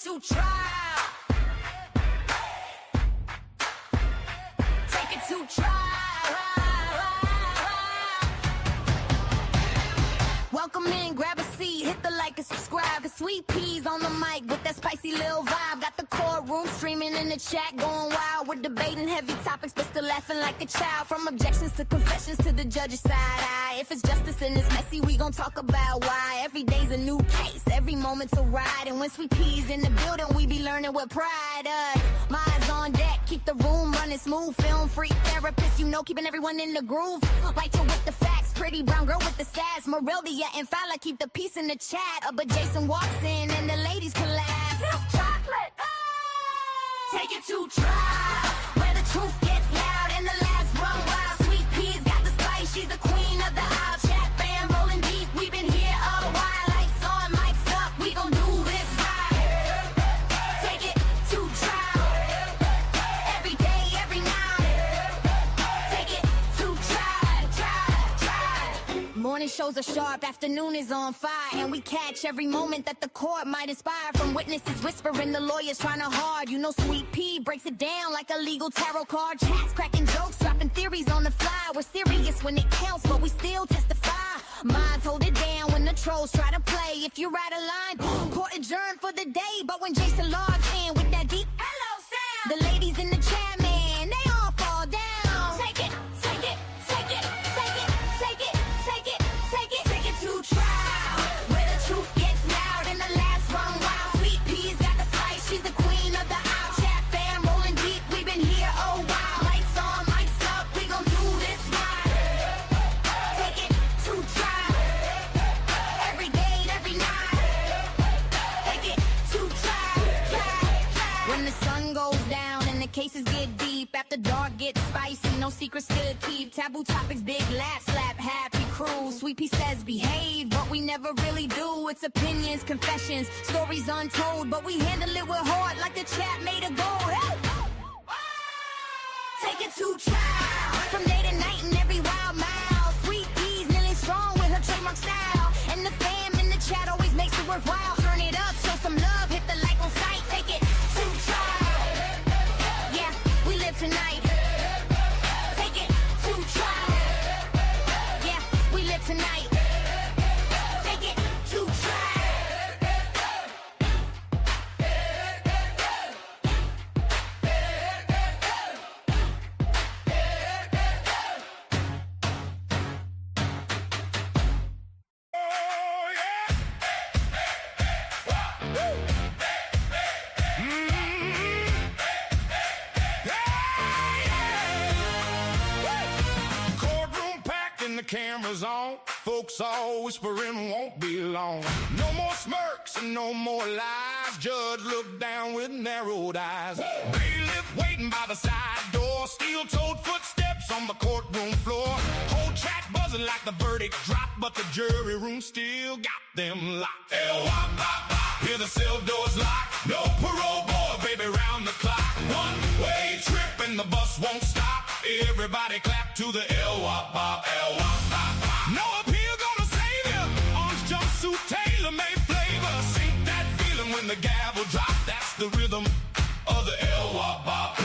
to trial. Take it to trial. Welcome in, grab a seat, hit the like and subscribe. Cause Sweet Peas on the mic with that spicy little vibe. Got the courtroom streaming in the chat, going wild. We're debating heavy topics, but still laughing like a child. From objections to confessions to the judge's side eye. If it's justice and it's messy, we gon' talk about why. Every day's a new case, every moment's a ride. And when Sweet Peas in the building, we be learning with pride. My eyes on deck, keep the room running smooth. Film freak therapist, you know, keeping everyone in the groove. Write you with the facts, pretty brown girl with the sass. Moreldia and Fowler keep the peace in the chat. But Jason walks in and the ladies collapse. Chocolate, take it to trial, where the truth gets loud and the laughs run wild. Sweet Peas got the spice, she's the queen of the aisle. Chat fam rolling deep, we've been here a while. Lights on, mics up, we gon' do this right. Take it to trial, every day, every night. Take it to trial. Morning shows are sharp, afternoon is on fire. And we catch every moment that the court might inspire. From witnesses whispering, the lawyers trying to hard. You know Sweet Pea breaks it down like a legal tarot card. Chats cracking jokes, dropping theories on the fly. We're serious when it counts, but we still testify. Minds hold it down when the trolls try to play. If you write a line, court adjourned for the day. But when Jason logs in with that deep hello sound, the ladies in the chat, man, they all fall down. Take it, take it, take it, take it, take it, take it, take it, take it to trial, where the truth gets loud and the laughs run wild. Sweet Peas got the spice, she's the queen of the aisle. Chat fam rolling deep, we've been here a while. Lights on, mics up, we gon' do this right. Take it to trial, every day, every night. Take it to trial. When the sun goes down and the cases get deep, after dark gets spicy, no secrets to keep. Taboo topics, big laugh, slap, happy crew. Sweet Pea says behave, but we never really do. It's opinions, confessions, stories untold, but we handle it with heart like the chat made a goal. Hey! Take it to trial, from day to night and every wild mile. Sweet Peas nearly strong with her trademark style, and the fam in the chat always makes it worthwhile. Turn it up, show some love, hit the like on sight. Take it to trial, yeah, we live tonight. Take it to trial, yeah, we live tonight. Take it to trial. Courtroom packed and the cameras on. Folks all whispering won't be long. No more smirks and no more lies. Judge looked down with narrowed eyes. Bailiff waiting by the side door. Steel-toed footsteps on the courtroom floor. Whole chat buzzing like the verdict dropped, but the jury room still got them locked. L-wop-bop-bop, hear the cell doors lock. No parole board, baby, round the clock. One-way trip and the bus won't stop. Everybody clap to the L-wop-bop, L-wop-bop-bop. No appeal gonna save you. Orange jumpsuit, tailor-made flavor. Sink that feeling when the gavel drop. That's the rhythm of the L-wop-bop.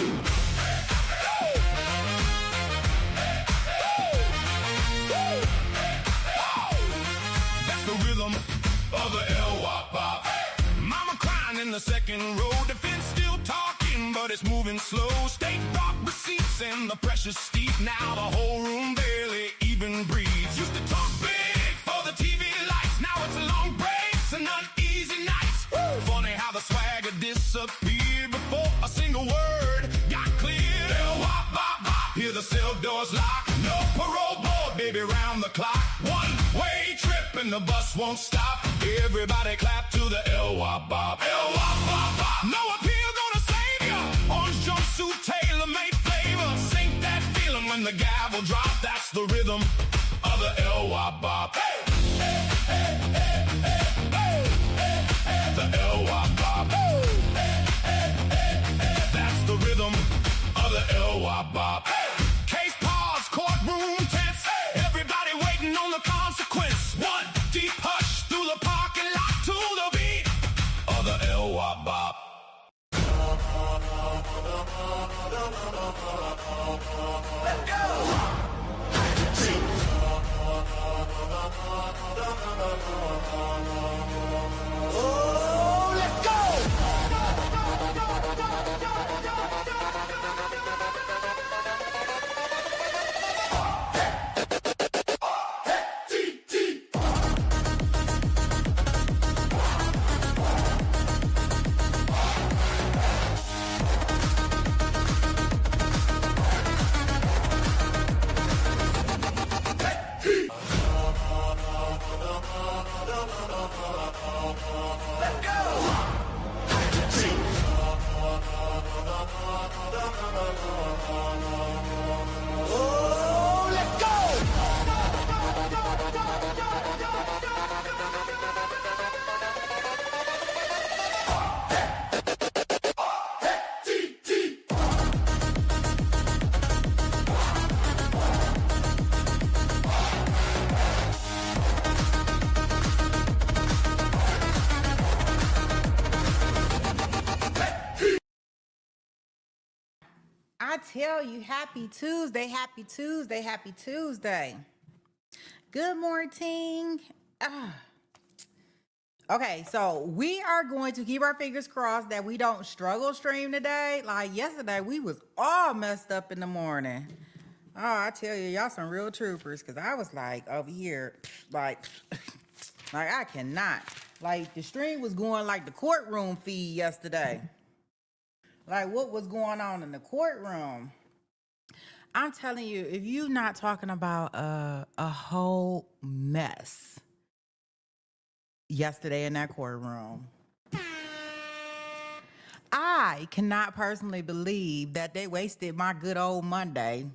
That's the rhythm of the L-wop-bop. Mama crying in the second row. Defense still talking, but it's moving slow. State brought receipts and the pressure's steep. Now the whole room barely even breathes. Used to talk big for the TV lights. Now it's a long breaks and uneasy nights. Funny how the swagger disappeared before a single word got cleared. L-wop-bop-bop, hear the cell doors lock. No parole board, baby, round the clock. One-way trip and the bus won't stop. Everybody clap to the L-wop-bop, L-wop-bop-bop. No appeal gonna save ya. Orange jumpsuit, tailor-made flavor. Sink that feeling when the gavel drop. That's the rhythm of the L-wop-bop. Hey, hey, hey, hey, hey, hey, hey, hey. The L-wop-bop. Hey, hey, hey, hey, hey. That's the rhythm of the L-wop-bop. Hey. Case pause, courtroom tense. Hey. Everybody waiting on the consequence. One deep hush through the parking lot to the beat of the L. I tell you, happy Tuesday, happy Tuesday, happy Tuesday. Good morning. Okay, so we are going to keep our fingers crossed that we don't struggle stream today. Like yesterday, we was all messed up in the morning. Oh, I tell you, y'all some real troopers, because I was like over here, like I cannot. Like the stream was going like the courtroom feed yesterday. Like what was going on in the courtroom? I'm telling you, if you're not talking about a whole mess yesterday in that courtroom, I cannot personally believe that they wasted my good old Monday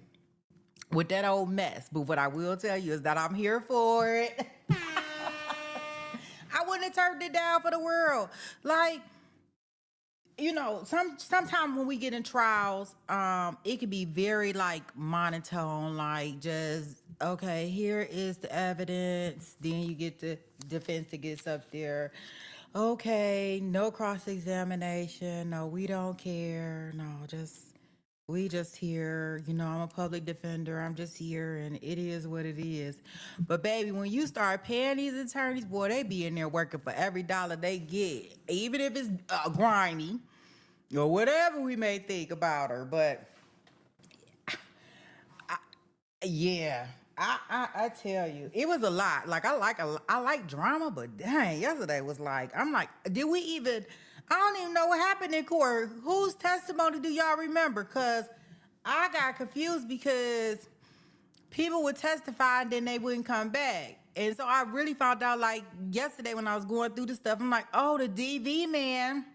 with that old mess. But what I will tell you is that I'm here for it. I wouldn't have turned it down for the world. Like, you know, sometimes when we get in trials, it can be very like monotone, like just okay, here is the evidence. Then you get the defense that gets up there. Okay, no cross-examination. No, we don't care. No, we just here. You know, I'm a public defender. I'm just here, and it is what it is. But baby, when you start paying these attorneys, boy, they be in there working for every dollar they get, even if it's grimy or whatever we may think about her. But yeah, I tell you, it was a lot. Like I like drama, but dang, yesterday was like, I'm like, did we even? I don't even know what happened in court. Whose testimony do y'all remember? Cause I got confused because people would testify and then they wouldn't come back. And so I really found out like yesterday when I was going through the stuff, I'm like, oh, the DV man,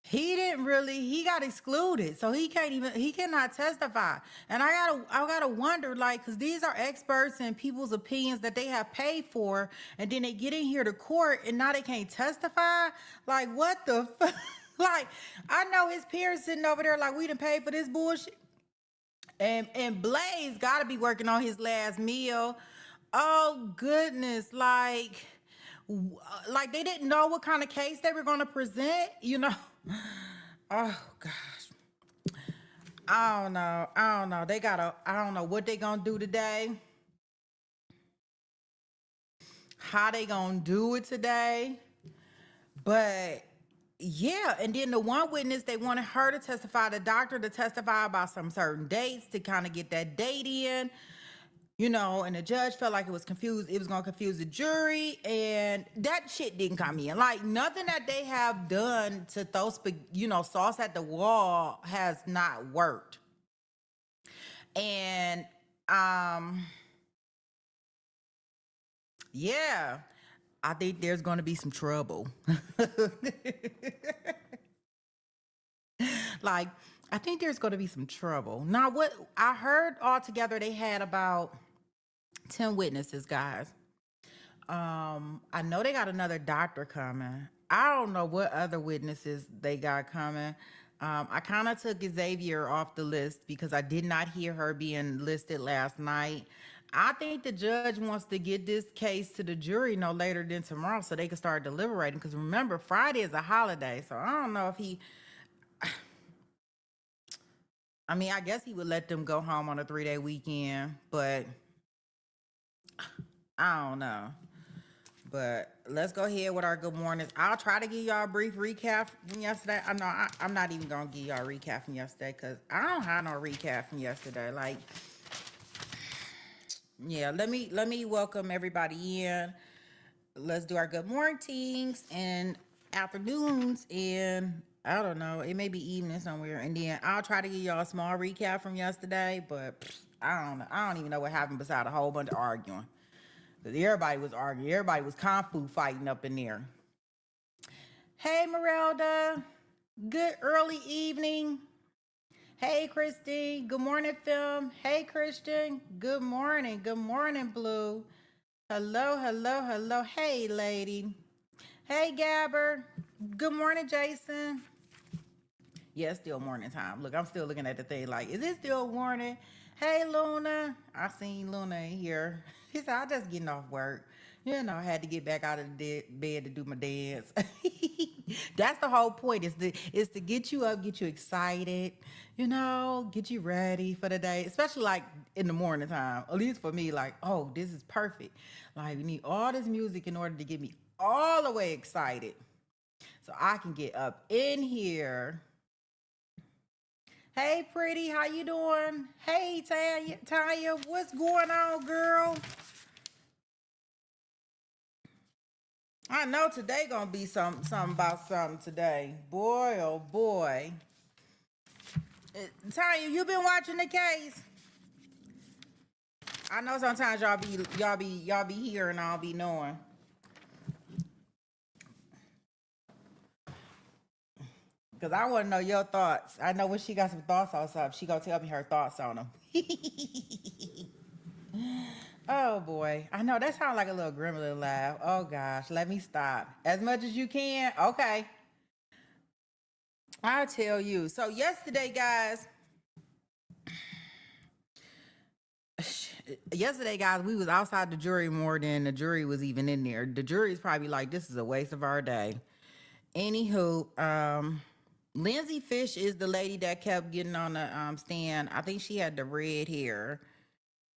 he got excluded. So he cannot testify. And I gotta wonder, like, cause these are experts and people's opinions that they have paid for. And then they get in here to court and now they can't testify. Like, what the fuck? Like, I know his peers sitting over there like, we done paid for this bullshit. And Blaise gotta be working on his last meal. Oh goodness, like they didn't know what kind of case they were gonna present, you know. Oh gosh. I don't know. I don't know what they gonna do today. How they gonna do it today. But yeah, and then the one witness, they wanted her to testify, the doctor to testify about some certain dates to kind of get that date in, you know, and the judge felt like it was confused. It was going to confuse the jury, and that shit didn't come in. Like, nothing that they have done to throw, you know, sauce at the wall has not worked. And, yeah, I think there's going to be some trouble. Like, I think there's going to be some trouble. Now, what I heard altogether, they had about 10 witnesses, guys. I know they got another doctor coming. I don't know what other witnesses they got coming. I kind of took Xavier off the list because I did not hear her being listed last night. I think the judge wants to get this case to the jury no later than tomorrow so they can start deliberating. Because remember, Friday is a holiday. So I don't know if he... I mean, I guess he would let them go home on a 3-day weekend, but I don't know. But let's go ahead with our good mornings. I'll try to give y'all a brief recap from yesterday. I'm not even gonna give y'all a recap from yesterday because I don't have no recap from yesterday. Like, yeah, let me welcome everybody in. Let's do our good mornings and afternoons, and I don't know, it may be evening somewhere, and then I'll try to give y'all a small recap from yesterday, but I don't know. I don't even know what happened besides a whole bunch of arguing. Because everybody was arguing. Everybody was kung fu fighting up in there. Hey, Merelda. Good early evening. Hey, Christine. Good morning, Film. Hey, Christian. Good morning. Good morning, Blue. Hello, hello, hello. Hey, lady. Hey, Gabber. Good morning, Jason. Yeah, it's still morning time. Look, I'm still looking at the thing like, is it still morning? Hey, Luna. I seen Luna in here. He said, I'm just getting off work. You know, I had to get back out of the bed to do my dance. That's the whole point. Is to get you up, get you excited, you know, get you ready for the day, especially like in the morning time. At least for me, like, oh, this is perfect. Like, we need all this music in order to get me all the way excited, so I can get up in here. Hey, pretty, how you doing? Hey, Tanya, what's going on, girl? I know today gonna be something about something today. Boy, oh boy. Tanya, you been watching the case? I know sometimes y'all be here and I'll be knowing. Cause I want to know your thoughts. I know when she got some thoughts on something, she gonna tell me her thoughts on them. Oh boy, I know that sounds like a little gremlin laugh. Oh gosh, let me stop. As much as you can, okay. I'll tell you. So yesterday, guys, we was outside the jury more than the jury was even in there. The jury's probably like, this is a waste of our day. Anywho, Lindsay Fish is the lady that kept getting on the stand. I think she had the red hair.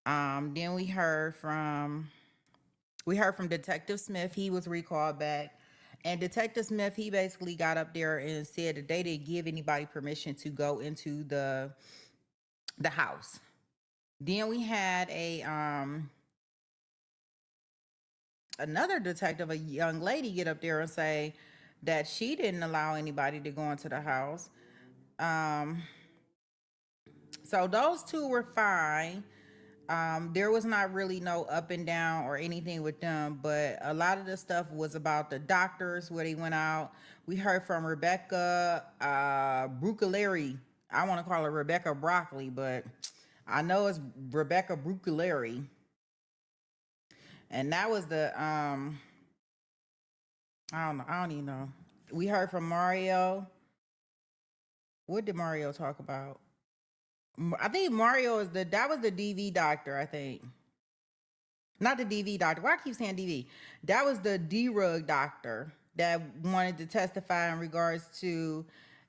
Then we heard from Detective Smith. He was recalled back. And Detective Smith, he basically got up there and said that they didn't give anybody permission to go into the house. Then we had another detective, a young lady, get up there and say that she didn't allow anybody to go into the house. So those two were fine. There was not really no up and down or anything with them, but a lot of the stuff was about the doctors where they went out. We heard from Rebecca Brucalari. I want to call her Rebecca Broccoli, but I know it's Rebecca Brucalari. And that was the I don't even know. We heard from Mario. What did Mario talk about? I think Mario that was the DV doctor, I think. Not the DV doctor. Why I keep saying DV? That was the D-rug doctor that wanted to testify in regards to,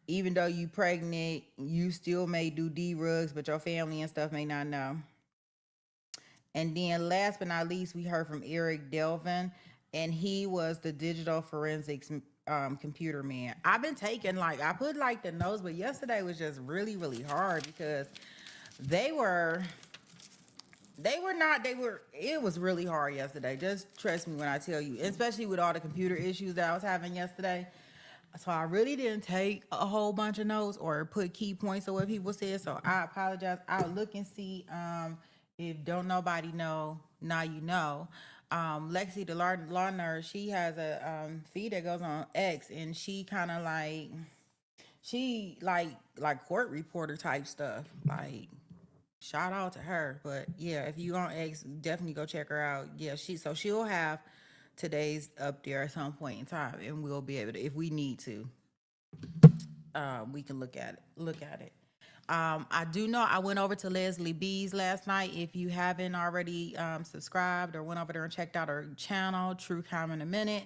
even though you pregnant, you still may do D-rugs, but your family and stuff may not know. And then last but not least, we heard from Eric Delvin, and he was the digital forensics computer man. I've been taking I put the notes, but yesterday was just really, really hard because it was really hard yesterday. Just trust me when I tell you, especially with all the computer issues that I was having yesterday. So I really didn't take a whole bunch of notes or put key points of what people said. So I apologize. I'll look and see if don't nobody know, now you know. Lexi, the law nurse, she has a feed that goes on X, and she kind of like court reporter type stuff. Like, shout out to her. But yeah, if you on X, definitely go check her out. Yeah, she'll have today's up there at some point in time, and we'll be able to, if we need to, we can look at it. I do know I went over to Leslie B's last night. If you haven't already subscribed or went over there and checked out her channel, True Crime in a Minute,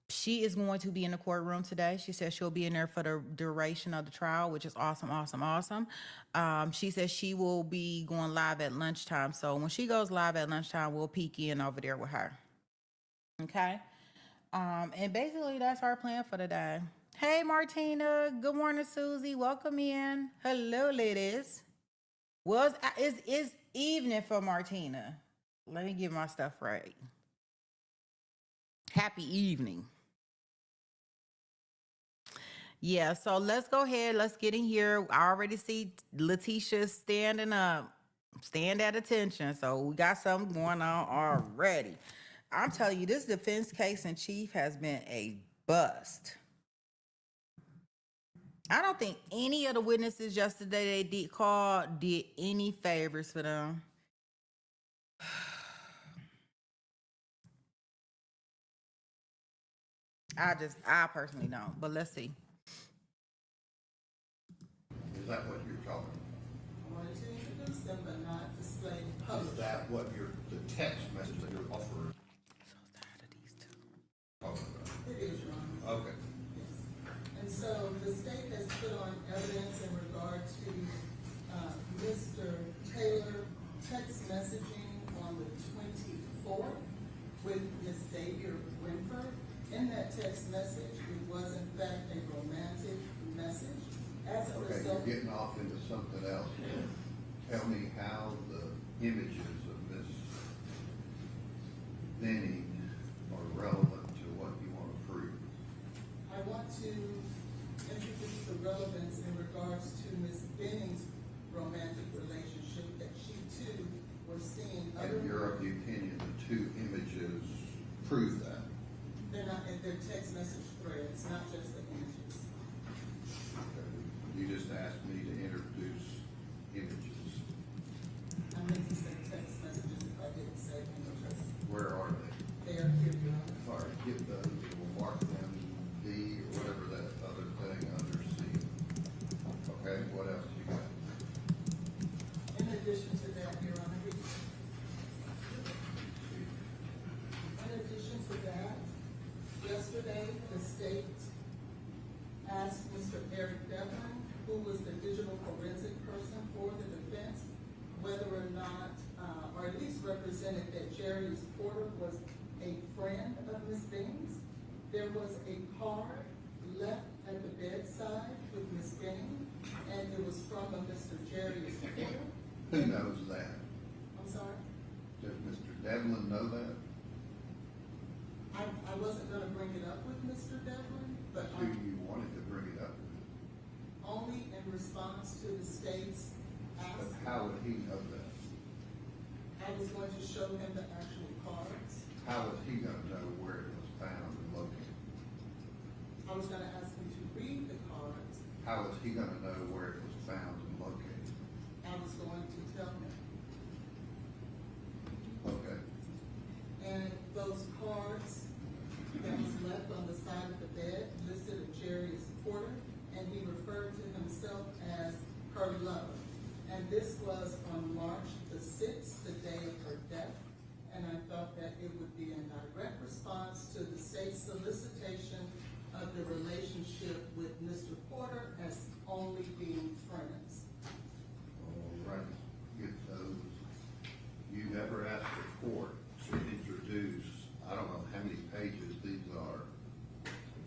she is going to be in the courtroom today. She says she'll be in there for the duration of the trial, which is awesome. She says she will be going live at lunchtime. So when she goes live at lunchtime, we'll peek in over there with her. Okay? And basically that's our plan for today. Hey, Martina. Good morning, Susie. Welcome in. Hello, ladies. Well, it's evening for Martina. Let me get my stuff right. Happy evening. Yeah, so let's go ahead. Let's get in here. I already see Letitia standing up. Stand at attention. So we got something going on already. I'm telling you, this defense case in chief has been a bust. I don't think any of the witnesses yesterday they did any favors for them. I personally don't, but let's see. Is that what you're talking I wanted to introduce them but not display about? Is that what the text message that you're offering? So tired of these two. Talking about? It is wrong. Okay. Yes. And so the state has put on evidence in regard to, Mr. Taylor text messaging on the 24th with Ms. Xavier Winford. In that text message, it was in fact a romantic message. As a Okay, result, you're getting off into something else. Tell me how the images of Miss Benning are relevant to what you want to prove. I want to introduce the relevance in regards to Ms. Benning's romantic relationship that she too was seeing other. In your opinion, the two images prove that. They're not, they're text message threads, not just the images. Okay. You just asked me to introduce images. I meant to say text messages if I didn't say images. Where are they? They are here, Your Honor. All right, give those, and we'll mark them B or whatever that other thing under C. Okay, what else you got? In addition to that, Your Honor, in addition to that, yesterday, the state asked Mr. Eric Devlin, who was the digital forensic person for the defense, whether or not, or at least represented that Jerry's Porter was a friend of Ms. Benning's. There was a card left at the bedside with Ms. Benning, and it was from a Mr. Jerry's Porter. Who knows that? I'm sorry? Does Mr. Devlin know that? I wasn't gonna bring it up with Mr. Devlin, but Who you wanted to bring it up with? only in response to the state's ask. But how would he know that? I was going to show him the actual cards. How is he gonna know where it was found and located? I was gonna ask him to read the cards. How is he gonna know where it was found and located? I was going to tell him. Okay. And those cards that was left on the side of the bed listed a Jerry's Porter, and he referred to himself as her lover. And this was on March the 6th, the day of her death. And I thought that it would be in direct response to the state's solicitation of the relationship with Mr. Porter as only being friends. All right, get those. You never asked the court to introduce, I don't know how many pages these are,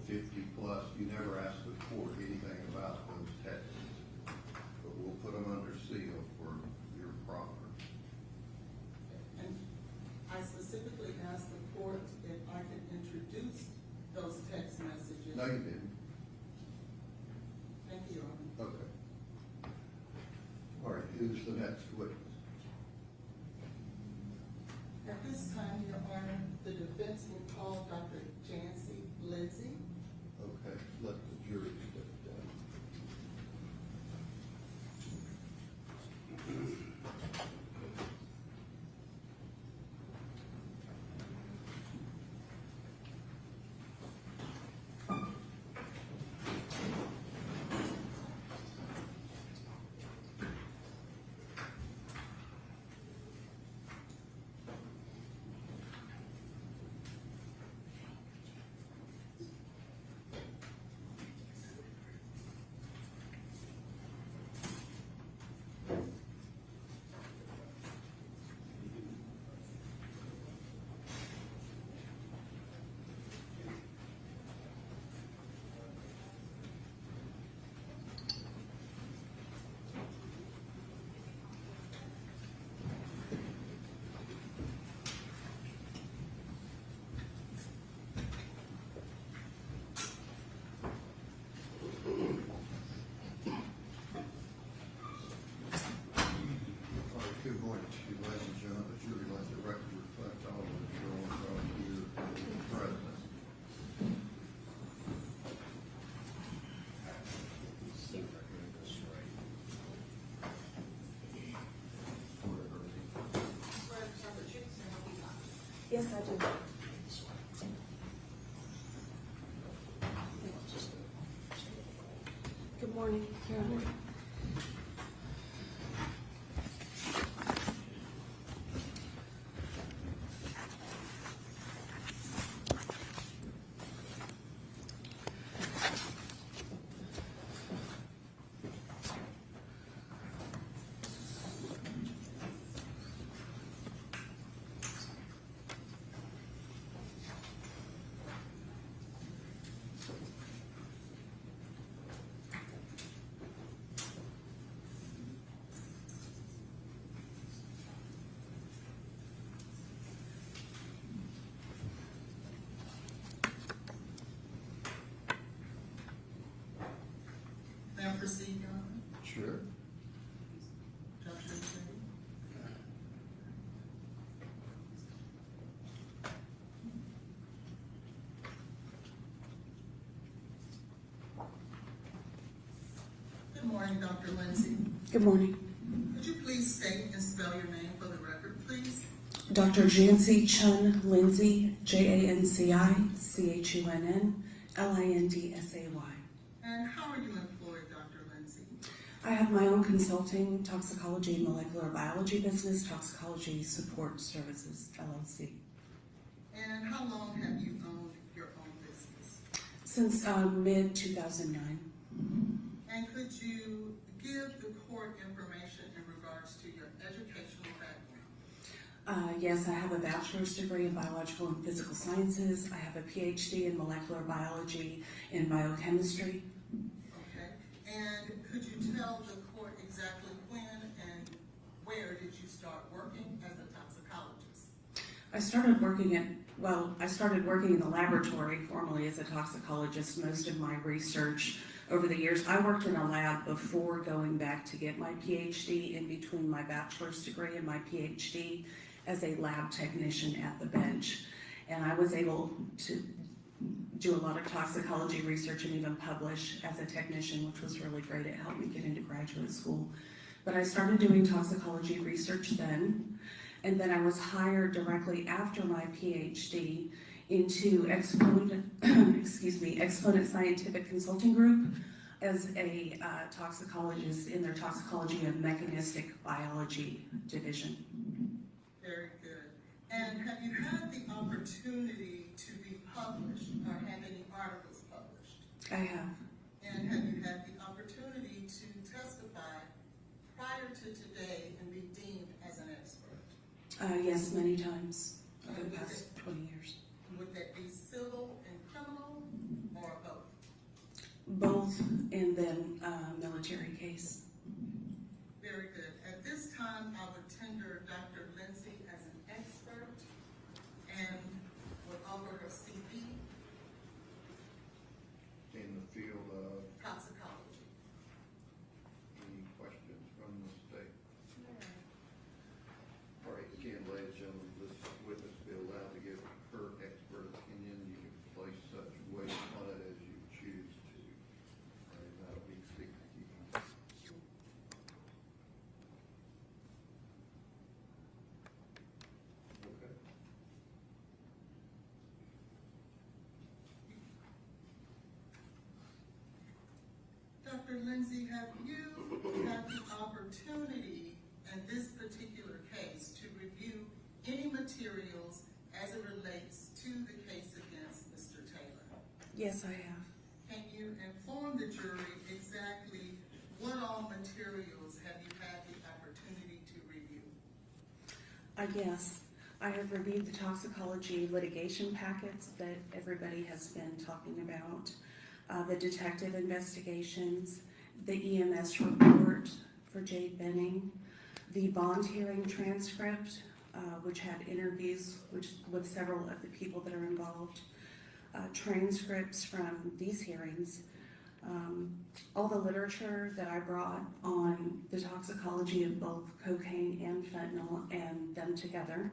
50 plus. You never asked the court anything about those texts. But we'll put them under seal for your proffer. And I specifically asked the court if I could introduce those text messages. No, you didn't. Thank you, Your Honor. Okay. All right, who's the next witness? At this time, Your Honor, the defense will call Dr. Jancy Lindsay. Okay, let the jury step down. Good morning to you, ladies and gentlemen. The jury, let the record reflect all of the jurors on here present. Yes, I do. Good morning, Your Honor. proceed, Your Honor? Sure. Judge Lindsey? Good morning, Dr. Lindsey. Good morning. Could you please state and spell your name for the record, please? Dr. Jancy Chun Lindsay, JANCI CHUNN LINDSAY. And how are you employed, Dr. Lindsay? I have my own consulting, toxicology, and molecular biology business, Toxicology Support Services, LLC. And how long have you owned your own business? Since mid-2009. And could you give the court information in regards to your educational background? Yes, I have a bachelor's degree in biological and physical sciences. I have a PhD in molecular biology and biochemistry. Okay. And could you tell the court exactly when and where did you start working as a toxicologist? I started working in the laboratory formally as a toxicologist. Most of my research over the years, I worked in a lab before going back to get my PhD, in between my bachelor's degree and my PhD, as a lab technician at the bench. And I was able to do a lot of toxicology research and even publish as a technician, which was really great. It helped me get into graduate school. But I started doing toxicology research then, and then I was hired directly after my PhD into Exponent Scientific Consulting Group as a toxicologist in their Toxicology and Mechanistic Biology division. Very good. And have you had the opportunity to be published or have any articles published? I have. And have you had the opportunity to testify prior to today and be deemed as an expert? Yes, many times over the past 20 years. Would that be civil and criminal or both? Both, and then military case. Very good. At this time, I would tender Dr. Lindsay as an expert and would offer her CV, In the field of, toxicology. any questions from the state? All right, again, ladies and gentlemen, this witness be allowed to give her expert opinion. You can place such weight on it as you choose to. And that'll be sticking. Okay. Dr. Lindsay, have you had the opportunity in this particular case to review any materials as it relates to the case against Mr. Taylor? Yes, I have. Can you inform the jury exactly what all materials have you had the opportunity to review? Yes, I have reviewed the toxicology litigation packets that everybody has been talking about, the detective investigations, the EMS report for Jade Benning, the bond hearing transcript, which had interviews with several of the people that are involved, transcripts from these hearings, all the literature that I brought on the toxicology of both cocaine and fentanyl and them together,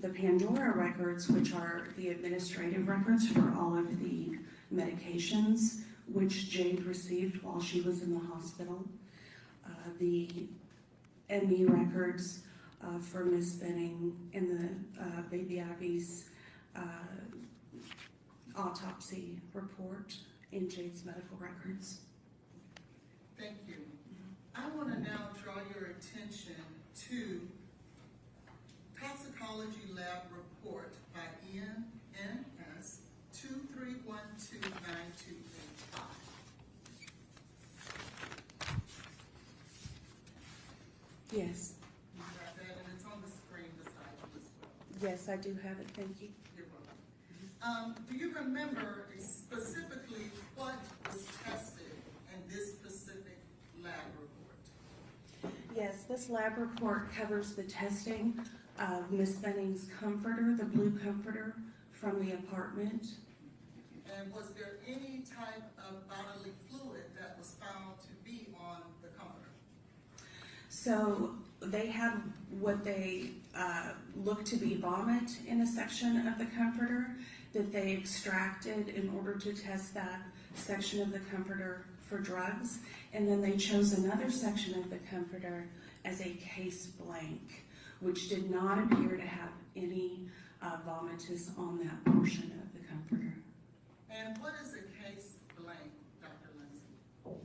the Pandora records, which are the administrative records for all of the medications which Jade received while she was in the hospital, the ME records for Miss Benning and the baby Abby's autopsy report in Jade's medical records. Thank you. I want to now draw your attention to Toxicology Lab Report by EMS 23129285. Yes, You got that, and it's on the screen beside you as well. yes, I do have it, thank you. You're welcome. Do you remember specifically what was tested in this specific lab report? Yes, this lab report covers the testing of Miss Benning's comforter, the blue comforter from the apartment. And was there any type of bodily fluid that was found to be on the comforter? So they had what they looked to be vomit in a section of the comforter that they extracted in order to test that section of the comforter for drugs. And then they chose another section of the comforter as a case blank, which did not appear to have any vomitus on that portion of the comforter. And what is a case blank, Dr. Lindsay?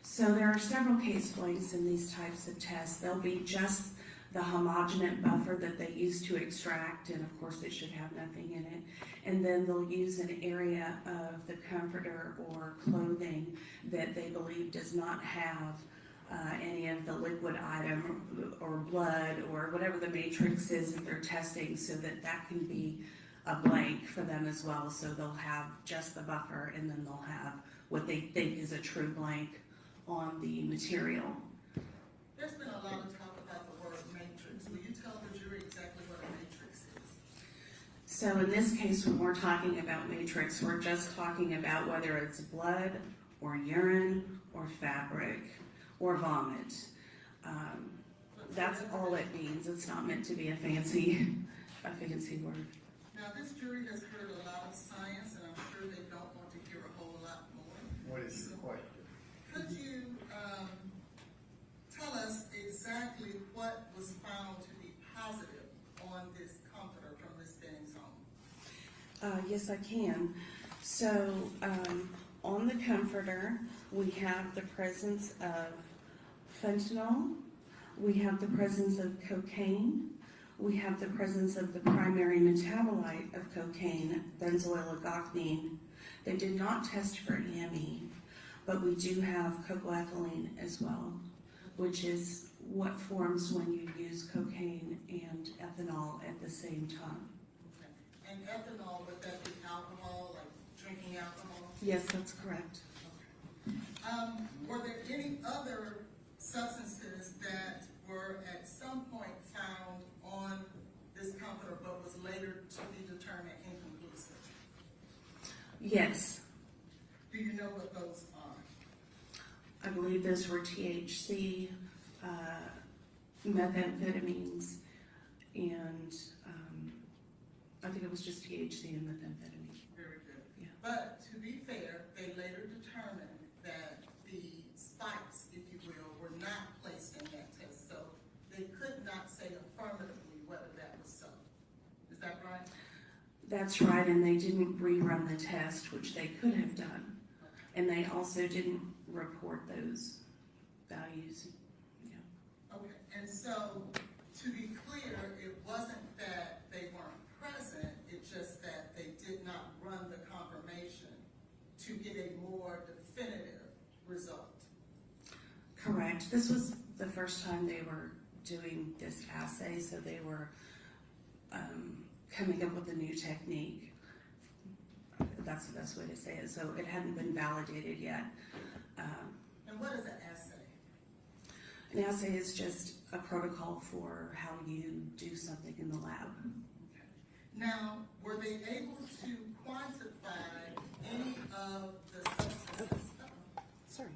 So there are several case blanks in these types of tests. They'll be just the homogeneous buffer that they use to extract, and of course it should have nothing in it. And then they'll use an area of the comforter or clothing that they believe does not have any of the liquid item or blood or whatever the matrix is that they're testing, so that that can be a blank for them as well. So they'll have just the buffer, and then they'll have what they think is a true blank on the material. There's been a lot of talk about the word matrix. Will you tell the jury exactly what a matrix is? So in this case, when we're talking about matrix, we're just talking about whether it's blood or urine or fabric or vomit. That's all it means. It's not meant to be a fancy word. Now, this jury has heard a lot of science, and I'm sure they don't want to hear a whole lot more. What is the question? Could you tell us exactly what was found to be positive on this comforter from Ms. Benning's home? Yes, I can. So on the comforter, we have the presence of fentanyl, we have the presence of cocaine, we have the presence of the primary metabolite of cocaine, benzoyl ligoxanine. They did not test for AME, but we do have cocoethylene as well, which is what forms when you use cocaine and ethanol at the same time. Okay. And ethanol, would that be alcohol, like drinking alcohol? Yes, that's correct. Were there any other substances that were at some point found on this comforter but was later to be determined inconclusive? Yes. Do you know what those are? I believe those were THC, methamphetamines, and I think it was just THC and methamphetamine. Very good. Yeah. But to be fair, they later determined that the spikes, if you will, were not placed in that test. So they could not say affirmatively whether that was so. Is that right? That's right, and they didn't rerun the test, which they could have done. And they also didn't report those values. Yeah. Okay, and so to be clear, it wasn't that they weren't present, it's just that they did not run the confirmation to get a more definitive result. Correct. This was the first time they were doing this assay, so they were coming up with a new technique. That's the best way to say it. So it hadn't been validated yet. And what is an assay? An assay is just a protocol for how you do something in the lab. Okay. Now, were they able to quantify any of the substances? Sorry.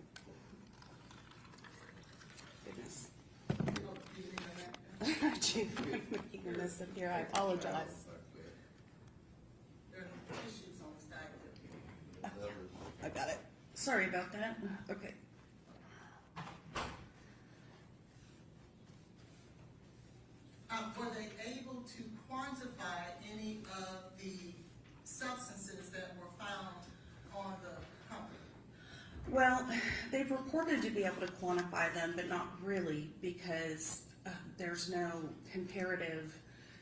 Goodness. I'm making a mess up here. I apologize. There are no tissues on the side of it. I got it. Sorry about that. Okay. Were they able to quantify any of the substances that were found on the comforter? Well, they've reported to be able to quantify them, but not really, because there's no comparative.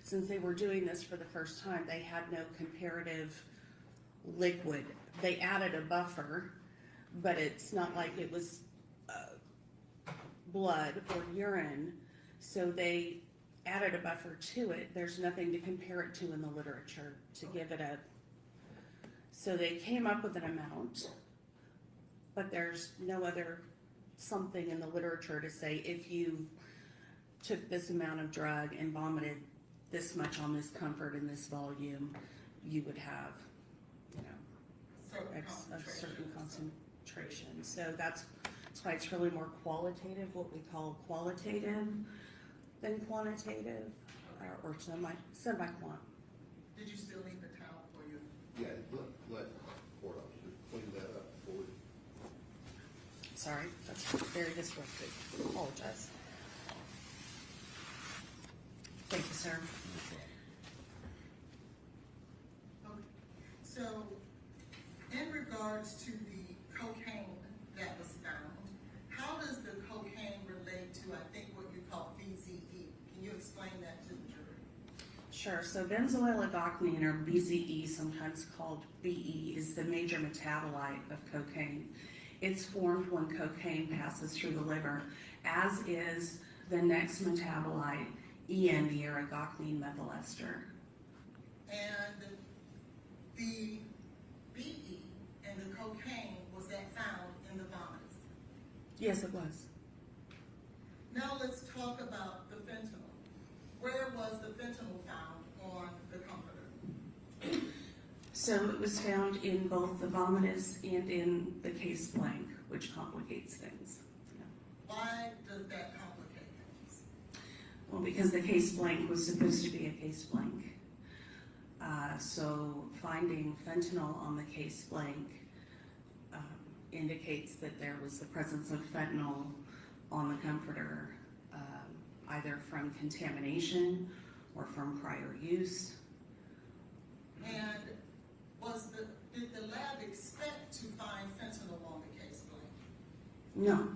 Since they were doing this for the first time, they had no comparative liquid. They added a buffer, but it's not like it was blood or urine, so they added a buffer to it. There's nothing to compare it to in the literature to give it a, so they came up with an amount, but there's no other something in the literature to say if you took this amount of drug and vomited this much on this comfort in this volume, you would have, you know. certain concentration. So that's why it's really more qualitative, what we call qualitative than quantitative, or semi-quant. Did you still need the towel for you? Yeah, let court officer clean that up for you. Sorry, that's very disruptive. Apologize. Thank you, sir. Okay. So, in regards to the cocaine that was found, how does the cocaine relate to, I think, what you call BZE? Can you explain that to the jury? Sure. So benzoyl-algoxanine, or BZE, sometimes called BE, is the major metabolite of cocaine. It's formed when cocaine passes through the liver, as is the next metabolite, EN, the argoxanine methyl ester. And the BE and the cocaine, was that found in the vomits? Yes, it was. Now let's talk about the fentanyl. Where was the fentanyl found on the comforter? So it was found in both the vomitus and in the case blank, which complicates things. Yeah. Why does that complicate things? Well, because the case blank was supposed to be a case blank. So finding fentanyl on the case blank indicates that there was the presence of fentanyl on the comforter, either from contamination or from prior use. And did the lab expect to find fentanyl on the case blank? No,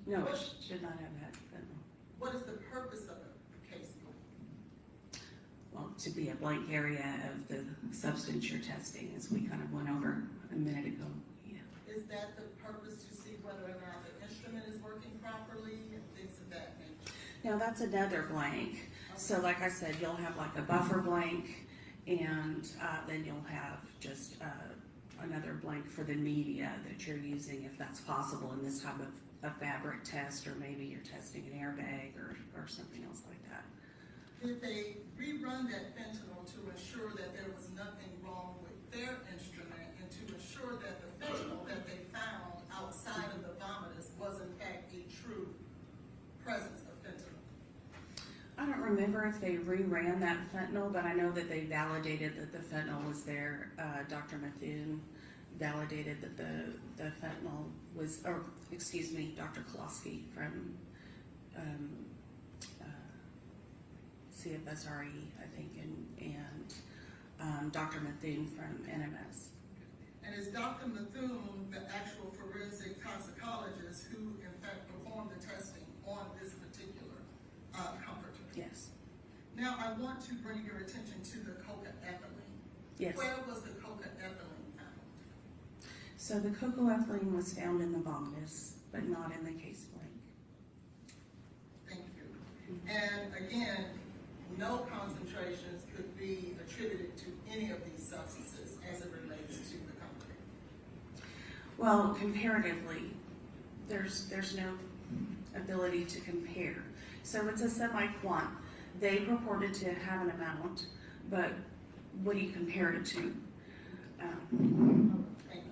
no, it should not have had fentanyl. What is the purpose of a case blank? Well, to be a blank area of the substance you're testing, as we kind of went over a minute ago. Yeah. Is that the purpose, to see whether or not the instrument is working properly and things of that nature? Now that's another blank. So like I said, you'll have like a buffer blank, and then you'll have just another blank for the media that you're using, if that's possible in this type of a fabric test, or maybe you're testing an airbag or something else like that. Did they rerun that fentanyl to ensure that there was nothing wrong with their instrument, and to ensure that the fentanyl that they found outside of the vomitus was in fact a true presence of fentanyl? I don't remember if they reran that fentanyl, but I know that they validated that the fentanyl was there. Dr. Methune validated that the fentanyl was, or excuse me, Dr. Kolosky from CFSRE, I think, and Dr. Methune from NMS. And is Dr. Methune the actual forensic toxicologist who in fact performed the testing on this particular comforter? Yes. Now I want to bring your attention to the cocaethylene. Yes. Where was the cocaethylene found? So the cocoethylene was found in the vomitus, but not in the case blank. Thank you. And again, no concentrations could be attributed to any of these substances as it relates to the comforter. Well, comparatively, there's no ability to compare. So it's a semi-quant. They purported to have an amount, but what do you compare it to?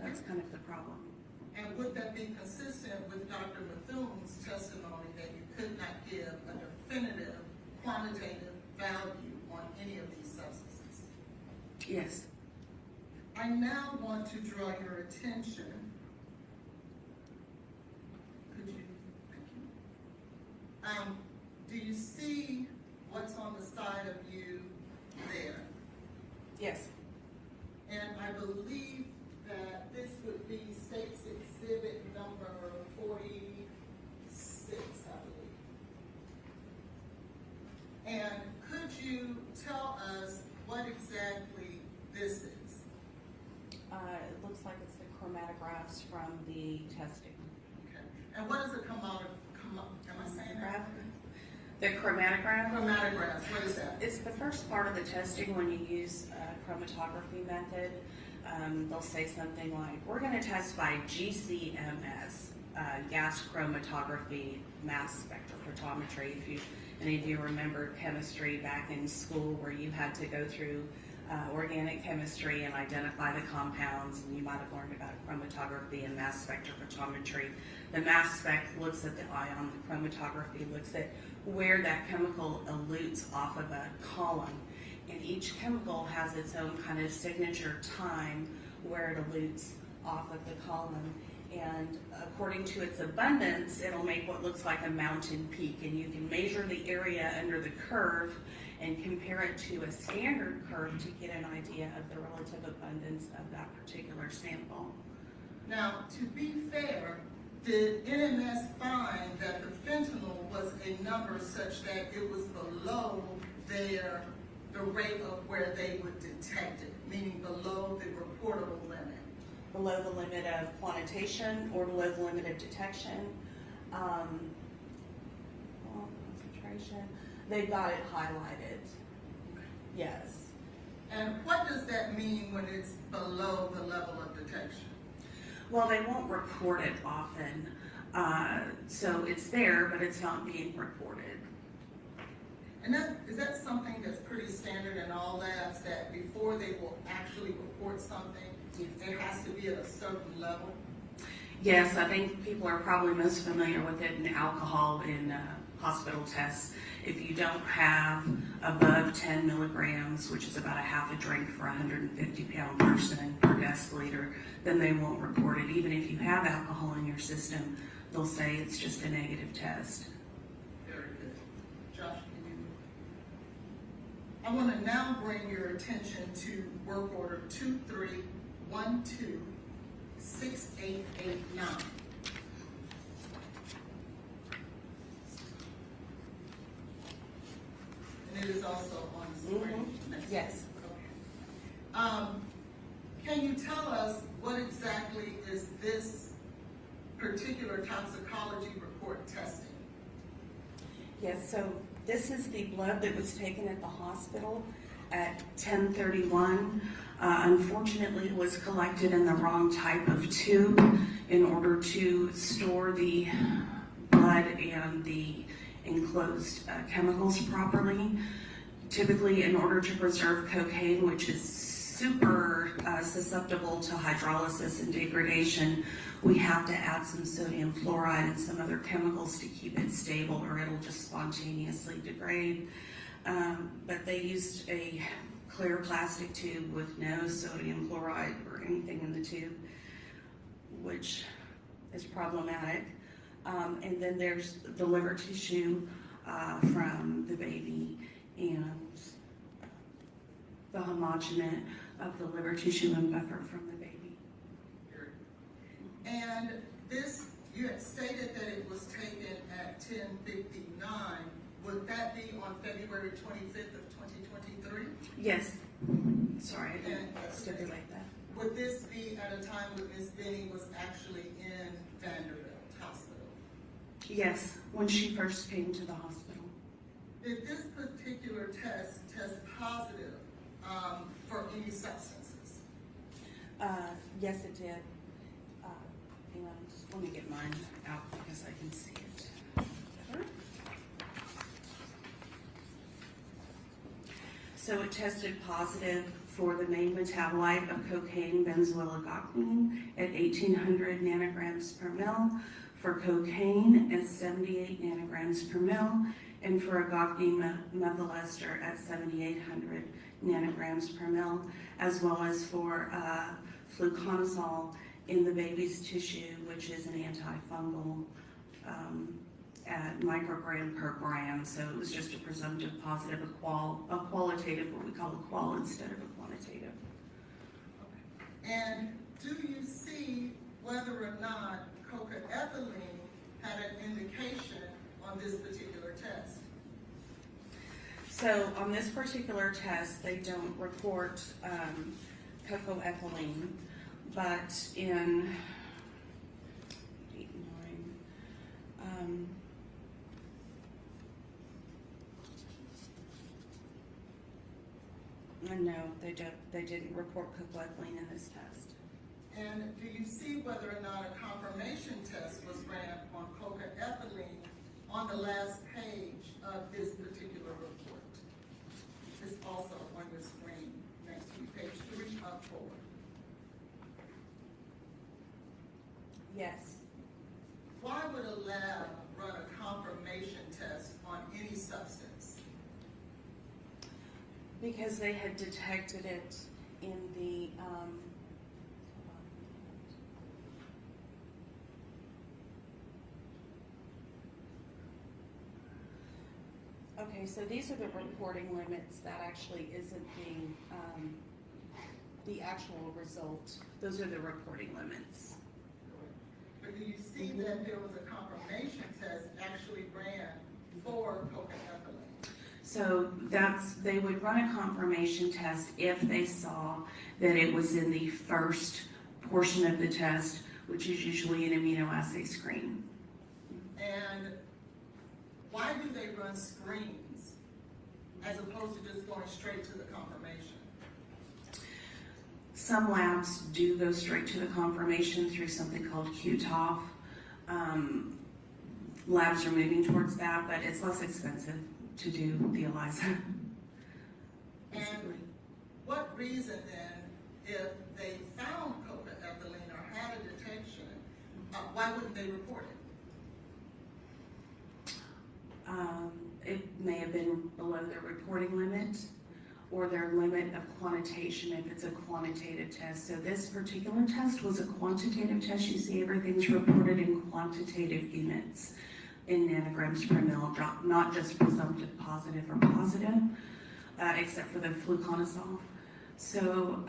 That's kind of the problem. And would that be consistent with Dr. Methune's testimony that you could not give a definitive quantitative value on any of these substances? Yes. I now want to draw your attention. Could you? Thank you. Do you see what's on the side of you there? Yes. And I believe that this would be State's Exhibit number 46, I believe. And could you tell us what exactly this is? It looks like it's the chromatographs from the testing. Okay. And what is a am I saying that? The chromatograph? Chromatographs, what is that? It's the first part of the testing when you use a chromatography method. They'll say something like, we're going to test by GCMS, gas chromatography mass spectrophotometry. If any of you remember chemistry back in school where you had to go through organic chemistry and identify the compounds, and you might have learned about chromatography and mass spectrophotometry. The mass spec looks at the ion, the chromatography looks at where that chemical elutes off of a column, and each chemical has its own kind of signature time where it elutes off of the column, and according to its abundance, it'll make what looks like a mountain peak, and you can measure the area under the curve and compare it to a standard curve to get an idea of the relative abundance of that particular sample. Now, to be fair, did NMS find that the fentanyl was a number such that it was below the rate of where they would detect it, meaning below the reportable limit? Below the limit of quantitation or below the limit of detection. Concentration, they've got it highlighted. Yes. And what does that mean when it's below the level of detection? Well, they won't report it often. So it's there, but it's not being reported. And is that something that's pretty standard in all labs, that before they will actually report something, it has to be at a certain level? Yes, I think people are probably most familiar with it in alcohol in hospital tests. If you don't have above 10 milligrams, which is about a half a drink for a 150-pound person per deciliter, then they won't report it. Even if you have alcohol in your system, they'll say it's just a negative test. Very good. Josh, can you? I want to now bring your attention to work order 23126889. And it is also on the screen. Yes. Okay. Can you tell us what exactly is this particular toxicology report testing? Yes, so this is the blood that was taken at the hospital at 10:31. Unfortunately, it was collected in the wrong type of tube in order to store the blood and the enclosed chemicals properly. Typically, in order to preserve cocaine, which is super susceptible to hydrolysis and degradation, we have to add some sodium fluoride and some other chemicals to keep it stable, or it'll just spontaneously degrade. But they used a clear plastic tube with no sodium fluoride or anything in the tube, which is problematic. And then there's the liver tissue from the baby and the homogenate of the liver tissue and buffer from the baby. And this, you had stated that it was taken at 10:59. Would that be on February 25th of 2023? Yes. Sorry, I didn't stipulate that. Would this be at a time when Ms. Benning was actually in Vanderbilt Hospital? Yes, when she first came to the hospital. Did this particular test positive for any substances? Yes, it did. Hang on, just let me get mine out because I can see it better. So it tested positive for the main metabolite of cocaine, benzoyl-agocnine, at 1,800 nanograms per mil, for cocaine at 78 nanograms per mil, and for agocnine methyl ester at 7,800 nanograms per mil, as well as for fluconazole in the baby's tissue, which is an antifungal at microgram per gram. So it was just a presumptive positive, a qualitative, what we call a qual instead of a quantitative. And do you see whether or not cocaethylene had an indication on this particular test? So on this particular test, they don't report cocoethylene, but in no, they don't. They didn't report cocoethylene in this test. And do you see whether or not a confirmation test was ran on cocaethylene on the last page of this particular report? It's also on your screen next page 3 of 4. Yes. Why would a lab run a confirmation test on any substance? Because they had detected it in the, okay, so these are the reporting limits. That actually isn't the actual result. Those are the reporting limits. But do you see that there was a confirmation test actually ran for cocaethylene? So they would run a confirmation test if they saw that it was in the first portion of the test, which is usually an immunoassay screen. And why do they run screens as opposed to just going straight to the confirmation? Some labs do go straight to the confirmation through something called QTOF. Labs are moving towards that, but it's less expensive to do the ELISA. And what reason then, if they found cocaethylene or had a detection, why wouldn't they report it? It may have been below their reporting limit or their limit of quantitation if it's a quantitative test. So this particular test was a quantitative test. You see everything's reported in quantitative units in nanograms per mil, not just presumptive positive or positive, except for the fluconazole. So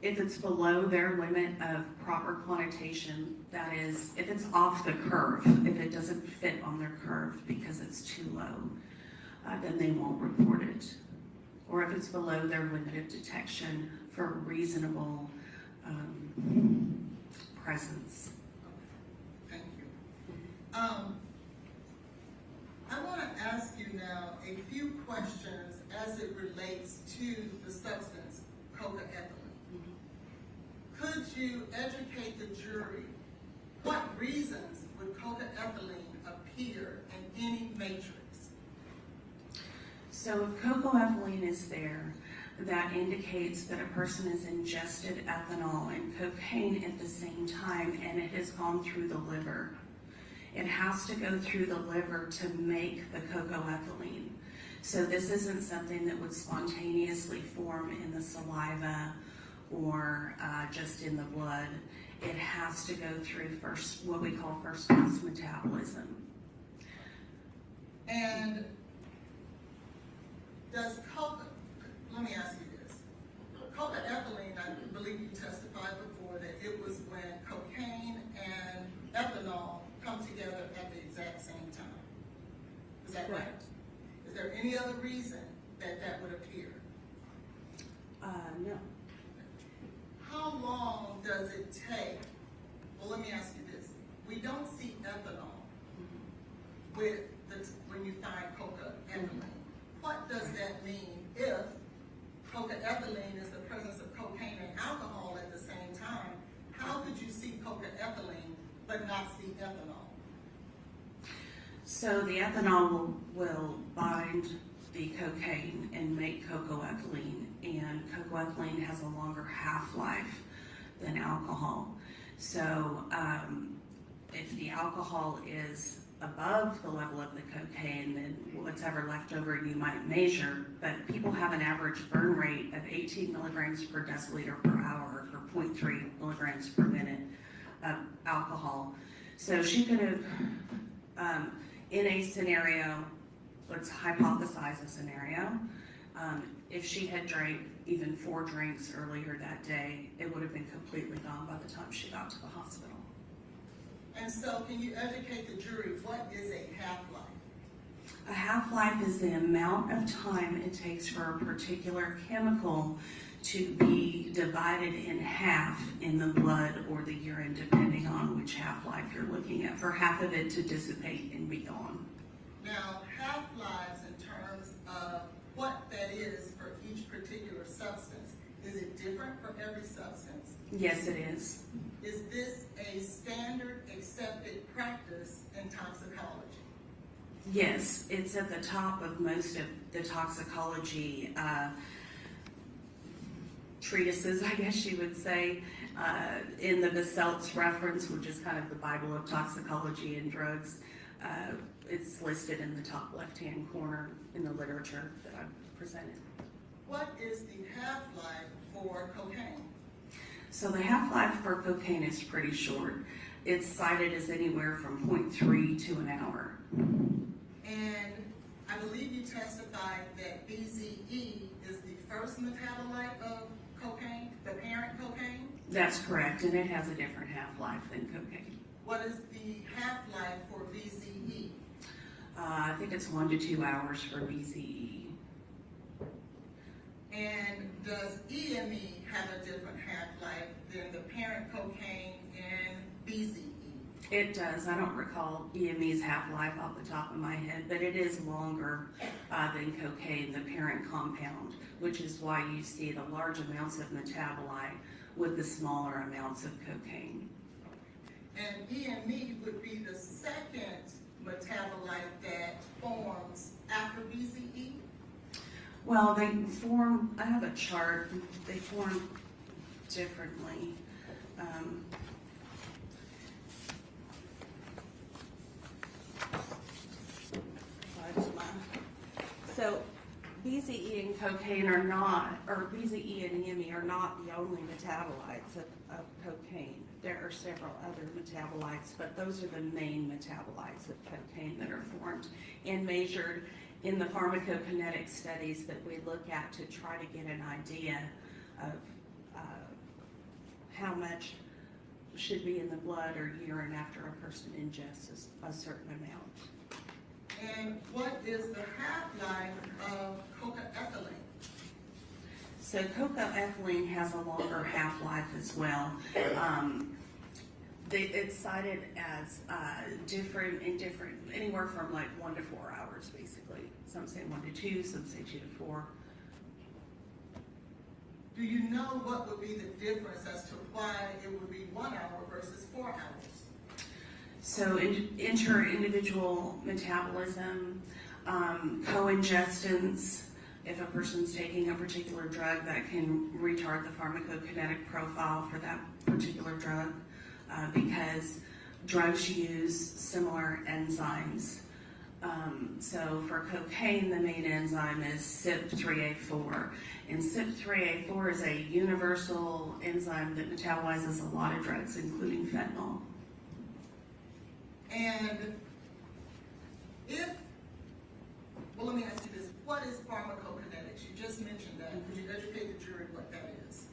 if it's below their limit of proper quantitation, that is, if it's off the curve, if it doesn't fit on their curve because it's too low, then they won't report it. Or if it's below their limit of detection for reasonable presence. Thank you. I want to ask you now a few questions as it relates to the substance cocaethylene. Could you educate the jury what reasons would cocaethylene appear in any matrix? So if cocoethylene is there, that indicates that a person has ingested ethanol and cocaine at the same time and it has gone through the liver. It has to go through the liver to make the cocoethylene. So this isn't something that would spontaneously form in the saliva or just in the blood. It has to go through first, what we call first pass metabolism. And let me ask you this. Cocaethylene, I believe you testified before that it was when cocaine and ethanol come together at the exact same time. Is that right? Is there any other reason that that would appear? No. How long does it take? Well, let me ask you this. We don't see ethanol when you find cocaethylene. What does that mean if cocaethylene is the presence of cocaine and alcohol at the same time? How could you see cocaethylene but not see ethanol? So the ethanol will bind the cocaine and make cocoethylene, and cocoethylene has a longer half-life than alcohol. So if the alcohol is above the level of the cocaine, then what's ever left over you might measure, but people have an average burn rate of 18 milligrams per deciliter per hour or 0.3 milligrams per minute of alcohol. So she could have, in a scenario, let's hypothesize a scenario, if she had drank even 4 drinks earlier that day, it would have been completely gone by the time she got to the hospital. And so can you educate the jury, what is a half-life? A half-life is the amount of time it takes for a particular chemical to be divided in half in the blood or the urine, depending on which half-life you're looking at, for half of it to dissipate and be gone. Now, half-lives in terms of what that is for each particular substance, is it different for every substance? Yes, it is. Is this a standard accepted practice in toxicology? Yes, it's at the top of most of the toxicology treatises, I guess you would say, in the Beselt's reference, which is kind of the Bible of toxicology and drugs. It's listed in the top left-hand corner in the literature that I've presented. What is the half-life for cocaine? So the half-life for cocaine is pretty short. It's cited as anywhere from 0.3 to an hour. And I believe you testified that BZE is the first metabolite of cocaine, the parent cocaine? That's correct, and it has a different half-life than cocaine. What is the half-life for BZE? I think it's 1 to 2 hours for BZE. And does EME have a different half-life than the parent cocaine and BZE? It does. I don't recall EME's half-life off the top of my head, but it is longer than cocaine, the parent compound, which is why you see the large amounts of metabolite with the smaller amounts of cocaine. And EME would be the second metabolite that forms after BZE? Well, they form, I have a chart, they form differently. So BZE and cocaine are not, or BZE and EME are not the only metabolites of cocaine. There are several other metabolites, but those are the main metabolites of cocaine that are formed and measured in the pharmacokinetic studies that we look at to try to get an idea of how much should be in the blood or urine after a person ingests a certain amount. And what is the half-life of cocaethylene? So cocaethylene has a longer half-life as well. It's cited as different, anywhere from like 1 to 4 hours, basically. Some say 1 to 2, some say 2 to 4. Do you know what would be the difference as to why it would be 1 hour versus 4 hours? So inter-individual metabolism, co-ingestants, if a person's taking a particular drug that can retard the pharmacokinetic profile for that particular drug, because drugs use similar enzymes. So for cocaine, the main enzyme is CYP3A4. And CYP3A4 is a universal enzyme that metabolizes a lot of drugs, including fentanyl. And let me ask you this, what is pharmacokinetics? You just mentioned that. Could you educate the jury what that is?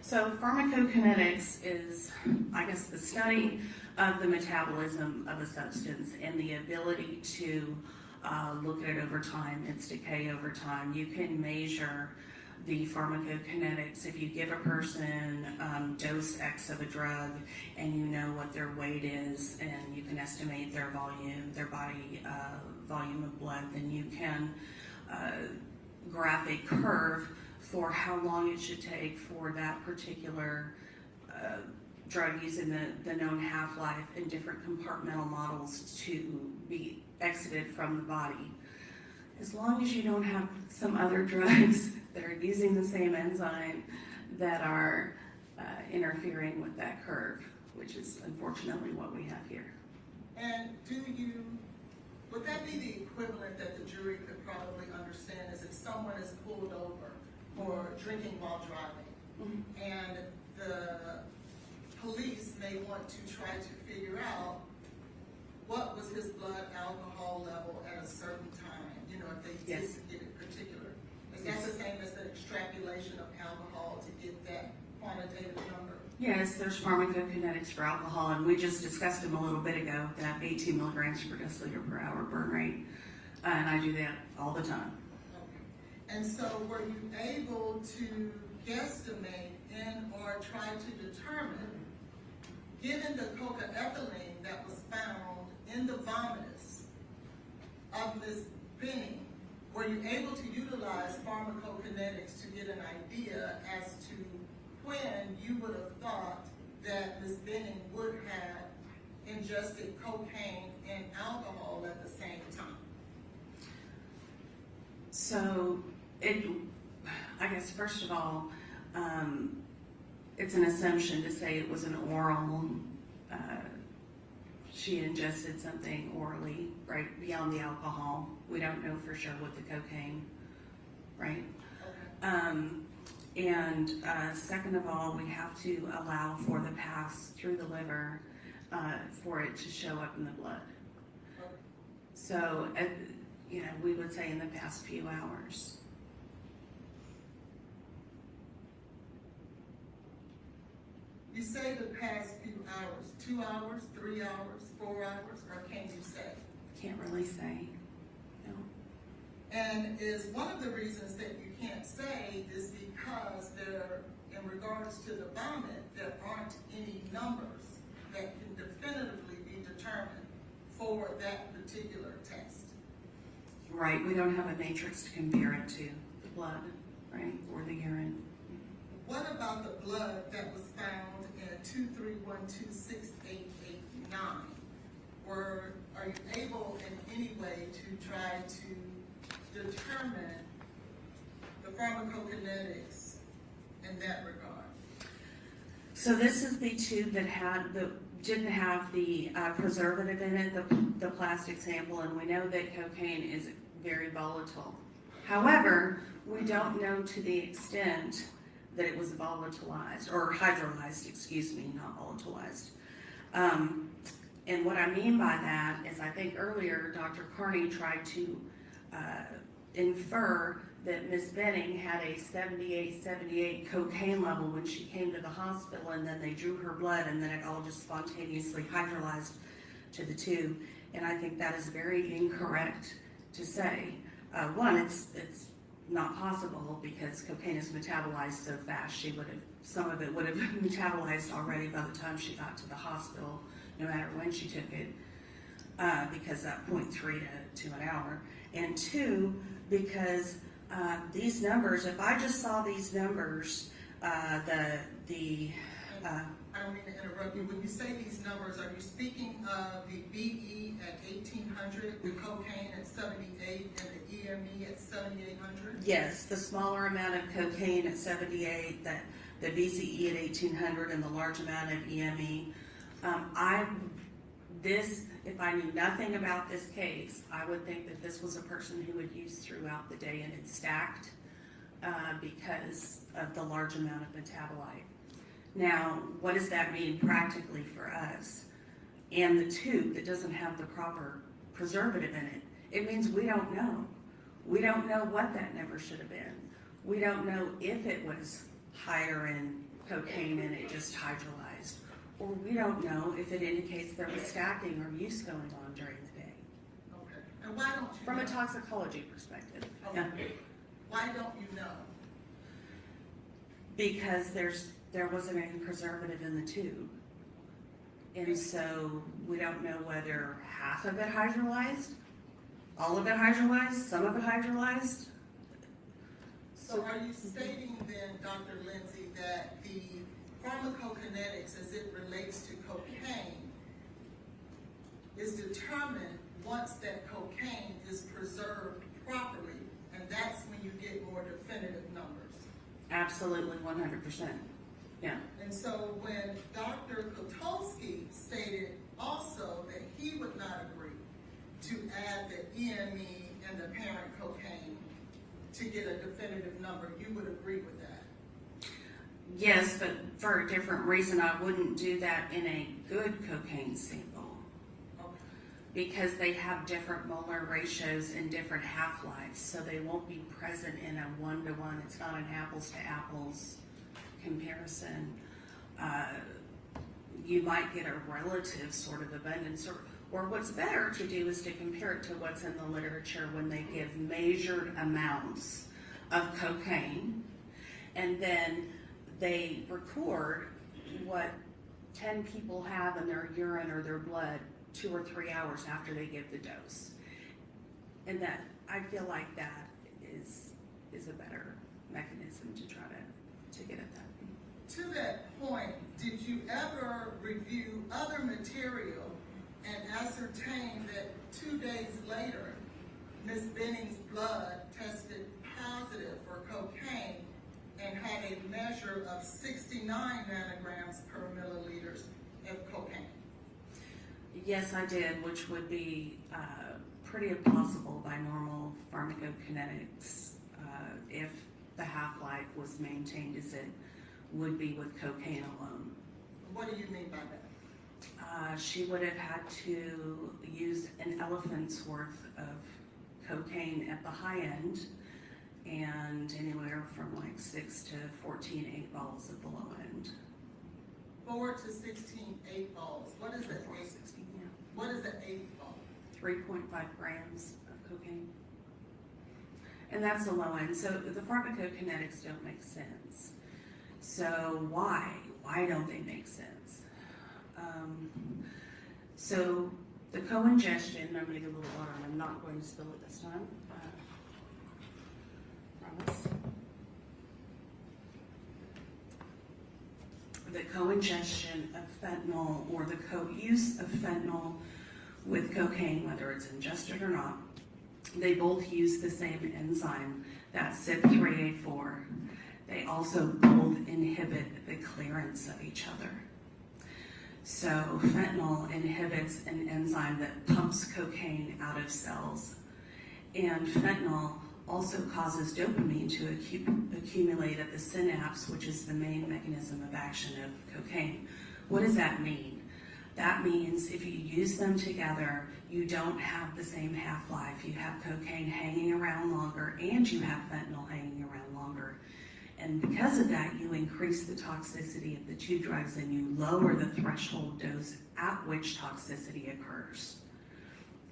So pharmacokinetics is, I guess, the study of the metabolism of a substance and the ability to look at it over time, its decay over time. You can measure the pharmacokinetics. If you give a person dose X of a drug and you know what their weight is and you can estimate their volume, their body volume of blood, then you can graph a curve for how long it should take for that particular drug using the known half-life in different compartmental models to be exited from the body. As long as you don't have some other drugs that are using the same enzyme that are interfering with that curve, which is unfortunately what we have here. And would that be the equivalent that the jury could probably understand is if someone is pulled over for drinking while driving, and the police may want to try to figure out what was his blood alcohol level at a certain time, if they did get it particular. Is that the same as the extrapolation of alcohol to get that quantitative number? Yes, there's pharmacokinetics for alcohol, and we just discussed them a little bit ago, that 18 milligrams per deciliter per hour burn rate, and I do that all the time. Okay. And so were you able to guesstimate or try to determine, given the cocaethylene that was found in the vomitus of Ms. Benning, were you able to utilize pharmacokinetics to get an idea as to when you would have thought that Ms. Benning would have ingested cocaine and alcohol at the same time? So, I guess first of all, It's an assumption to say it was an oral, she ingested something orally, right, beyond the alcohol. We don't know for sure with the cocaine, right? And second of all, we have to allow for the pass through the liver for it to show up in the blood. So, you know, we would say in the past few hours. You say the past few hours, 2 hours, 3 hours, 4 hours, or can you say? Can't really say, no. And is one of the reasons that you can't say is because there, in regards to the vomit, there aren't any numbers that can definitively be determined for that particular test. Right, we don't have a matrix to compare it to, the blood, right, or the urine. What about the blood that was found in 231268889? Are you able in any way to try to determine the pharmacokinetics in that regard? So this is the tube that didn't have the preservative in it, the plastic sample, and we know that cocaine is very volatile. However, we don't know to the extent that it was volatilized, or hydrolyzed, excuse me, not volatilized. And what I mean by that is I think earlier Dr. Carney tried to infer that Ms. Benning had a 78 cocaine level when she came to the hospital, and then they drew her blood, and then it all just spontaneously hydrolyzed to the tube. And I think that is very incorrect to say. One, it's not possible because cocaine is metabolized so fast. Some of it would have metabolized already by the time she got to the hospital, no matter when she took it, because that 0.3 to an hour. And two, because these numbers, if I just saw these numbers, I don't mean to interrupt you. When you say these numbers, are you speaking of the BE at 1800, the cocaine at 78, and the EME at 7800? yes, the smaller amount of cocaine at 78, the BZE at 1800, and the large amount of EME. If I knew nothing about this case, I would think that this was a person who would use throughout the day, and it's stacked because of the large amount of metabolite. Now, what does that mean practically for us? And the tube that doesn't have the proper preservative in it, it means we don't know. We don't know what that number should have been. We don't know if it was higher in cocaine and it just hydrolyzed, or we don't know if it indicates there was stacking or use going on during the day. Okay. And why don't you From know? a toxicology perspective. Okay. Yeah. Why don't you know? Because there wasn't any preservative in the tube. And so we don't know whether half of it hydrolyzed, all of it hydrolyzed, some of it hydrolyzed. So are you stating then, Dr. Lindsay, that the pharmacokinetics as it relates to cocaine is determined once that cocaine is preserved properly, and that's when you get more definitive numbers? Absolutely, 100%. Yeah. And so when Dr. Kotulski stated also that he would not agree to add the EME and the parent cocaine to get a definitive number, you would agree with that? Yes, but for a different reason. I wouldn't do that in a good cocaine sample. Okay. Because they have different molar ratios and different half-lives, so they won't be present in a one-to-one. It's not an apples-to-apples comparison. You might get a relative sort of abundance, or what's better to do is to compare it to what's in the literature when they give measured amounts of cocaine, and then they record what 10 people have in their urine or their blood 2 or 3 hours after they give the dose. And that, I feel like that is a better mechanism to try to get at that. To that point, did you ever review other material and ascertain that 2 days later, Ms. Benning's blood tested positive for cocaine, and had a measure of 69 nanograms per milliliters of cocaine? Yes, I did, which would be pretty impossible by normal pharmacokinetics if the half-life was maintained as it would be with cocaine alone. What do you mean by that? She would have had to use an elephant's worth of cocaine at the high end and anywhere from like 6 to 14 8 balls at the low end. 4 to 16 8 balls. What is it? 4 to 16, yeah. What is an 8 ball? 3.5 grams of cocaine. And that's the low end. So the pharmacokinetics don't make sense. So why? Why don't they make sense? So the co-ingestion, I'm going to get a little water and I'm not going to spill it this time. Promise. The co-ingestion of fentanyl or the co-use of fentanyl with cocaine, whether it's ingested or not, they both use the same enzyme, that's CYP3A4. They also both inhibit the clearance of each other. So fentanyl inhibits an enzyme that pumps cocaine out of cells. And fentanyl also causes dopamine to accumulate at the synapse, which is the main mechanism of action of cocaine. What does that mean? That means if you use them together, you don't have the same half-life. You have cocaine hanging around longer and you have fentanyl hanging around longer. And because of that, you increase the toxicity of the two drugs and you lower the threshold dose at which toxicity occurs.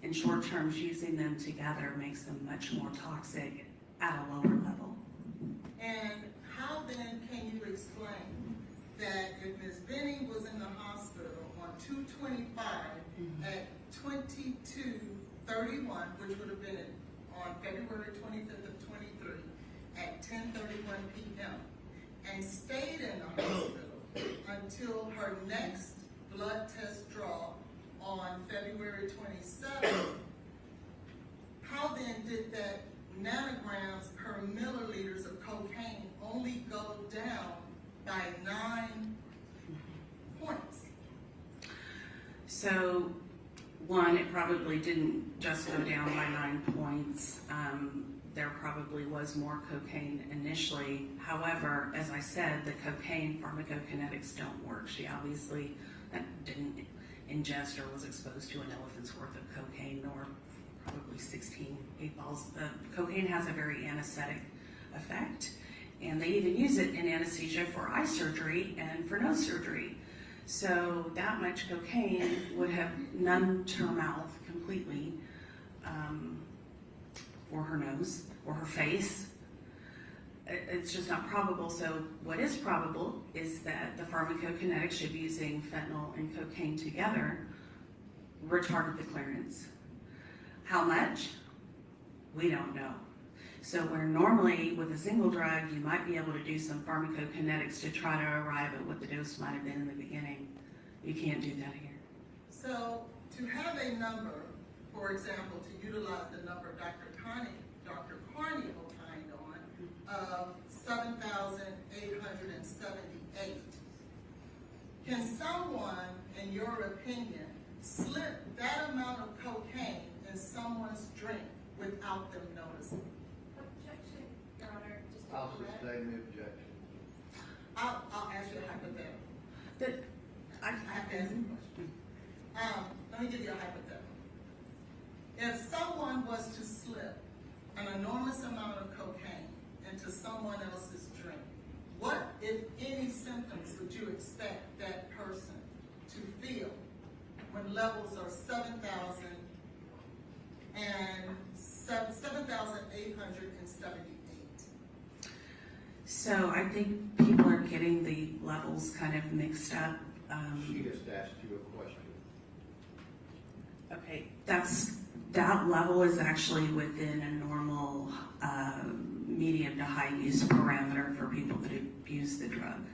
In short terms, using them together makes them much more toxic at a lower level. And how then can you explain that if Ms. Benning was in the hospital on 2/25 at 22:31, which would have been on February 25th of 23, at 10:31 p.m., and stayed in the hospital until her next blood test draw on February 27th, how then did that nanograms per milliliters of cocaine only go down by 9 points? So, one, it probably didn't just go down by 9 points. There probably was more cocaine initially. However, as I said, the cocaine pharmacokinetics don't work. She obviously didn't ingest or was exposed to an elephant's worth of cocaine, nor probably 16 8 balls. Cocaine has a very anesthetic effect, and they even use it in anesthesia for eye surgery and for nose surgery. So that much cocaine would have numbed her mouth completely, or her nose, or her face. It's just not probable. So what is probable is that the pharmacokinetics of using fentanyl and cocaine together retarded the clearance. How much? We don't know. So where normally with a single drug, you might be able to do some pharmacokinetics to try to arrive at what the dose might have been in the beginning. You can't do that here. So to have a number, for example, to utilize the number Dr. Carney opined on, of 7,878, can someone, in your opinion, slip that amount of cocaine in someone's drink without them noticing? Objection, Your Honor. Just to I'll correct. sustain the objection. I'll ask you a hypothetical. But I have to ask you a question. Let me give you a hypothetical. If someone was to slip an enormous amount of cocaine into someone else's drink, what, if any, symptoms would you expect that person to feel when levels are 7,878? So I think people are getting the levels kind of mixed up. She just asked you a question. Okay, that level is actually within a normal medium to high use parameter for people that abuse the drug.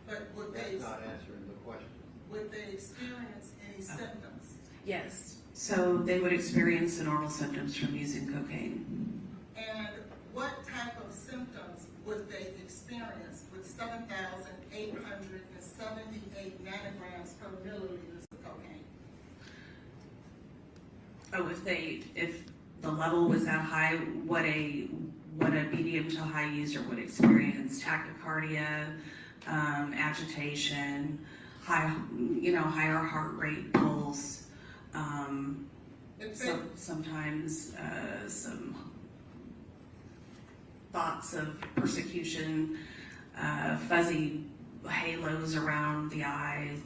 But would That's they, not answering the question. would they experience any symptoms? Yes. So they would experience the normal symptoms from using cocaine. And what type of symptoms would they experience with 7,878 nanograms per milliliters of cocaine? Oh, if the level was that high, what a medium to high user would experience: tachycardia, agitation, higher heart rate, pulse, sometimes some thoughts of persecution, fuzzy halos around the eye,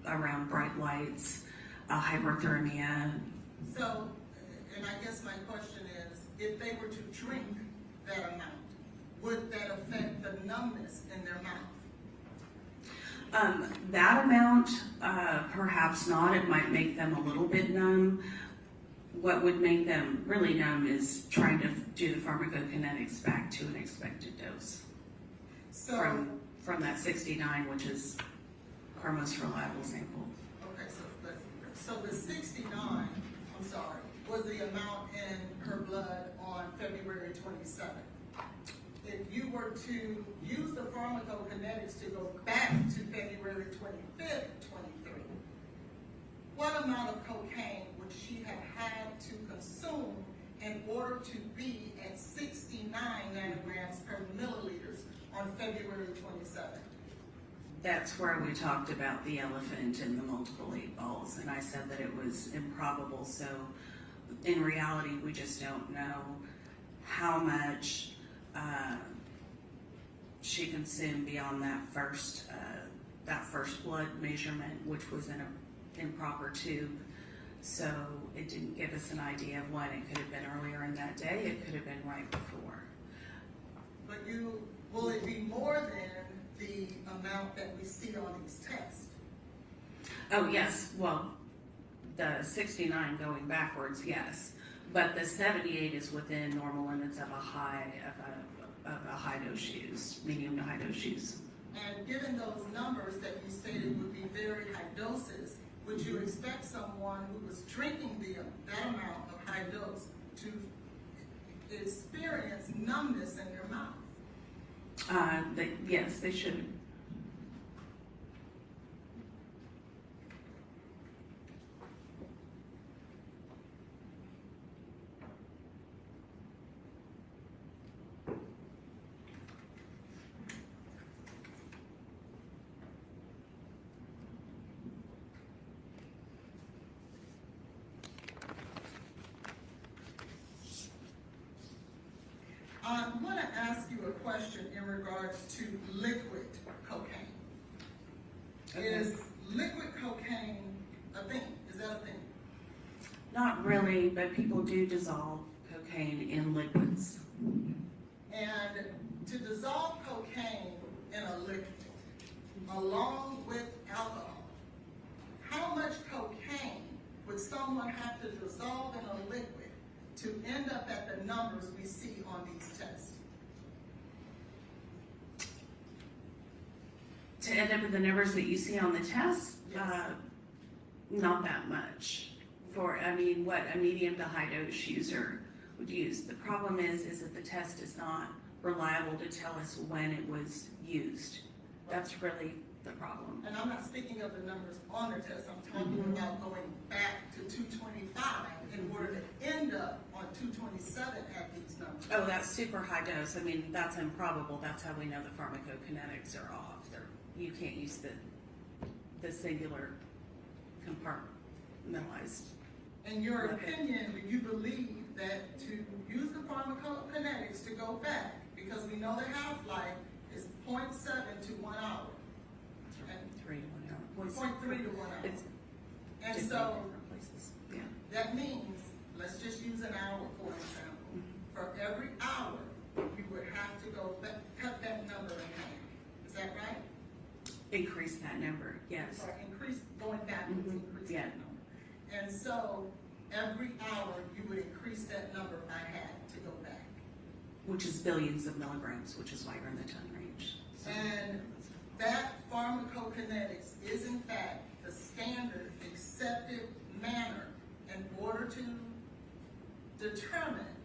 around bright lights, hyperthermia. So, and I guess my question is, if they were to drink that amount, would that affect the numbness in their mouth? That amount, perhaps not. It might make them a little bit numb. What would make them really numb is trying to do the pharmacokinetics back to an expected dose. So, from that 69, which is our most reliable sample. okay, so the 69, was the amount in her blood on February 27th. If you were to use the pharmacokinetics to go back to February 25th, 23, what amount of cocaine would she have had to consume in order to be at 69 nanograms per milliliters on February 27th? That's where we talked about the elephant and the multiple 8 balls, and I said that it was improbable. So in reality, we just don't know how much she consumed beyond that first blood measurement, which was in an improper tube. So it didn't give us an idea of when. It could have been earlier in that day. It could have been right before. But will it be more than the amount that we see on these tests? Oh yes, well, the 69 going backwards, yes, but the 78 is within normal limits of a high dose use, medium to high dose use. And given those numbers that you stated would be very high doses, would you expect someone who was drinking that amount of high dose to experience numbness in their mouth? Yes, they should. I want to ask you a question in regards to liquid cocaine. Okay. Is liquid cocaine a thing? Is that a thing? Not really, but people do dissolve cocaine in liquids. And to dissolve cocaine in a liquid, along with alcohol, how much cocaine would someone have to dissolve in a liquid to end up at the numbers we see on these tests? To end up with the numbers that you see on the test, Yes. not that much. What a medium to high dose user would use. The problem is that the test is not reliable to tell us when it was used. That's really the problem. And I'm not speaking of the numbers on the test, I'm talking about going back to 225 in order to end up on 227 at these numbers. Oh, that's super high dose. That's improbable. That's how we know the pharmacokinetics are off. You can't use the singular compartmentalized. In your opinion, do you believe that to use the pharmacokinetics to go back, because we know the half-life is 0.7 to 1 hour. And 3 to 1 hour. 0.3 to 1 hour. It's And different so in different places. Yeah. that means, let's just use an hour for example. For every hour, you would have to go back, cut that number in half. Is that right? Increase that number, yes. Or increase, going backwards, increase Yeah. that number. And so every hour, you would increase that number by half to go back. Which is billions of milligrams, which is why you're in the ton range. So, And that pharmacokinetics is in fact the standard accepted manner in order to determine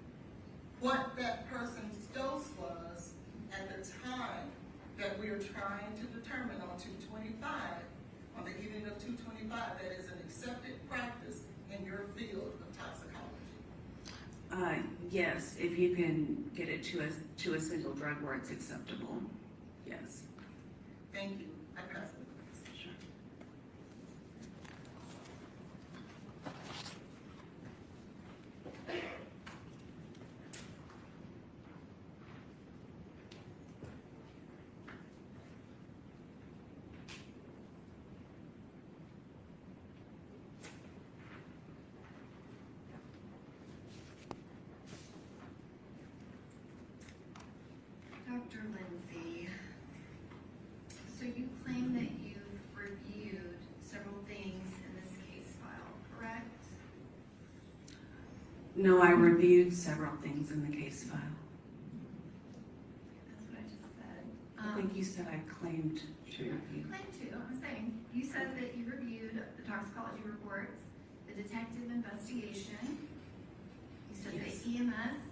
what that person's dose was at the time that we are trying to determine on 225, on the evening of 225, that is an accepted practice in your field of toxicology? Yes, if you can get it to a single drug where it's acceptable, yes. Thank you. I pass it. Sure. Dr. Lindsay, so you claim that you've reviewed several things in this case file, correct? No, I reviewed several things in the case file. That's what I just said. I think you said I claimed to You review. claim to, I'm saying, you said that you reviewed the toxicology reports, the detective investigation, you said Yes. the EMS,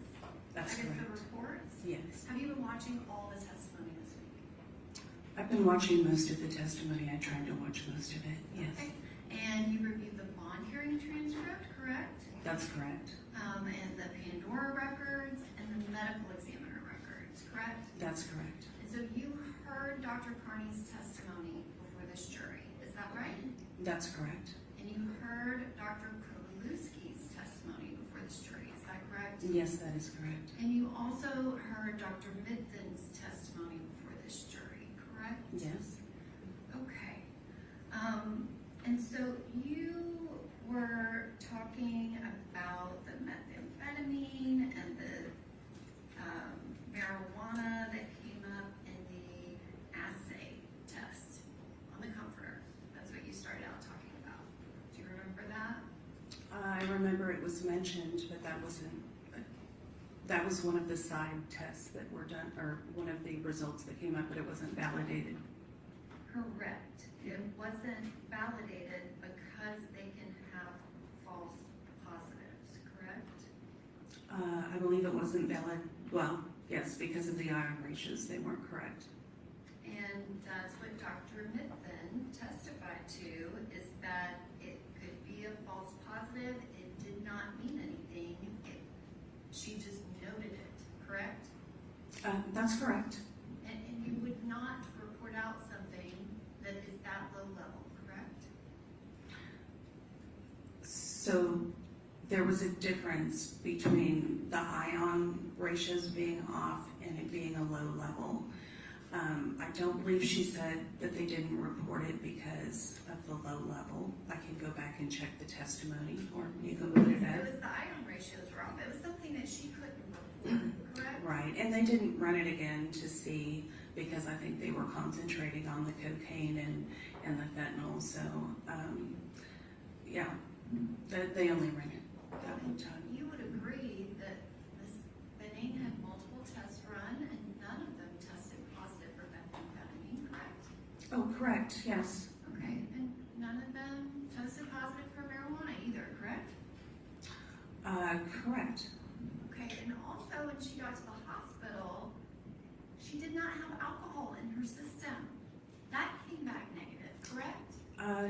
That's I guess the correct. reports. Yes. Have you been watching all the testimony this week? I've been watching most of the testimony. I tried to watch most of it, yes. Okay. And you reviewed the bond hearing transcript, correct? That's correct. And the Pandora records and the medical examiner records, correct? That's correct. And so you heard Dr. Carney's testimony before this jury, is that right? That's correct. And you heard Dr. Kowalewski's testimony before this jury, is that correct? Yes, that is correct. And you also heard Dr. Midthen's testimony before this jury, correct? Yes. Okay. And so you were talking about the methamphetamine and the marijuana that came up in the assay test on the comforter. That's what you started out talking about. Do you remember that? I remember it was mentioned, but that was one of the side tests that were done, or one of the results that came up, but it wasn't validated. Correct. It wasn't validated because they can have false positives, correct? I believe it wasn't valid, well, yes, because of the iron ratios, they weren't correct. And that's what Dr. Midthen testified to, is that it could be a false positive. It did not mean anything. She just noted it, correct? That's correct. And you would not report out something that is that low level, correct? So there was a difference between the ion ratios being off and it being a low level. I don't believe she said that they didn't report it because of the low level. I can go back and check the testimony, or you can put it It up. was the iron ratios were off. It was something that she couldn't report, correct? Right, and they didn't run it again to see, because I think they were concentrating on the cocaine and the fentanyl, so, yeah, they only ran it that one time. You would agree that Ms. Benning had multiple tests run and none of them tested positive for methamphetamine, correct? Oh, correct, yes. Okay, and none of them tested positive for marijuana either, correct? Correct. Okay, and also when she got to the hospital, she did not have alcohol in her system. That came back negative, correct?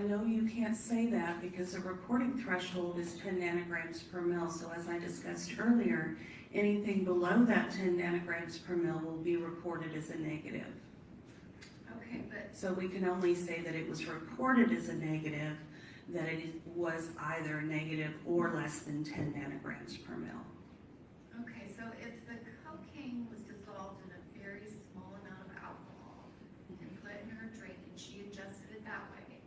No, you can't say that because the reporting threshold is 10 nanograms per mil. So as I discussed earlier, anything below that 10 nanograms per mil will be reported as a negative. Okay, but So we can only say that it was reported as a negative, that it was either negative or less than 10 nanograms per mil. okay, so if the cocaine was dissolved in a very small amount of alcohol and put in her drink and she adjusted it that way,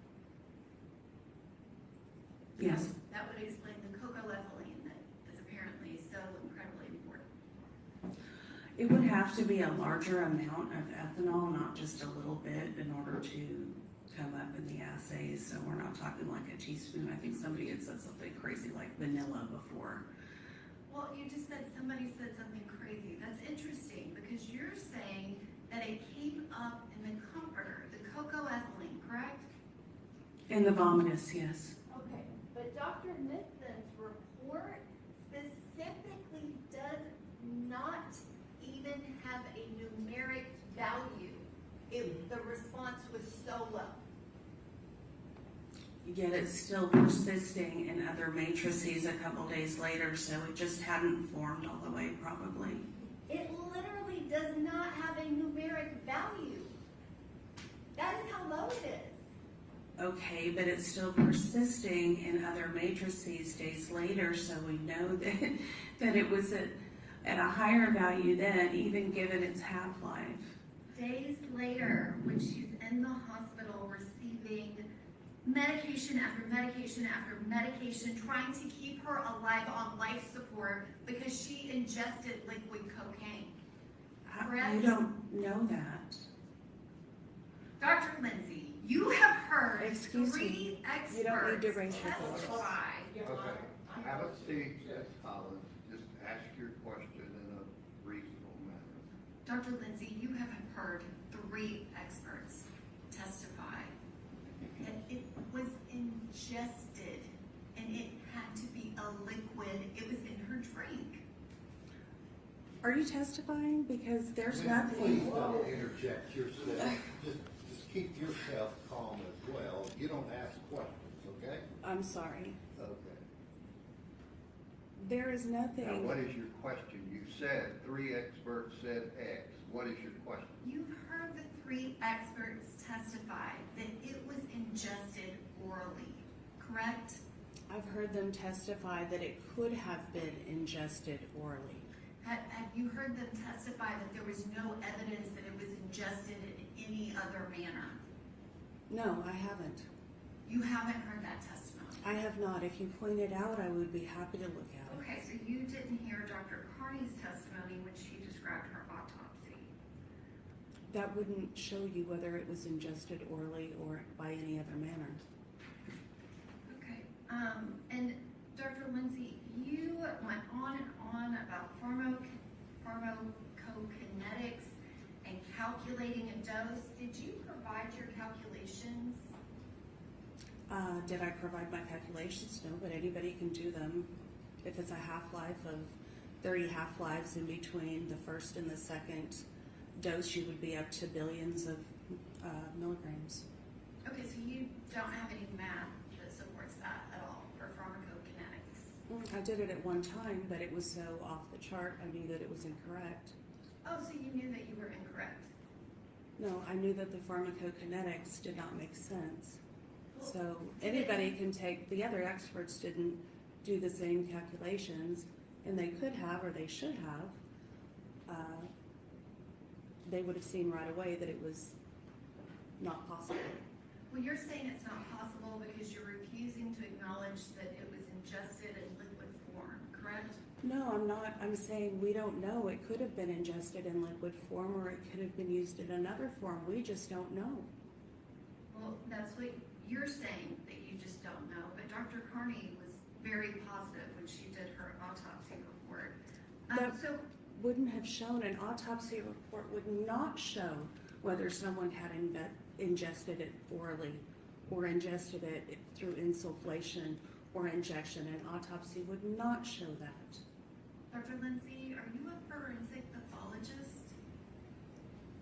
Yes. that would explain the cocoa-ethylene that is apparently so incredibly important. It would have to be a larger amount of ethanol, not just a little bit, in order to come up in the assays. So we're not talking like a teaspoon. I think somebody had said something crazy like vanilla before. Well, you just said somebody said something crazy. That's interesting because you're saying that it came up in the comforter, the cocoa-ethylene, correct? In the vomitus, yes. Okay, but Dr. Midthen's report specifically does not even have a numeric the response was so low. Yet it's still persisting in other matrices a couple days later, so it just hadn't formed all the way probably. It literally does not have a numeric value. That is how low it is. Okay, but it's still persisting in other matrices days later, so we know that it was at a higher value then, even given its half-life. Days later, when she's in the hospital receiving medication after medication after medication, trying to keep her alive on life support because she ingested liquid cocaine. Correct? You don't know that. Dr. Lindsay, you have heard Excuse me. three experts You don't need to raise your voice. testify. Okay, have a seat, Ms. Collins, just ask your question in a reasonable manner. Dr. Lindsay, you have heard three experts testify that it was ingested and it had to be a liquid. It was in her drink. Are you testifying? Because there's Please nothing. don't interject yourself, just keep yourself calm as well, you don't ask questions, okay? I'm sorry. Okay. There is Now, nothing. what is your question? You said three experts said X, what is your question? You've heard the three experts testify that it was ingested orally, correct? I've heard them testify that it could have been ingested orally. Have you heard them testify that there was no evidence that it was ingested in any other manner? No, I haven't. You haven't heard that testimony? I have not. If you point it out, I would be happy to look at it. Okay, so you didn't hear Dr. Carney's testimony when she described her autopsy. That wouldn't show you whether it was ingested orally or by any other manner. Okay, and Dr. Lindsay, you went on and on about pharmacokinetics and calculating a dose. Did you provide your calculations? Did I provide my calculations? No, but anybody can do them. If it's a half-life of 30 half-lives in between the first and the second dose, you would be up to billions of milligrams. Okay, so you don't have any math that supports that at all for pharmacokinetics? I did it at one time, but it was so off the chart, I knew that it was incorrect. Oh, so you knew that you were incorrect? No, I knew that the pharmacokinetics did not make sense. So anybody can take, the other experts didn't do the same calculations, and they could have, or they should have. They would have seen right away that it was not possible. Well, you're saying it's not possible because you're refusing to acknowledge that it was ingested in liquid form, correct? No, I'm not. I'm saying we don't know. It could have been ingested in liquid form, or it could have been used in another form. We just don't know. Well, that's what you're saying, that you just don't know, but Dr. Carney was very positive when she did her autopsy report. That- So, Wouldn't have shown, an autopsy report would not show whether someone had ingested it orally or ingested it through insufflation or injection. An autopsy would not show that. Dr. Lindsay, are you a forensic pathologist?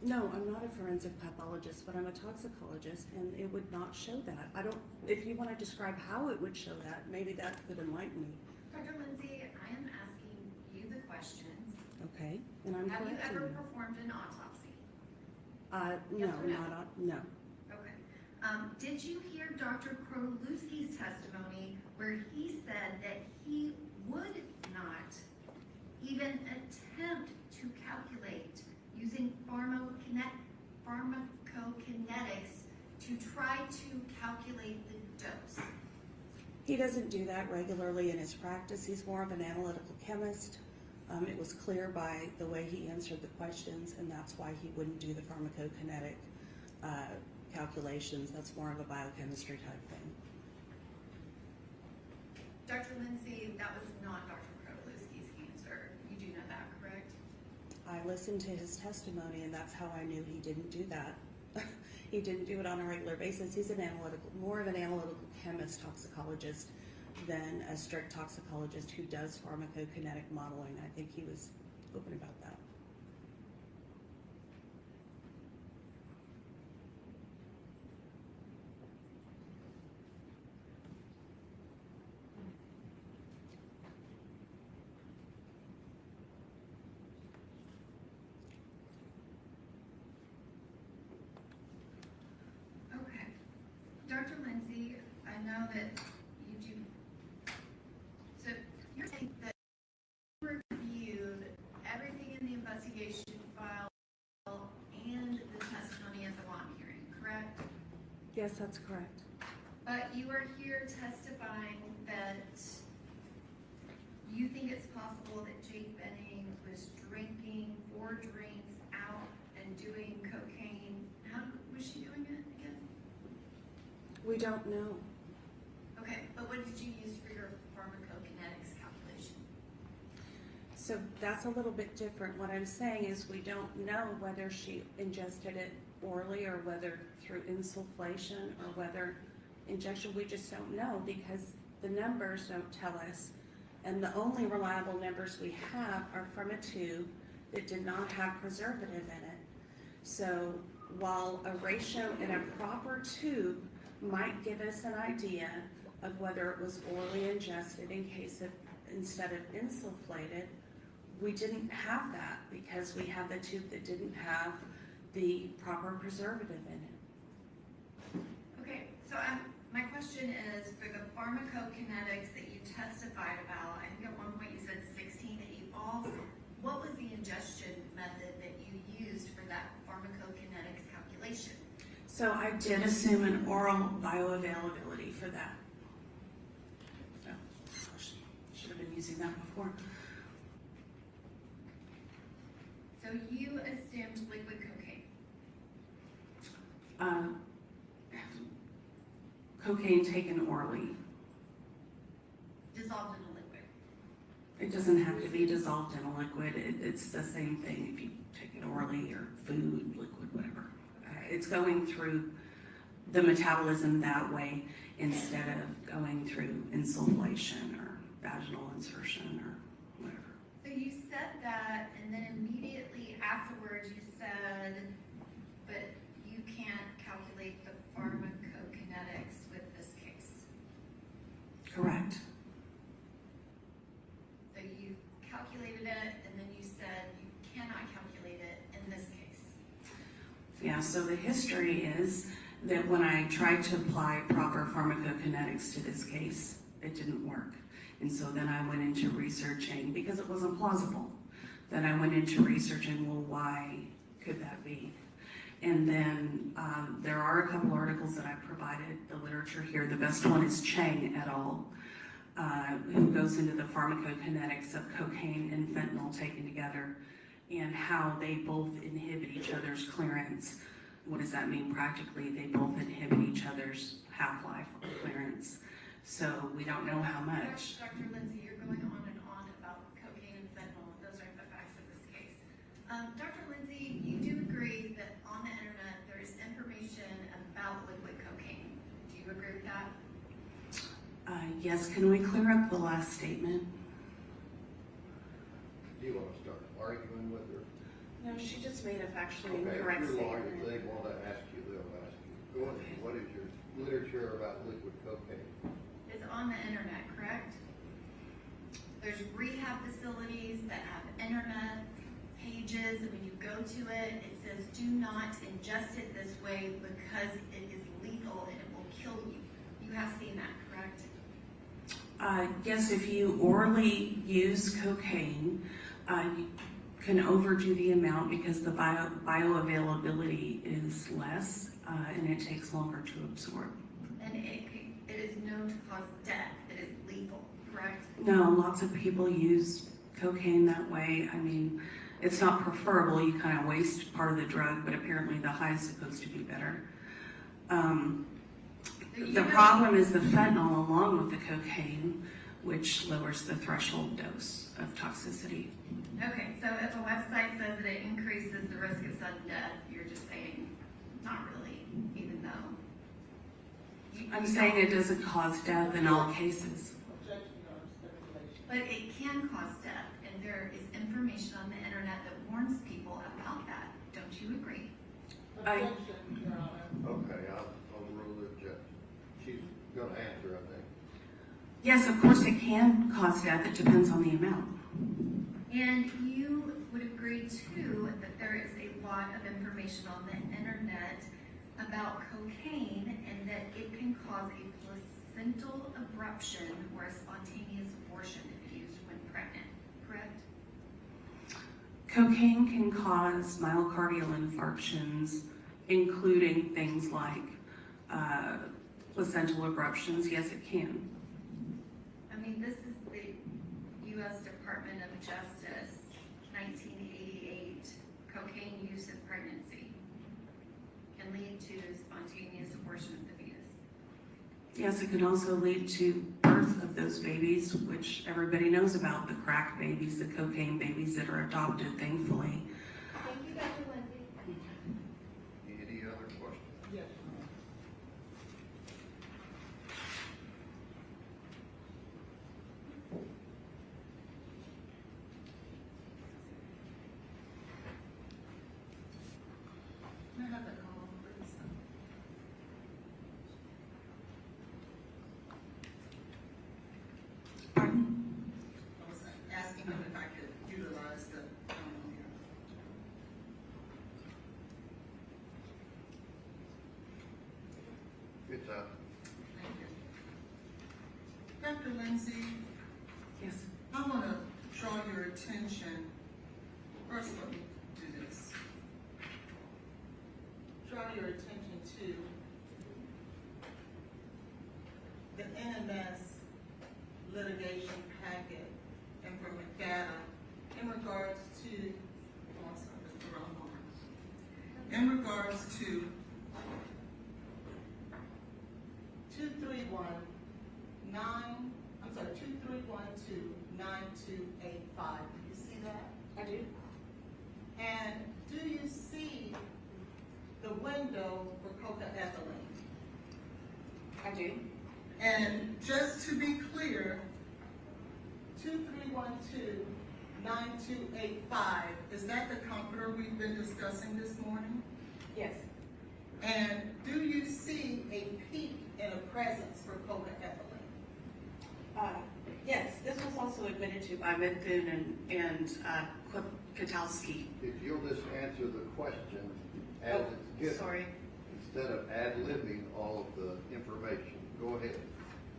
No, I'm not a forensic pathologist, but I'm a toxicologist, and it would not show that. I don't, if you want to describe how it would show that, maybe that could enlighten me. Dr. Lindsay, I am asking you the questions. Okay, and I'm Have you correcting ever you. performed an autopsy? No, Yes or no? no. Okay. Did you hear Dr. Krolewski's testimony where he said that he would not even attempt to calculate using pharmacokinetics to try to calculate the dose? He doesn't do that regularly in his practice. He's more of an analytical chemist. It was clear by the way he answered the questions, and that's why he wouldn't do the pharmacokinetic calculations. That's more of a biochemistry type thing. Dr. Lindsay, that was not Dr. Krolewski's answer. You do know that, correct? I listened to his testimony, and that's how I knew he didn't do that. He didn't do it on a regular basis. He's an analytical, more of an analytical chemist, toxicologist, than a strict toxicologist who does pharmacokinetic modeling. I think he was open about that. I know that you do. So you're saying that you reviewed everything in the investigation file and the testimony at the bond hearing, correct? Yes, that's correct. But you are here testifying that you think it's possible that Jade Benning was drinking 4 drinks out and doing cocaine. How was she doing it again? We don't know. Okay, but what did you use for your pharmacokinetics calculation? So that's a little bit different. What I'm saying is we don't know whether she ingested it orally or whether through insufflation or whether injection. We just don't know because the numbers don't tell us. And the only reliable numbers we have are from a tube that did not have preservative in it. So while a ratio in a proper tube might give us an idea of whether it was orally ingested in case of, instead of insufflated, we didn't have that because we had the tube that didn't have the proper preservative in it. Okay, so my question is, for the pharmacokinetics that you testified about, I think at one point you said 16 that you all, what was the ingestion method that you used for that pharmacokinetics calculation? So I did assume an oral bioavailability for that. So, should have been using that before. So you assumed liquid cocaine. Cocaine taken orally. Dissolved in a liquid. It doesn't have to be dissolved in a liquid. It's the same thing if you take it orally or food, liquid, whatever. It's going through the metabolism that way instead of going through insufflation or vaginal insertion or whatever. So you said that, and then immediately afterwards you said, but you can't calculate the pharmacokinetics with this case. Correct. So you calculated it, and then you said you cannot calculate it in this case. Yeah, so the history is that when I tried to apply proper pharmacokinetics to this case, it didn't work. And so then I went into researching, because it wasn't plausible, then I went into researching, well, why could that be? And then there are a couple articles that I provided, the literature here. The best one is Chang et al., who goes into the pharmacokinetics of cocaine and fentanyl taken together and how they both inhibit each other's clearance. What does that mean practically? They both inhibit each other's half-life or clearance. So we don't know how much. Dr. Lindsay, you're going on and on about cocaine and fentanyl. Those aren't the facts of this case. Dr. Lindsay, you do agree that on the internet there is information about liquid cocaine. Do you agree with that? Yes, can we clear up the last statement? Do you want to start arguing with her? No, she just made a factually Okay, incorrect if your lawyers, statement. they want to ask you, they'll ask you. Go ahead. What is your literature about liquid cocaine? It's on the internet, correct? There's rehab facilities that have internet pages, and when you go to it, it says do not ingest it this way because it is lethal and it will kill you. You have seen that, correct? Yes, if you orally use cocaine, you can overdo the amount because the bioavailability is less and it takes longer to absorb. And it is known to cause death. It is lethal, correct? No, lots of people use cocaine that way. I mean, it's not preferable. You kind of waste part of the drug, but apparently the high is supposed to be better. The problem is the fentanyl along with the cocaine, which lowers the threshold dose of toxicity. Okay, so if a website says that it increases the risk of sudden death, you're just saying not really, even though. I'm saying it doesn't cause death in all cases. Objection, Your Honor, speculation. But it can cause death, and there is information on the internet that warns people about that. Don't you agree? Objection, Your Honor. Okay, I'll overrule the objection. She's going to answer, I think. Yes, of course it can cause death. It depends on the amount. And you would agree too that there is a lot of information on the internet about cocaine and that it can cause a placental abruption or a spontaneous abortion if used when pregnant, correct? Cocaine can cause myocardial infarctions, including things like placental abruptions. Yes, it can. I mean, this is the U.S. Department of Justice, 1988, cocaine use in pregnancy can lead to spontaneous abortion of the fetus. Yes, it can also lead to birth of those babies, which everybody knows about, the crack babies, the cocaine babies that are adopted, thankfully. Thank you, Dr. Lindsay. Any other questions? Yes. May I have that call, please? Pardon? I was asking him if I could utilize the, Good job. thank you. Dr. Lindsay, Yes. I want to draw your attention, first let me do this. Draw your attention to the NMS litigation packet and data in regards to, oh, I'm sorry, that's the wrong one. In regards to 23129285. Do you see that? I do. And do you see the window for coca-ethylene? I do. And just to be clear, 23129285, is that the comforter we've been discussing this morning? Yes. And do you see a peak in a presence for coca-ethylene? Yes, this was also admitted to by Mithun and Kotowski. If you'll just answer the question as it's given. Sorry. Instead of ad-libbing all of the information. Go ahead.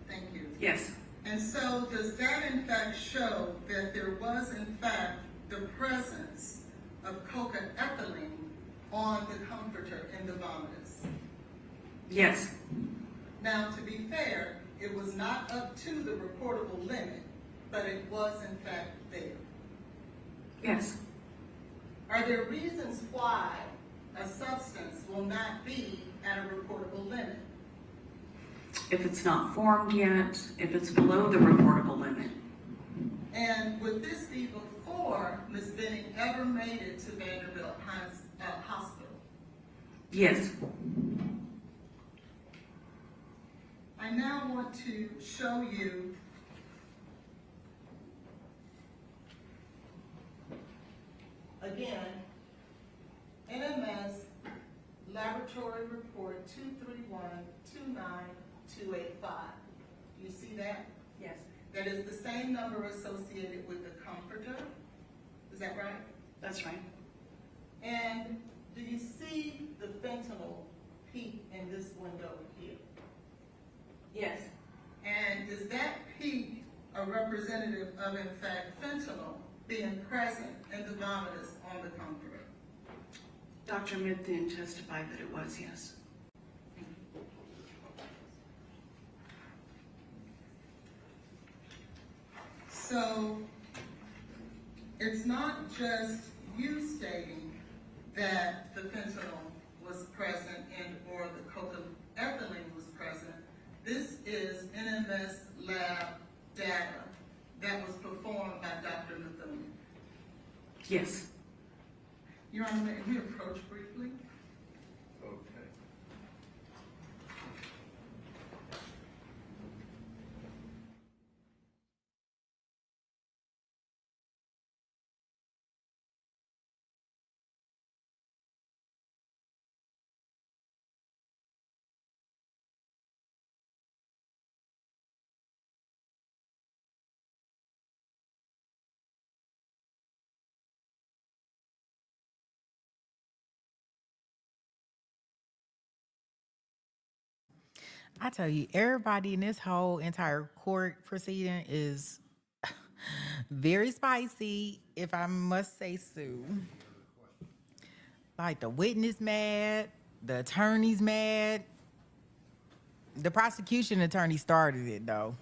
Thank you. Yes. And so does that in fact show that there was in fact the presence of coca-ethylene on the comforter in the vomitus? Yes. Now, to be fair, it was not up to the reportable limit, but it was in fact there. Yes. Are there reasons why a substance will not be at a reportable limit? If it's not formed yet, if it's below the reportable limit. And would this be before Ms. Benning ever made it to Vanderbilt Hospital? Yes. I now want to show you again, NMS Laboratory Report 231-29285. Do you see that? Yes. That is the same number associated with the comforter. Is that right? That's right. And do you see the fentanyl peak in this window here? Yes. And is that peak a representative of, in fact, fentanyl being present in the vomitus on the comforter? Dr. Mithun testified that it was, yes. So it's not just you stating that the fentanyl was present and or the coca-ethylene was present. This is NMS lab data that was performed by Dr. Mithun. Yes. Your Honor, may we approach briefly? I tell you, everybody in this whole entire court proceeding is very spicy, if I must say so. Like the witness mad, the attorney's mad. The prosecution attorney started it though.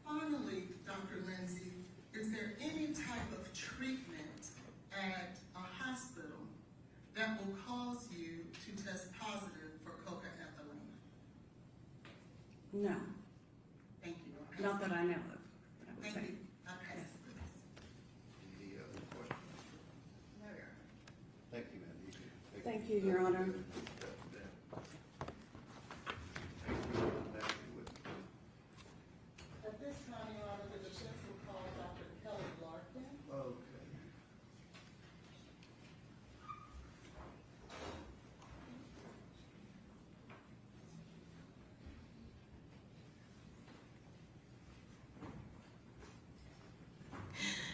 Finally, Dr. Lindsay, is there any type of treatment at a hospital that will cause you to test positive for cocaethylene? No, Thank you. not that I know of. I would Thank say. you. I pass. Any other questions? Thank you, Andy. Thank you, Your Honor. At this time, Your Honor, the defense will call Dr. Kelly Larkin. Okay.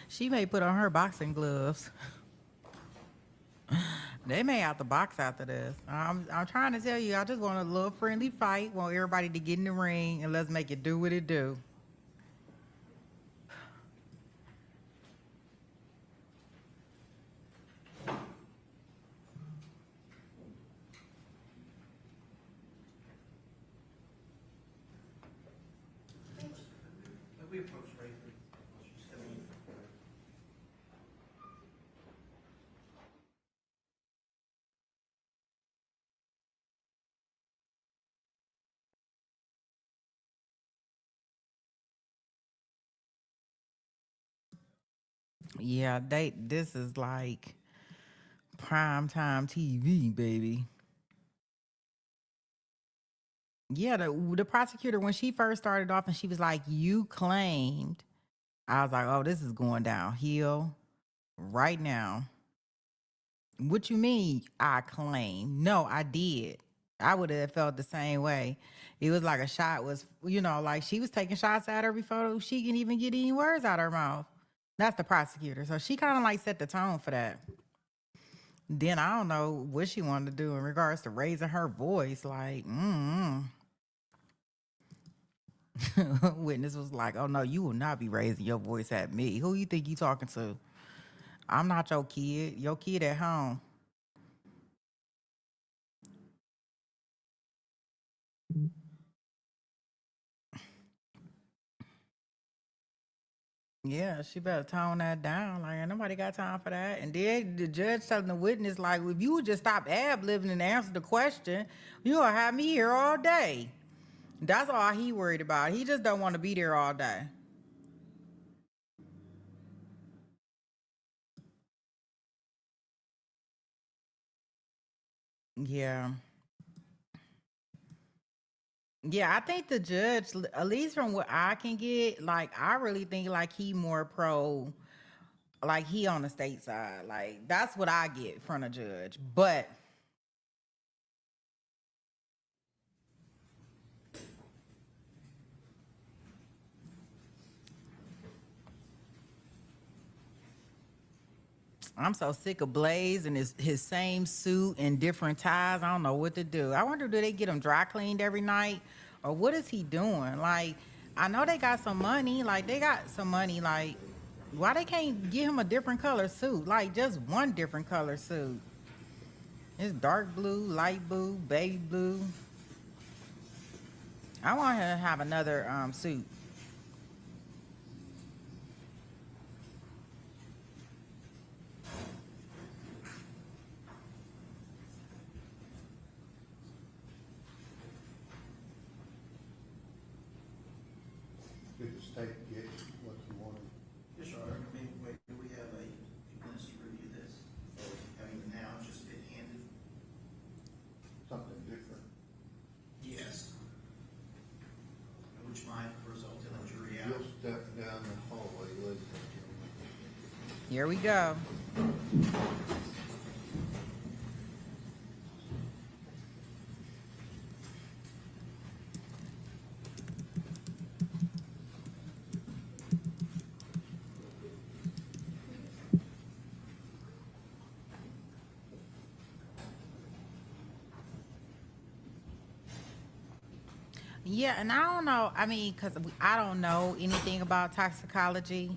She may put on her boxing gloves. They may have to box after this. I'm trying to tell you, I just want a little friendly fight. Want everybody to get in the ring and let's make it do what it do. We approach Rayford. She's coming in. Yeah, this is like prime time TV, baby. Yeah, the prosecutor, when she first started off and she was like, you claimed, I was like, oh, this is going downhill right now. What you mean I claim? No, I did. I would have felt the same way. It was like a shot was, like she was taking shots at her before she can even get any words out of her mouth. That's the prosecutor. So she kind of like set the tone for that. Then I don't know what she wanted to do in regards to raising her voice. Like, Witness was like, oh no, you will not be raising your voice at me. Who you think you talking to? I'm not your kid. Your kid at home. Yeah, she better tone that down. Like, ain't nobody got time for that. And then the judge telling the witness, like, if you would just stop ad-libbing and answer the question, you'll have me here all day. That's all he worried about. He just don't want to be there all day. Yeah. Yeah, I think the judge, at least from what I can get, like, I really think like he more pro, like he on the state side. Like, that's what I get from a judge. But I'm so sick of Blaise and his same suit and different ties. I don't know what to do. I wonder, do they get him dry cleaned every night? Or what is he doing? Like, I know they got some money. Like, why they can't get him a different color suit? Like, just one different color suit. It's dark blue, light blue, baby blue. I want him to have another suit. Did the state get what you wanted? Yes, Your Honor. I mean, wait, do we have a minutes to review this? Or having now just been handed? Something different? Yes. Which might result in a jury out. You'll step down the hallway, ladies and gentlemen. Here we go. Yeah, and I don't know. I mean, because I don't know anything about toxicology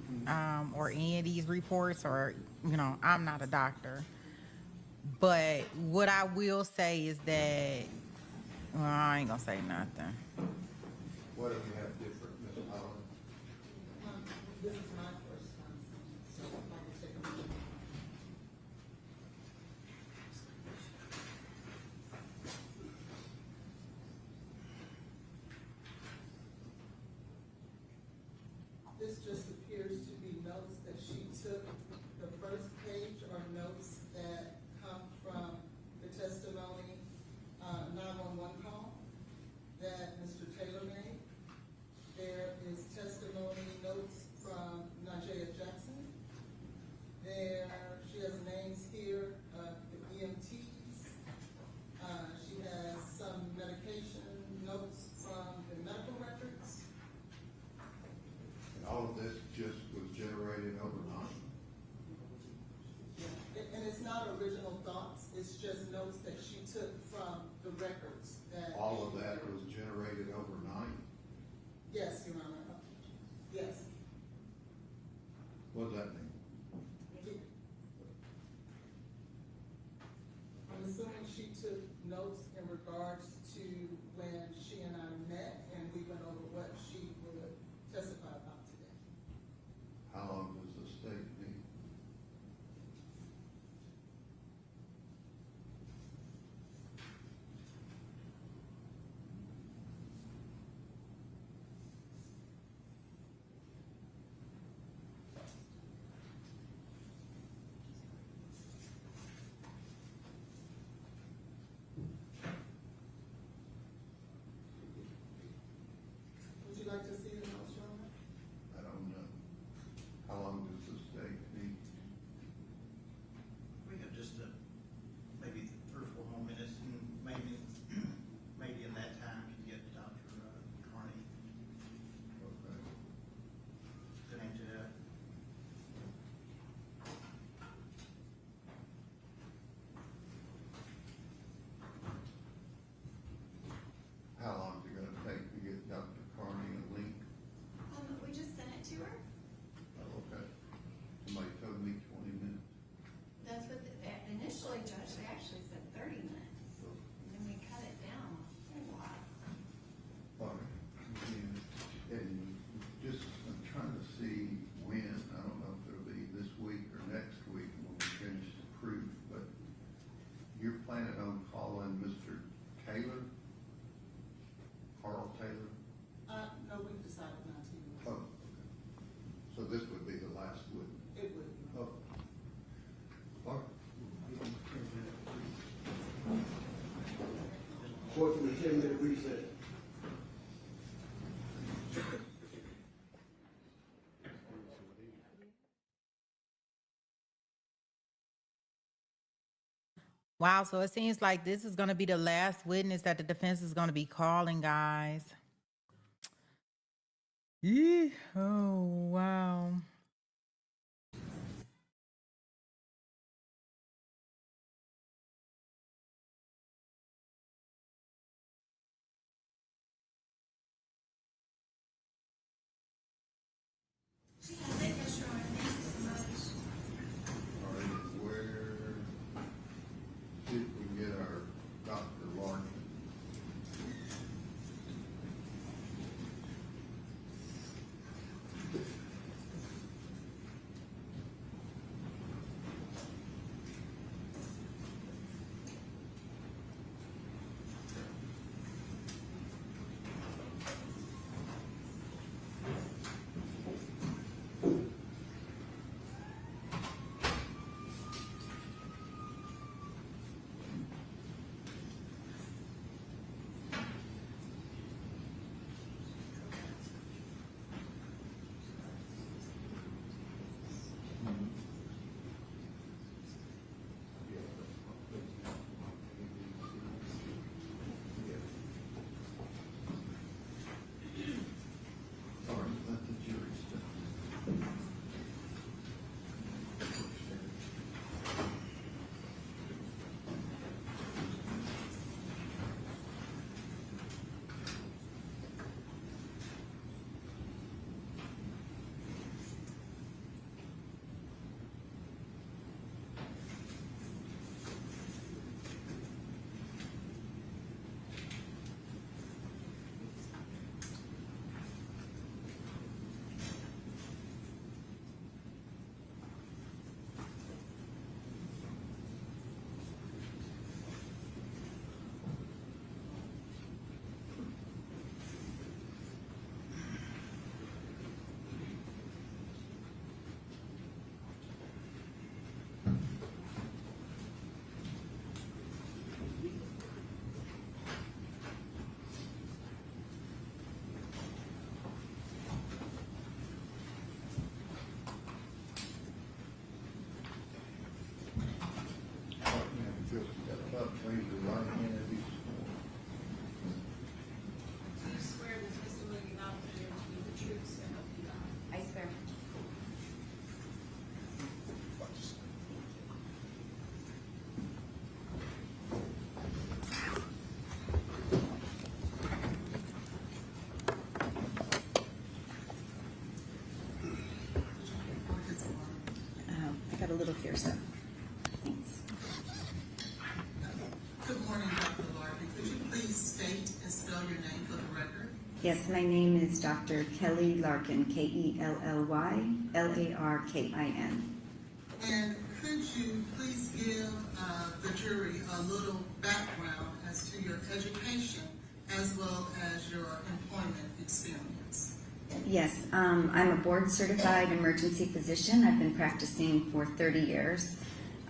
or any of these reports, or, I'm not a doctor. But what I will say is that, well, I ain't going to say nothing. What if you have different, Ms. Holland? This is my first time, so I will take a minute. This just appears to be notes that she took. The first page are notes that come from the testimony, 911 call that Mr. Taylor made. There is testimony notes from Najee Jackson. She has names here of the EMTs. She has some medication notes from the medical records. And all of this just was generated overnight? And it's not original thoughts, it's just notes that she took from the records that. All of that was generated overnight? Yes, Your Honor. Yes. What does that mean? I'm assuming she took notes in regards to when she and I met and we went over what she would testify about today. How long does the state need? Would you like to see the notes, Your Honor? I don't know. How long does the state need? We have just maybe 3 or 4 more minutes, and maybe in that time can get Dr. Carney Okay. connected up. How long is it gonna take to get Dr. Carney a link? We just sent it to her. Oh, okay. Somebody told me 20 minutes. That's what, initially, Judge, they actually said 30 minutes. And then we cut it down a lot. All right. And just, I'm trying to see when, I don't know if it'll be this week or next week when we finish the proof, but you're planning on calling Mr. Taylor? Carl Taylor? No, we've decided not to. Oh, okay. So this would be the last witness? It would be. Oh. All right. Court from a 10-minute recess. Wow, so it seems like this is going to be the last witness that the defense is going to be calling, guys. Oh, wow. She has it, Yes, Your Honor. Thank you so much. All right, where, see if we can get our Dr. Larkin. so. Thanks. Good morning, Dr. Larkin. Could you please state and spell your name for the record? Yes, my name is Dr. Kelly Larkin, Kelly-Larkin. And could you please give the jury a little background as to your education as well as your employment experience? Yes, I'm a board-certified emergency physician. I've been practicing for 30 years.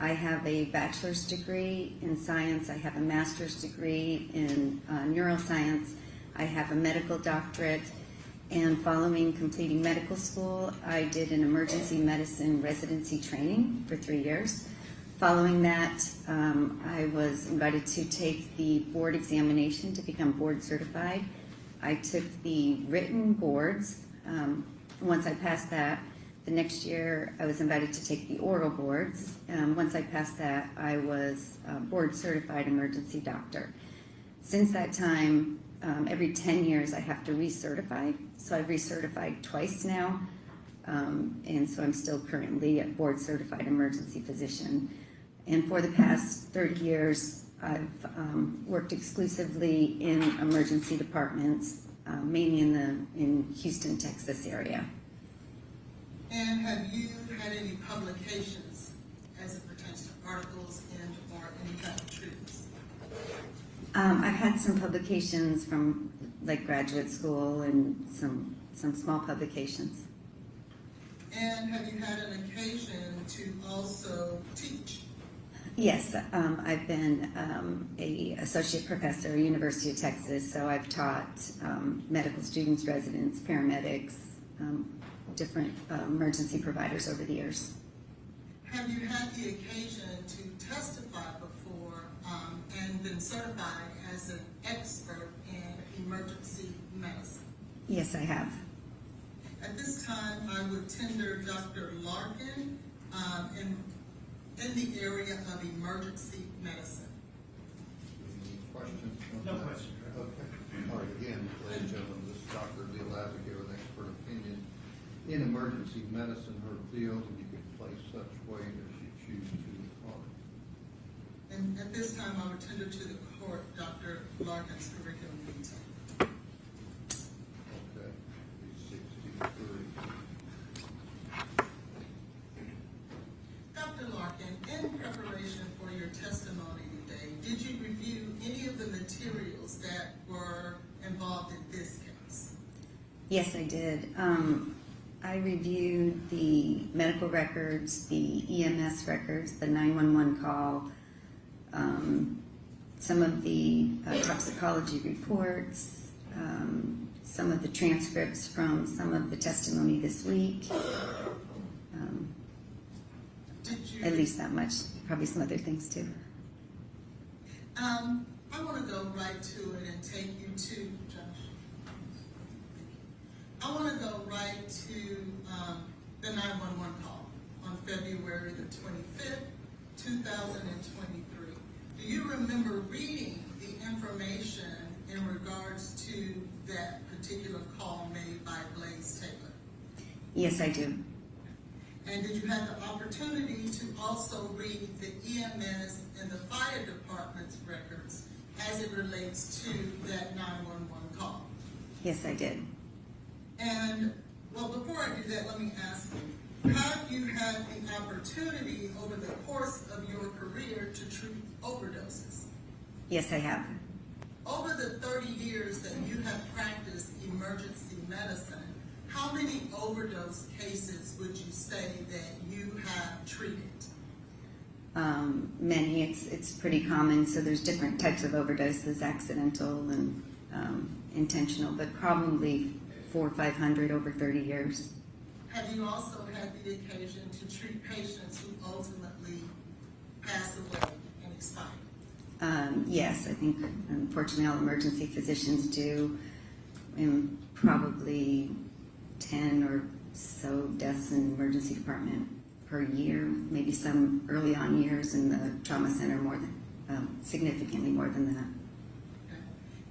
I have a bachelor's degree in science. I have a master's degree in neuroscience. I have a medical doctorate. And following completing medical school, I did an emergency medicine residency training for 3 years. Following that, I was invited to take the board examination to become board certified. I took the written boards. Once I passed that, the next year I was invited to take the oral boards. Once I passed that, I was a board certified emergency doctor. Since that time, every 10 years I have to recertify. So I've recertified twice now. And so I'm still currently a board certified emergency physician. And for the past 30 years, I've worked exclusively in emergency departments, mainly in Houston, Texas area. And have you had any publications as it pertains to articles and or any type of treatise? I've had some publications from like graduate school and some small publications. And have you had an occasion to also teach? Yes, I've been a associate professor at University of Texas, so I've taught medical students, residents, paramedics, different emergency providers over the years. Have you had the occasion to testify before and been certified as an expert in emergency medicine? Yes, I have. At this time, I would tender Dr. Larkin in the area of emergency medicine. Any questions? No questions. Okay. All right, again, ladies and gentlemen, this is Dr. Bill with expert opinion in emergency medicine or field, and you can place such weight as you choose to apply. And at this time, I would tender to the court Dr. Larkin's curriculum detail. Okay, page 63. Dr. Larkin, in preparation for your testimony today, did you review any of the materials that were involved in this case? Yes, I did. I reviewed the medical records, the EMS records, the 911 call, some of the toxicology reports, some of the transcripts from some of the testimony this week. At least that much. Probably some other things too. I want to go right to it and take you to, Josh. I want to go right to the 911 call on February the 25th, 2023. Do you remember reading the information in regards to that particular call made by Blaise Taylor? Yes, I do. And did you have the opportunity to also read the EMS and the fire department's records as it relates to that 911 call? Yes, I did. And, well, before I do that, let me ask you, have you had the opportunity over the course of your career to treat overdoses? Yes, I have. Over the 30 years that you have practiced emergency medicine, how many overdose cases would you say that you have treated? Many. It's pretty common. So there's different types of overdoses, accidental and intentional, but probably 400 or 500 over 30 years. Have you also had the occasion to treat patients who ultimately pass away and expire? Yes, I think unfortunately all emergency physicians do, and probably 10 or so deaths in the emergency department per year, maybe some early on years in the trauma center more than, significantly more than that. Okay.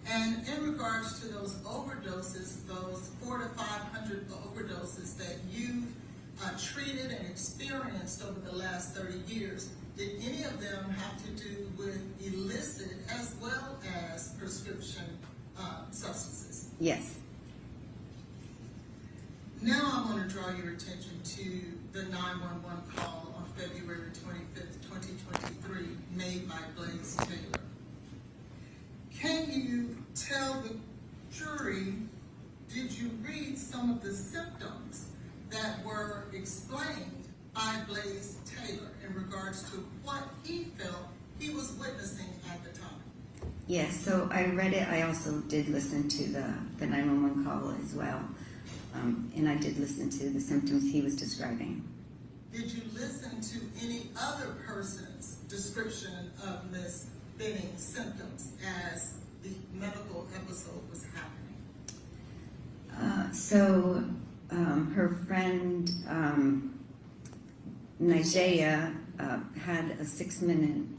And in regards to those overdoses, those 400 to 500 overdoses that you treated and experienced over the last 30 years, did any of them have to do with illicit as well as prescription substances? Yes. Now I want to draw your attention to the 911 call on February 25th, 2023, made by Blaise Taylor. Can you tell the jury, did you read some of the symptoms that were explained by Blaise Taylor in regards to what he felt he was witnessing at the time? Yes, so I read it. I also did listen to the 911 call as well. And I did listen to the symptoms he was describing. Did you listen to any other person's description of Ms. Benning's symptoms as the medical episode was happening? So her friend Nigeria had a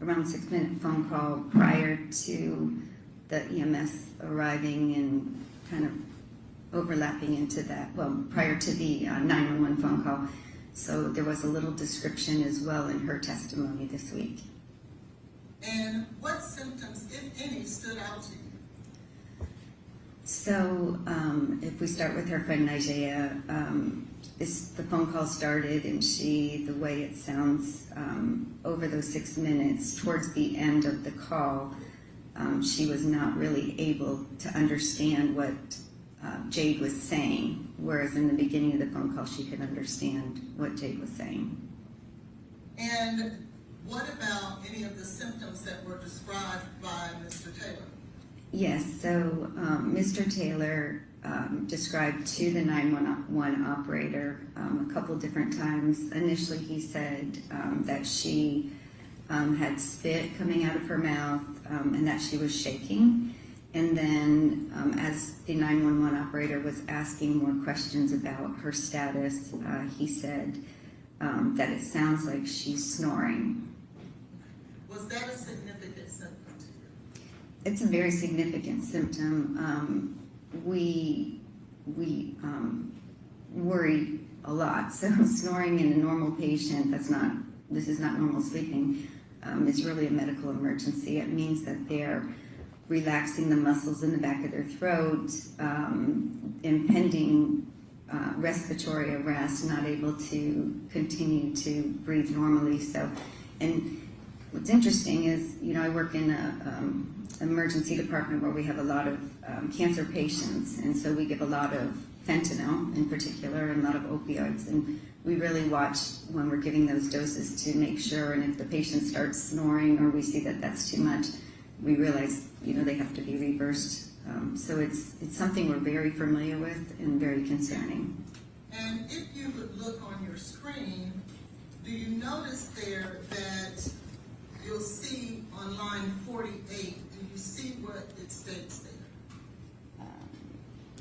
around 6 minute phone call prior to the EMS arriving and kind of overlapping into that, well, prior to the 911 phone call. So there was a little description as well in her testimony this week. And what symptoms, if any, stood out to you? So if we start with her friend Nigeria, the phone call started and the way it sounds over those 6 minutes, towards the end of the call, she was not really able to understand what Jade was saying, whereas in the beginning of the phone call, she could understand what Jade was saying. And what about any of the symptoms that were described by Mr. Taylor? Yes, so Mr. Taylor described to the 911 operator a couple different times. Initially, he said that she had spit coming out of her mouth and that she was shaking. And then as the 911 operator was asking more questions about her status, he said that it sounds like she's snoring. Was that a significant symptom to you? It's a very significant symptom. We worry a lot. So snoring in a normal patient, this is not normal sleeping, it's really a medical emergency. It means that they're relaxing the muscles in the back of their throat, impending respiratory arrest, not able to continue to breathe normally. So, and what's interesting is, I work in an emergency department where we have a lot of cancer patients, and so we give a lot of fentanyl in particular and a lot of opioids, and we really watch when we're giving those doses to make sure, and if the patient starts snoring or we see that that's too much, we realize, they have to be reversed. So it's something we're very familiar with and very concerning. And if you would look on your screen, do you notice there that you'll see on line 48, do you see what it states there?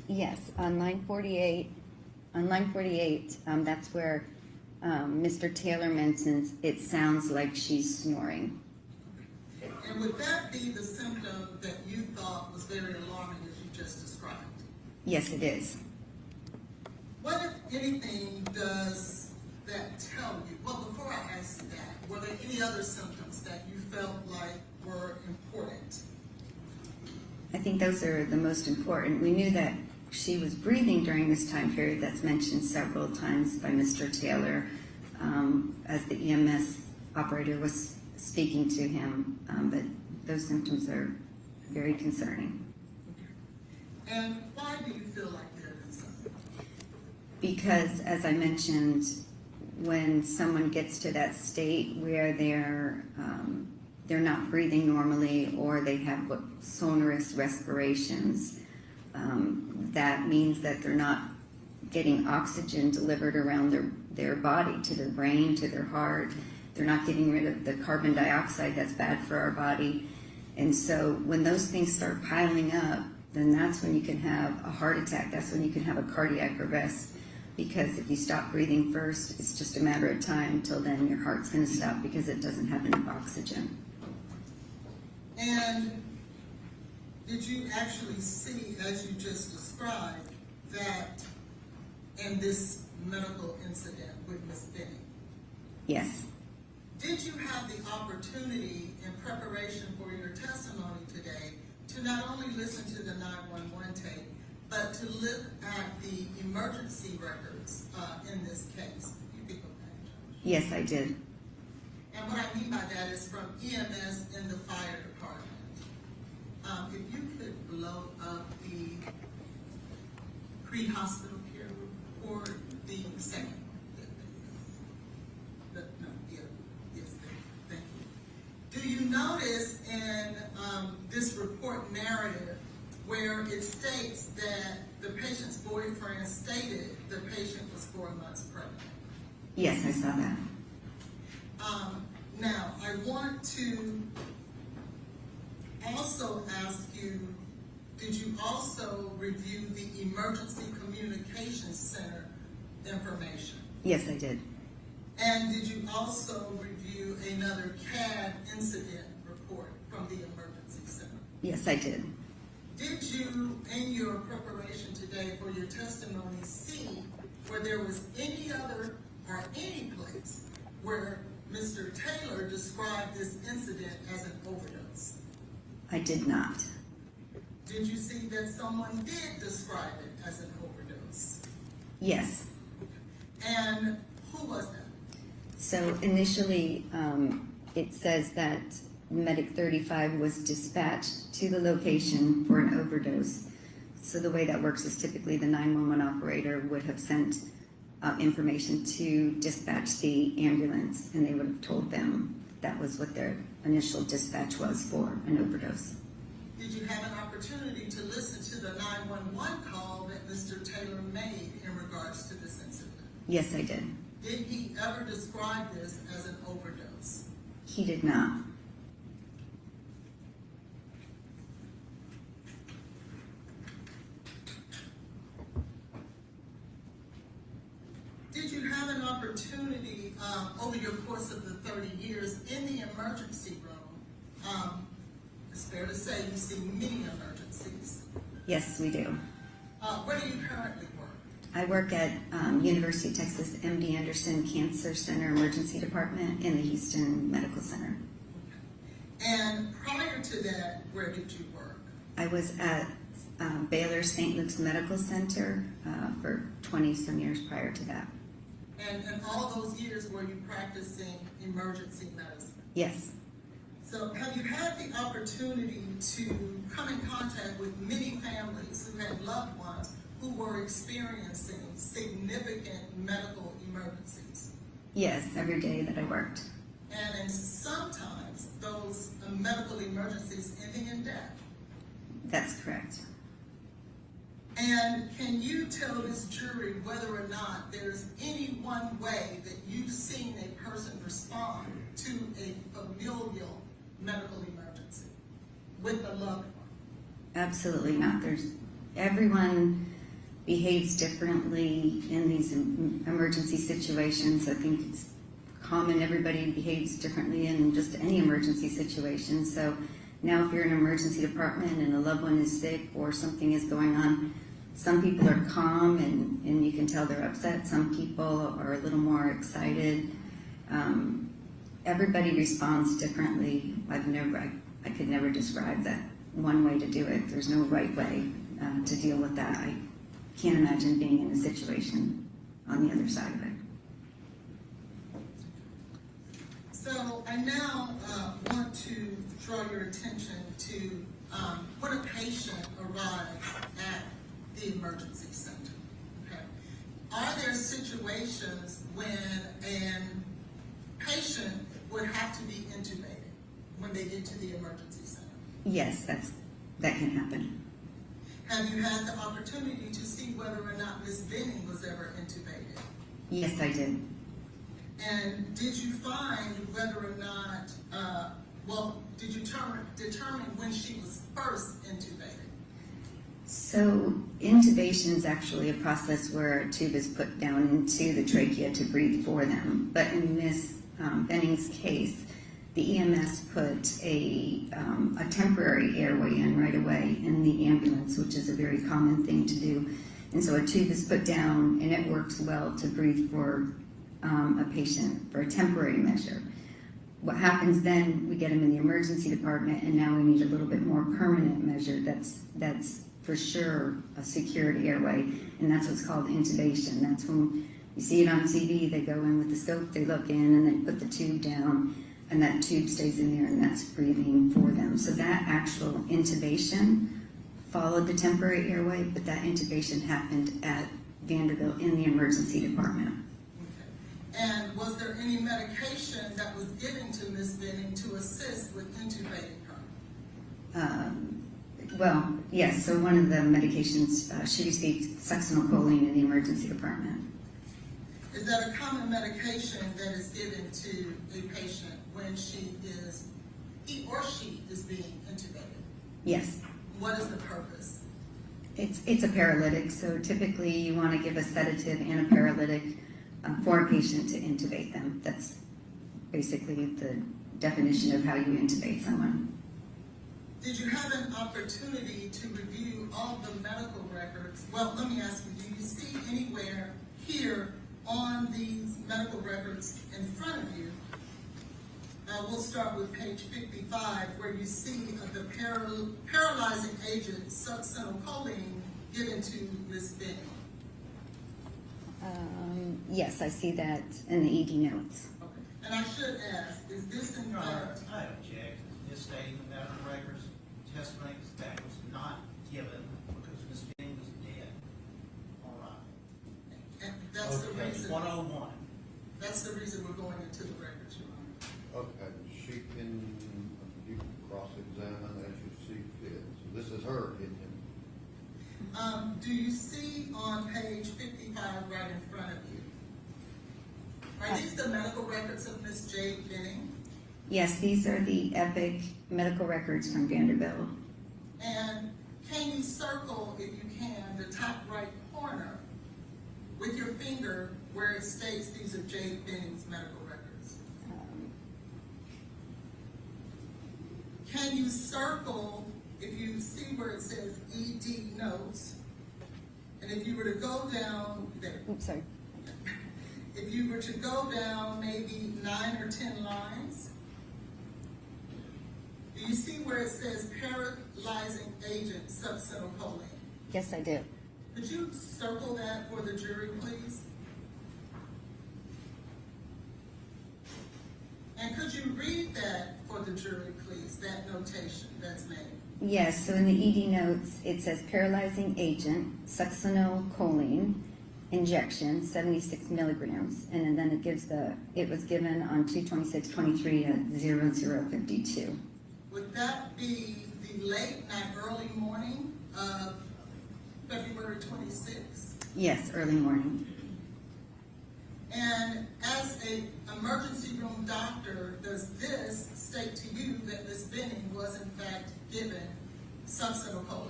Yes, on line 48, that's where Mr. Taylor mentions it sounds like she's snoring. And would that be the symptom that you thought was very alarming as you just described? Yes, it is. What, if anything, does that tell you? Well, before I ask you that, were there any other symptoms that you felt like were important? I think those are the most important. We knew that she was breathing during this time period. That's mentioned several times by Mr. Taylor as the EMS operator was speaking to him, but those symptoms are very concerning. And why do you feel like they're concerning? Because, as I mentioned, when someone gets to that state where they're not breathing normally, or they have sonorous respirations, that means that they're not getting oxygen delivered around their body, to their brain, to their heart. They're not getting rid of the carbon dioxide that's bad for our body. And so when those things start piling up, then that's when you can have a heart attack. That's when you can have a cardiac arrest. Because if you stop breathing first, it's just a matter of time until then your heart's going to stop because it doesn't have enough oxygen. And did you actually see, as you just described, that in this medical incident with Ms. Benning. Yes. Did you have the opportunity in preparation for your testimony today to not only listen to the 911 tape, but to look at the emergency records in this case? You pick up that, Judge. Yes, I did. And what I mean by that is from EMS in the fire department. If you could blow up the pre-hospital care report, the second one. Yes, thank you. Do you notice in this report narrative where it states that the patient's boyfriend stated the patient was 4 months pregnant? Yes, I saw that. Now, I want to also ask you, did you also review the Emergency Communications Center information? Yes, I did. And did you also review another CAD incident report from the Emergency Center? Yes, I did. Did you, in your preparation today for your testimony, see where there was any other or any place where Mr. Taylor described this incident as an overdose? I did not. Did you see that someone did describe it as an overdose? Yes. And who was that? So initially, it says that Medic 35 was dispatched to the location for an overdose. So the way that works is typically the 911 operator would have sent information to dispatch the ambulance, and they would have told them that was what their initial dispatch was for an overdose. Did you have an opportunity to listen to the 911 call that Mr. Taylor made in regards to this incident? Yes, I did. Did he ever describe this as an overdose? He did not. Did you have an opportunity over your course of the 30 years in the emergency room? It's fair to say you've seen many emergencies. Yes, we do. Where do you currently work? I work at University of Texas MD Anderson Cancer Center Emergency Department in the Houston Medical Center. And prior to that, where did you work? I was at Baylor St. Luke's Medical Center for 20-some years prior to that. And all those years were you practicing emergency medicine? Yes. So have you had the opportunity to come in contact with many families who had loved ones who were experiencing significant medical emergencies? Yes, every day that I worked. And sometimes those medical emergencies ending in death. That's correct. And can you tell this jury whether or not there's any one way that you've seen a person respond to a familial medical emergency with a loved one? Absolutely not. Everyone behaves differently in these emergency situations. I think it's common. Everybody behaves differently in just any emergency situation. So now if you're in an emergency department and a loved one is sick or something is going on, some people are calm and you can tell they're upset. Some people are a little more excited. Everybody responds differently. I could never describe that one way to do it. There's no right way to deal with that. I can't imagine being in a situation on the other side of it. So I now want to draw your attention to when a patient arrives at the emergency center. Okay. Are there situations when a patient would have to be intubated when they get to the emergency center? Yes, that can happen. Have you had the opportunity to see whether or not Ms. Benning was ever intubated? Yes, I did. And did you find whether or not, did you determine when she was first intubated? So intubation is actually a process where a tube is put down into the trachea to breathe for them. But in Ms. Benning's case, the EMS put a temporary airway in right away in the ambulance, which is a very common thing to do. And so a tube is put down and it works well to breathe for a patient for a temporary measure. What happens then, we get them in the emergency department and now we need a little bit more permanent measure that's for sure a secured airway, and that's what's called intubation. That's when you see it on TV, they go in with the scope, they look in and they put the tube down and that tube stays in there and that's breathing for them. So that actual intubation followed the temporary airway, but that intubation happened at Vanderbilt in the emergency department. Okay. And was there any medication that was given to Ms. Benning to assist with intubating her? Well, yes, so one of the medications, she received succinylcholine in the emergency department. Is that a common medication that is given to a patient when he or she is being intubated? Yes. What is the purpose? It's a paralytic, so typically you want to give a sedative and a paralytic for a patient to intubate them. That's basically the definition of how you intubate someone. Did you have an opportunity to review all the medical records? Well, let me ask you, do you see anywhere here on these medical records in front of you? We'll start with page 55, where you see the paralyzing agent succinylcholine given to Ms. Benning. Yes, I see that in the ED notes. Okay. And I should ask, is this in fact? I object. Misstating the medical records testimony that was not given because Ms. Benning was dead. All right. And that's the Okay, reason. 101. That's the reason we're going into the records, Your Honor. Okay, you can cross-examine as you see fit. So this is her opinion. Do you see on page 55 right in front of you? Are these the medical records of Ms. Jade Benning? Yes, these are the EPIC medical records from Vanderbilt. And can you circle, if you can, the top right corner with your finger where it states these are Jade Benning's medical records? Can you circle, if you see where it says ED notes, and if you were to go down there, Oops, sorry. if you were to go down maybe 9 or 10 lines, do you see where it says paralyzing agent succinylcholine? Yes, I do. Could you circle that for the jury, please? And could you read that for the jury, please, that notation that's made? Yes, so in the ED notes, it says paralyzing agent, succinylcholine, injection, 76 milligrams, and then it gives it was given on 2/26/23 at 0052. Would that be the late night, early morning of February 26th? Yes, early morning. And as an emergency room doctor, does this state to you that Ms. Benning was in fact given succinylcholine?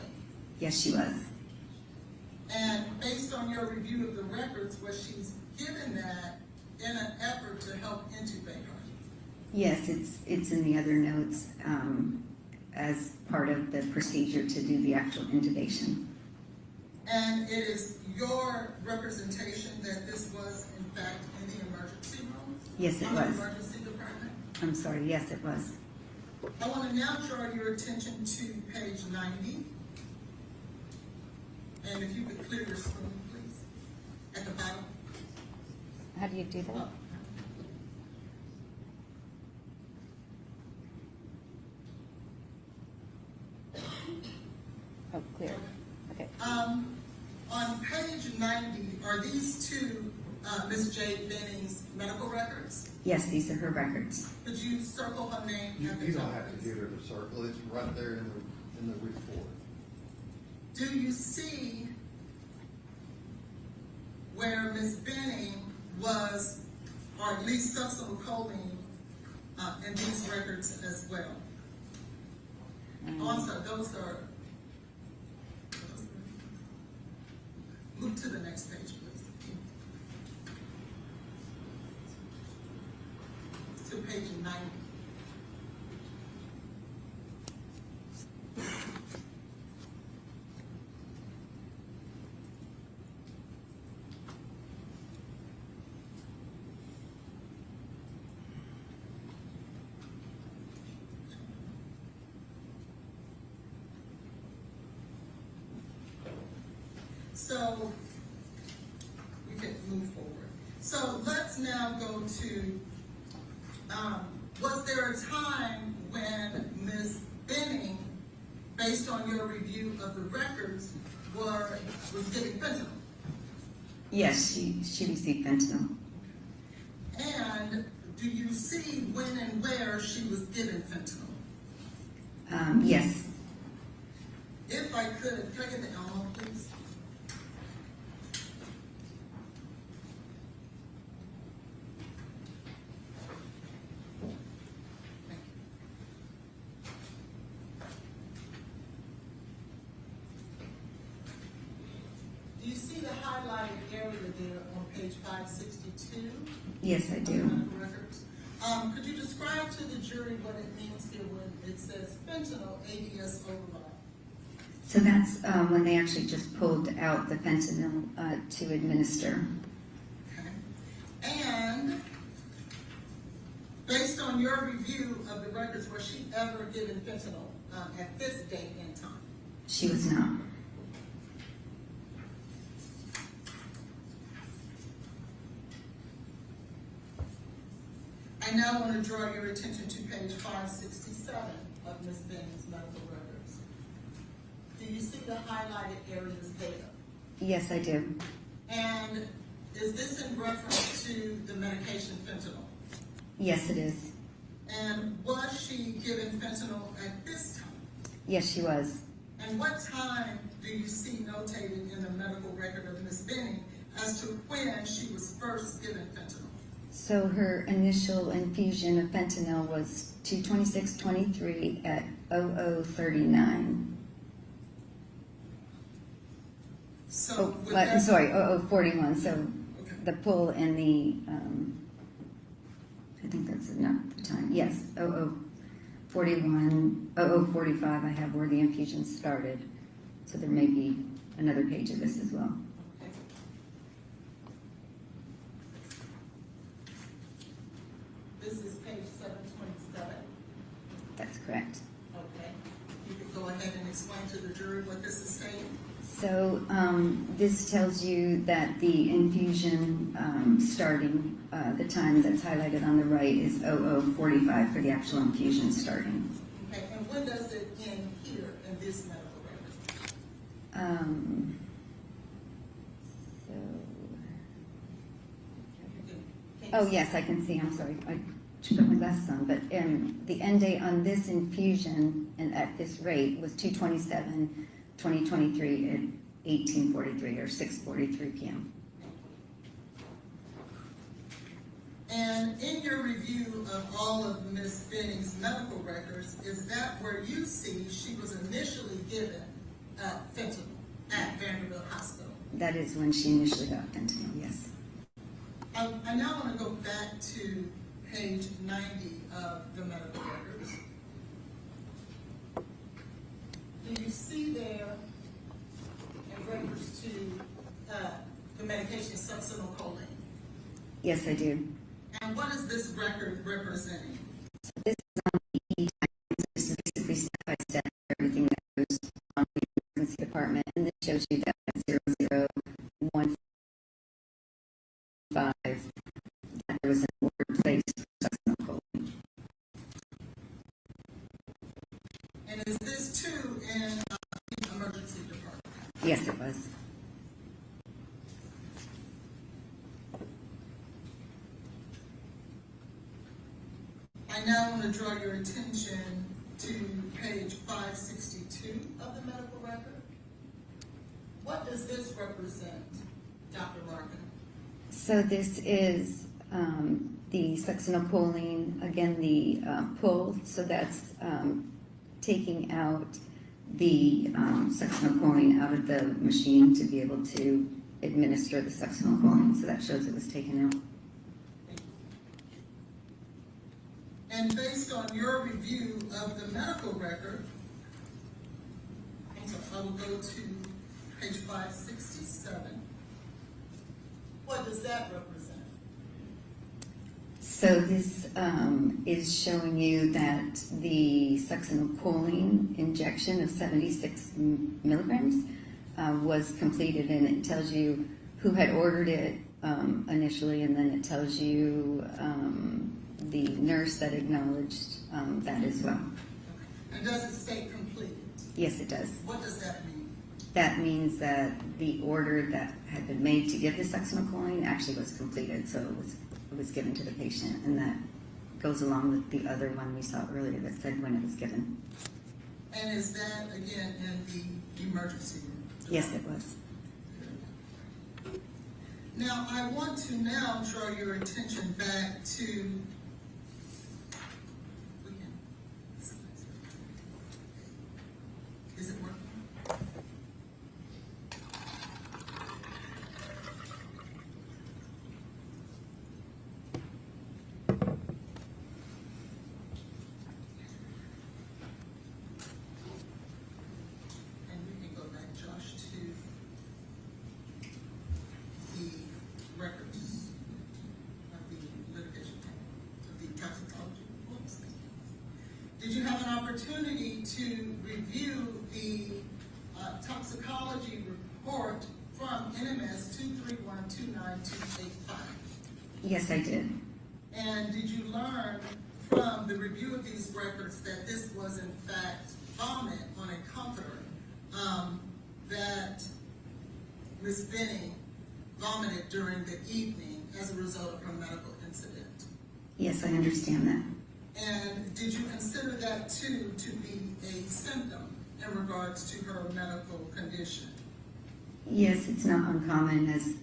Yes, she was. And based on your review of the records, was she given that in an effort to help intubate her? Yes, it's in the other notes as part of the procedure to do the actual intubation. And it is your representation that this was in fact in the emergency room? Yes, it From was. the emergency department? I'm sorry, yes, it was. I want to now draw your attention to page 90. And if you could clear your screen, please, at the bottom. How do you do that? Oh, clear. Okay. On page 90, are these two Ms. Jade Benning's medical records? Yes, these are her records. Could you circle her name? You at the don't top, have to please? give her the circle, it's right there in the report. Do you see where Ms. Benning was, or at least succinylcholine, in these records as well? Also, those are, move to the next page, please. To page 90. So we can move forward. So let's now go to, was there a time when Ms. Benning, based on your review of the records, was getting fentanyl? Yes, she received fentanyl. And do you see when and where she was given fentanyl? Yes. If I could I get the envelope, please? Thank you. Do you see the highlighted area there on page 562? Yes, I do. Medical records. Could you describe to the jury what it means here when it says fentanyl ADS override? So that's when they actually just pulled out the fentanyl to administer. Okay. And based on your review of the records, was she ever given fentanyl at this date and time? She was not. I now want to draw your attention to page 567 of Ms. Benning's medical records. Do you see the highlighted areas there? Yes, I do. And is this in reference to the medication fentanyl? Yes, it is. And was she given fentanyl at this time? Yes, she was. And what time do you see notated in the medical record of Ms. Benning as to when she was first given fentanyl? So her initial infusion of fentanyl was 2/26/23 at 00:39. So Oh, I'm sorry, 00:41. So Okay. the pull and the, I think that's enough the time. Yes, 00:41, 00:45 I have where the infusion started. So there may be another page of this as well. Okay. This is page 727. That's correct. Okay. You could go ahead and explain to the jury what this is saying. So this tells you that the infusion starting, the time that's highlighted on the right is 00:45 for the actual infusion starting. Okay, and when does it end here in this medical record? So, Can you oh see? yes, I can see, I'm sorry, I should put my glasses on, but the end date on this infusion and at this rate was 2/27/2023 at 18:43 or 6:43 p.m. And in your review of all of Ms. Benning's medical records, is that where you see she was initially given fentanyl at Vanderbilt Hospital? That is when she initially got fentanyl, yes. I now want to go back to page 90 of the medical records. Do you see there in reference to the medication succinylcholine? Yes, I do. And what is this record representing? This is on the this is basically step by step everything that goes on in the emergency department, and this shows you that 00:15 that there was an order placed for succinylcholine. And is this too in the emergency department? Yes, it was. I now want to draw your attention to page 562 of the medical record. What does this represent, Dr. Larkin? So this is the succinylcholine, again, the pull, so that's taking out the succinylcholine out of the machine to be able to administer the succinylcholine, so that shows it was taken out. And based on your review of the medical record, I will go to page 567. What does that represent? So this is showing you that the succinylcholine injection of 76 milligrams was completed, and it tells you who had ordered it initially, and then it tells you the nurse that acknowledged that as well. And does it state completed? Yes, it does. What does that mean? That means that the order that had been made to give the succinylcholine actually was completed, so it was given to the patient, and that goes along with the other one we saw earlier that said when it was given. And is that, again, in the emergency room? Yes, it was. Now, I want to now draw your attention back to is it working? And we can go back, Josh, to the records of the litigation, of the toxicology reports. Did you have an opportunity to review the toxicology report from NMS 2312925? Yes, I did. And did you learn from the review of these records that this was in fact vomit on a comforter, that Ms. Benning vomited during the evening as a result of her medical incident? Yes, I understand that. And did you consider that too to be a symptom in regards to her medical condition? Yes, it's not uncommon as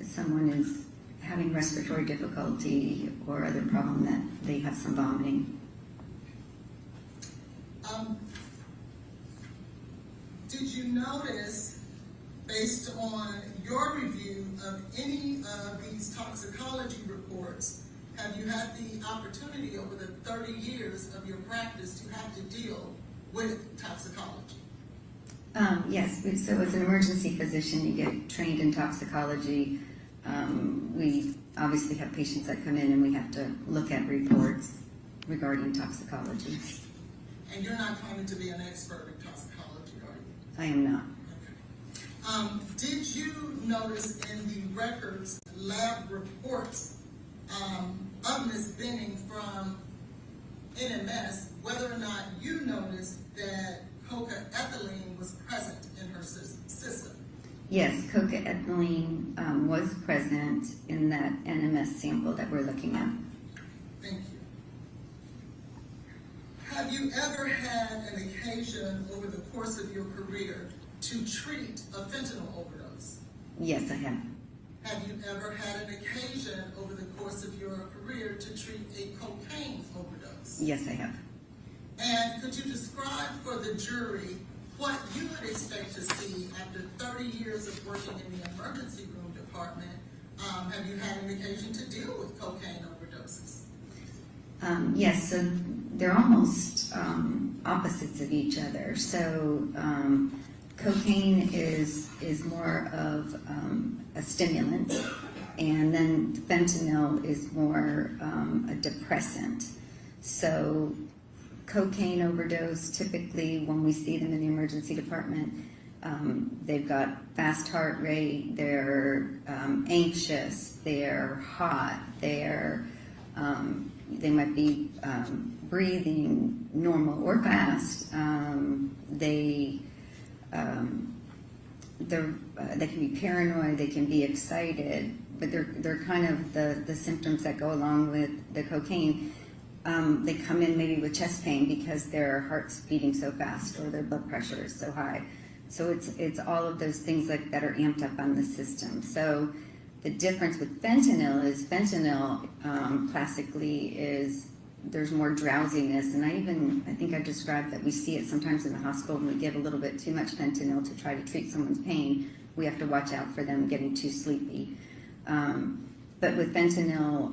someone is having respiratory difficulty or other problem that they have some vomiting. Did you notice, based on your review of any of these toxicology reports, have you had the opportunity over the 30 years of your practice to have to deal with toxicology? Yes, so as an emergency physician, you get trained in toxicology. We obviously have patients that come in and we have to look at reports regarding toxicology. And you're not claiming to be an expert in toxicology, are you? I am not. Okay. Did you notice in the records, lab reports of Ms. Benning from NMS, whether or not you noticed that coca-ethylene was present in her system? Yes, coca-ethylene was present in that NMS sample that we're looking at. Thank you. Have you ever had an occasion over the course of your career to treat a fentanyl overdose? Yes, I have. Have you ever had an occasion over the course of your career to treat a cocaine overdose? Yes, I have. And could you describe for the jury what you would expect to see after 30 years of working in the emergency room department? Have you had an occasion to deal with cocaine overdoses? Yes, so they're almost opposites of each other. So cocaine is more of a stimulant, and then fentanyl is more a depressant. So cocaine overdose, typically when we see them in the emergency department, they've got fast heart rate, they're anxious, they're hot, they might be breathing normal or fast. They can be paranoid, they can be excited, but they're kind of the symptoms that go along with the cocaine. They come in maybe with chest pain because their heart's beating so fast or their blood pressure is so high. So it's all of those things that are amped up on the system. So the difference with fentanyl is classically is there's more drowsiness, and I think I described that we see it sometimes in the hospital when we give a little bit too much fentanyl to try to treat someone's pain. We have to watch out for them getting too sleepy. But with fentanyl,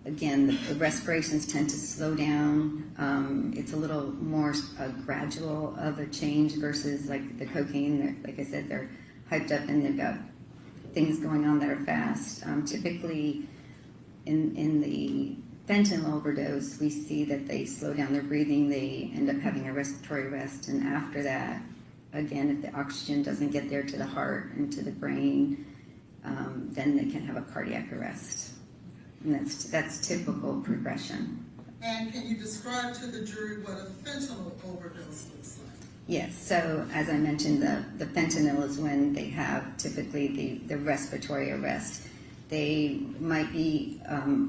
again, the respirations tend to slow down. It's a little more gradual of a change versus like the cocaine. Like I said, they're hyped up and they've got things going on that are fast. Typically, in the fentanyl overdose, we see that they slow down their breathing, they end up having a respiratory arrest, and after that, again, if the oxygen doesn't get there to the heart and to the brain, then they can have a cardiac arrest. And that's typical progression. And can you describe to the jury what a fentanyl overdose looks like? Yes, so as I mentioned, the fentanyl is when they have typically the respiratory arrest. They might be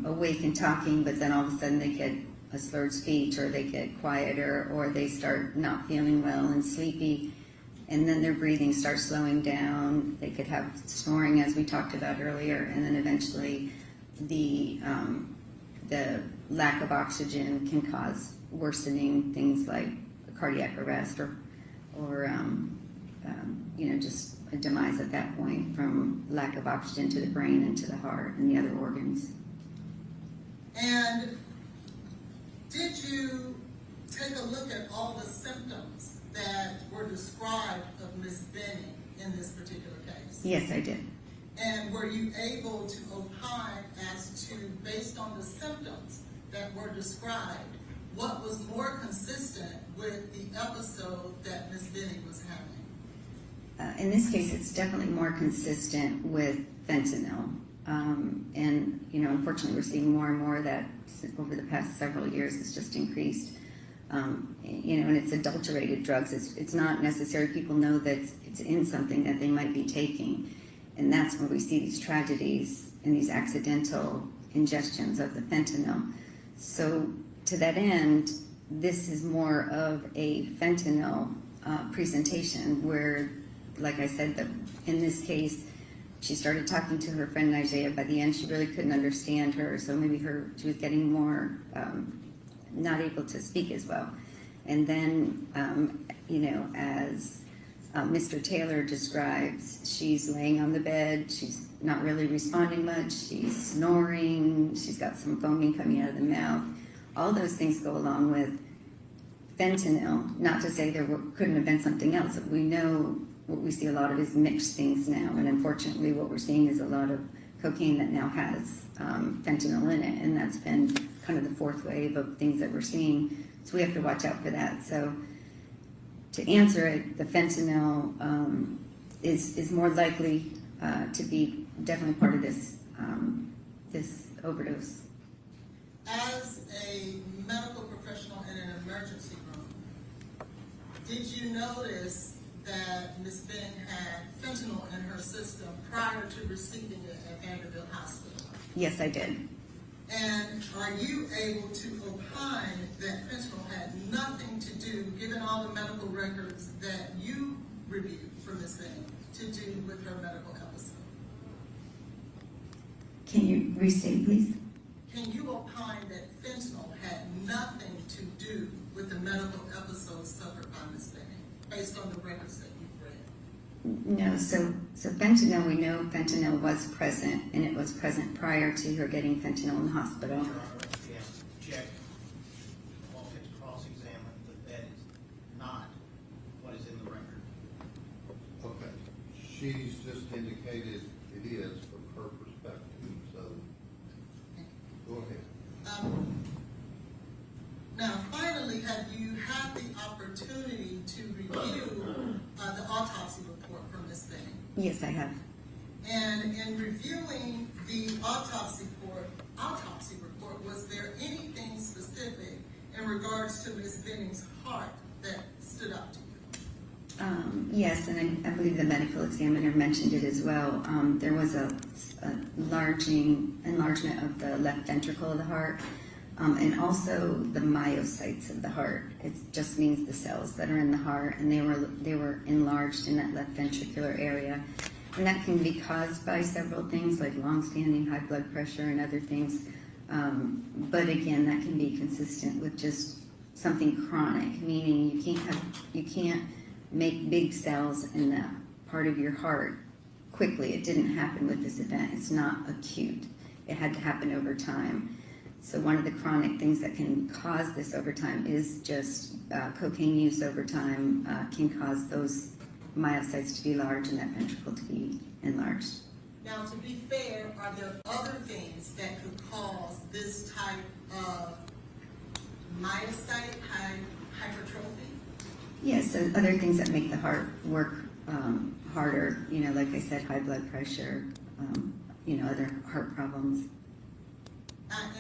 awake and talking, but then all of a sudden they get a slurred speech, or they get quieter, or they start not feeling well and sleepy, and then their breathing starts slowing down. They could have snoring, as we talked about earlier, and then eventually the lack of oxygen can cause worsening things like cardiac arrest or just a demise at that point from lack of oxygen to the brain and to the heart and the other organs. And did you take a look at all the symptoms that were described of Ms. Benning in this particular case? Yes, I did. And were you able to opine as to, based on the symptoms that were described, what was more consistent with the episode that Ms. Benning was having? In this case, it's definitely more consistent with fentanyl. And, unfortunately, we're seeing more and more of that over the past several years. It's just increased. And it's adulterated drugs. It's not necessary. People know that it's in something that they might be taking. And that's when we see these tragedies and these accidental ingestions of the fentanyl. So to that end, this is more of a fentanyl presentation where, like I said, in this case, she started talking to her friend Nigeria. By the end, she really couldn't understand her, so maybe she was getting more not able to speak as well. And then, as Mr. Taylor describes, she's laying on the bed, she's not really responding much, she's snoring, she's got some foaming coming out of the mouth. All those things go along with fentanyl. Not to say there couldn't have been something else. We know what we see a lot of is mixed things now, and unfortunately what we're seeing is a lot of cocaine that now has fentanyl in it, and that's been kind of the fourth wave of things that we're seeing. So we have to watch out for that. So to answer it, the fentanyl is more likely to be definitely part of this overdose. As a medical professional in an emergency room, did you notice that Ms. Benning had fentanyl in her system prior to receiving it at Vanderbilt Hospital? Yes, I did. And are you able to opine that fentanyl had nothing to do, given all the medical records that you reviewed for Ms. Benning, to do with her medical episode? Can you restate, please? Can you opine that fentanyl had nothing to do with the medical episode suffered by Ms. Benning, based on the records that you've read? No, so fentanyl, we know fentanyl was present, and it was present prior to her getting fentanyl in the hospital. Your Honor, yes, check. I'll get to cross-examine, but that is not what is in the record. Okay, she's just indicated it is from her perspective, so go ahead. Now, finally, have you had the opportunity to review the autopsy report from Ms. Benning? Yes, I have. And in reviewing the autopsy report, was there anything specific in regards to Ms. Benning's heart that stood out to you? Yes, and I believe the medical examiner mentioned it as well. There was a enlargement of the left ventricle of the heart, and also the myocytes of the heart. It just means the cells that are in the heart, and they were enlarged in that left ventricular area. And that can be caused by several things like long-standing high blood pressure and other things. But again, that can be consistent with just something chronic, meaning you can't make big cells in that part of your heart quickly. It didn't happen with this event. It's not acute. It had to happen over time. So one of the chronic things that can cause this over time is just cocaine use over time can cause those myocytes to be large and that ventricle to be enlarged. Now, to be fair, are there other things that could cause this type of myocyte hypertrophy? Yes, so other things that make the heart work harder, like I said, high blood pressure, other heart problems.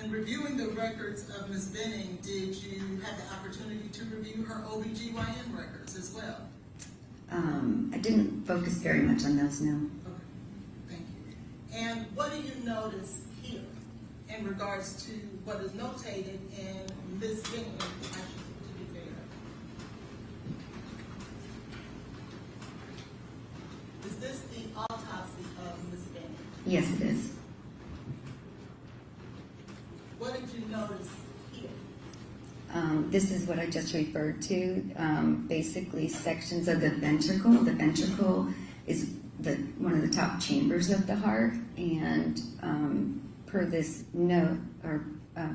In reviewing the records of Ms. Benning, did you have the opportunity to review her OBGYN records as well? I didn't focus very much on those, no. Okay, thank you. And what do you notice here in regards to what is notated in Ms. Benning, actually, to be fair? Is this the autopsy of Ms. Benning? Yes, it is. What did you notice here? This is what I just referred to, basically sections of the ventricle. The ventricle is one of the top chambers of the heart, and per this note, or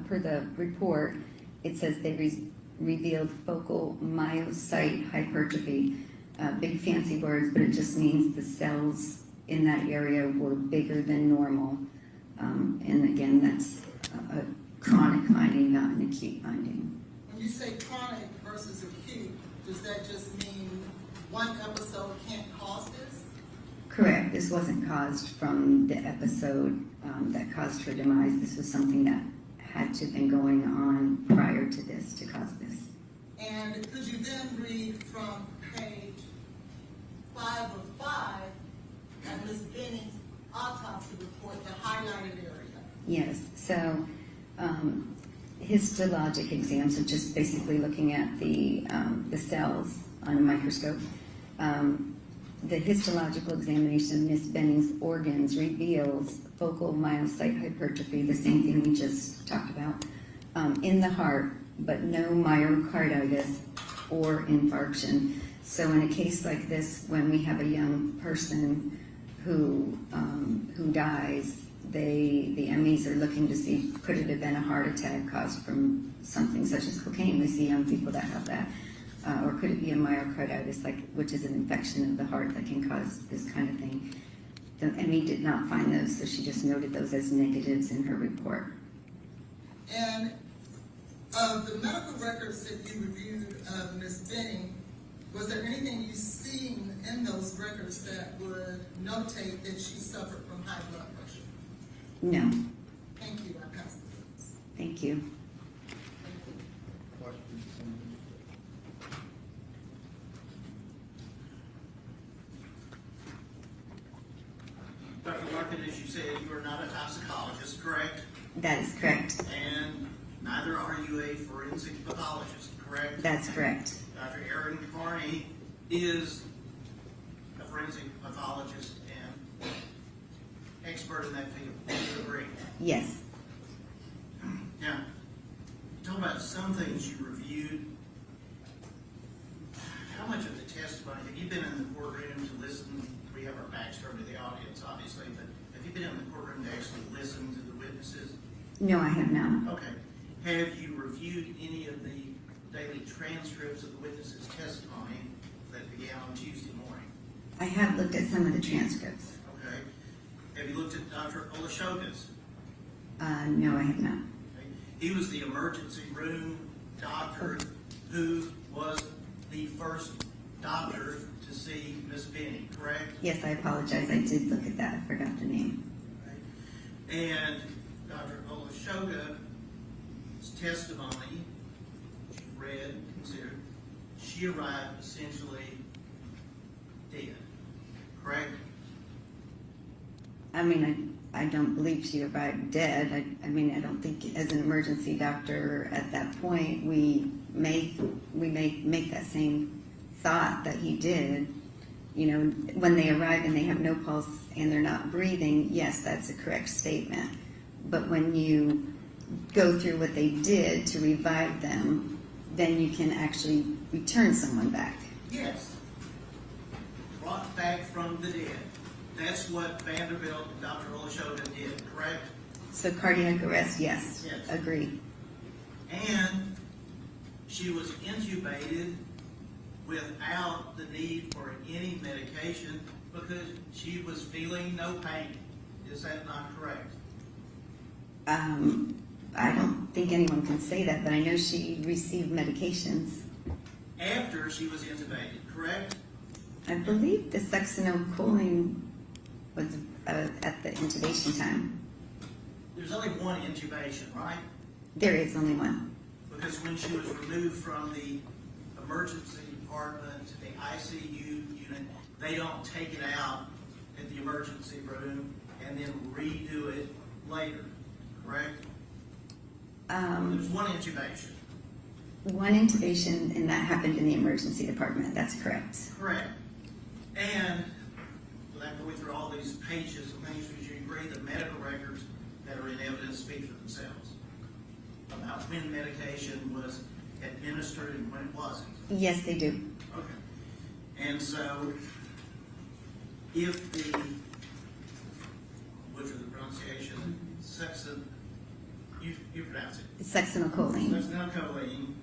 per the report, it says they revealed focal myocyte hypertrophy. Big fancy words, but it just means the cells in that area were bigger than normal. And again, that's a chronic finding, not an acute finding. When you say chronic versus acute, does that just mean one episode can't cause this? Correct. This wasn't caused from the episode that caused her demise. This was something that had to have been going on prior to this to cause this. And could you then read from page 5 of 5 of Ms. Benning's autopsy report, the highlighted area? Yes. So histologic exams are just basically looking at the cells on a microscope. The histological examination of Ms. Benning's organs reveals focal myocyte hypertrophy, the same thing we just talked about, in the heart, but no myocarditis or infarction. So in a case like this, when we have a young person who dies, the MEs are looking to see, could it have been a heart attack caused from something such as cocaine? We see young people that have that. Or could it be a myocarditis, which is an infection of the heart that can cause this kind of thing? The ME did not find those, so she just noted those as negatives in her report. And of the medical records that you reviewed of Ms. Benning, was there anything you seen in those records that would notate that she suffered from high blood pressure? No. Thank you. I pass the votes. Thank you. Dr. Larkin, as you said, you are not a toxicologist, correct? That is correct. And neither are you a forensic pathologist, correct? That's correct. Dr. Aaron Carney is a forensic pathologist and expert in that field. Do you agree? Yes. Now, talk about some things you reviewed. How much of the testimony, have you been in the courtroom to listen? We have our backs turned to the audience, obviously, but have you been in the courtroom to actually listen to the witnesses? No, I have not. Okay. Have you reviewed any of the daily transcripts of the witnesses' testimony that began on Tuesday morning? I have looked at some of the transcripts. Okay. Have you looked at Dr. Olashoga's? No, I have not. Okay. He was the emergency room doctor who was the first doctor to see Miss Benning, correct? Yes, I apologize. I did look at that. I forgot the name. Okay. And Dr. Olashoga's testimony, she read, considered, she arrived essentially dead, correct? I mean, I don't believe she arrived dead. I mean, I don't think as an emergency doctor at that point we may make that same thought that he did. You know, when they arrive and they have no pulse and they're not breathing, yes, that's a correct statement. But when you go through what they did to revive them, then you can actually return someone back. Yes. Brought back from the dead. That's what Vanderbilt and Dr. Olashoga did, correct? So cardiac arrest, yes. Yes. Agree. And she was intubated without the need for any medication because she was feeling no pain. Is that not correct? I don't think anyone can say that, but I know she received medications. after she was intubated, correct? I believe the succinyl cooling was at the intubation time. There's only one intubation, right? There is only one. Because when she was removed from the emergency department to the ICU unit, they don't take it out at the emergency room and then redo it later, correct? There's one intubation. One intubation, and that happened in the emergency department. That's correct. Correct. And without going through all these pages and things, would you agree that medical records that are in evidence speak for themselves about when medication was administered and when it wasn't? Yes, they do. Okay. And so, if the, which is the pronunciation, you pronounce it. Succinylcholine. Succinylcholine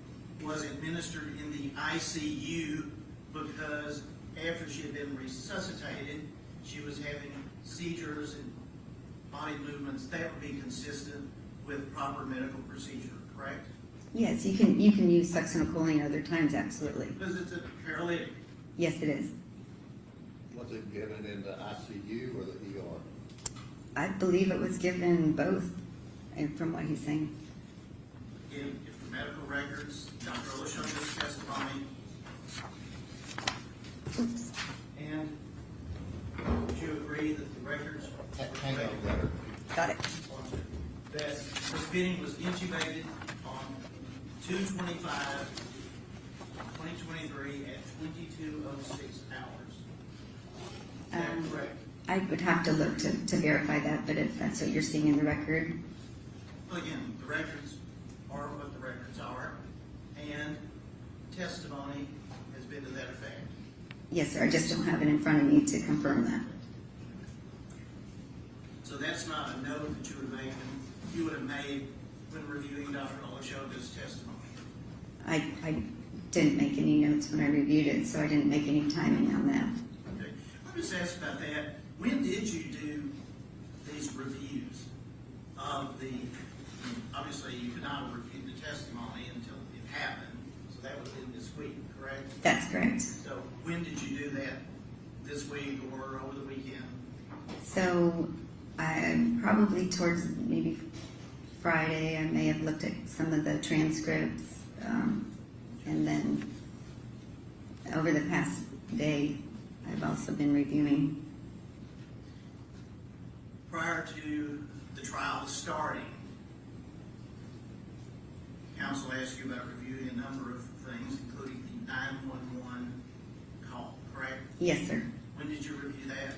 was administered in the ICU because after she had been resuscitated, she was having seizures and body movements that would be consistent with proper medical procedure, correct? Yes, you can use succinylcholine other times, absolutely. Because it's a paralytic. Yes, it is. Was it given in the ICU or the ER? I believe it was given both, and from what he's saying. If the medical records, Dr. Olashoga's testimony, Oops. and would you agree that the records Hang on, letter. Got it. that Ms. Benning was intubated on 2/25/2023 at 22:06 hours? Is that correct? I would have to look to verify that, but if that's what you're seeing in the record, Well, again, the records are what the records are, and testimony has been to that effect. yes, sir, I just don't have it in front of me to confirm that. So that's not a note that you would have made when reviewing Dr. Olashoga's testimony. I didn't make any notes when I reviewed it, so I didn't make any timing on that. Okay, let me just ask about that. When did you do these reviews of the, obviously you could not have reviewed the testimony until it happened, so that would have been this week, correct? That's correct. So when did you do that? This week or over the weekend? So probably towards maybe Friday, I may have looked at some of the transcripts, and then over the past day, I've also been reviewing. Prior to the trial starting, counsel asked you about reviewing a number of things, including the 911 call, correct? Yes, sir. When did you review that?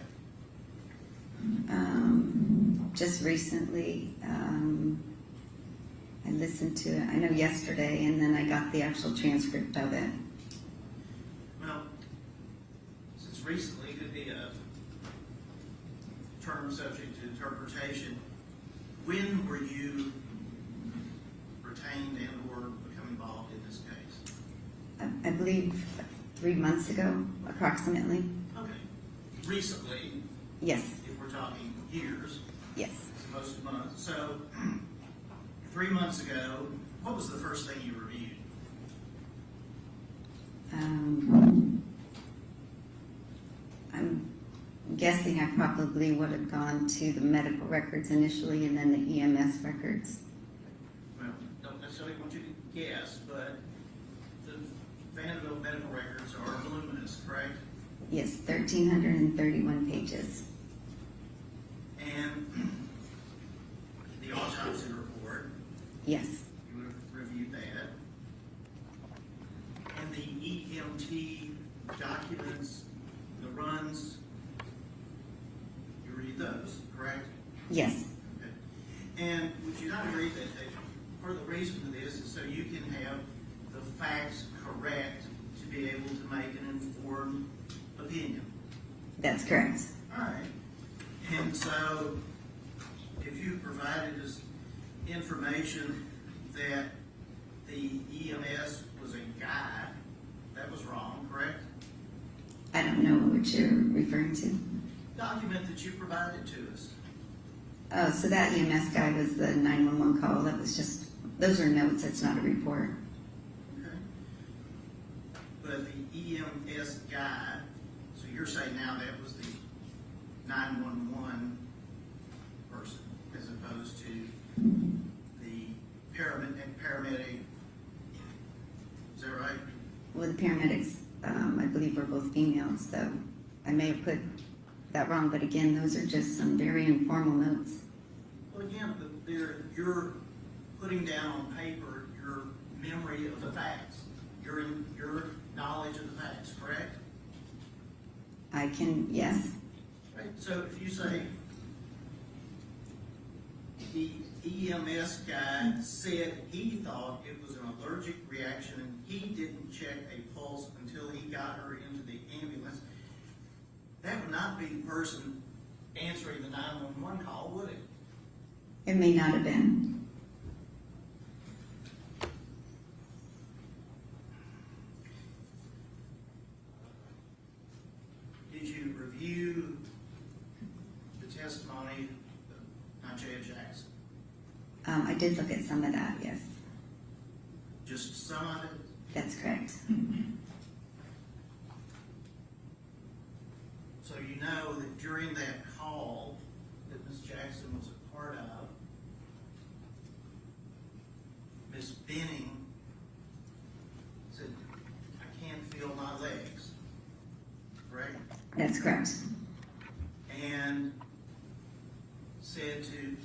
Just recently, I listened to it, I know yesterday, and then I got the actual transcript of it. Well, since recently could be a term subject to interpretation, when were you retained and or become involved in this case? I believe 3 months ago, approximately. Okay. Recently, Yes, if we're talking years, yes. as opposed to months. So, 3 months ago, what was the first thing you reviewed? I'm guessing I probably would have gone to the medical records initially and then the EMS records. Well, don't necessarily want you to guess, but the Vanderbilt medical records are voluminous, correct? Yes, 1,331 pages. And the autopsy report, Yes, you would have reviewed that. And the EMT documents, the runs, you read those, correct? yes, Okay. And would you not agree that part of the reason for this is so you can have the facts correct to be able to make an informed opinion? that's correct. All right. And so, if you provided us information that the EMS was a guy, that was wrong, correct? I don't know what you're referring to. Document that you provided to us. Oh, so that EMS guy was the 911 call. That was just, those are notes, that's not a report. Okay. but the EMS guy, so you're saying now that was the 911 person as opposed to the paramedic, is that right? Well, the paramedics, I believe, were both females, so I may have put that wrong, but again, those are just some very informal notes. Well, again, you're putting down on paper your memory of the facts, your knowledge of the facts, correct? I can, yes, Right, so if you say the EMS guy said he thought it was an allergic reaction and he didn't check a pulse until he got her into the ambulance, that would not be the person answering the 911 call, would it? it may not have been. Did you review the testimony of Najee Jackson? I did look at some of that, yes, Just some of it? that's correct. So you know that during that call that Ms. Jackson was a part of, Ms. Benning said, "I can't feel my legs," right? That's correct. And said to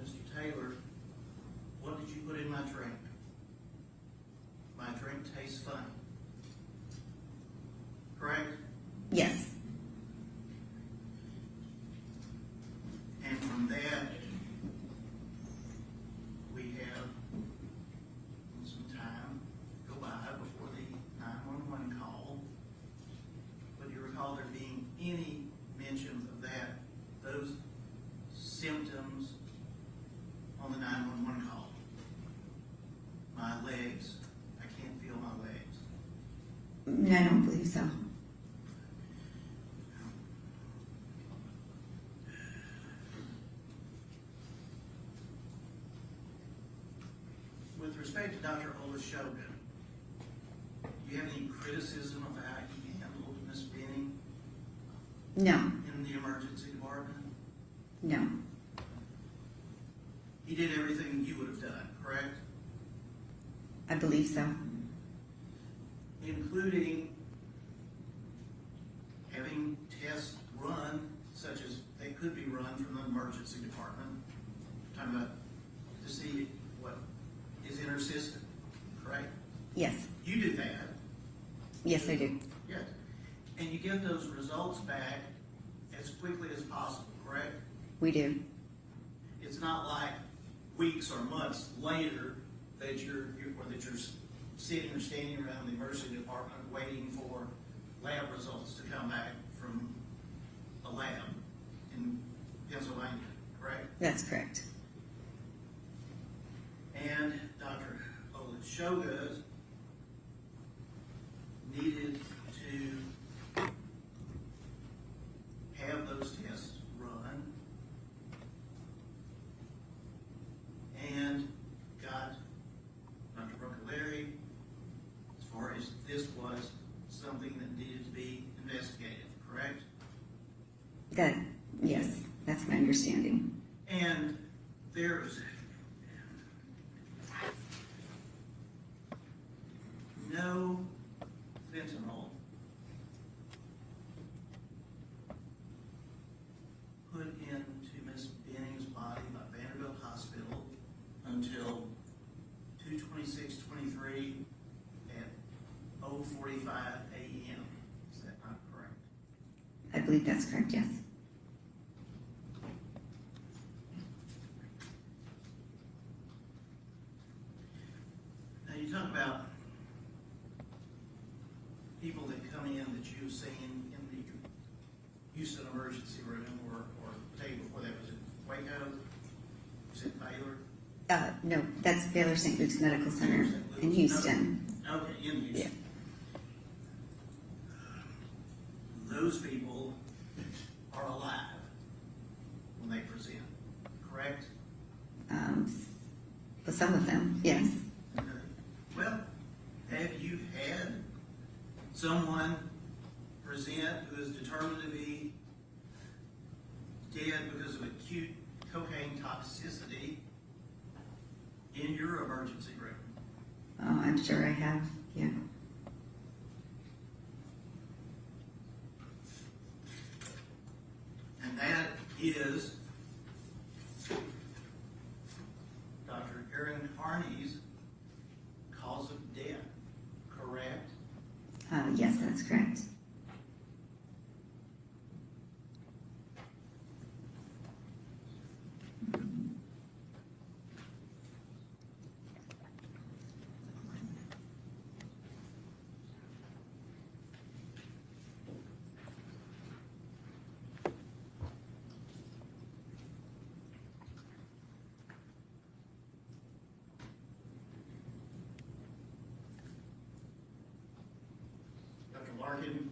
Mr. Taylor, "What did you put in my drink? My drink tastes funny." Correct? Yes, And from that, we have some time go by before the 911 call. But do you recall there being any mention of that, those symptoms on the 911 call? My legs, I can't feel my legs. no, I don't believe so. With respect to Dr. Shogun, do you have any criticism of how he handled Ms. Benning No, in the emergency department? no, He did everything you would have done, correct? I believe so. Including having tests run, such as they could be run from the emergency department, talking about to see what is in her system, correct? Yes, You do that, yes, I do. yes, and you get those results back as quickly as possible, correct? We do. It's not like weeks or months later that you're sitting or standing around the emergency department waiting for lab results to come back from a lab in Pennsylvania, correct? That's correct. And Dr. Shogun needed to have those tests run and got Dr. Broccolari as far as this was something that needed to be investigated, correct? That, yes, that's my understanding. And there's no fentanyl put into Miss Benning's body by Vanderbilt Hospital until 2/26/23 at 0:45 a.m. Is that not correct? I believe that's correct, yes. Now you talk about people that come in that you've seen in the Houston emergency room or the day before that, was it Waco? Was it Baylor? No, that's Baylor St. Luke's Medical Center in Houston. Okay, in Houston. Those people are alive when they present, correct? For some of them, yes. Okay. Well, have you had someone present who is determined to be dead because of acute cocaine toxicity in your emergency room? Oh, I'm sure I have, yeah. And that is Dr. Erin Harney's cause of death, correct? Yes, that's correct. Dr. Larkin,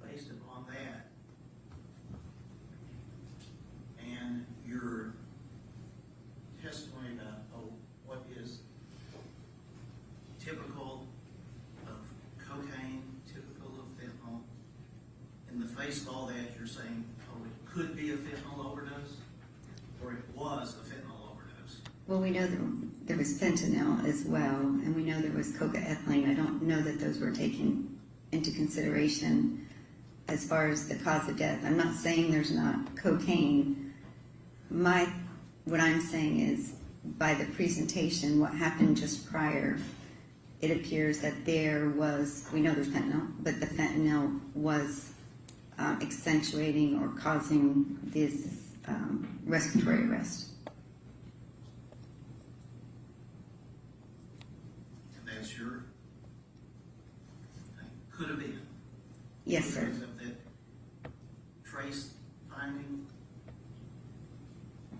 based upon that and your testimony about what is typical of cocaine, typical of fentanyl, in the face of all that, you're saying, oh, it could be a fentanyl overdose, or it was a fentanyl overdose? Well, we know there was fentanyl as well, and we know there was coca-ethylene. I don't know that those were taken into consideration as far as the cause of death. I'm not saying there's not cocaine. What I'm saying is, by the presentation, what happened just prior, it appears that there was, we know there's fentanyl, but the fentanyl was accentuating or causing this respiratory arrest. That's your, could have been. Yes, sir. Because of that trace finding.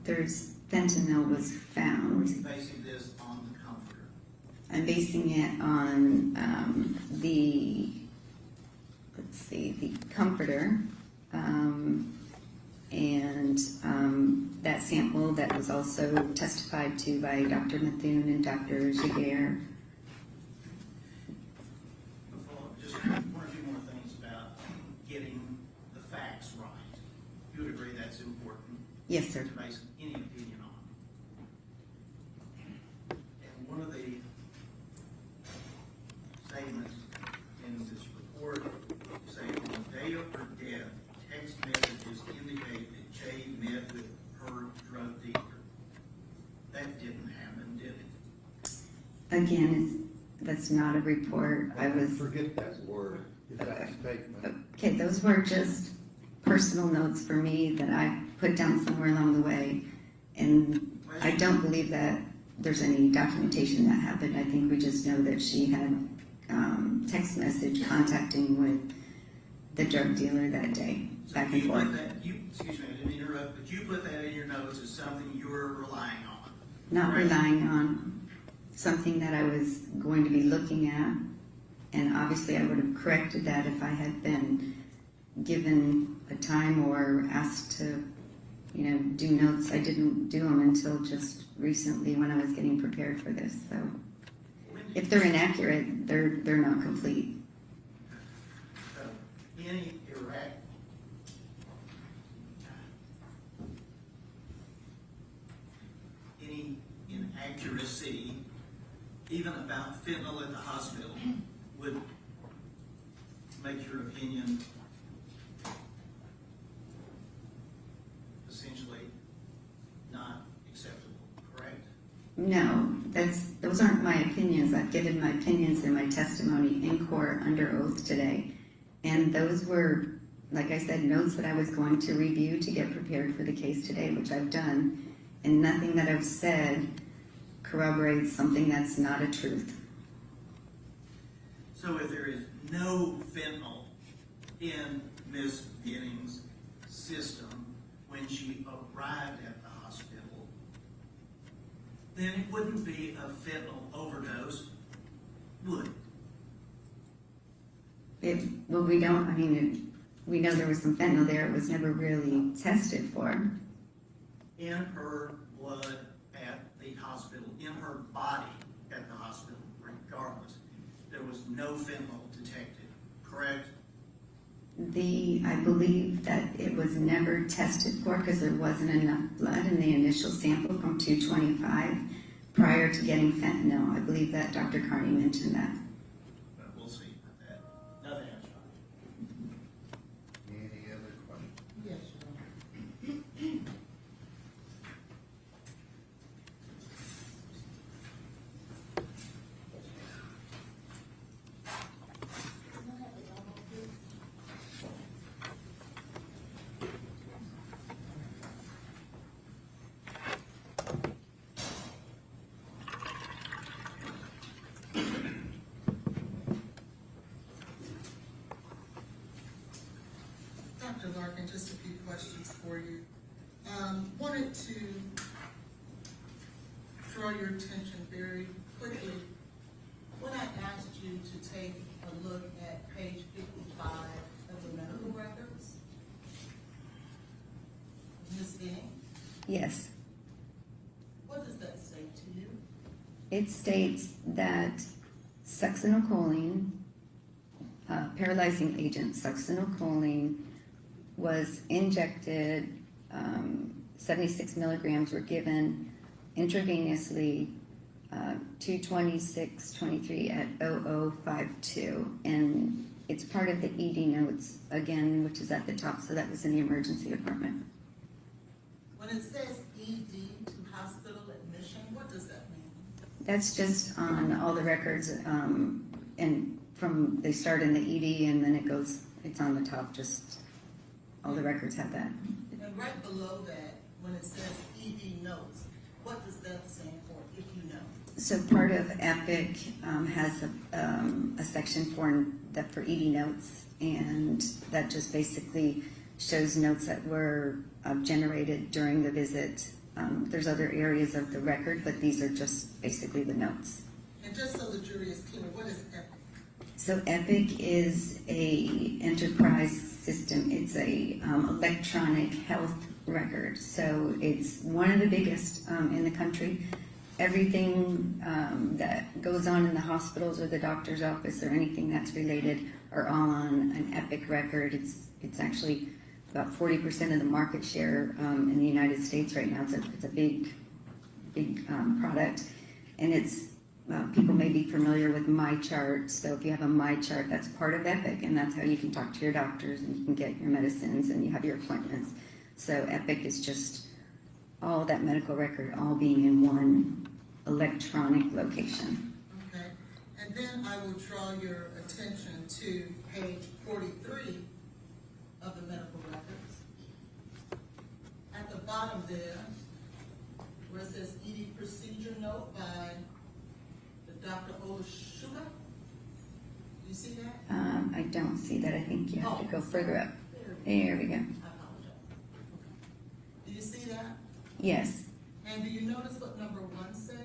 There's fentanyl was Or are found. you basing this on the comforter? I'm basing it on the comforter, and that sample that was also testified to by Dr. Methune and Dr. Jaguar. Just one or two more things about getting the facts right. You would agree that's important Yes, sir. to base any opinion on. And one of the statements in this report say on the day of her death, text messages indicate that Jade met with her drug dealer. That didn't happen, did it? Again, that's not a report. I was, Forget that word, it's that statement. okay, those were just personal notes for me that I put down somewhere along the way. And I don't believe that there's any documentation that happened. I think we just know that she had text message contacting with the drug dealer that day, So back and you forth. put that, excuse me, I didn't interrupt, but you put that in your notes as something you were relying on. Not correct? relying on something that I was going to be looking at. And obviously I would have corrected that if I had been given a time or asked to, do notes. I didn't do them until just recently when I was getting prepared for this. So if they're inaccurate, they're not complete. Any inaccuracy, even about fentanyl at the hospital, would make your opinion essentially not acceptable, correct? No, those aren't my opinions. I've given my opinions in my testimony in court under oath today. And those were, like I said, notes that I was going to review to get prepared for the case today, which I've done. And nothing that I've said corroborates something that's not a truth. So if there is no fentanyl in Miss Benning's system when she arrived at the hospital, then it wouldn't be a fentanyl overdose, would it? Well, we don't, we know there was some fentanyl there. It was never really tested for. In her blood at the hospital, in her her body at the hospital, regardless. There was no fentanyl detected, correct? I believe that it was never tested for because there wasn't enough blood in the initial sample from 225 prior to getting fentanyl. I believe that Dr. Carney mentioned that. But we'll see about that. Nothing else. Any other questions? Yes, Your Honor. Dr. Larkin, just a few questions for you. Wanted to draw your attention very quickly. When I asked you to take a look at page 55 of the medical records, Ms. Benning, Yes. what does that say to you? It states that succinylcholine, paralyzing agent succinylcholine, was injected, 76 milligrams were given intravenously, 226/23 at 0052. And it's part of the ED notes again, which is at the top, so that was in the emergency department. When it says ED to hospital admission, what does that mean? That's just on all the records, and they start in the ED and then it's on the top, just all the records have that. And right below that, when it says ED notes, what does that stand for, if you know? So part of EPIC has a section for ED notes, and that just basically shows notes that were generated during the visit. There's other areas of the record, but these are just basically the notes. And just so the jury is clear, what is EPIC? So EPIC is a enterprise system. It's a electronic health record. So it's one of the biggest in the country. Everything that goes on in the hospitals or the doctor's office or anything that's related are all on an EPIC record. It's actually about 40% of the market share in the United States right now. It's a big product, and it's people may be familiar with MyChart. So if you have a MyChart, that's part of EPIC, and that's how you can talk to your doctors and you can get your medicines and you have your appointments. So EPIC is just all that medical record all being in one electronic location. Okay, and then I will draw your attention to page 43 of the medical records. At the bottom there, where it says ED procedure note by the Dr. Olashuga, you see that? I don't see that. I think you have to go further up. There There we go. I apologize. Okay. Do you see that? Yes. And do you notice what number 1 says?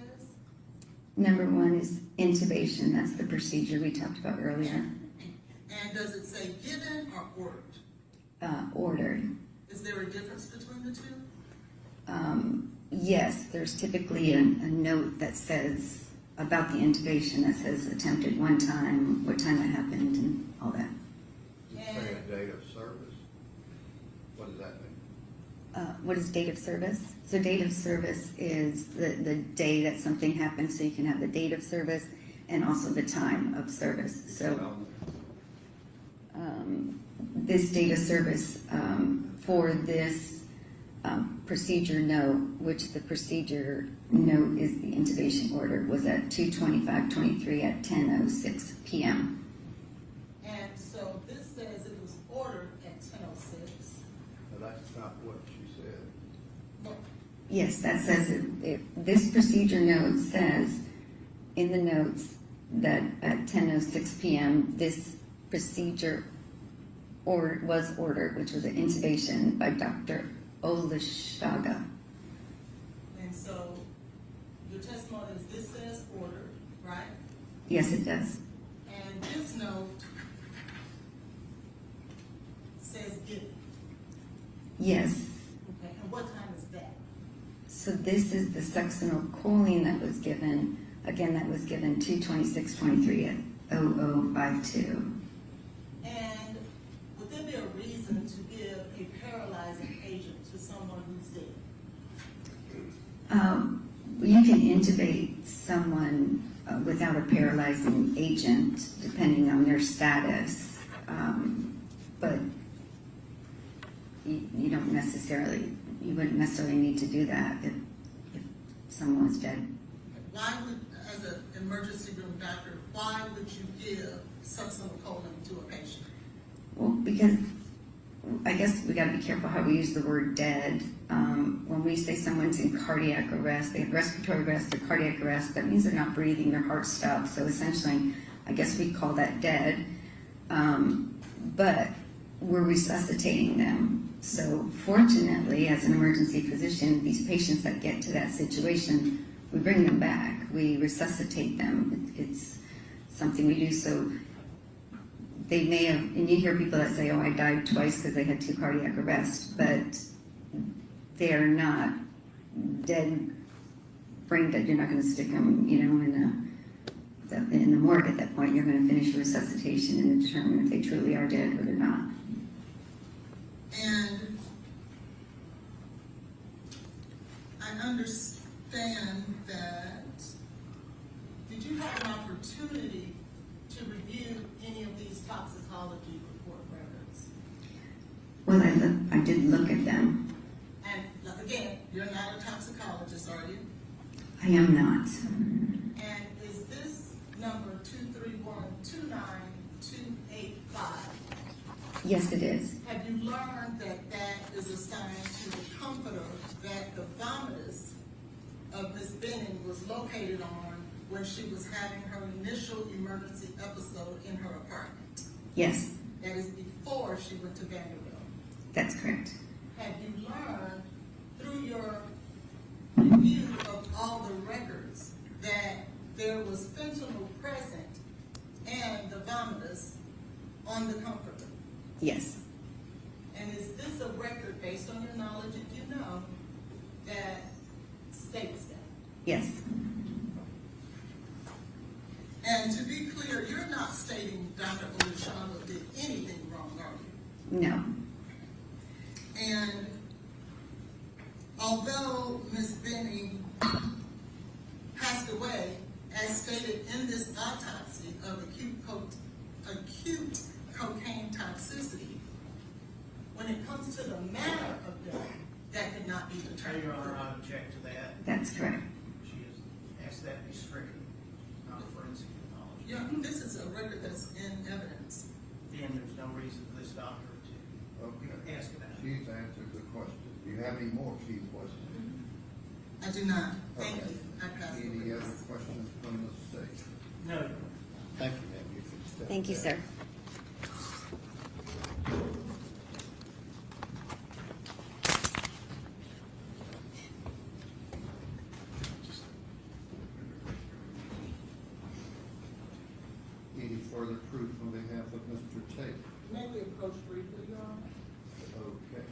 Number 1 is intubation. That's the procedure we talked about earlier. And does it say given or ordered? Ordered. Is there a difference between the two? Yes, there's typically a note that says about the intubation that says attempted one time, what time it happened, and all that. You say a date of service? What does that mean? What is date of service? So date of service is the day that something happened, so you can have the date of service and also the time of service. So this date of service for this procedure note, which the procedure note is the intubation order, was at 2:25:23 at 10:06 p.m. And so this says it was ordered at 10:06. But that's not what she said. Look, Yes, that says this procedure note says in the notes that at 10:06 p.m. this procedure was ordered, which was an intubation by Dr. Olashuga. and so your testimony is this says ordered, right? Yes, it does. And this note says given. Yes. Okay, and what time is that? So this is the succinylcholine that was given, again, that was given 2/26/23 at 0052. And would there be a reason to give a paralyzing agent to someone who's dead? You can intubate someone without a paralyzing agent, depending on their status, but you don't necessarily, you wouldn't necessarily need to do that if someone was dead. Why would, as an emergency room doctor, why would you give succinylcholine to a patient? Well, because I guess we got to be careful how we use the word dead. When we say someone's in cardiac arrest, they have respiratory arrest or cardiac arrest, that means they're not breathing, their heart stopped. So essentially, I guess we call that dead. But we're resuscitating them. So fortunately, as an emergency physician, these patients that get to that situation, we bring them back. We resuscitate them. It's something we do. So they may have, and you hear people that say, oh, I died twice because they had 2 cardiac arrests, but they are not dead, brain dead. You're not going to stick them, in the morgue at that point. You're going to finish resuscitation and determine if they truly are dead or they're not. And I understand that, did you have an opportunity to review any of these toxicology report records? Well, I did look at them. And again, you're not a toxicologist, are you? I am not. And is this number 231-29285? Yes, it is. Have you learned that that is assigned to the comforter that the vomitus of Ms. Benning was located on when she was having her initial emergency episode in her apartment? Yes, That is before she went to Vanderbilt. that's correct. Have you learned through your review of all the records that there was fentanyl present and the vomitus on the comforter? Yes, And is this a record, based on your knowledge, if you know, that states that? yes, And to be clear, you're not stating Dr. Olujano did anything wrong, are you? no, And although Ms. Benning passed away, as stated in this autopsy of acute cocaine toxicity, when it comes to the manner of death, that could not be determined. Your Honor, I object to that. that's correct. She has asked that be stricken, not a forensic pathology. Yeah, this is a record that's in evidence. Then there's no reason for this doctor to Okay. ask about it. She's answered the question. Do you have any more chief questions? I do not. Thank Okay. you. I pass the Any other witness. questions from the state? No, Your Honor. Thank you, ma'am. You can step Thank you, back. sir. Any further proof on behalf of Mr. Taylor? May we approach briefly, Your Honor? Okay.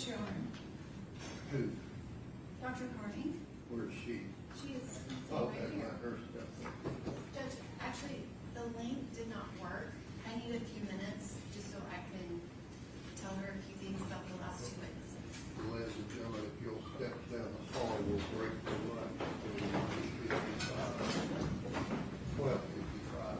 Yes, Your Honor. Who? Dr. Carney, Where's she? she is sitting Okay, right here. let her step up. Judge, actually, the link did not work. I need a few minutes just so I can tell her a few things about the last two witnesses. Ladies and gentlemen, if you'll step down the hall, we'll break the line. 12:55.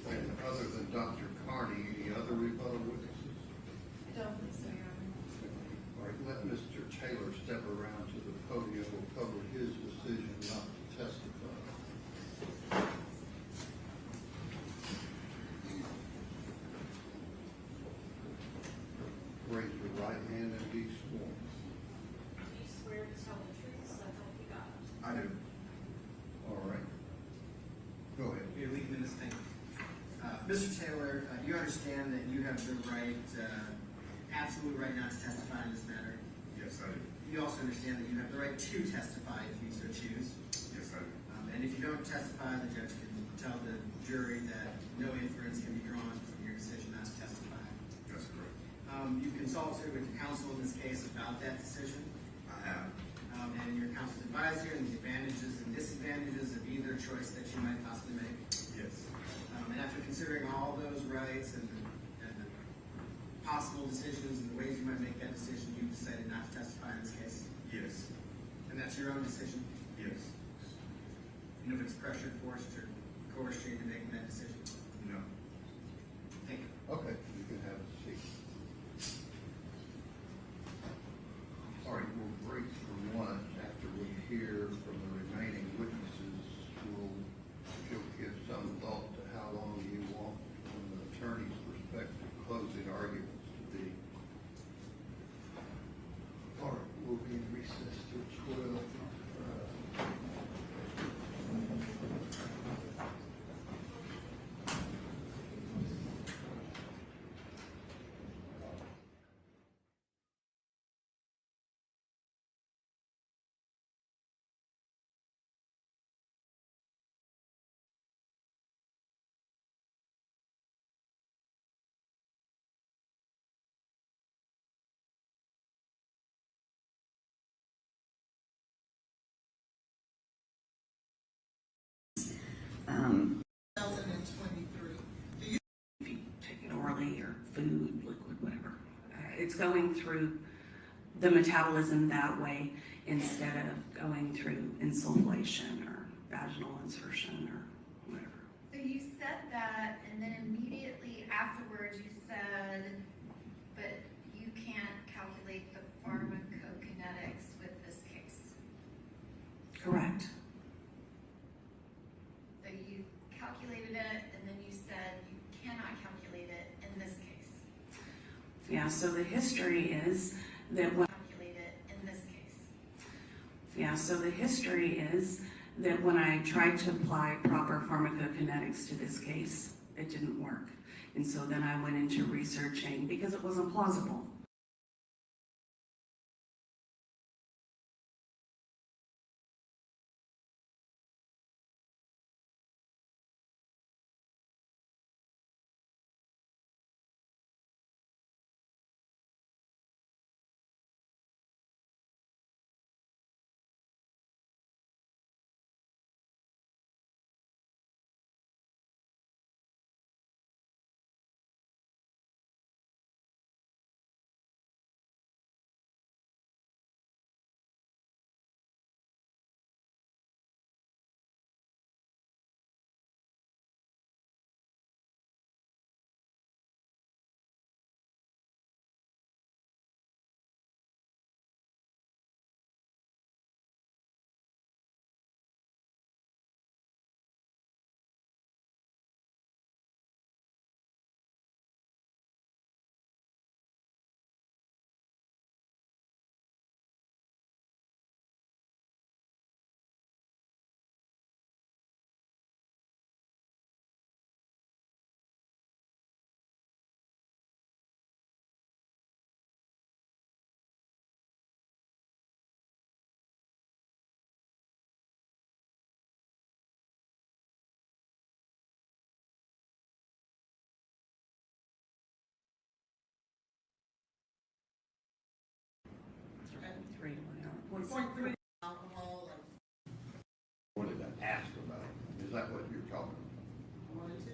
And other than Dr. Carney, any other rebuttal witnesses? I don't think so, Your Honor. All right, let Mr. Taylor step around to the podium. We'll cover his decision not to testify. Raise your right hand and be sworn. Do you swear to tell the truth, so help you God? I do. All right. Go ahead. Here, lead in this thing. Mr. Taylor, you understand that you have the right, absolute right not to testify in this matter? Yes, I do. You also understand that you have the right to testify if you so choose? Yes, I do. And if you don't testify, the judge can tell the jury that no inference can be drawn from your decision not to testify. That's correct. You've consulted with your counsel in this case about that decision, I have. and your counsel's advised you and the advantages and disadvantages of either choice that you might possibly make. Yes. And after considering all those rights and the possible decisions and the ways you might make that decision, you decided not to testify in this case. Yes. And that's your own decision. Yes. You know if it's pressured, forced, or coerced you into making that decision. No. Thank you. Okay, you can have a seat. All right, we'll break for lunch. After we hear from the remaining witnesses, you'll give some thought to how long you want, from the attorney's perspective, closing arguments to be. All right, we'll be in recess till 12. Um, 2023. If you take it orally or food, liquid, whatever. It's going through the metabolism that way instead of going through insufflation or vaginal insertion or whatever. So you said that, and then immediately afterwards you said, but you can't calculate the pharmacokinetics with this case. Correct. So you calculated it, and then you said you cannot calculate it in this case. Yeah, so the history is that when Calculate it in this case. Yeah, so the history is that when I tried to apply proper pharmacokinetics to this case, it didn't work. And so then I went into researching because it wasn't plausible. 4.3 alcohol, like Wanted to ask about it. Is that what you're talking about? 1 and 2.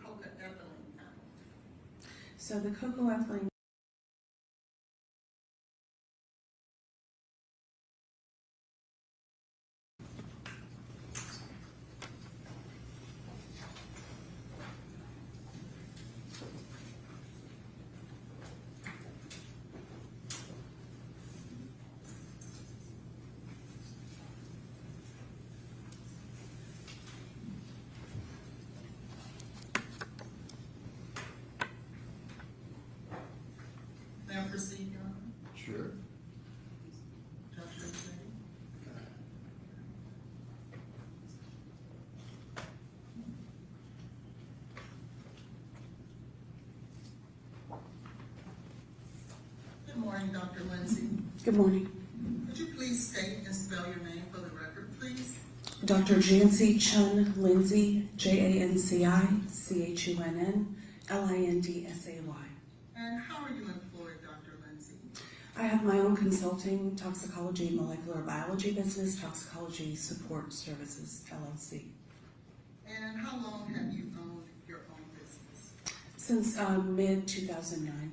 Coca-ethylene found. So the cocoa-ethylene Now proceed, Your Honor. Sure. Dr. Lindsay. Good morning, Dr. Lindsay. Good morning. Could you please state and spell your name for the record, please? Dr. Jancy Chun Lindsay, JANCI CHUNN LINDSAY. And how are you employed, Dr. Lindsay? I have my own consulting, toxicology, and molecular biology business, Toxicology Support Services, LLC. And how long have you owned your own business? Since mid-2009.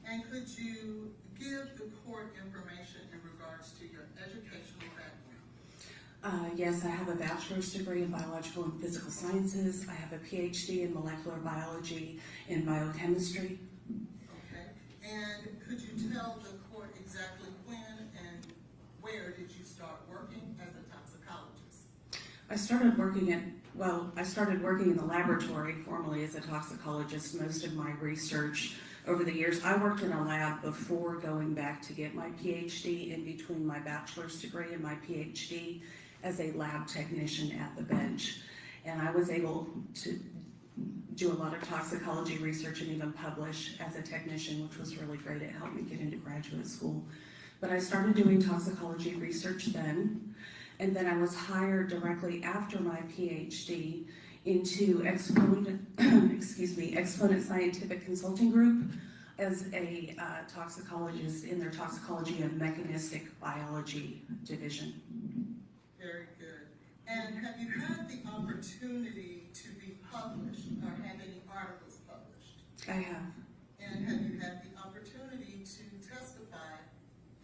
And could you give the court information in regards to your educational background? Yes, I have a bachelor's degree in biological and physical sciences. I have a PhD in molecular biology and biochemistry. Okay. And could you tell the court exactly when and where did you start working as a toxicologist? I started working in the laboratory formally as a toxicologist. Most of my research over the years, I worked in a lab before going back to get my PhD, in between my bachelor's degree and my PhD, as a lab technician at the bench. And I was able to do a lot of toxicology research and even publish as a technician, which was really great. It helped me get into graduate school. But I started doing toxicology research then, and then I was hired directly after my PhD into Exponent Scientific Consulting Group as a toxicologist in their Toxicology and Mechanistic Biology division. Very good. And have you had the opportunity to be published or have any articles published? I have. And have you had the opportunity to testify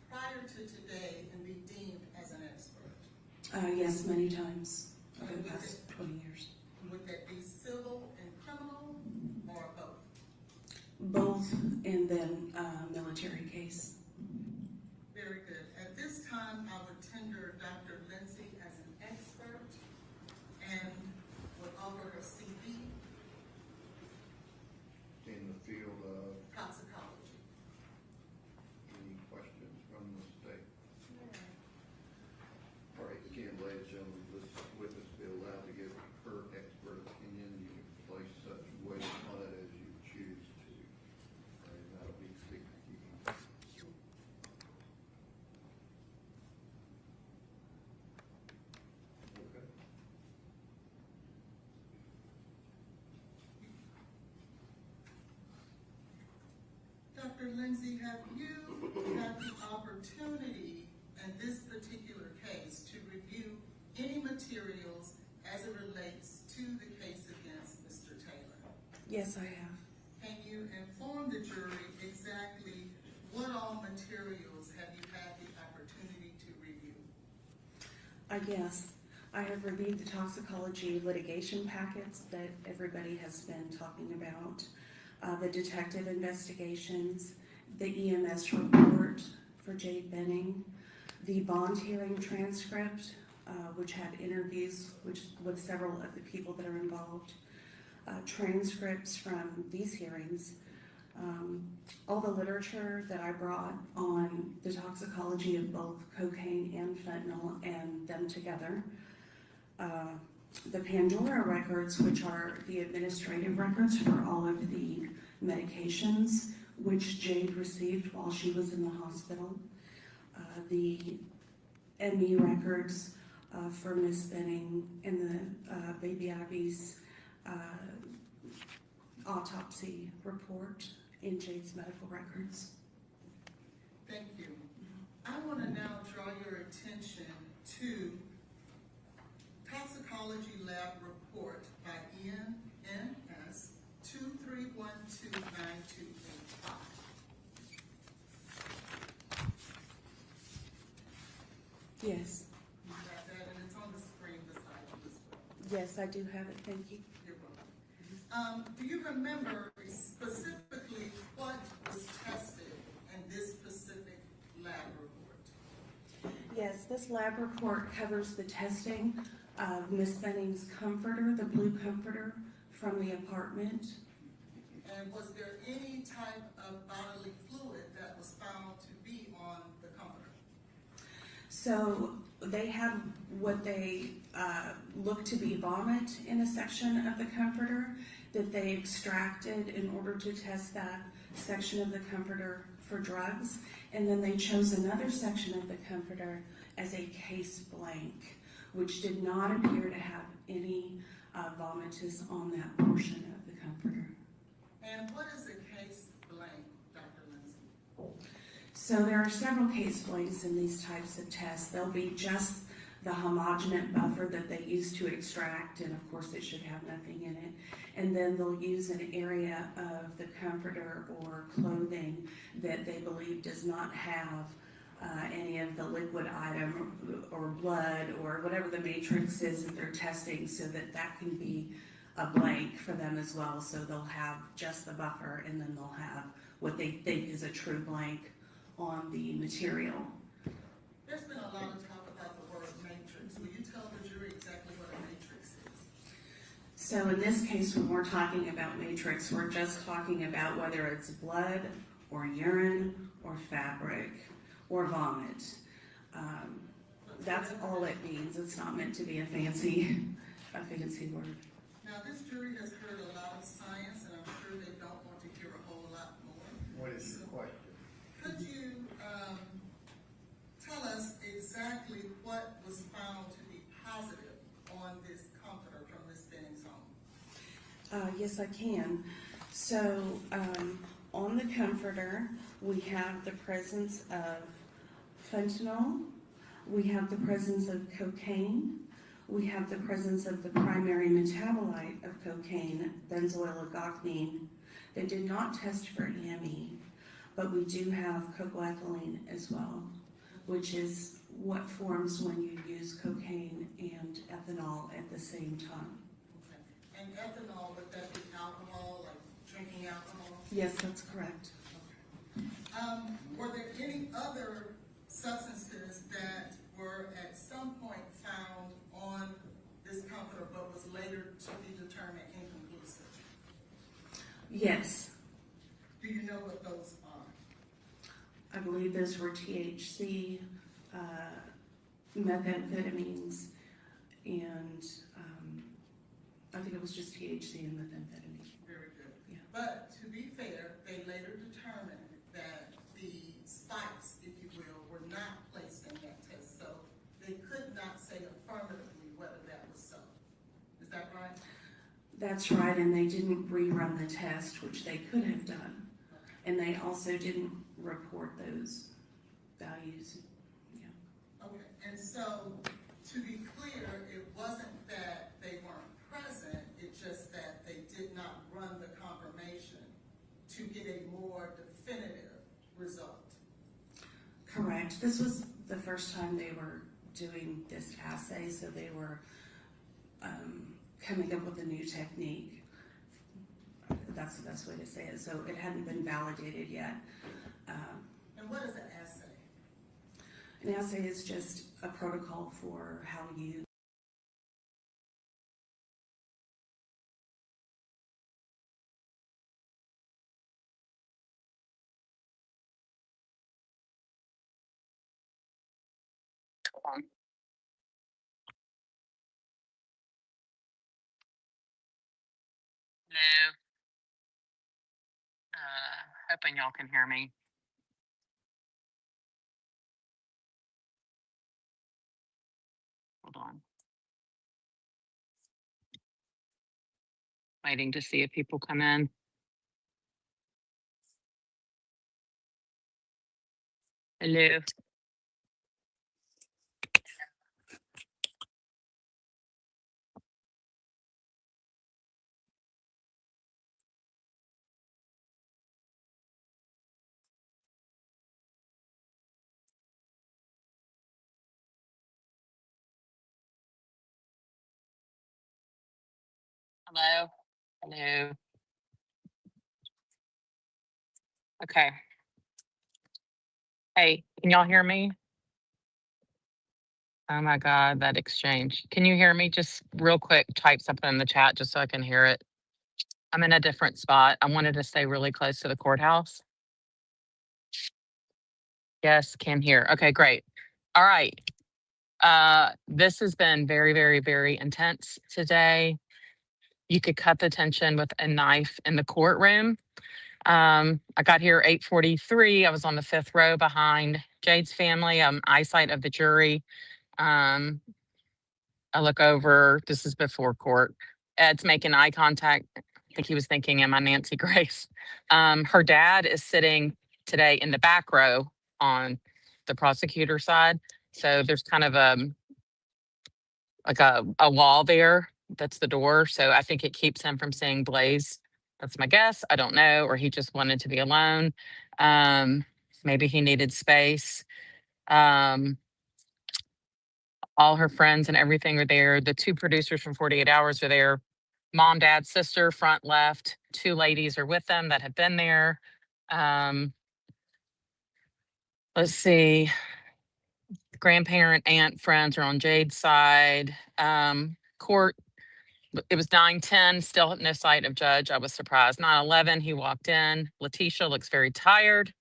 prior to today and be deemed as an expert? Yes, many times over the past 20 years. Would that be civil and criminal or both? Both, and then military case. Very good. At this time, I would tender Dr. Lindsay as an expert and would offer her CV, In the field of toxicology. any questions from the state? All right, again, ladies and gentlemen, this witness be allowed to give her expert opinion. You can place such weight on it as you choose to. And that'll be secret keeping. Okay. Dr. Lindsay, have you had the opportunity in this particular case to review any materials as it relates to the case against Mr. Taylor? Yes, I have. Can you inform the jury exactly what all materials have you had the opportunity to review? Yes, I have reviewed the toxicology litigation packets that everybody has been talking about, the detective investigations, the EMS report for Jade Benning, the bond hearing transcript, which had interviews with several of the people that are involved, transcripts from these hearings, all the literature that I brought on the toxicology of both cocaine and fentanyl and them together, the Pandora records, which are the administrative records for all of the medications which Jade received while she was in the hospital, the ME records for Miss Benning and the baby Ivy's autopsy report in Jade's medical records. Thank you. I want to now draw your attention to toxicology lab report by ENS 23129285. Yes, You got that, and it's on the screen beside you as well. yes, I do have it, thank you. You're welcome. Do you remember specifically what was tested in this specific lab report? Yes, this lab report covers the testing of Miss Benning's comforter, the blue comforter from the apartment. And was there any type of bodily fluid that was found to be on the comforter? So they had what they looked to be vomit in a section of the comforter that they extracted in order to test that section of the comforter for drugs. And then they chose another section of the comforter as a case blank, which did not appear to have any vomitus on that portion of the comforter. And what is a case blank, Dr. Lindsay? So there are several case blanks in these types of tests. There'll be just the homogenate buffer that they use to extract, and of course it should have nothing in it. And then they'll use an area of the comforter or clothing that they believe does not have any of the liquid item or blood or whatever the matrix is that they're testing, so that that can be a blank for them as well. So they'll have just the buffer, and then they'll have what they think is a true blank on the material. There's been a lot of talk about the word matrix. Will you tell the jury exactly what a matrix is? So in this case, when we're talking about matrix, we're just talking about whether it's blood or urine or fabric or vomit. That's all it means. It's not meant to be a fancy word. Now, this jury has heard a lot of science, and I'm sure they don't want to hear a whole lot more. What is the question? Could you tell us exactly what was found to be positive on this comforter from Ms. Benning's home? Yes, I can. So on the comforter, we have the presence of fentanyl, we have the presence of cocaine, we have the presence of the primary metabolite of cocaine, benzoyl algochnine. They did not test for EME, but we do have cocoethylene as well, which is what forms when you use cocaine and ethanol at the same time. Okay. And ethanol, would that be alcohol, like drinking alcohol? Yes, that's correct. Were there any other substances that were at some point found on this comforter but was later to be determined inconclusive? Yes, Do you know what those are? I believe those were THC, methamphetamines, and I think it was just THC and methamphetamine. Very good. Yeah. But to be fair, they later determined that the spikes, if you will, were not placed in that test. So they could not say affirmatively whether that was so. Is that right? That's right, and they didn't rerun the test, which they could have done. And they also didn't report those values. Yeah. Okay, and so to be clear, it wasn't that they weren't present, it's just that they did not run the confirmation to get a more definitive result. Correct. This was the first time they were doing this assay, so they were coming up with a new technique. That's the best way to say it. So it hadn't been validated yet. And what is an assay? An assay is just a protocol for how you No. Hoping y'all can hear me. Hold on. Waiting to see if people come in. Hello. Hello. Hello. Okay. Hey, can y'all hear me? Oh my God, that exchange. Can you hear me? Just real quick, type something in the chat just so I can hear it. I'm in a different spot. I wanted to stay really close to the courthouse. Yes, can hear. Okay, great. All right. This has been very, very, very intense today. You could cut the tension with a knife in the courtroom. I got here 8:43. I was on the 5th row behind Jade's family. Eyesight of the jury. I look over. This is before court. Ed's making eye contact. I think he was thinking, am I Nancy Grace? Her dad is sitting today in the back row on the prosecutor side. So there's kind of like a wall there. That's the door. So I think it keeps him from seeing Blaise. That's my guess. I don't know. Or he just wanted to be alone. Maybe he needed space. All her friends and everything are there. The 2 producers from 48 Hours are there. Mom, dad, sister, front left. 2 ladies are with them that have been there. Let's see. Grandparent, aunt, friends are on Jade's side. Court, it was 9:10, still no sight of judge. I was surprised. 9:11, he walked in. Letitia looks very tired.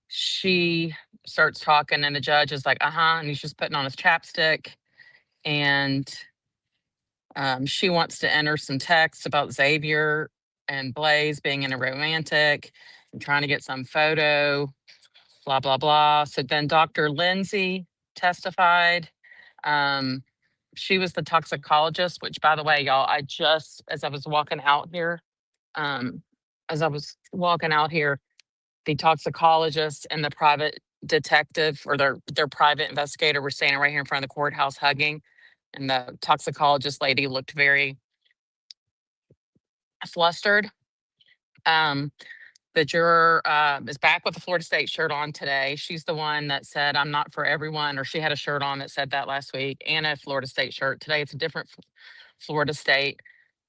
She starts talking and the judge is like, and he's just putting on his chapstick. And she wants to enter some text about Xavier and Blaise being in a romantic and trying to get some photo, blah, blah, blah. So then Dr. Lindsay testified. She was the toxicologist, which, by the way, y'all, as I was walking out here, the toxicologist and the private detective or their private investigator were standing right here in front of the courthouse hugging. And the toxicologist lady looked very flustered. The juror is back with the Florida State shirt on today. She's the one that said, I'm not for everyone, or she had a shirt on that said that last week, and a Florida State shirt. Today it's a different Florida State.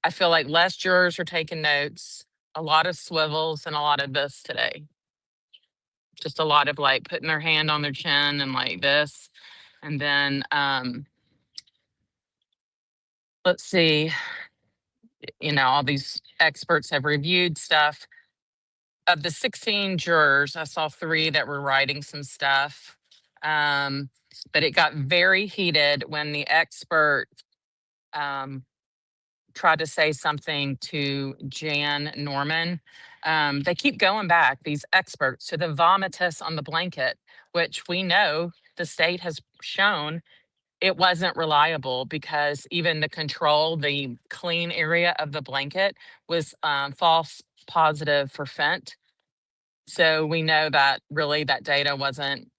I feel like less jurors are taking notes, a lot of swivels, and a lot of this today. Just a lot of like putting their hand on their chin and like this. And then let's see, all these experts have reviewed stuff. Of the 16 jurors, I saw 3 that were writing some stuff. But it got very heated when the expert tried to say something to Jan Norman. They keep going back, these experts, to the vomitus on the blanket, which we know the state has shown it wasn't reliable because even the clean area of the blanket was false positive for fent. So we know that really that data wasn't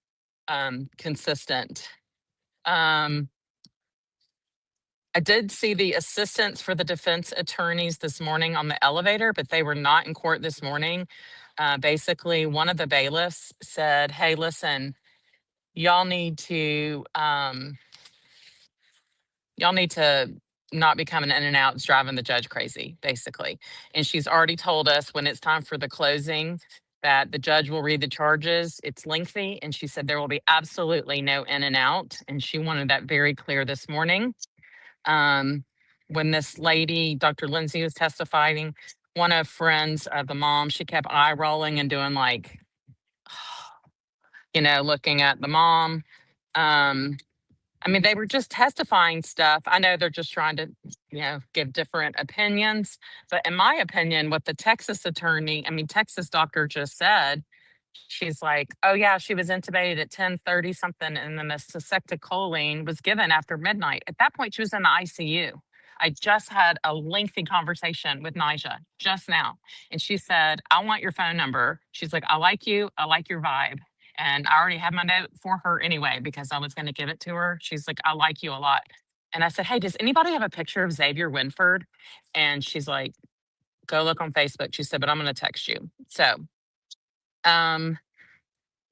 consistent. I did see the assistants for the defense attorneys this morning on the elevator, but they were not in court this morning. Basically, one of the bailiffs said, hey, listen, y'all need to not be coming in and out. It's driving the judge crazy, basically. And she's already told us when it's time for the closing that the judge will read the charges. It's lengthy. And she said there will be absolutely no in and out. And she wanted that very clear this morning. When this lady, Dr. Lindsay, was testifying, one of friends of the mom, she kept eye rolling and doing like, looking at the mom. They were just testifying stuff. I know they're just trying to, give different opinions. But in my opinion, what the Texas doctor just said, she's like, oh yeah, she was intubated at 10:30 something, and then the choline was given after midnight. At that point, she was in the ICU. I just had a lengthy conversation with Nija just now, and she said, I want your phone number. She's like, I like you. I like your vibe. And I already had my note for her anyway because I was going to give it to her. She's like, I like you a lot. And I said, hey, does anybody have a picture of Xavier Winford? And she's like, go look on Facebook. She said, but I'm going to text you. So,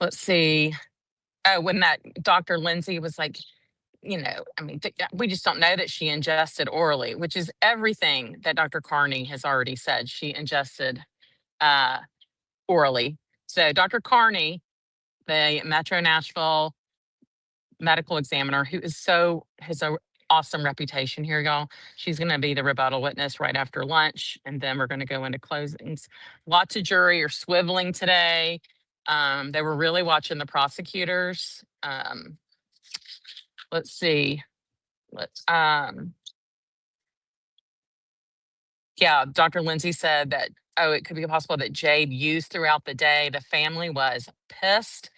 let's see. Oh, when that Dr. Lindsay was like, I mean, we just don't know that she ingested orally, which is everything that Dr. Carney has already said. She ingested uh, orally. So Dr. Carney, the Metro Nashville medical examiner, who has a awesome reputation here, y'all. She's going to be the rebuttal witness right after lunch, and then we're going to go into closings. Lots of jury are swiveling today. They were really watching the prosecutors. Let's see. Yeah, Dr. Lindsay said that, it could be possible that Jade used throughout the day. The family was pissed.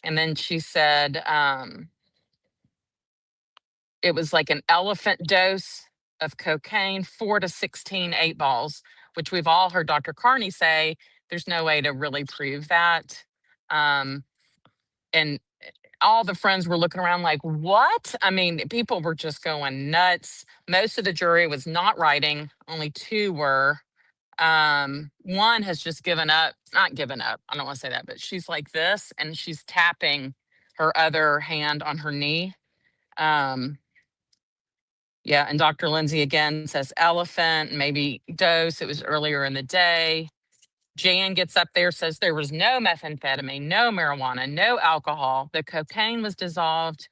And then she said it was like an elephant dose of cocaine, 4 to 16 8-balls, which we've all heard Dr. Carney say there's no way to really prove that. And all the friends were looking around like, what? I mean, people were just going nuts. Most of the jury was not writing, only 2 were. One has just given up, not given up. I don't want to say that, but she's like this and she's tapping her other hand on her knee. Yeah, and Dr. Lindsay again says elephant, maybe dose. It was earlier in the day. Jan gets up there, says there was no methamphetamine, no marijuana, no alcohol. The cocaine was dissolved,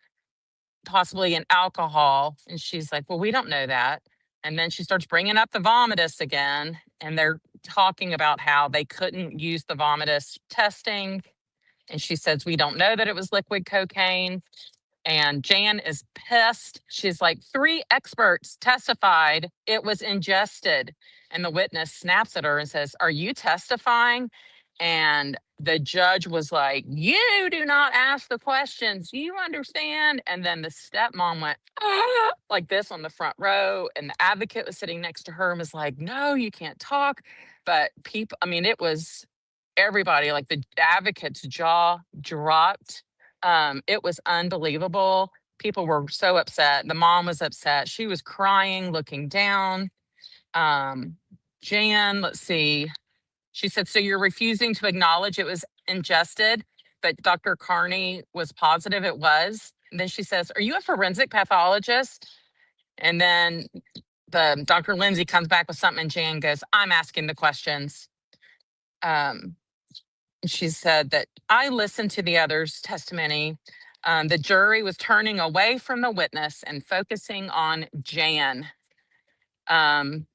possibly in alcohol. And she's like, well, we don't know that. And then she starts bringing up the vomitus again. And they're talking about how they couldn't use the vomitus testing. And she says, we don't know that it was liquid cocaine. And Jan is pissed. She's like, 3 experts testified it was ingested. And the witness snaps at her and says, are you testifying? And the judge was like, you do not ask the questions. You understand? And then the stepmom went like this on the front row. And the advocate was sitting next to her and was like, no, you can't talk. But people, I mean, it was everybody, like the advocate's jaw dropped. It was unbelievable. People were so upset. The mom was upset. She was crying, looking down. Jan, let's see. She said, so you're refusing to acknowledge it was ingested, but Dr. Carney was positive it was. And then she says, are you a forensic pathologist? And then the Dr. Lindsay comes back with something and Jan goes, I'm asking the questions. She said that I listened to the other's testimony. The jury was turning away from the witness and focusing on Jan.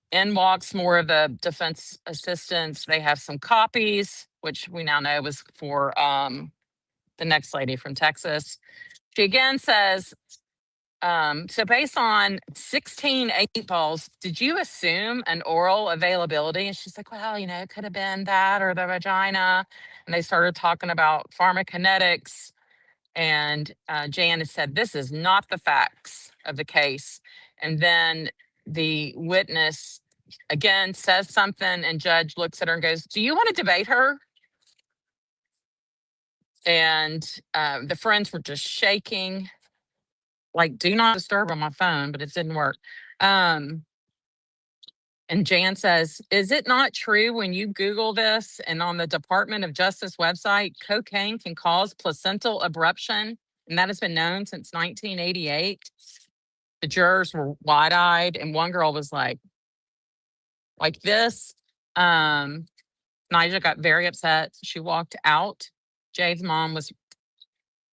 In walks more of the defense assistants. They have some copies, which we now know was for the next lady from Texas. She again says, so based on 16 8-balls, did you assume an oral availability? And she's like, well, it could have been that or the vagina. And they started talking about pharmacokinetics. And Jan has said, this is not the facts of the case. And then the witness again says something and judge looks at her and goes, do you want to debate her? And the friends were just shaking. Like, do not disturb on my phone, but it didn't work. And Jan says, is it not true when you Google this and on the Department of Justice website, cocaine can cause placental abruption? And that has been known since 1988. The jurors were wide-eyed and one girl was like this. Nigel got very upset. She walked out. Jade's mom was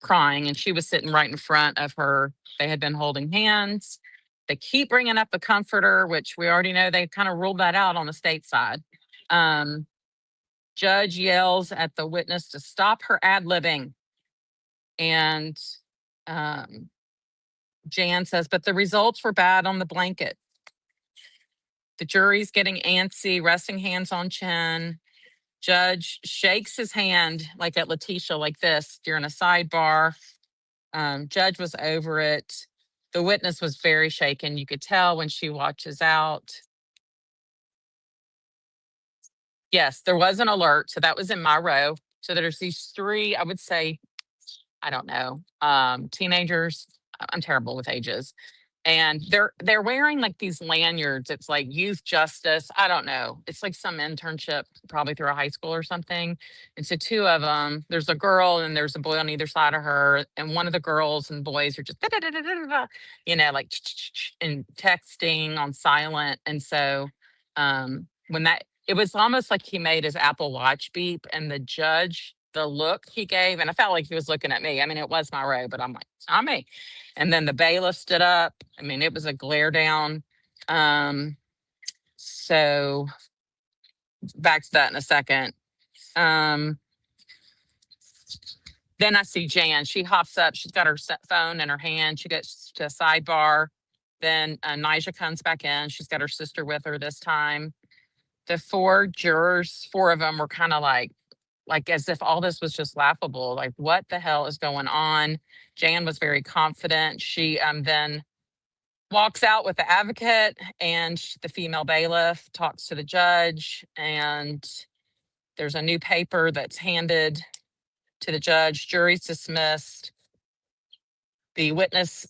crying and she was sitting right in front of her. They had been holding hands. They keep bringing up the comforter, which we already know they kind of ruled that out on the state side. Judge yells at the witness to stop her ad-libbing. And Jan says, but the results were bad on the blanket. The jury's getting antsy, resting hands on chin. Judge shakes his hand like at Letitia like this during a sidebar. Judge was over it. The witness was very shaken. You could tell when she watches out. Yes, there was an alert. So that was in my row. So there's these three, I would say, I don't know, teenagers. I'm terrible with ages. And they're wearing like these lanyards. It's like youth justice. I don't know. It's like some internship, probably through a high school or something. And so two of them, there's a girl and there's a boy on either side of her. And one of the girls and boys are just, you know, like and texting on silent. And so when that, it was almost like he made his Apple Watch beep, and the judge, the look he gave, and I felt like he was looking at me. I mean, it was my row, but I'm like, it's not me. And then the bailiff stood up. I mean, it was a glare down. So back to that in a second. Then I see Jan. She hops up. She's got her phone in her hand. She gets to a sidebar. Then Nija comes back in. She's got her sister with her this time. The four jurors, four of them were kind of like as if all this was just laughable. Like, what the hell is going on? Jan was very confident. She then walks out with the advocate, and the female bailiff talks to the judge, and there's a new paper that's handed to the judge. Jury's dismissed. The witness,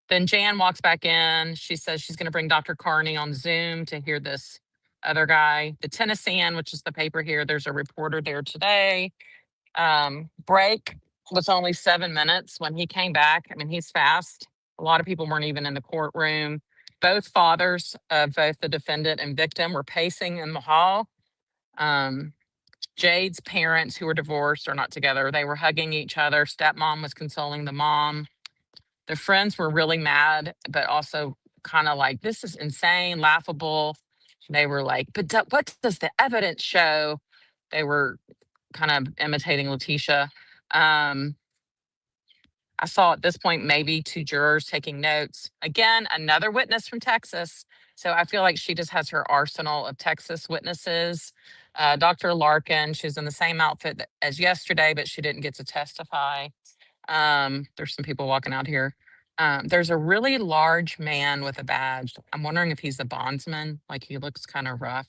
then Jan walks back in. She says she's going to bring Dr. Carney on Zoom to hear this other guy. The Tennessean, which is the paper here, there's a reporter there today. Break was only 7 minutes when he came back. I mean, he's fast. A lot of people weren't even in the courtroom. Both fathers of both the defendant and victim were pacing in the hall. Jade's parents, who were divorced or not together, they were hugging each other. Stepmom was consoling the mom. The friends were really mad, but also kind of like, this is insane, laughable. They were like, but what does the evidence show? They were kind of imitating Letitia. I saw at this point maybe two jurors taking notes. Again, another witness from Texas. So I feel like she just has her arsenal of Texas witnesses. Dr. Larkin, she's in the same outfit as yesterday, but she didn't get to testify. There's some people walking out here. There's a really large man with a badge. I'm wondering if he's the bondsman. Like, he looks kind of rough.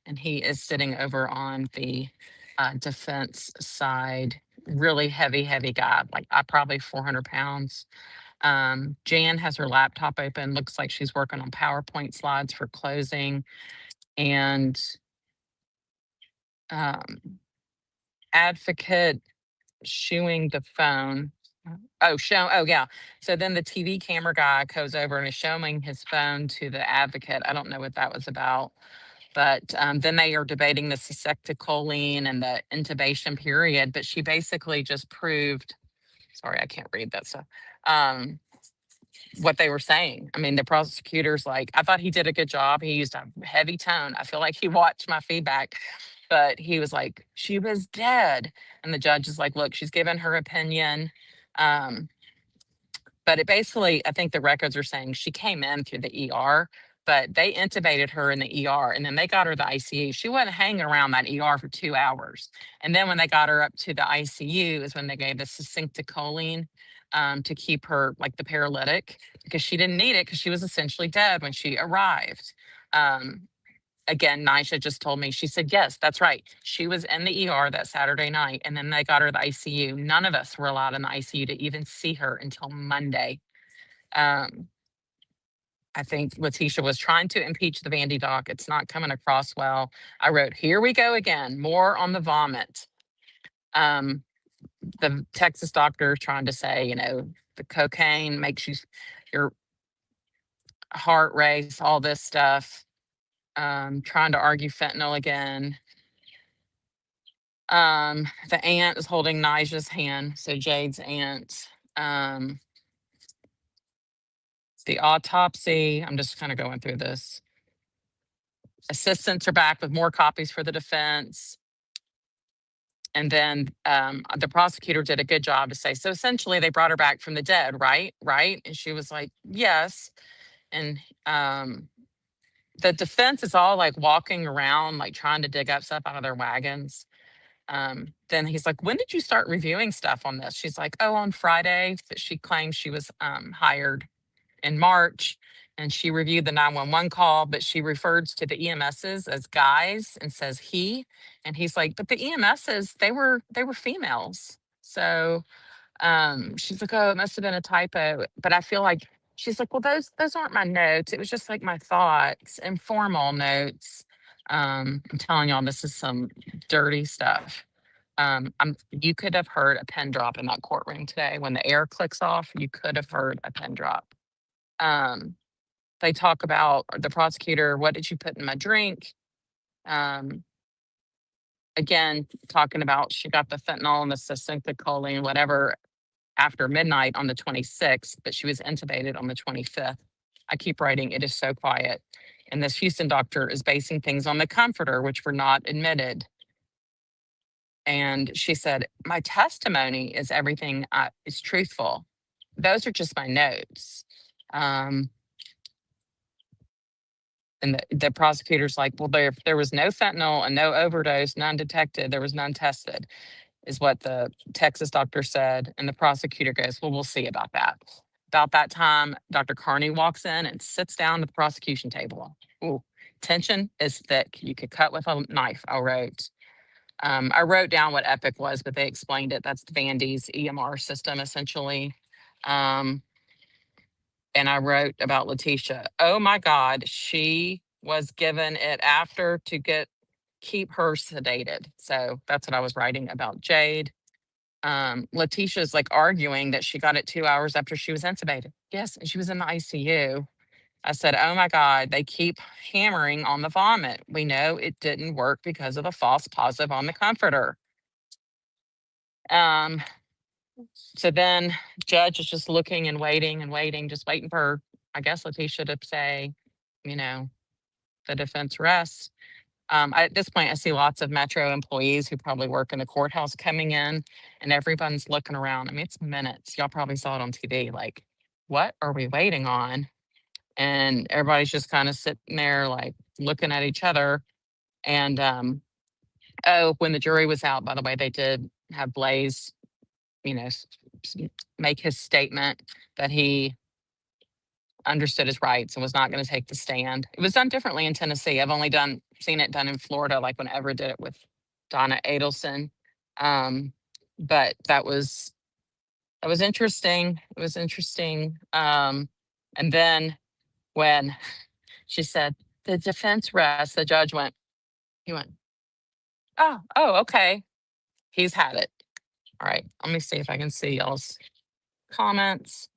And he is sitting over on the defense side. Really heavy guy, like probably 400 pounds. Jan has her laptop open. Looks like she's working on PowerPoint slides for closing. And advocate shooing the phone. Oh, yeah. So then the TV camera guy goes over and is showing his phone to the advocate. I don't know what that was about. But then they are debating the cystectocholine and the intubation period. But she basically just proved, sorry, I can't read that stuff, what they were saying. I mean, the prosecutor's like, I thought he did a good job. He used a heavy tone. I feel like he watched my feedback. But he was like, she was dead. And the judge is like, look, she's given her opinion. But it basically, I think the records are saying she came in through the ER, but they intubated her in the ER, and then they got her the ICU. She wasn't hanging around that ER for 2 hours. And then when they got her up to the ICU is when they gave the cystectocholine to keep her like the paralytic, because she didn't need it because she was essentially dead when she arrived. Again, Nisha just told me, she said, yes, that's right. She was in the ER that Saturday night, and then they got her the ICU. None of us were allowed in the ICU to even see her until Monday. I think Letitia was trying to impeach the Vandy doc. It's not coming across well. I wrote, here we go again, more on the vomit. The Texas doctor trying to say, you know, the cocaine makes your heart race, all this stuff. Trying to argue fentanyl again. The aunt is holding Nija's hand, so Jade's aunt. The autopsy, I'm just kind of going through this. Assistants are back with more copies for the defense. And then the prosecutor did a good job to say, so essentially they brought her back from the dead, right? And she was like, yes. And the defense is all like walking around, like trying to dig up stuff out of their wagons. Then he's like, when did you start reviewing stuff on this? She's like, oh, on Friday. That she claims she was hired in March, and she reviewed the 911 call, but she refers to the EMSs as guys and says he. And he's like, but the EMSs, they were females. So she's like, oh, it must have been a typo. But I feel like she's like, well, those aren't my notes. It was just like my thoughts, informal notes. I'm telling y'all, this is some dirty stuff. You could have heard a pin drop in that courtroom today. When the air clicks off, you could have heard a pin drop. They talk about the prosecutor, what did you put in my drink? Again, talking about she got the fentanyl and the succinylcholine, whatever, after midnight on the 26th, but she was intubated on the 25th. I keep writing, it is so quiet. And this Houston doctor is basing things on the comforter, which were not admitted. And she said, my testimony is everything is truthful. Those are just my notes. And the prosecutor's like, well, there was no fentanyl and no overdose, none detected. There was none tested, is what the Texas doctor said. And the prosecutor goes, well, we'll see about that. About that time, Dr. Carney walks in and sits down at the prosecution table. Ooh, tension is thick. You could cut with a knife, I wrote. I wrote down what EPIC was, but they explained it. That's Vandy's EMR system, essentially. And I wrote about Letitia. Oh my God, she was given it after to keep her sedated. So that's what I was writing about Jade. Letitia's like arguing that she got it 2 hours after she was intubated. Yes, and she was in the ICU. I said, oh my God, they keep hammering on the vomit. We know it didn't work because of the false positive on the comforter. So then judge is just looking and waiting, just waiting for, I guess, Letitia to say, the defense rests. At this point, I see lots of Metro employees who probably work in the courthouse coming in, and everyone's looking around. I mean, it's minutes. Y'all probably saw it on TV. Like, what are we waiting on? And everybody's just kind of sitting there, like looking at each other. And when the jury was out, by the way, they did have Blaise, make his statement that he understood his rights and was not going to take the stand. It was done differently in Tennessee. I've only seen it done in Florida, like when Ever did it with Donna Adelson. But that was interesting. It was interesting. And then when she said the defense rests, the judge went, oh, okay. He's had it. All right. Let me see if I can see y'all's comments.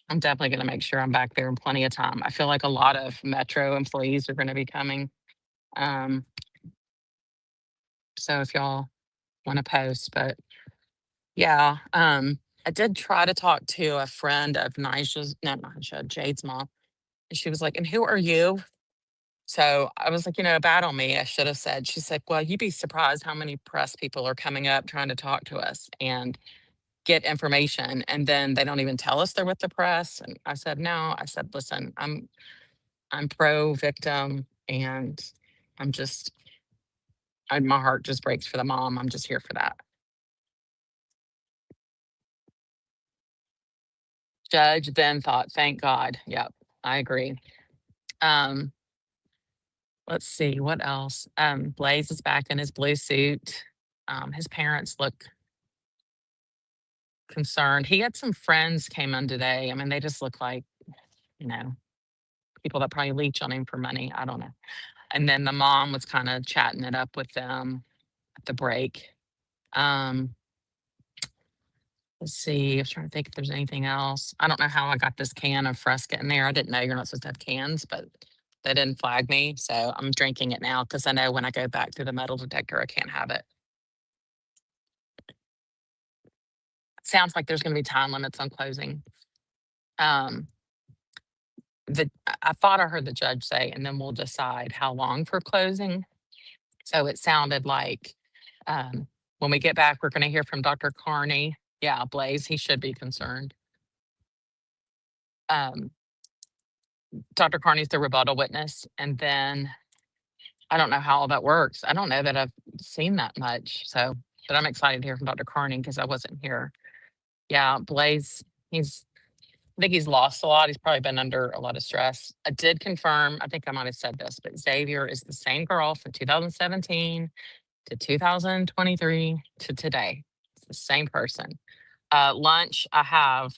I'm definitely going to make sure I'm back there in plenty of time. I feel like a lot of Metro employees are going to be coming. So if y'all want to post, but yeah, I did try to talk to a friend of Jade's mom. And she was like, and who are you? So I was like, bad on me. I should have said. She's like, well, you'd be surprised how many press people are coming up trying to talk to us and get information, and then they don't even tell us they're with the press. And I said, no. I said, listen, I'm pro victim, and my heart just breaks for the mom. I'm just here for that. Judge then thought, thank God. Yep, I agree. Let's see what else. Blaise is back in his blue suit. His parents look concerned. He had some friends came in today. I mean, they just look like, people that probably leech on him for money. I don't know. And then the mom was kind of chatting it up with them at the break. Let's see. I was trying to think if there's anything else. I don't know how I got this can of Fresca in there. I didn't know you're not supposed to have cans, but they didn't flag me. So I'm drinking it now because I know when I go back through the metal detector, I can't have it. Sounds like there's going to be time limits on closing. I thought I heard the judge say, and then we'll decide how long for closing. So it sounded like when we get back, we're going to hear from Dr. Carney. Yeah, Blaise, he should be concerned. Dr. Carney's the rebuttal witness, and then I don't know how all that works. I don't know that I've seen that much. So, but I'm excited to hear from Dr. Carney because I wasn't here. Yeah, Blaise, I think he's lost a lot. He's probably been under a lot of stress. I did confirm, I think I might have said this, but Xavier is the same girl from 2017 to 2023 to today. It's the same person. Lunch, I have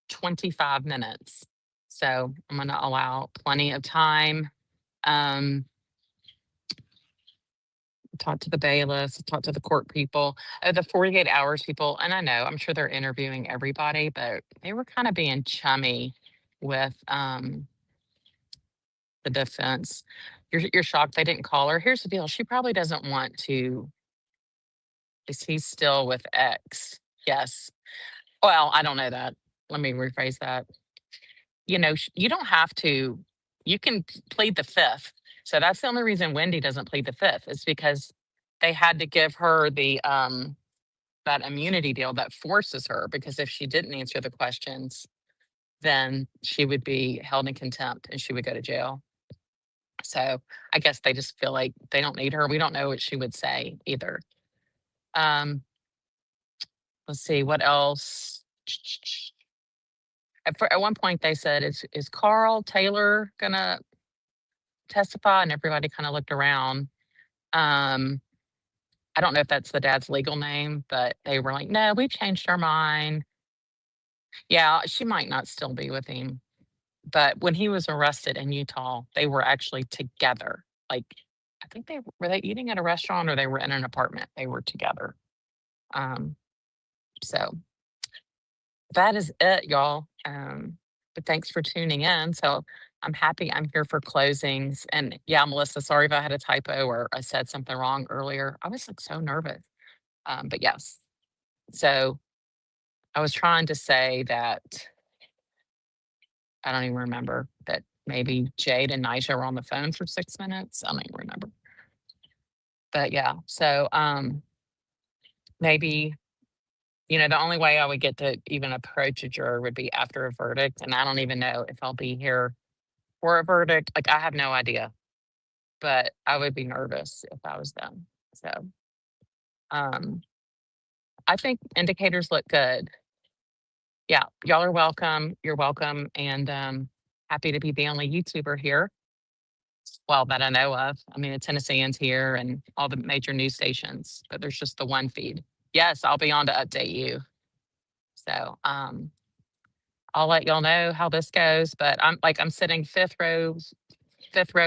25 minutes. So I'm going to allow plenty of time. Talk to the bailiffs, talk to the court people, the 48 hours people. And I know, I'm sure they're interviewing everybody, but they were kind of being chummy with the defense. You're shocked they didn't call her. Here's the deal. She probably doesn't want to. Is he still with X? Yes. Well, I don't know that. Let me rephrase that. You know, you don't have to, you can plead the fifth. So that's the only reason Wendy doesn't plead the fifth is because they had to give her the that immunity deal that forces her, because if she didn't answer the questions, then she would be held in contempt and she would go to jail. So I guess they just feel like they don't need her. We don't know what she would say either. Let's see what else. At one point they said, is Carl Taylor gonna testify? And everybody kind of looked around. I don't know if that's the dad's legal name, but they were like, no, we've changed our mind. Yeah, she might not still be with him. But when he was arrested in Utah, they were actually together. Like, I think they eating at a restaurant or they were in an apartment. They were together. So that is it, y'all. But thanks for tuning in. So I'm happy I'm here for closings. And yeah, Melissa, sorry if I had a typo or I said something wrong earlier. I was like so nervous. But yes. So I was trying to say that I don't even remember that maybe Jade and Nisha were on the phone for 6 minutes. I don't even remember. But yeah, so maybe, the only way I would get to even approach a juror would be after a verdict. And I don't even know if I'll be here for a verdict. Like, I have no idea, but I would be nervous if I was them. So I think indicators look good. Yeah, y'all are welcome. You're welcome. And happy to be the only YouTuber here. Well, that I know of. I mean, the Tennesseans here and all the major news stations, but there's just the one feed. Yes, I'll be on to update you. So I'll let y'all know how this goes. But I'm sitting fifth row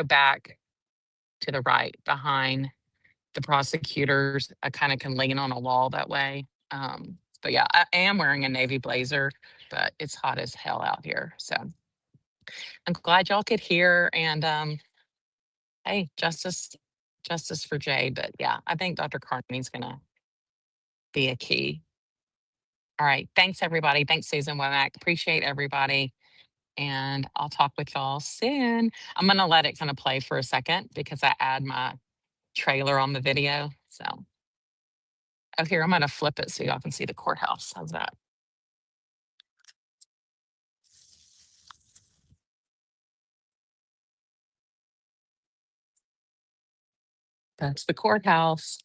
back to the right behind the prosecutors. I kind of can lean on a wall that way. But yeah, I am wearing a navy blazer, but it's hot as hell out here. So I'm glad y'all could hear. And hey, justice for Jade. But yeah, I think Dr. Carney's gonna be a key. All right. Thanks, everybody. Thanks, Susan Womack. Appreciate everybody. And I'll talk with y'all soon. I'm gonna let it kind of play for a second because I add my trailer on the video. So here, I'm gonna flip it so y'all can see the courthouse. How's that? That's the courthouse.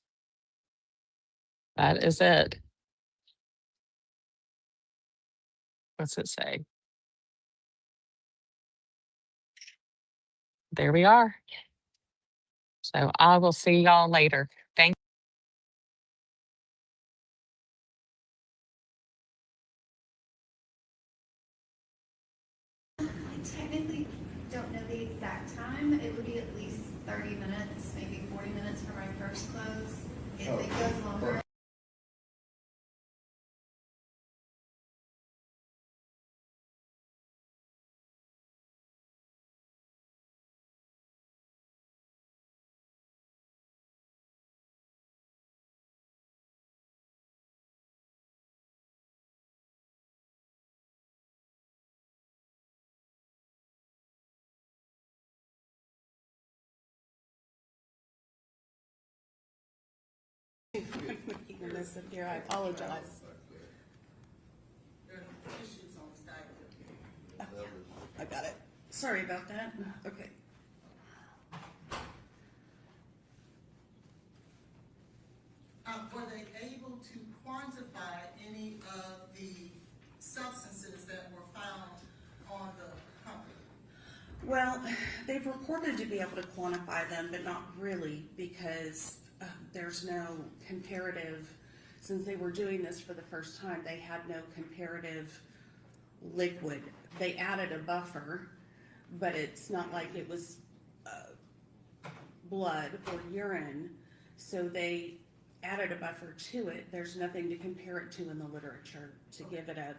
That is it. What's it say? There we are. So I will see y'all later. Thank I technically don't know the exact time. It would be at least 30 minutes, maybe 40 minutes for my first close. If it goes longer. This up here, I apologize. There are issues on the side. I got it. Sorry about that. Okay. Were they able to quantify any of the substances that were found on the company? Well, they purported to be able to quantify them, but not really, because there's no comparative. Since they were doing this for the first time, they had no comparative liquid. They added a buffer, but it's not like it was blood or urine, so they added a buffer to it. There's nothing to compare it to in the literature to give it a.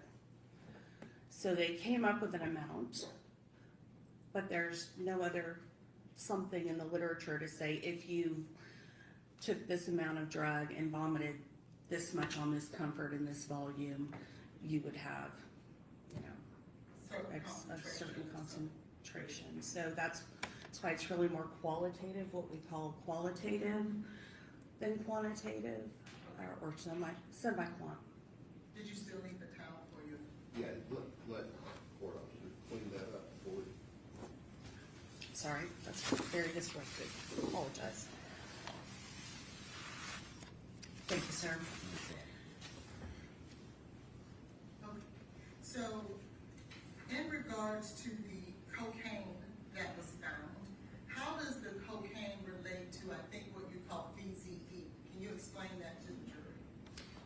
So they came up with an amount, but there's no other something in the literature to say if you took this amount of drug and vomited this much on this comfort in this volume, you would have, you know, a certain concentration. So that's why it's really more qualitative, what we call qualitative than quantitative, or semi-quant. Did you still need the towel for you? Yeah, let court officer clean that up for you. Sorry, that's very disruptive. Apologize. Thank you, sir. Okay. So, in regards to the cocaine that was found, how does the cocaine relate to, I think, what you call BZE? Can you explain that to the jury?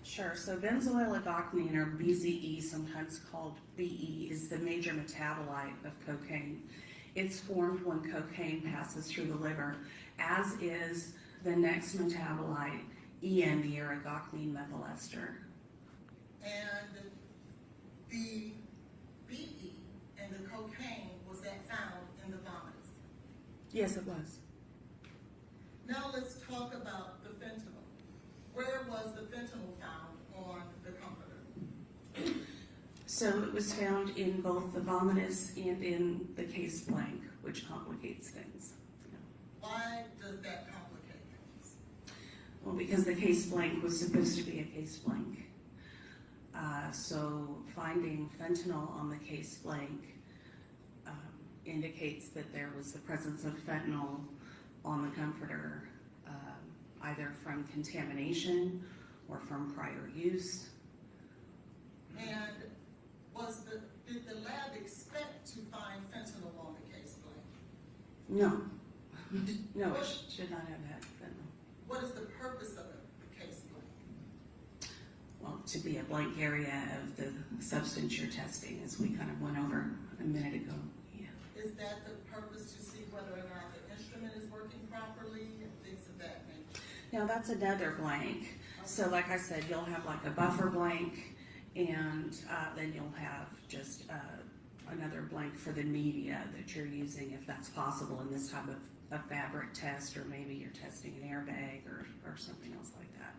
Sure. So benzoyl aldoxanine, or BZE, sometimes called BE, is the major metabolite of cocaine. It's formed when cocaine passes through the liver, as is the next metabolite, EME, or aldoxanine methyl ester. And the BE and the cocaine, was that found in the vomit? Yes, it was. Now let's talk about the fentanyl. Where was the fentanyl found on the comforter? So it was found in both the vomitus and in the case blank, which complicates things. Why does that complicate things? Well, because the case blank was supposed to be a case blank. So finding fentanyl on the case blank indicates that there was the presence of fentanyl on the comforter, either from contamination or from prior use. And did the lab expect to find fentanyl on the case blank? No. No, it should not have had fentanyl. What is the purpose of a case blank? Well, to be a blank area of the substance you're testing, as we kind of went over a minute ago. Yeah. Is that the purpose, to see whether or not the instrument is working properly and things of that nature? Now that's another blank. So like I said, you'll have like a buffer blank, and then you'll have just another blank for the media that you're using, if that's possible in this type of a fabric test, or maybe you're testing an airbag or something else like that.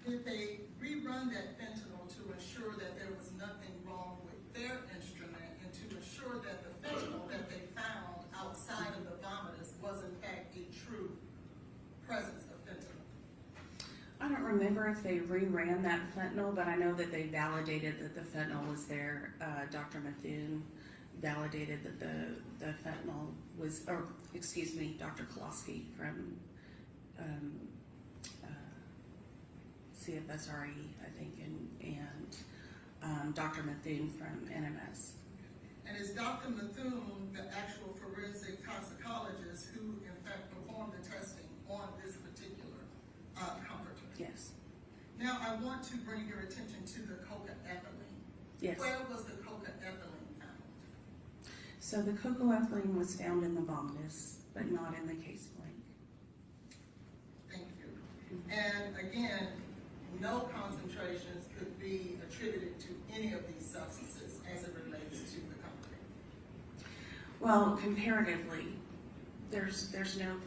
Did they rerun that fentanyl to ensure that there was nothing wrong with their instrument, and to ensure that the fentanyl that they found outside of the vomitus was in fact a true presence of fentanyl? I don't remember if they reran that fentanyl, but I know that they validated that the fentanyl was there. Dr. Methune validated that the fentanyl was, or excuse me, Dr. Kolosky from CFSRE, I think, and Dr. Methune from NMS. And is Dr. Methune the actual forensic toxicologist who in fact performed the testing on this particular comforter? Yes. Now I want to bring your attention to the coca-ethylene. Yes. Where was the coca-ethylene found? So the cocoethylene was found in the vomitus, but not in the case blank. Thank you. And again, no concentrations could be attributed to any of these substances as it relates to the comforter. Well, comparatively, there's no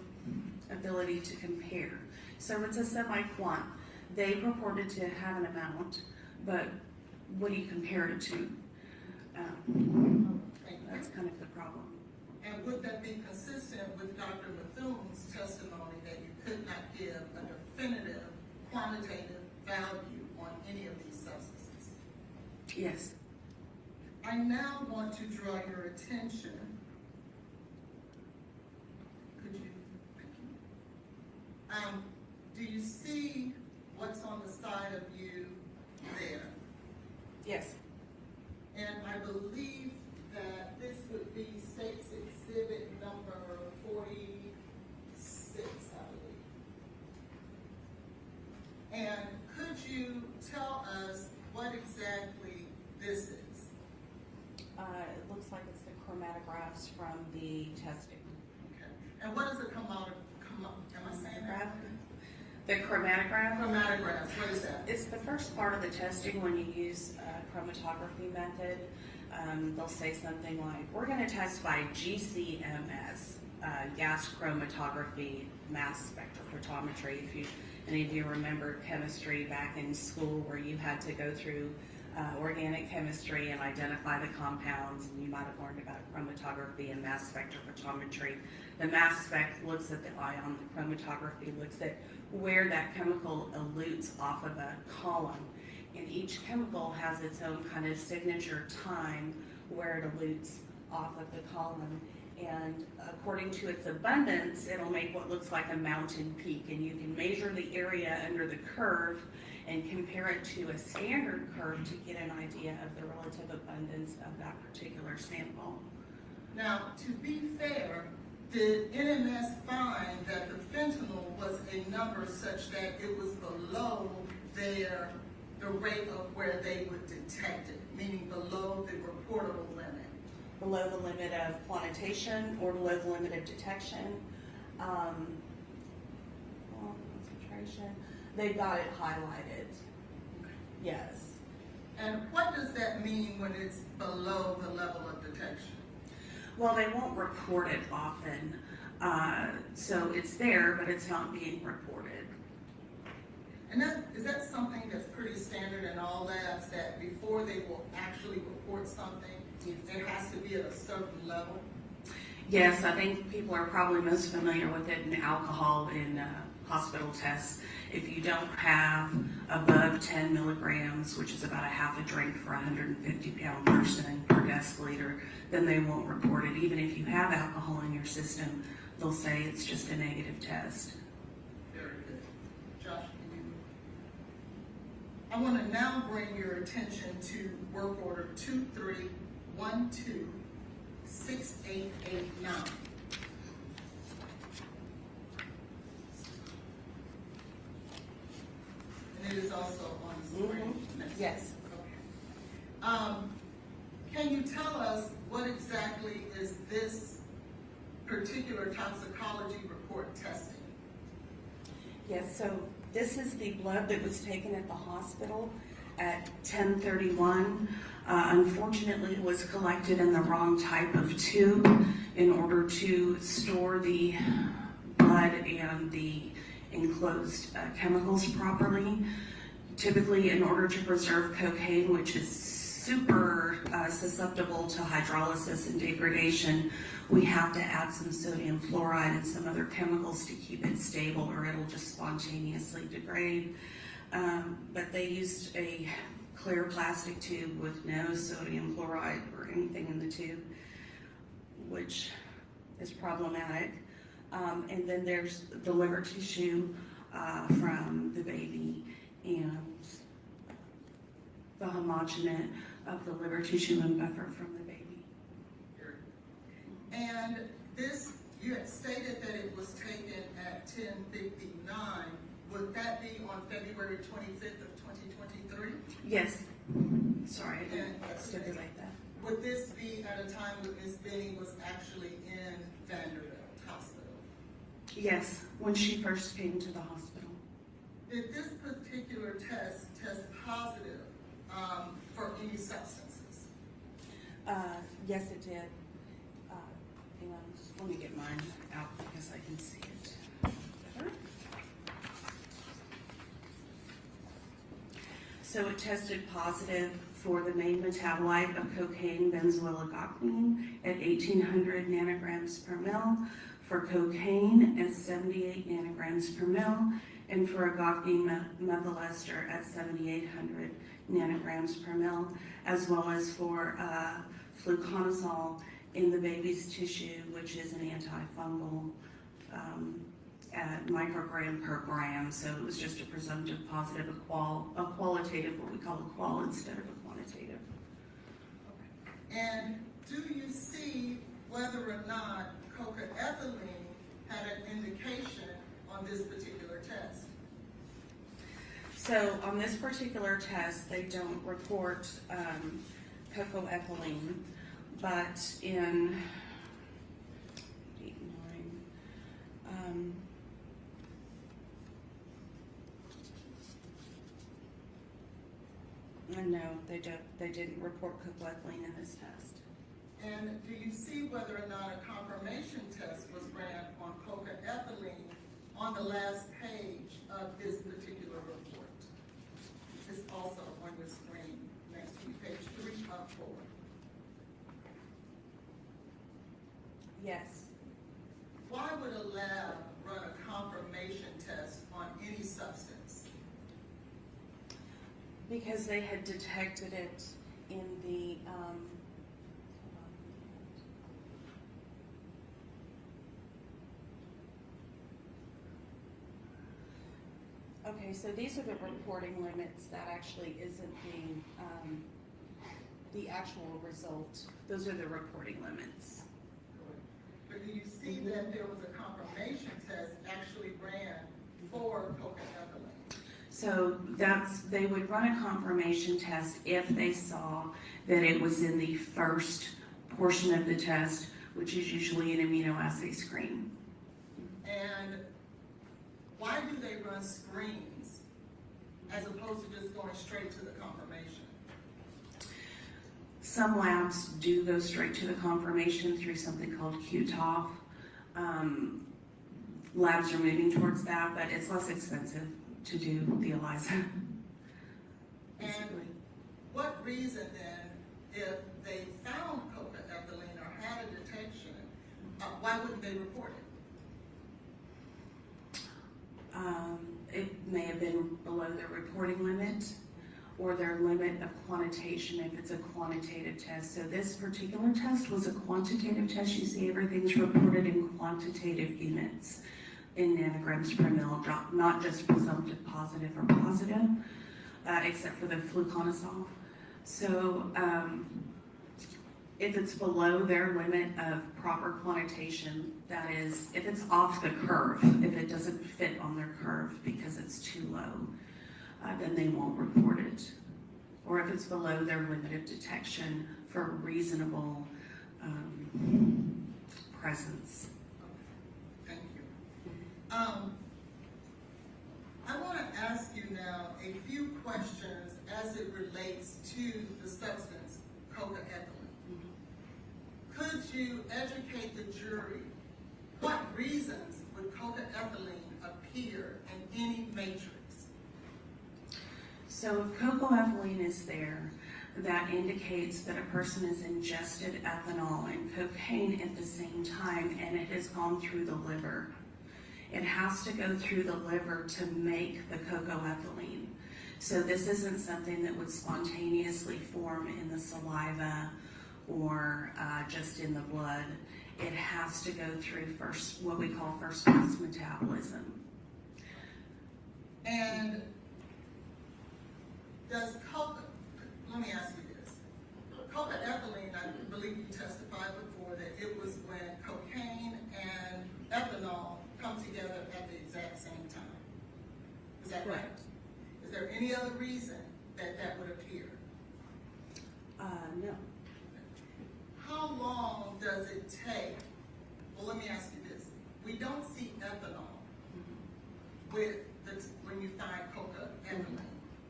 ability to compare. So it's a semi-quant. They purported to have an amount, but what do you compare it to? That's kind of the problem. And would that be consistent with Dr. Methune's testimony that you could not give a definitive quantitative value on any of these substances? Yes. I now want to draw your attention Do you see what's on the side of you there? Yes. And I believe that this would be State's Exhibit number 46, I believe. And could you tell us what exactly this is? It looks like it's the chromatographs from the testing. Okay. And what is a am I saying that? The chromatograph? Chromatographs, what is that? It's the first part of the testing when you use a chromatography method. They'll say something like, we're going to test by GCMS, gas chromatography, mass spectrophotometry. If any of you remember chemistry back in school where you had to go through organic chemistry and identify the compounds, and you might have learned about chromatography and mass spectrophotometry. The mass spec looks at the ion, the chromatography looks at where that chemical elutes off of a column. And each chemical has its own kind of signature time where it elutes off of the column. And according to its abundance, it'll make what looks like a mountain peak. And you can measure the area under the curve and compare it to a standard curve to get an idea of the relative abundance of that particular sample. Now, to be fair, did NMS find that the fentanyl was a number such that it was below the rate of where they would detect it, meaning below the reportable limit? Below the limit of quantitation or below the limit of detection. Concentration. They've got it highlighted. Yes. And what does that mean when it's below the level of detection? Well, they won't report it often. So it's there, but it's not being reported. And is that something that's pretty standard in all labs, that before they will actually report something, it has to be at a certain level? Yes, I think people are probably most familiar with it in alcohol in hospital tests. If you don't have above 10 milligrams, which is about a half a drink for a 150-pound person per deciliter, then they won't report it. Even if you have alcohol in your system, they'll say it's just a negative test. Very good. Josh, can you? I want to now bring your attention to work order 23126889. And it is also on the screen. Yes. Okay. Can you tell us what exactly is this particular toxicology report testing? Yes, so this is the blood that was taken at the hospital at 10:31. Unfortunately, it was collected in the wrong type of tube in order to store the blood and the enclosed chemicals properly. Typically, in order to preserve cocaine, which is super susceptible to hydrolysis and degradation, we have to add some sodium fluoride and some other chemicals to keep it stable, or it'll just spontaneously degrade. But they used a clear plastic tube with no sodium fluoride or anything in the tube, which is problematic. And then there's the liver tissue from the baby and the homogenate of the liver tissue and buffer from the baby. And this, you had stated that it was taken at 10:59. Would that be on February 25th of 2023? Yes. Sorry, I didn't stipulate that. Would this be at a time when Ms. Benning was actually in Vanderbilt Hospital? Yes, when she first came to the hospital. Did this particular test positive for any substances? Yes, it did. Hang on, just let me get mine out because I can see it better. So it tested positive for the main metabolite of cocaine, benzoyl-agocnine, at 1,800 nanograms per mil, for cocaine at 78 nanograms per mil, and for agocnine methyl ester at 7,800 nanograms per mil, as well as for fluconazole in the baby's tissue, which is an antifungal at microgram per gram, so it was just a presumptive positive, a qualitative, what we call a qual instead of a quantitative. And do you see whether or not coca-ethylene had an indication on this particular test? So on this particular test, they don't report cocoethylene, but in 8, 9, no, they didn't report cocoethylene in this test. And do you see whether or not a confirmation test was ran on coca-ethylene on the last page of this particular report? It's also on your screen next to you, page 3 of 4. Yes. Why would a lab run a confirmation test on any substance? Because they had detected it in the, okay, so these are the reporting limits. That actually isn't the actual result. Those are the reporting limits. But do you see that there was a confirmation test actually ran for coca-ethylene? So they would run a confirmation test if they saw that it was in the first portion of the test, which is usually an immunoassay screen. And why do they run screens as opposed to just going straight to the confirmation? Some labs do go straight to the confirmation through something called QTOF. Labs are moving towards that, but it's less expensive to do the ELISA. And what reason then, if they found coca-ethylene or had a detection, why wouldn't they report it? It may have been below their reporting limit or their limit of quantitation if it's a quantitative test. So this particular test was a quantitative test. You see everything's reported in quantitative units in nanograms per mil, not just presumptive positive or positive, except for the fluconazole. So if it's below their limit of proper quantitation, that is, if it's off the curve, if it doesn't fit on their curve because it's too low, then they won't report it. Or if it's below their limit of detection for reasonable presence. Thank you. I want to ask you now a few questions as it relates to the substance coca-ethylene. Could you educate the jury what reasons would coca-ethylene appear in any matrix? So if cocoethylene is there, that indicates that a person has ingested ethanol and cocaine at the same time and it has gone through the liver. It has to go through the liver to make the cocoethylene. So this isn't something that would spontaneously form in the saliva or just in the blood. It has to go through first, what we call first pass metabolism. And does let me ask you this. Coca-ethylene, I believe you testified before that it was when cocaine and ethanol come together at the exact same time. Is that right? Is there any other reason that that would appear? No. How long does it take? Well, let me ask you this. We don't see ethanol with when you find coca-ethylene.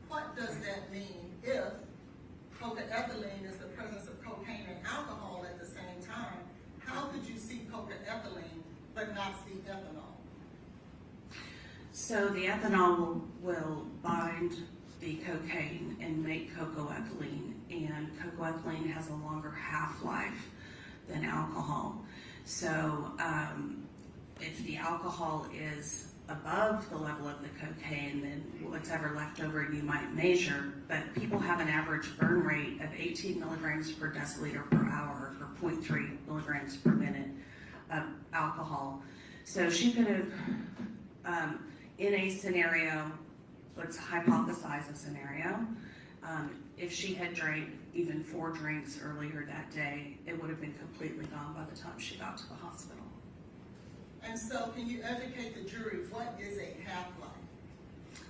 What does that mean if coca-ethylene is the presence of cocaine and alcohol at the same time? How could you see coca-ethylene but not see ethanol? So the ethanol will bind the cocaine and make cocoethylene, and cocoethylene has a longer half-life than alcohol. So if the alcohol is above the level of the cocaine, then what's ever left over you might measure, but people have an average burn rate of 18 milligrams per deciliter per hour or 0.3 milligrams per minute of alcohol. So she could have In a scenario, let's hypothesize a scenario. If she had drank even 4 drinks earlier that day, it would have been completely gone by the time she got to the hospital. And so can you educate the jury, what is a half-life?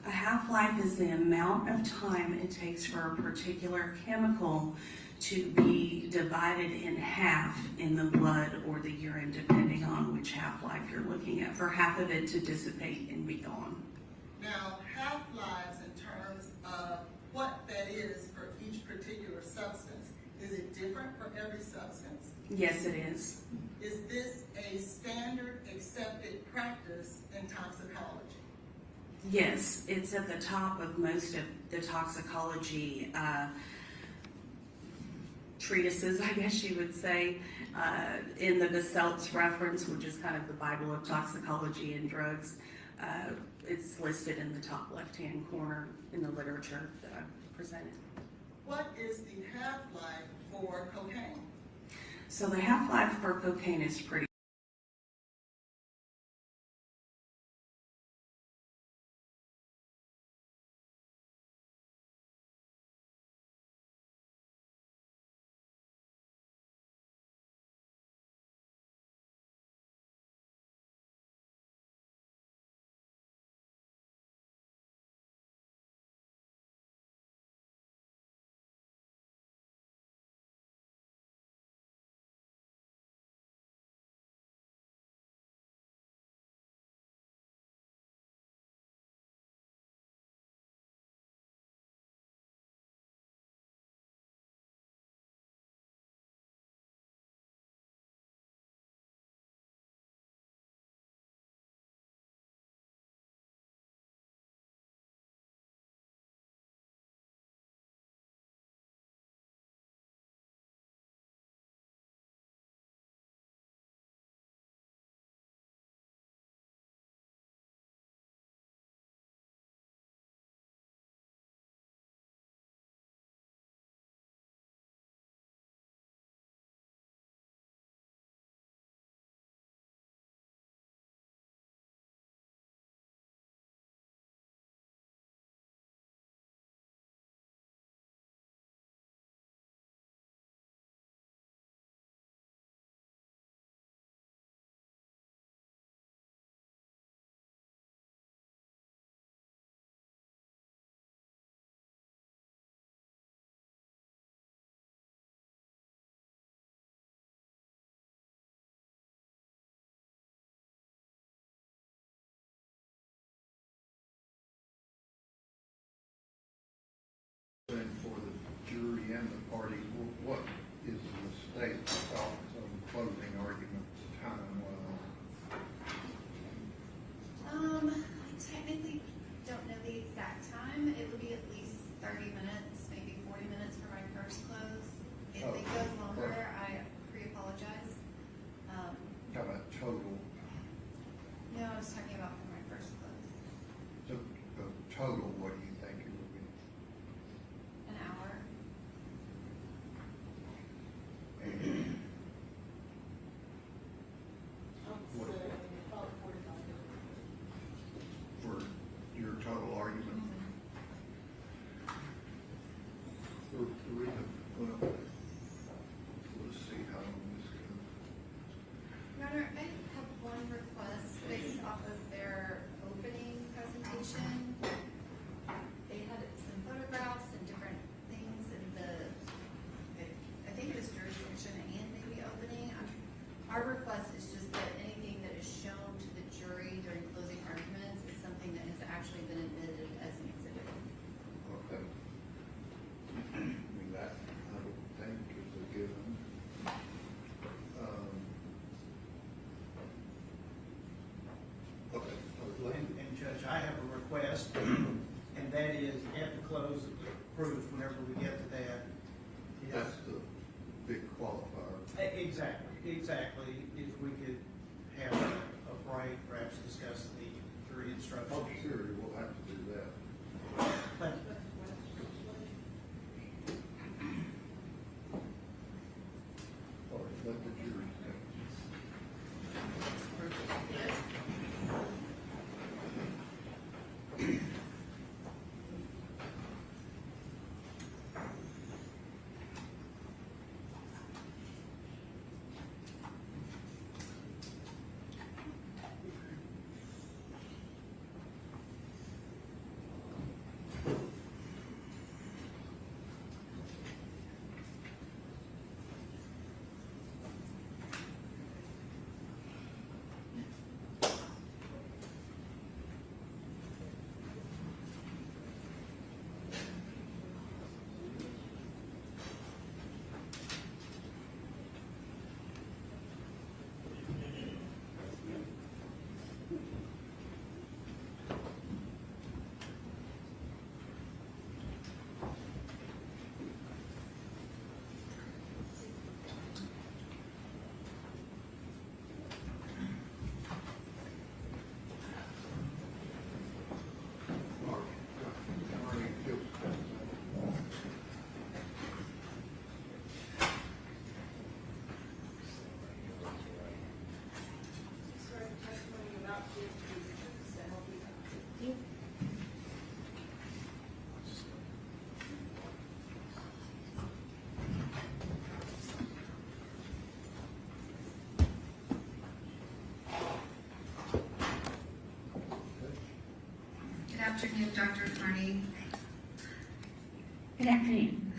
A half-life is the amount of time it takes for a particular chemical to be divided in half in the blood or the urine, depending on which half-life you're looking at, for half of it to dissipate and be gone. Now, half-lives in terms of what that is for each particular substance, is it different for every substance? Yes, it is. Is this a standard accepted practice in toxicology? Yes, it's at the top of most of the toxicology treatises, I guess you would say, in the Besselt's reference, which is kind of the Bible of toxicology and drugs. It's listed in the top left-hand corner in the literature that I've presented. What is the half-life for cocaine? So the half-life for cocaine is pretty And for the jury and the parties, what is the state's thoughts on closing arguments time-wise? I technically don't know the exact time. It would be at least 30 minutes, maybe 40 minutes for my first close. If it goes longer, I pre-apologize. How about total? No, I was talking about for my first close. So, total, what do you think it would be? An hour. I would say about 45 minutes. For your total argument? For the reason, well, let's see how long this goes. Your Honor, I have one request based off of their opening presentation. They had some photographs and different things in the, I think it was jurisdiction and maybe opening. Our request is just that anything that is shown to the jury during closing arguments is something that has actually been admitted as an exhibit. Okay. I mean, that, I don't think is a given. Okay. And Judge, I have a request, and that is at the close of the proof, whenever we get to that. That's the big qualifier. Exactly. If we could have a break, perhaps discuss the jury instructions. Oh, sure, we'll have to do that. Thank you. All right, let the jury afternoon, Dr. Carney. Good afternoon.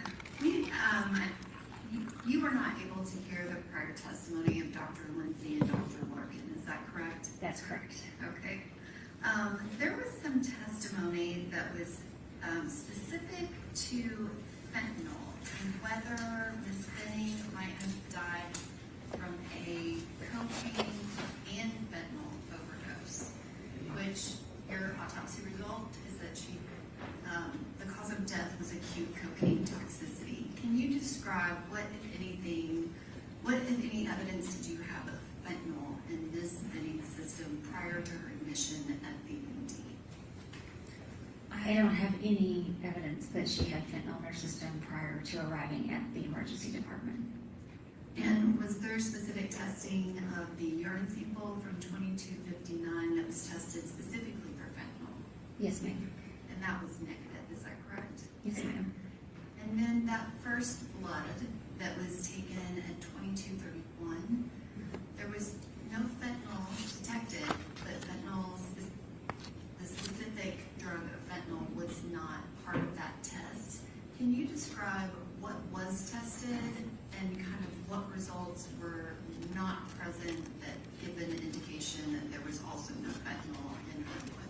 You were not able to hear the prior testimony of Dr. Lindsay and Dr. Larkin, is that correct? That's correct. Okay. There was some testimony that was specific to fentanyl and whether Ms. Benning might have died from a cocaine and fentanyl overdose, which your autopsy result is that the cause of death was acute cocaine toxicity. Can you describe what, if any evidence did you have of fentanyl in Ms. Benning's system prior to her admission at the ED? I don't have any evidence that she had fentanyl in her system prior to arriving at the emergency department. And was there specific testing of the urine sample from 2259 that was tested specifically for fentanyl? Yes, ma'am. And that was negative, is that correct? Yes, ma'am. And then that first blood that was taken at 2231, there was no fentanyl detected, but fentanyl, the specific drug of fentanyl was not part of that test. Can you describe what was tested and kind of what results were not present that give an indication that there was also no fentanyl in her blood?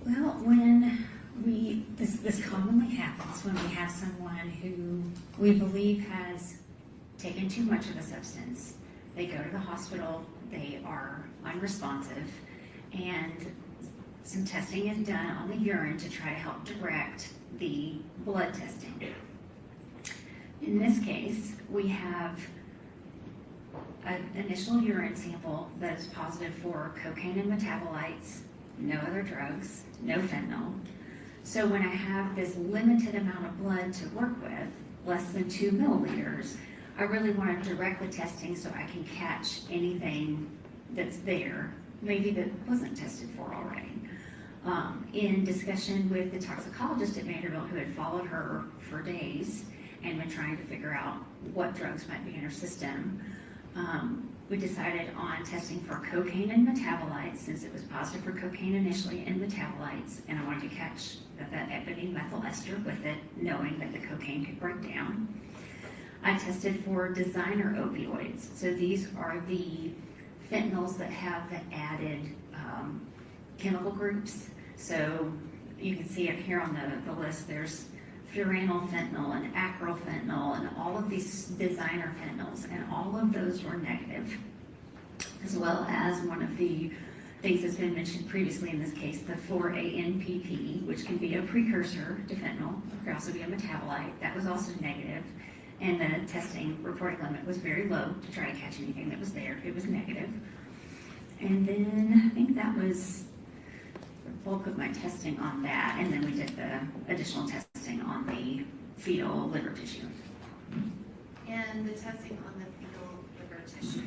Well, when this commonly happens when we have someone who we believe has taken too much of a substance. They go to the hospital, they are unresponsive, and some testing is done on the urine to try to help direct the blood testing. In this case, we have an initial urine sample that is positive for cocaine and metabolites, no other drugs, no fentanyl. So when I have this limited amount of blood to work with, less than 2 milliliters, I really want to direct the testing so I can catch anything that's there, maybe that wasn't tested for already. In discussion with the toxicologist at Vanderbilt who had followed her for days and been trying to figure out what drugs might be in her system, we decided on testing for cocaine and metabolites since it was positive for cocaine initially and metabolites, and I wanted to catch that epidine methyl ester with it, knowing that the cocaine could break down. I tested for designer opioids. So these are the fentanyls that have the added chemical groups. So you can see it here on the list. There's furanol fentanyl and acryl fentanyl and all of these designer fentanyls, and all of those were negative, as well as one of the things that's been mentioned previously in this case, the 4-ANPP, which can be a precursor to fentanyl. It could also be a metabolite. That was also negative, and the testing reporting limit was very low to try to catch anything that was there. It was negative. And then I think that was the bulk of my testing on that, and then we did the additional testing on the fetal liver tissue. And the testing on the fetal liver tissue,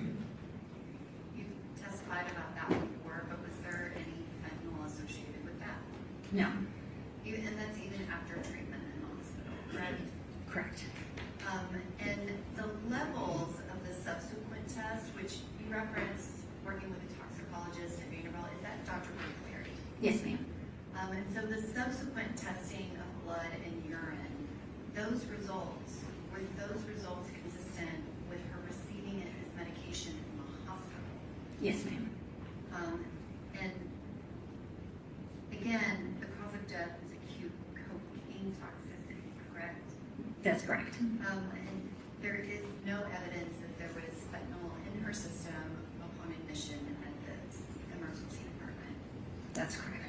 you've testified about that before, but was there any fentanyl associated with that? No. And that's even after treatment in the hospital, correct? Correct. And the levels of the subsequent test, which you referenced working with a toxicologist at Vanderbilt, is that Dr. Blaise? Yes, ma'am. And so the subsequent testing of blood and urine, those results, were those results consistent with her receiving his medication in the hospital? Yes, ma'am. And again, the cause of death is acute cocaine toxicity, correct? That's correct. And there is no evidence that there was fentanyl in her system upon admission at the emergency department. That's correct.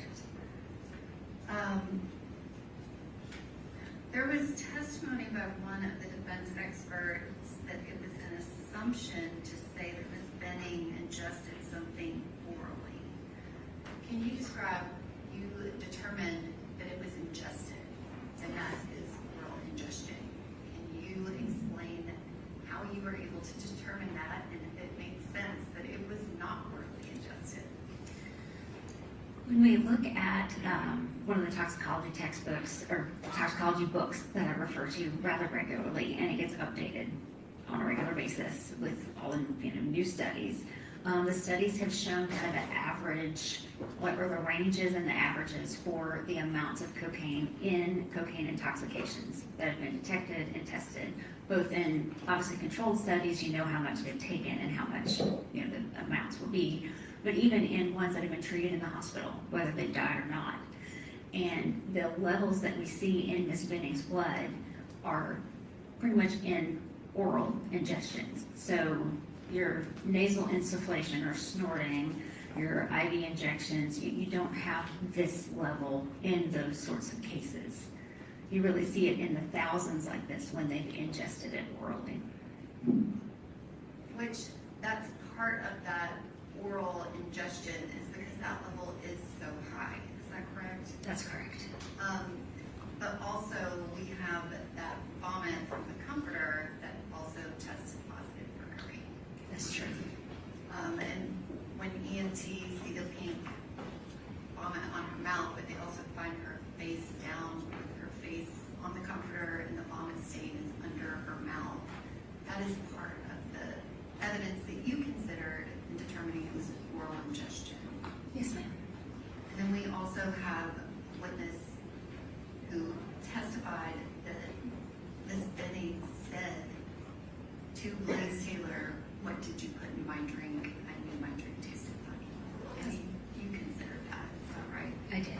There was testimony by one of the defense experts that it was an assumption to say that Ms. Benning ingested something orally. Can you describe, you determined that it was ingested, and that is oral ingestion. Can you explain how you were able to determine that, and if it makes sense that it was not orally ingested? When we look at one of the toxicology textbooks or toxicology books that I refer to rather regularly, and it gets updated on a regular basis with all new studies, The studies have shown kind of an average, what were the ranges and the averages for the amounts of cocaine in cocaine intoxications that have been detected and tested, both in obviously controlled studies, you know how much they've taken and how much, you know, the amounts will be, but even in ones that have been treated in the hospital, whether they died or not. And the levels that we see in Ms. Benning's blood are pretty much in oral ingestions. So your nasal insufflation or snorting, your IV injections, you don't have this level in those sorts of cases. You really see it in the thousands like this when they've ingested it orally. Which, that's part of that oral ingestion is because that level is so high. Is that correct? That's correct. But also we have that vomit from the comforter that also tested positive for cocaine. That's true. And when EMTs see the pink vomit on her mouth, but they also find her face down with her face on the comforter and the vomit stain is under her mouth, that is part of the evidence that you considered in determining it was oral ingestion. Yes, ma'am. And then we also have a witness who testified that Ms. Benning said to Blaise Taylor, "What did you put in my drink? I knew my drink tasted funny." And you considered that, is that right? I did.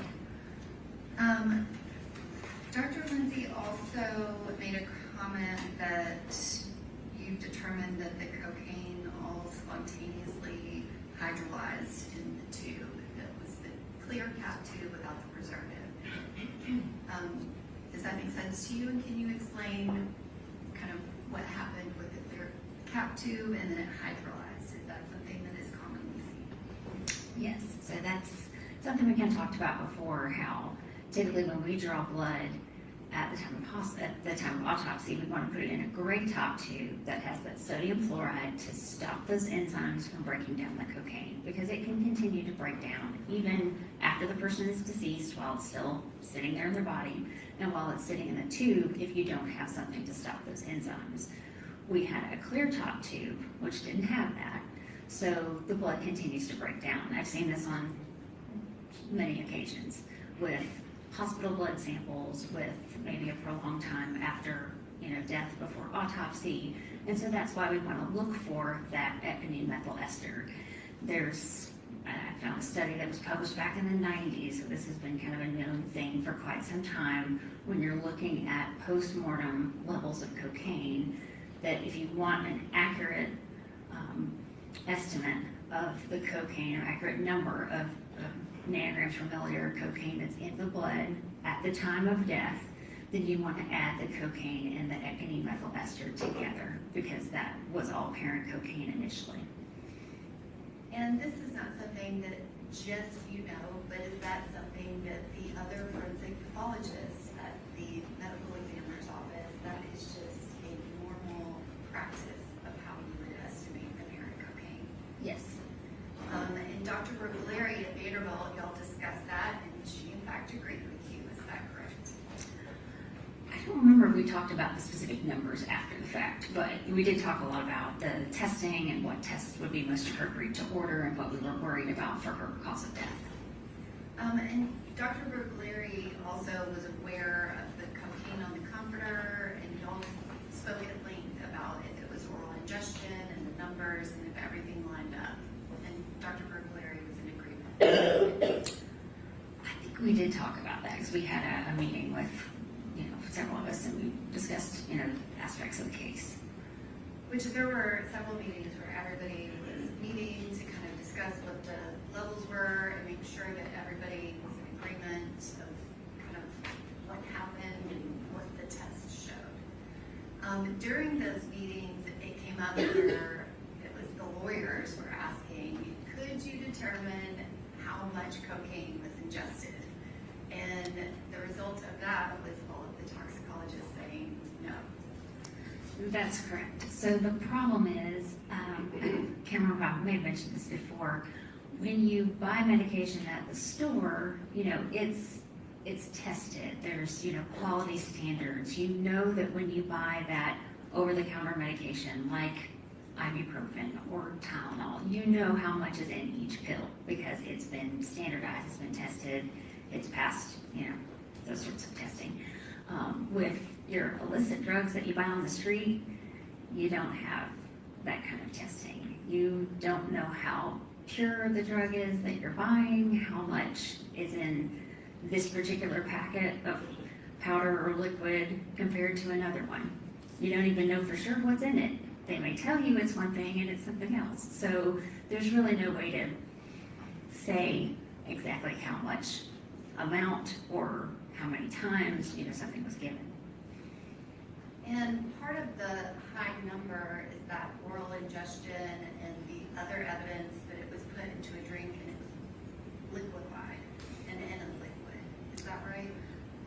Dr. Lindsay also made a comment that you determined that the cocaine all spontaneously hydrolyzed in the tube. That was the clear cap tube without the preservative. Does that make sense to you? And can you explain kind of what happened with the clear cap tube and then it hydrolyzed? Is that something that is commonly seen? Yes, so that's something we kind of talked about before, how typically when we draw blood at the time of autopsy, we want to put it in a gray top tube that has that sodium fluoride to stop those enzymes from breaking down the cocaine, because it can continue to break down even after the person is deceased while it's still sitting there in their body and while it's sitting in the tube if you don't have something to stop those enzymes. We had a clear top tube which didn't have that, so the blood continues to break down. I've seen this on many occasions with hospital blood samples with maybe a prolonged time after, death before autopsy. And so that's why we want to look for that ecgonine methyl ester. I found a study that was published back in the 90s, so this has been kind of a known thing for quite some time. When you're looking at post-mortem levels of cocaine, that if you want an accurate estimate of the cocaine or accurate number of nanograms per milliliter cocaine that's in the blood at the time of death, then you want to add the cocaine and the ecgonine methyl ester together, because that was all parent cocaine initially. And this is not something that just you know, but is that something that the other forensic pathologist at the medical examiner's office, that is just a normal practice of how you would estimate the parent cocaine? Yes. And Dr. Bergleri at Vanderbilt, y'all discussed that, and she in fact agreed with you. Is that correct? I don't remember if we talked about the specific numbers after the fact, but we did talk a lot about the testing and what tests would be most appropriate to order and what we were worried about for her cause of death. And Dr. Bergleri also was aware of the cocaine on the comforter, and y'all spoke at length about if it was oral ingestion and the numbers and if everything lined up. And Dr. Bergleri was in agreement. I think we did talk about that because we had a meeting with several of us, and we discussed aspects of the case. Which there were several meetings where everybody was meeting to kind of discuss what the levels were and make sure that everybody was in agreement of kind of what happened and what the test showed. During those meetings, it came up where it was the lawyers were asking, could you determine how much cocaine was ingested? And the result of that was all of the toxicologists saying no. That's correct. So the problem is, Cameron, I may have mentioned this before, when you buy medication at the store, it's tested. There's, quality standards. You know that when you buy that over-the-counter medication like ibuprofen or Tylenol, you know how much is in each pill because it's been standardized, it's been tested, it's passed, those sorts of testing. With your illicit drugs that you buy on the street, you don't have that kind of testing. You don't know how pure the drug is that you're buying, how much is in this particular packet of powder or liquid compared to another one. You don't even know for sure what's in it. They may tell you it's one thing and it's something else. So there's really no way to say exactly how much amount or how many times, something was given. And part of the high number is that oral ingestion and the other evidence that it was put into a drink and it was liquefied and in a liquid. Is that right?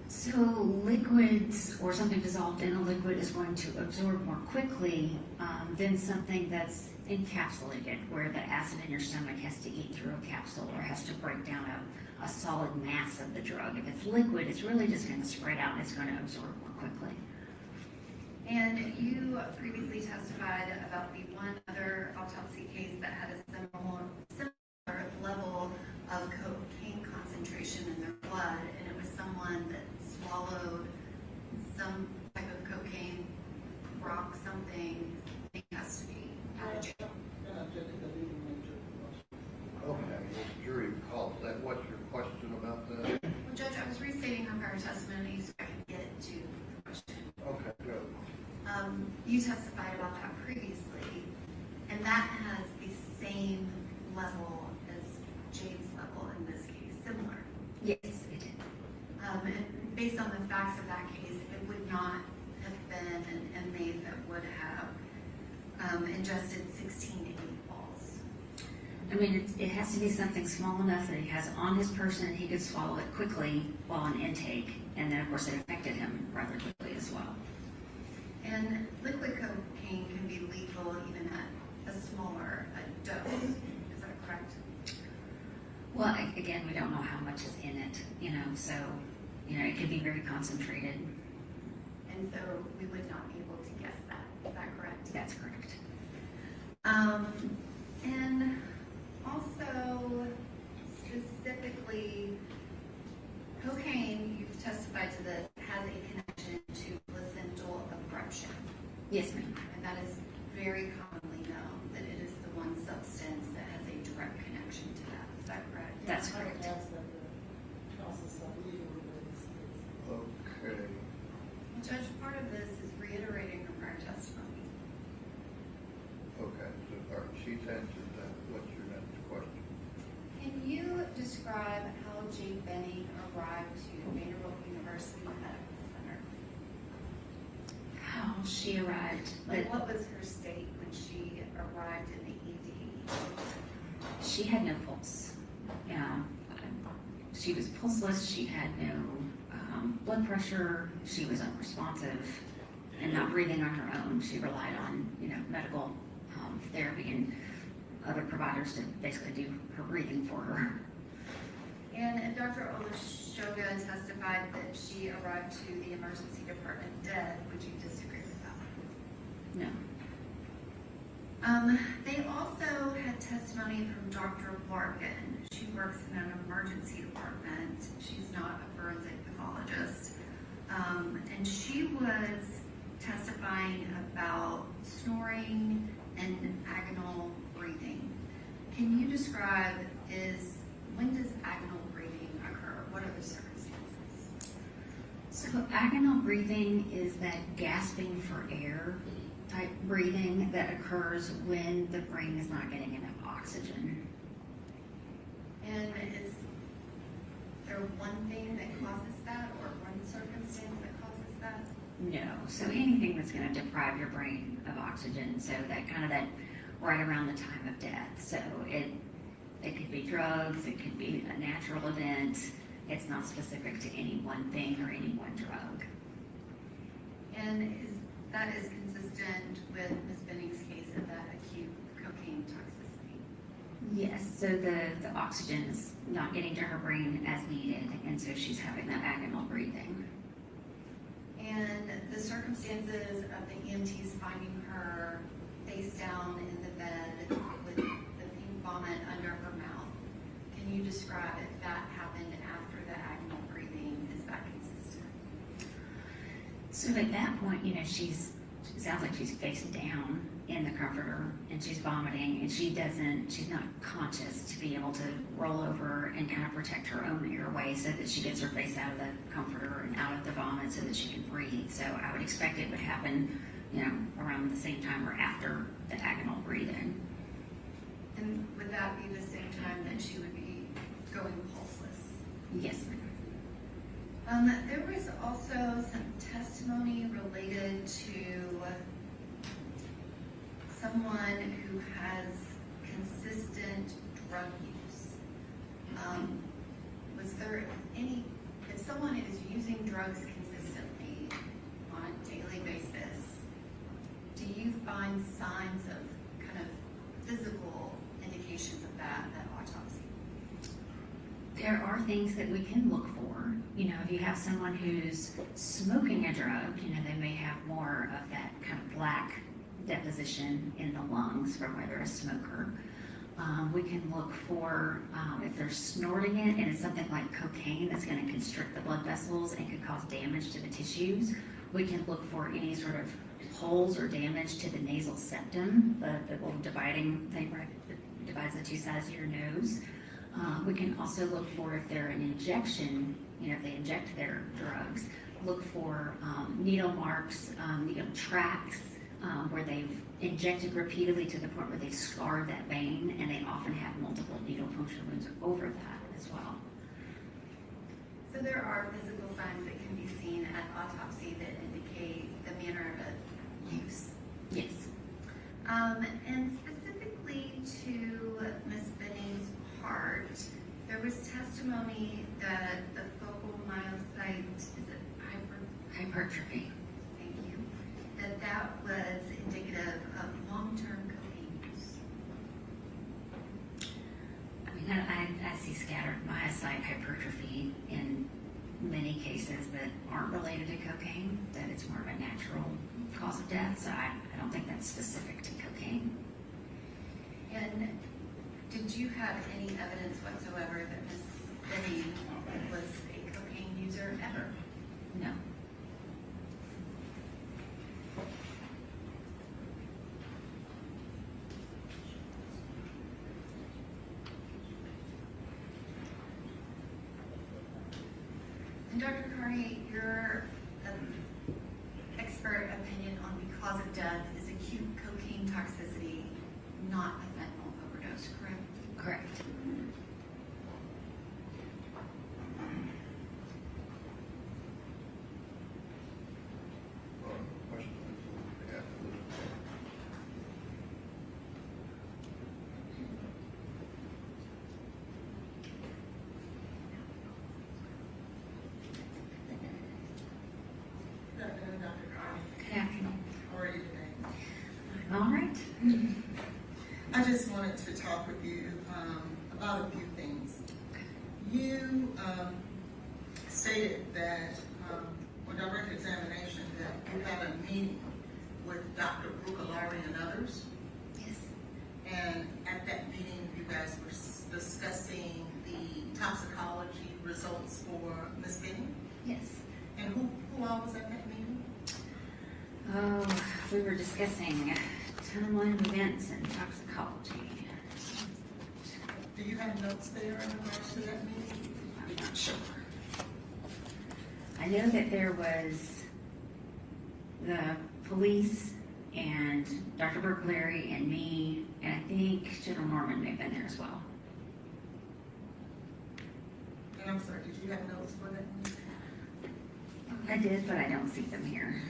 So liquids or something dissolved in a liquid is going to absorb more quickly than something that's encapsulated, where the acid in your stomach has to eat through a capsule or has to break down a solid mass of the drug. If it's liquid, it's really just going to spread out and it's going to absorb more quickly. And you previously testified about the one other autopsy case that had a similar level of cocaine concentration in their blood, and it was someone that swallowed some type of cocaine, rock, something. It has to be out of jail. Okay, the jury calls that. What's your question about that? Well, Judge, I was restating her prior testimony so I could get to the question. Okay, go. You testified about that previously, and that has the same level as Jade's level in this case, similar. Yes, it did. And based on the facts of that case, it would not have been an inmate that would have ingested 16 to 8 balls. I mean, it has to be something small enough that he has on his person and he could swallow it quickly while on intake, and then of course it affected him rather quickly as well. And liquid cocaine can be legal even at a smaller dose. Is that correct? Well, again, we don't know how much is in it, so, it could be very concentrated. And so we would not be able to guess that. Is that correct? That's correct. And also, specifically, cocaine, you've testified to this, has a connection to placental abruption. Yes, ma'am. And that is very commonly known, that it is the one substance that has a direct connection to that. Is that correct? That's correct. Okay. Judge, part of this is reiterating her prior testimony. Okay, so she's answered that. What's your next question? Can you describe how Jade Benning arrived to Vanderbilt University Medical Center? How she arrived. Like, what was her state when she arrived in the ED? She had no pulse. She was pulseless. She had no blood pressure. She was unresponsive and not breathing on her own. She relied on, medical therapy and other providers to basically do her breathing for her. And if Dr. Olashoga testified that she arrived to the emergency department dead, would you disagree with that? No. They also had testimony from Dr. Larkin. She works in an emergency department. She's not a forensic pathologist. And she was testifying about snoring and agonal breathing. Can you describe when does agonal breathing occur? What are the circumstances? So agonal breathing is that gasping for air type breathing that occurs when the brain is not getting enough oxygen. And is there one thing that causes that, or one circumstance that causes that? No. So anything that's going to deprive your brain of oxygen, so that right around the time of death. So it could be drugs, it could be a natural event. It's not specific to any one thing or any one drug. And that is consistent with Ms. Benning's case of that acute cocaine toxicity? Yes, so the oxygen is not getting to her brain as needed, and so she's having that agonal breathing. And the circumstances of the EMTs finding her, they face down in the bed with the pink vomit under her mouth. Can you describe if that happened after the agonal breathing? Is that consistent? So at that point, it sounds like she's face down in the comforter and she's vomiting and she's not conscious to be able to roll over and kind of protect her own airway so that she gets her face out of the comforter and out of the vomit so that she can breathe. So I would expect it would happen, around the same time or after the agonal breathing. And would that be the same time that she would be going pulseless? Yes, ma'am. There was also some testimony related to someone who has consistent drug use. Was there if someone is using drugs consistently on a daily basis, do you find signs of kind of physical indications of that at autopsy? There are things that we can look for. If you have someone who's smoking a drug, they may have more of that kind of black deposition in the lungs from where they're a smoker. We can look for if they're snorting it and it's something like cocaine that's going to constrict the blood vessels and could cause damage to the tissues. We can look for any sort of holes or damage to the nasal septum, the little dividing thing right that divides the two sides of your nose. We can also look for if they're an injection, if they inject their drugs, look for needle marks, needle tracks, where they've injected repeatedly to the point where they've scarred that vein, and they often have multiple needle puncture wounds over that as well. So there are physical signs that can be seen at autopsy that indicate the manner of use. Yes. And specifically to Ms. Benning's heart, there was testimony that the focal myocyte, is it Hypertrophy. Thank you. That was indicative of long-term cocaine use. I see scattered myocyte hypertrophy in many cases that aren't related to cocaine, that it's more of a natural cause of death, so I don't think that's specific to cocaine. And did you have any evidence whatsoever that Ms. Benning was a cocaine user ever? No. And Dr. Carney, your expert opinion on the cause of death is acute cocaine toxicity, not a fentanyl overdose, correct? Correct. Good afternoon, Dr. Carney. Good afternoon. How are you today? All right. I just wanted to talk with you about a few things. You stated that on direct examination that you had a meeting with Dr. Brucalari and others. Yes. And at that meeting, you guys were discussing the toxicology results for Ms. Benning. Yes. And who all was at that meeting? Oh, we were discussing timeline of events and toxicology. Do you have notes there in regards to that meeting? I'm not sure. I know that there was the police and Dr. Berkeley and me, and I think General Norman may have been there as well. And I'm sorry, did you have notes for that meeting? I did, but I don't see them here.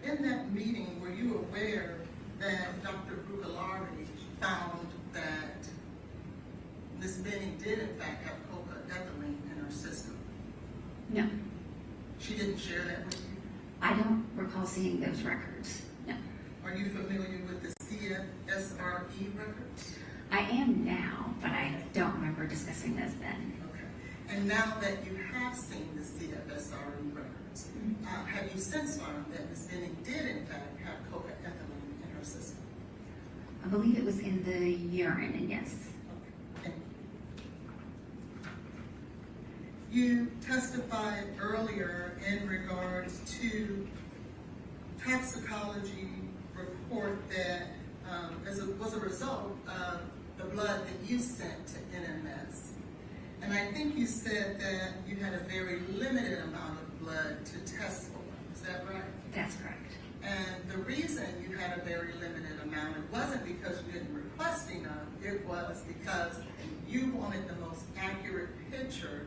In that meeting, were you aware that Dr. Brucalari found that Ms. Benning did in fact have cocaine in her system? No, She didn't share that with you? I don't recall seeing those records. No. Are you familiar with the CFSRE records? I am now, but I don't remember discussing those then. Okay. And now that you have seen the CFSRE records, Have you since learned that Ms. Benning did in fact have cocaethylene in her system? I believe it was in the urine, and yes. Okay. You testified earlier in regards to toxicology report that was a result of the blood that you sent to NMS. And I think you said that you had a very limited amount of blood to test for. Is that right? That's correct. And the reason you had a very limited amount, it wasn't because you didn't request enough, it was because you wanted the most accurate picture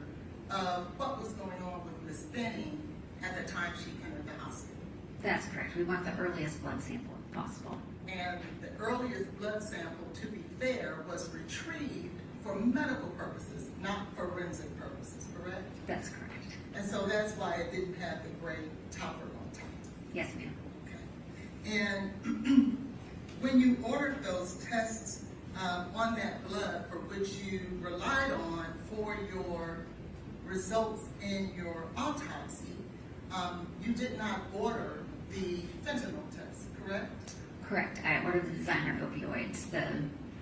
of what was going on with Ms. Benning at the time she entered the hospital. That's correct. We want the earliest blood sample if possible. And the earliest blood sample, to be fair, was retrieved for medical purposes, not forensic purposes, correct? That's correct. And so that's why it didn't have the gray topper on top. Yes, ma'am. Okay. And when you ordered those tests on that blood for which you relied on for your results in your autopsy, you did not order the fentanyl test, correct? Correct. I ordered the designer opioids,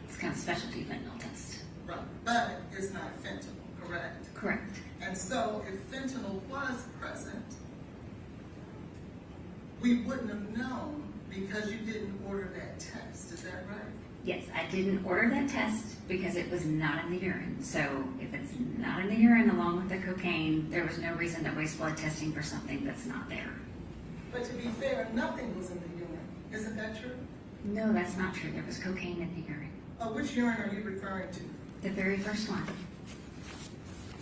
it's kind of specialty fentanyl test. Right, but it's not fentanyl, correct? Correct. And so if fentanyl was present, we wouldn't have known because you didn't order that test, is that right? Yes, I didn't order that test because it was not in the urine. So if it's not in the urine along with the cocaine, there was no reason to waste blood testing for something that's not there. But to be fair, nothing was in the urine, isn't that true? No, that's not true. There was cocaine in the urine. Which urine are you referring to? The very first one.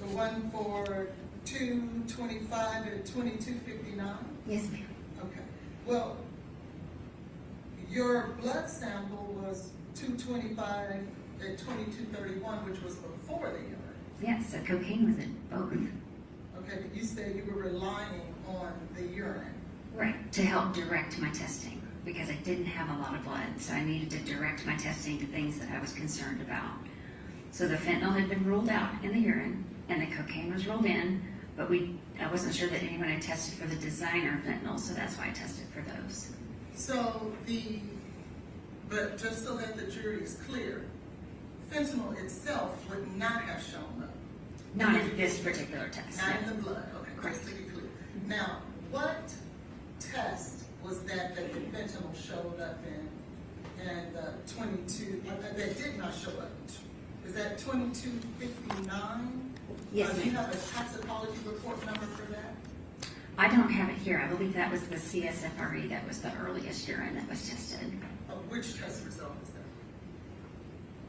The one for 225 and 2259? Yes, ma'am. Okay. Well, your blood sample was 225 and 2231, which was before the urine. Yes, so cocaine was in both. Okay, but you said you were relying on the urine. Right, to help direct my testing because I didn't have a lot of blood, so I needed to direct my testing to things that I was concerned about. So the fentanyl had been ruled out in the urine and the cocaine was ruled in, but I wasn't sure that anyone had tested for the designer fentanyl, so that's why I tested for those. So but just so that the jury is clear, fentanyl itself would not have shown up. Not in this particular test. Not no. in the blood, okay, Correct. just to be clear. Now, what test was that the fentanyl showed up in, and 22, that did not show up? Is that 2259? Yes, Do you ma'am. have a toxicology report number for that? I don't have it here. I believe that was the CSFRE that was the earliest urine that was tested. Which test result is that?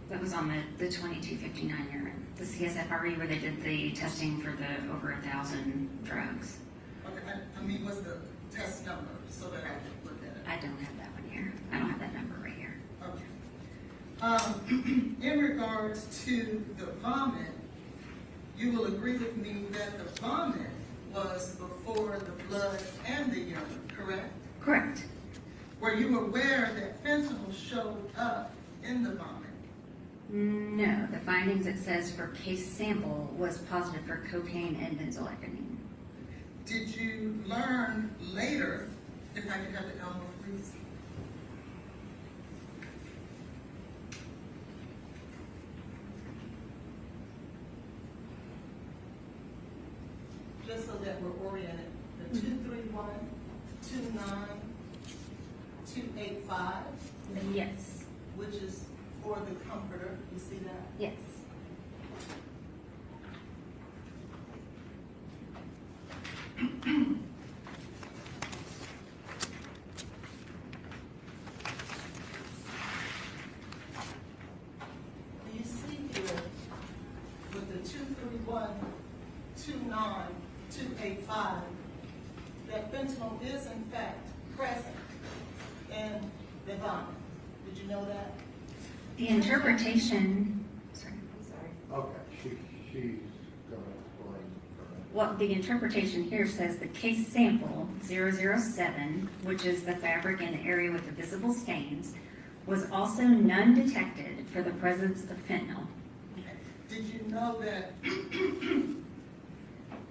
That was on the 2259 urine. The CSFRE where they did the testing for the over 1,000 drugs. Okay, I mean, what's the test number so that I can look at it? I don't have that one here. I don't have that number right here. Okay. In regards to the vomit, you will agree with me that the vomit was before the blood and the urine, correct? Correct. Were you aware that fentanyl showed up in the vomit? No, the findings it says for case sample was positive for cocaine and benzoylecgonine. Did you learn later, if I could have the Elmo, please? Just so that we're oriented, the 231, 29, 285, Yes. which is for the comforter, you see that? Yes. Do you see here with the 231, 29, 285, that fentanyl is in fact present in the vomit? Did you know that? The interpretation, sorry. Okay, she's gonna explain. Well, the interpretation here says the case sample 007, which is the fabric in the area with the visible stains, was also none detected for the presence of fentanyl. Did you know that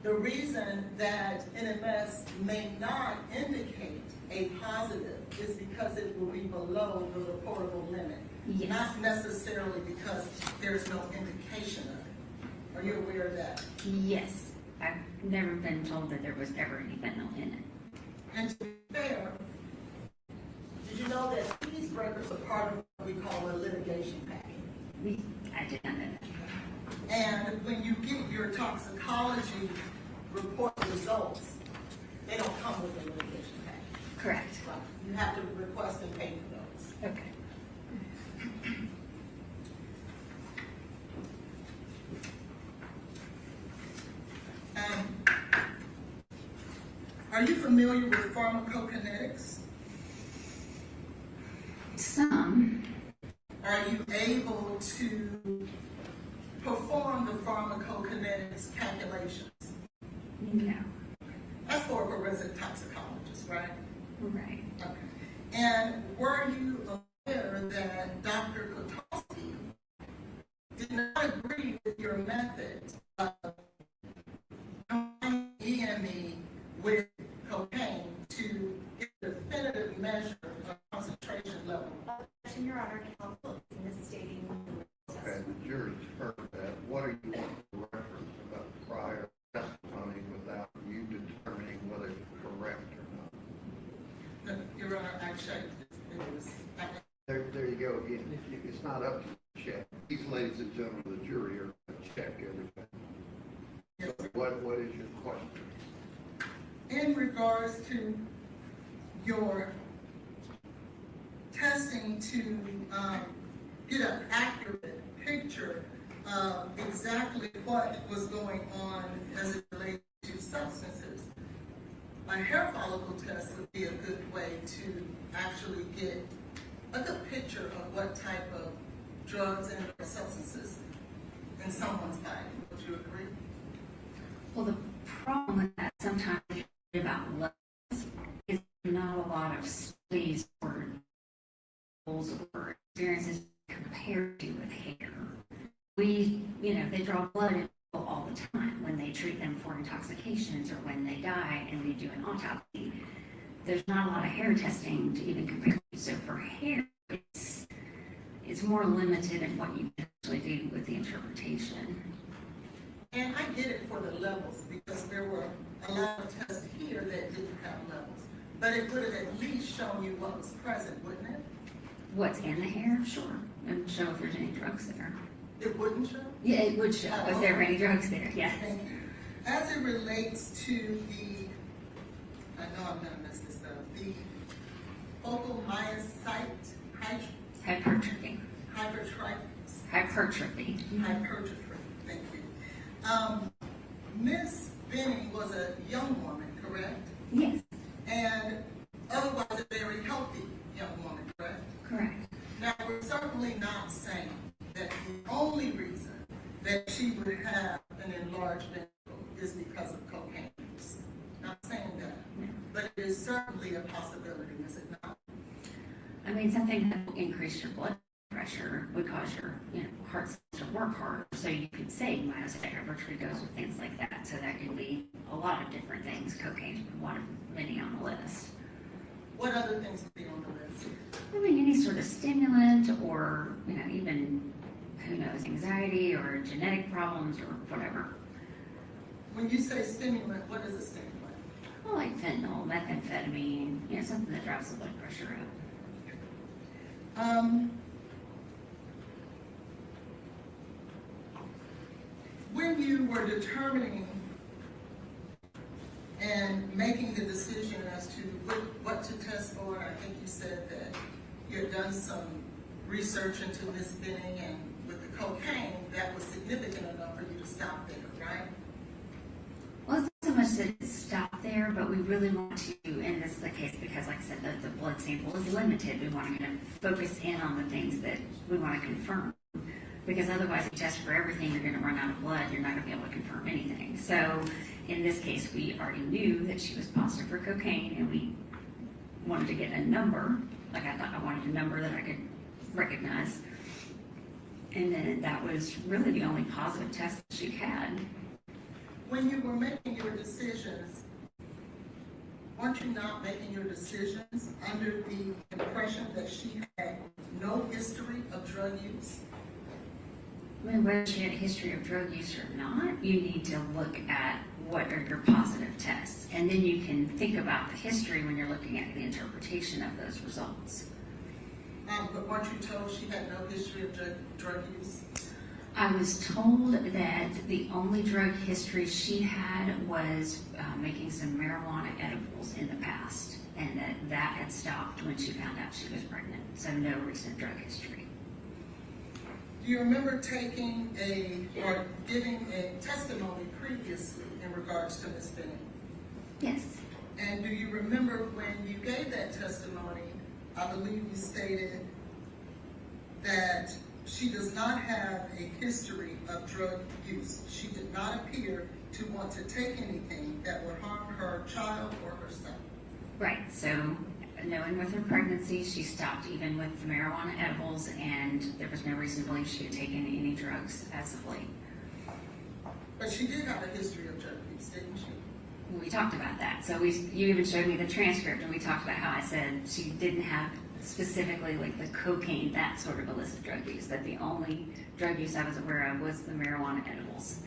The reason that NMS may not indicate a positive is because it will be below the reportable limit. Yes. Not necessarily because there's no indication of it. Are you aware of that? Yes, I've never been told that there was ever any fentanyl in it. And to be fair, did you know that these records are part of what we call a litigation package? I did not know that. And when you get your toxicology report results, they don't come with a litigation package. Correct. Right. You have to request and pay for those. Okay. Are you familiar with pharmacokinetics? Some. Are you able to perform the pharmacokinetics calculations? No. That's for a forensic toxicologist, right? Right. Okay. And were you aware that Dr. Kotowski did not agree with your method of combining EME with cocaine to get a definitive measure of concentration level? Your Honor, counsel is misstating the Okay, the jury's heard that. What are you wanting to reference about prior testimony without you determining whether it's correct or not? No, Your Honor, I checked. It was, There you go again. It's not up to you to check. These ladies and gentlemen of the jury are going to check everything. yes, So what is your question? in regards to your testing to get an accurate picture of exactly what was going on as it relates to substances, a hair follicle test would be a good way to actually get a good picture of what type of drugs and substances in someone's body. Would you agree? Well, the problem with that sometimes about levels is not a lot of studies or or experiences compared to with hair. They draw blood in people all the time when they treat them for intoxications or when they die and they do an autopsy. There's not a lot of hair testing to even compare to. So for hair, it's more limited in what you can actually do with the interpretation. And I get it for the levels because there were a lot of tests here that didn't have levels. But it would have at least shown you what was present, wouldn't it? What's in the hair? Sure. And show if there's any drugs there. It wouldn't show? Yeah, it would show if there were any drugs there, yes. Thank you. As it relates to the, I know I'm gonna mess this up, the focal myocyte Hypertrophy. hypertrophy, thank you. Miss Benning was a young woman, correct? Yes. And otherwise a very healthy young woman, correct? Correct. Now, we're certainly not saying that the only reason that she would have an enlarged ventricle is because of cocaine use. Not saying that, but it is certainly a possibility, is it not? I mean, something that will increase your blood pressure would cause your heart cells to work harder. So you could say myocyte hypertrophy goes with things like that. So that could be a lot of different things. Cocaine is one of many on the list. What other things would be on the list? I mean, any sort of stimulant or, even, who knows, anxiety or genetic problems or whatever. When you say stimulant, what is a stimulant? Well, like fentanyl, methamphetamine, something that drives the blood pressure up. When you were determining and making the decision as to what to test for, I think you said that you had done some research into Miss Benning, and with the cocaine, that was significant enough for you to stop there, right? Well, it's not so much that it stopped there, but we really want to, and this is the case because, like I said, the blood sample is limited. We want to kind of focus in on the things that we want to confirm. Because otherwise, if you test for everything, you're going to run out of blood. You're not going to be able to confirm anything. So, in this case, we already knew that she was positive for cocaine, and we wanted to get a number. Like I thought, I wanted a number that I could recognize. And then that was really the only positive test that she had. When you were making your decisions, weren't you not making your decisions under the impression that she had no history of drug use? I mean, whether she had a history of drug use or not, you need to look at what are your positive tests. And then you can think about the history when you're looking at the interpretation of those results. But weren't you told she had no history of drug use? I was told that the only drug history she had was making some marijuana edibles in the past, and that had stopped when she found out she was pregnant. So no recent drug history. Do you remember taking or giving a testimony previously in regards to Ms. Benning? Yes. And do you remember when you gave that testimony, I believe you stated that she does not have a history of drug use. She did not appear to want to take anything that would harm her child or herself. Right, so knowing with her pregnancy, she stopped even with the marijuana edibles, and there was no reason to believe she had taken any drugs as of late. But she did have a history of drug use, didn't she? We talked about that. So you even showed me the transcript, and we talked about how I said she didn't have specifically like the cocaine, that sort of illicit drug use, that the only drug use I was aware of was the marijuana edibles.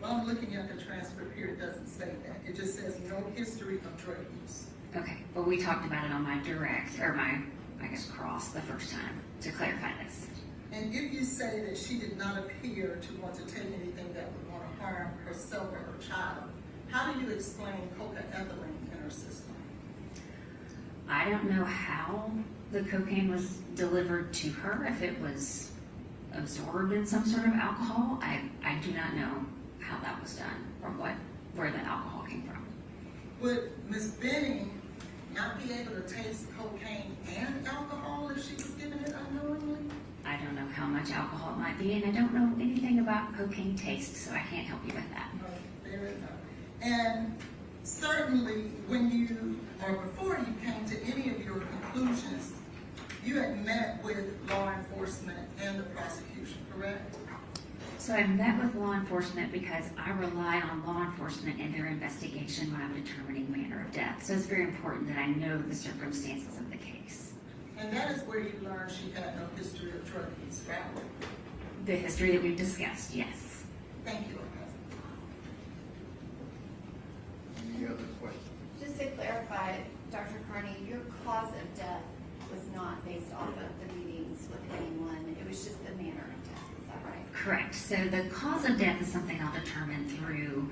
Well, I'm looking at the transcript here, it doesn't say that. It just says no history of drug use. Okay, well, we talked about it on my direct, or my, I guess, cross the first time to clarify this. And if you say that she did not appear to want to take anything that would want to harm herself or her child, how do you explain cocaethylene in her system? I don't know how the cocaine was delivered to her, if it was absorbed in some sort of alcohol. I do not know how that was done or where the alcohol came from. Would Ms. Benning not be able to taste cocaine and alcohol if she was given it unknowingly? I don't know how much alcohol it might be, and I don't know anything about cocaine taste, so I can't help you with that. Fair enough. And certainly when you, or before you came to any of your conclusions, you had met with law enforcement and the prosecution, correct? So I met with law enforcement because I rely on law enforcement in their investigation when I'm determining manner of death. So it's very important that I know the circumstances of the case. And that is where you learned she had no history of drug use, right? The history that we've discussed, yes. Thank you. Any other questions? Just to clarify, Dr. Carney, your cause of death was not based off of the meetings with anyone. It was just the manner of death. Is that right? Correct. So the cause of death is something I'll determine through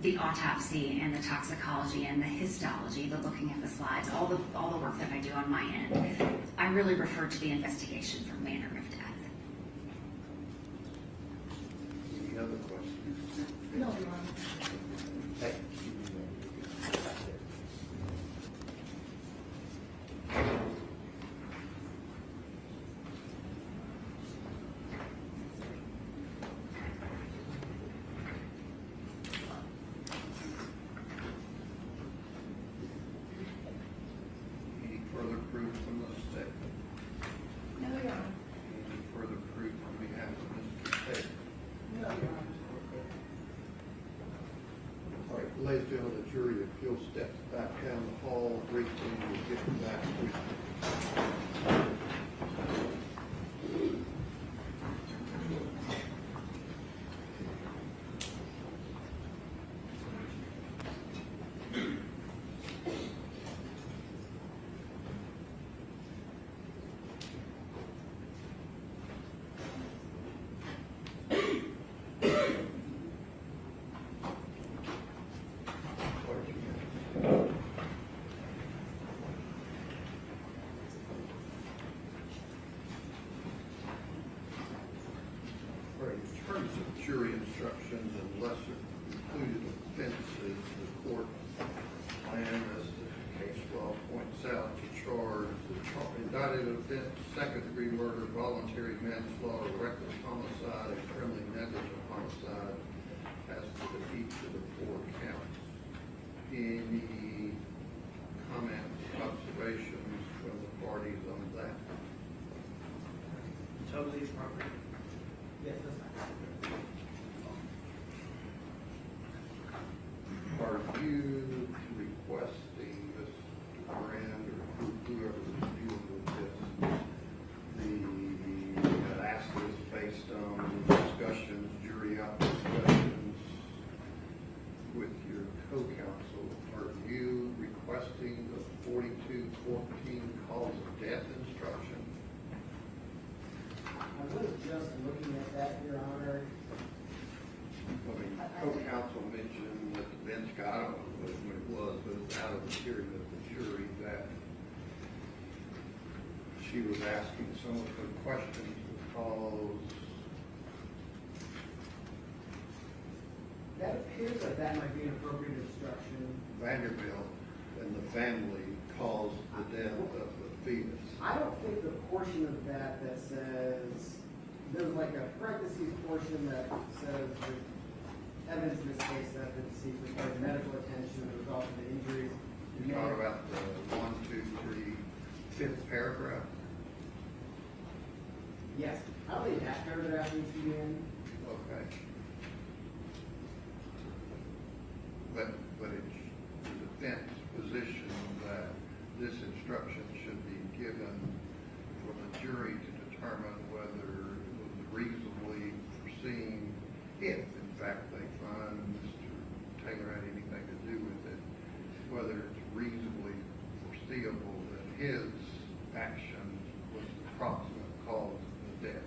the autopsy and the toxicology and the histology, the looking at the slides, all the work that I do on my end. I really refer to the investigation for manner of death. Any other questions? No, Your Honor. Hey. Any further proof from the state? No, Your Honor. Any further proof on behalf of Mr. Taylor? No, Your Honor. All right, ladies and gentlemen, the jury, if you'll step back down the hall briefly, we'll get back to you. In terms of jury instructions and lesser included offenses, the court plan, as the case law points out, to charge the indicted offense, second-degree murder, voluntary manslaughter, reckless homicide, and criminally negligent homicide as to each of the 4 counts. Any comments, observations from the parties on that? Totally appropriate. Yes, that's fine. are you requesting, Mr. Brand, or whoever is dealing with this, ask this based on discussions, jury out discussions with your co-counsel? Are you requesting the 4214 cause of death instruction? I was just looking at that, Your Honor. I mean, co-counsel mentioned that the bench got, I don't know what it was, but it's out of the hearing of the jury that she was asking some of her questions because That appears like that might be an appropriate instruction. Vanderbilt and the family caused the death of the fetus. I don't think the portion of that says, there's like a parentheses portion that says the evidence in this case that the deceased required medical attention as a result of the injuries. You talk about the 1, 2, 3, 5th paragraph? Yes, I believe that paragraph needs to be in. Okay. But it's the defense position that this instruction should be given for the jury to determine whether it was reasonably foreseen, if in fact they find Mr. Taylor had anything to do with it, whether it's reasonably foreseeable that his action was the proximate cause of the death.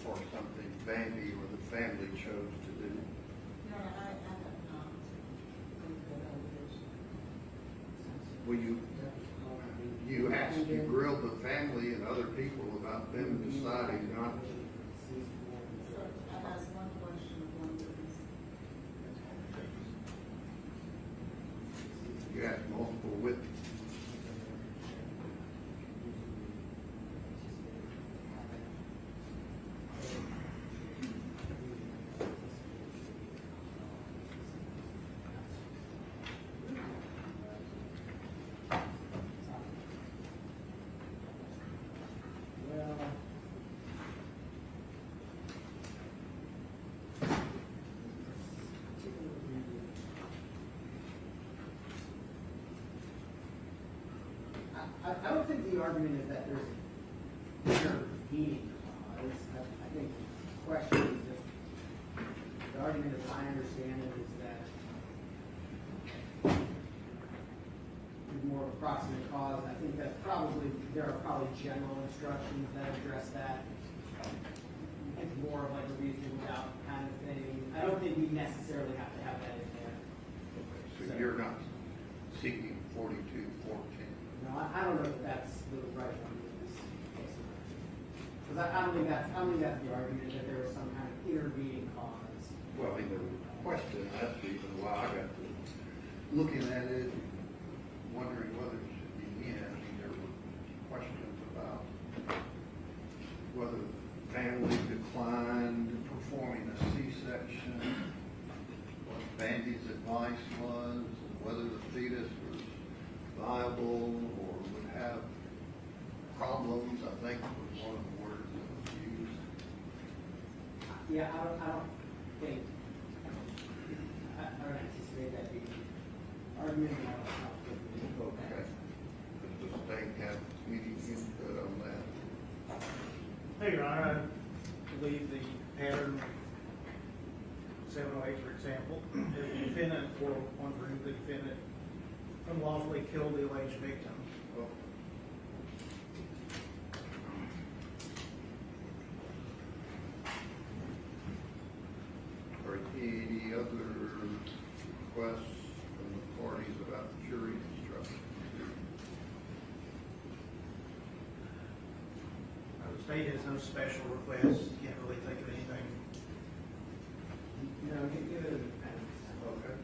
Or something Vandy or the family chose to do. No, I have not. Well, you asked, you grilled the family and other people about them deciding not to. So I asked one question of one witness. You asked multiple witnesses. Well, I don't think the argument is that there's an intervening clause. I think the question is just, the argument as I understand it is that it's more of a proximate cause. I think that's probably, there are probably general instructions that address that. It's more of like a reasonable doubt kind of thing. I don't think we necessarily have to have that in there. So you're not seeking 4214. No, I don't know if that's the right one in this case. Because I don't think that's the argument, that there was some kind of intervening cause. Well, I mean, the question, that's even why I got to looking at it, wondering whether it should be in. I mean, there were questions about whether the family declined performing a C-section, what Bandy's advice was, and whether the fetus was viable or would have problems, I think was one of the words that was used. Yeah, I don't think, I don't anticipate that being argument. Okay. Does the state have any input on that? Hey, Your Honor, I believe the pattern 708, for example, the defendant, or one for whom the defendant unlawfully killed the alleged victim. Well, are any other requests from the parties about jury instruction? The state has no special requests, can't really think of anything. No, give it an appendix. Okay.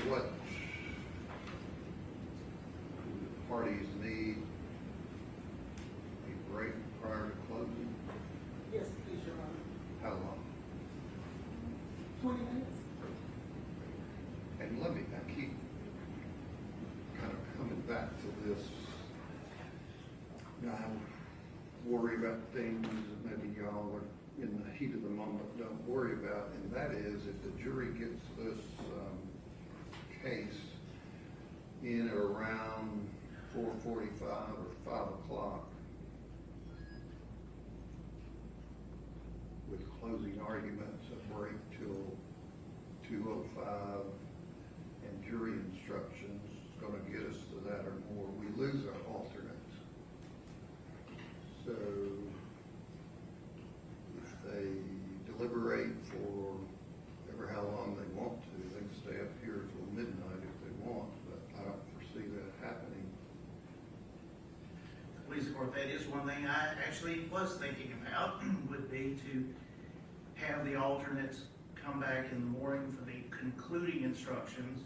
What 20 minutes. And I keep kind of coming back to this. I worry about things that maybe y'all are in the heat of the moment don't worry about, and that is if the jury gets this case in around 4:45 or 5 o'clock, with closing arguments that break till 2:05, and jury instructions is gonna get us to that or more, we lose our alternates. So if they deliberate for ever how long they want to, they can stay up here till midnight if they want, but I don't foresee that happening. Police court, that is one thing I actually was thinking about, would be to have the alternates come back in the morning for the concluding instructions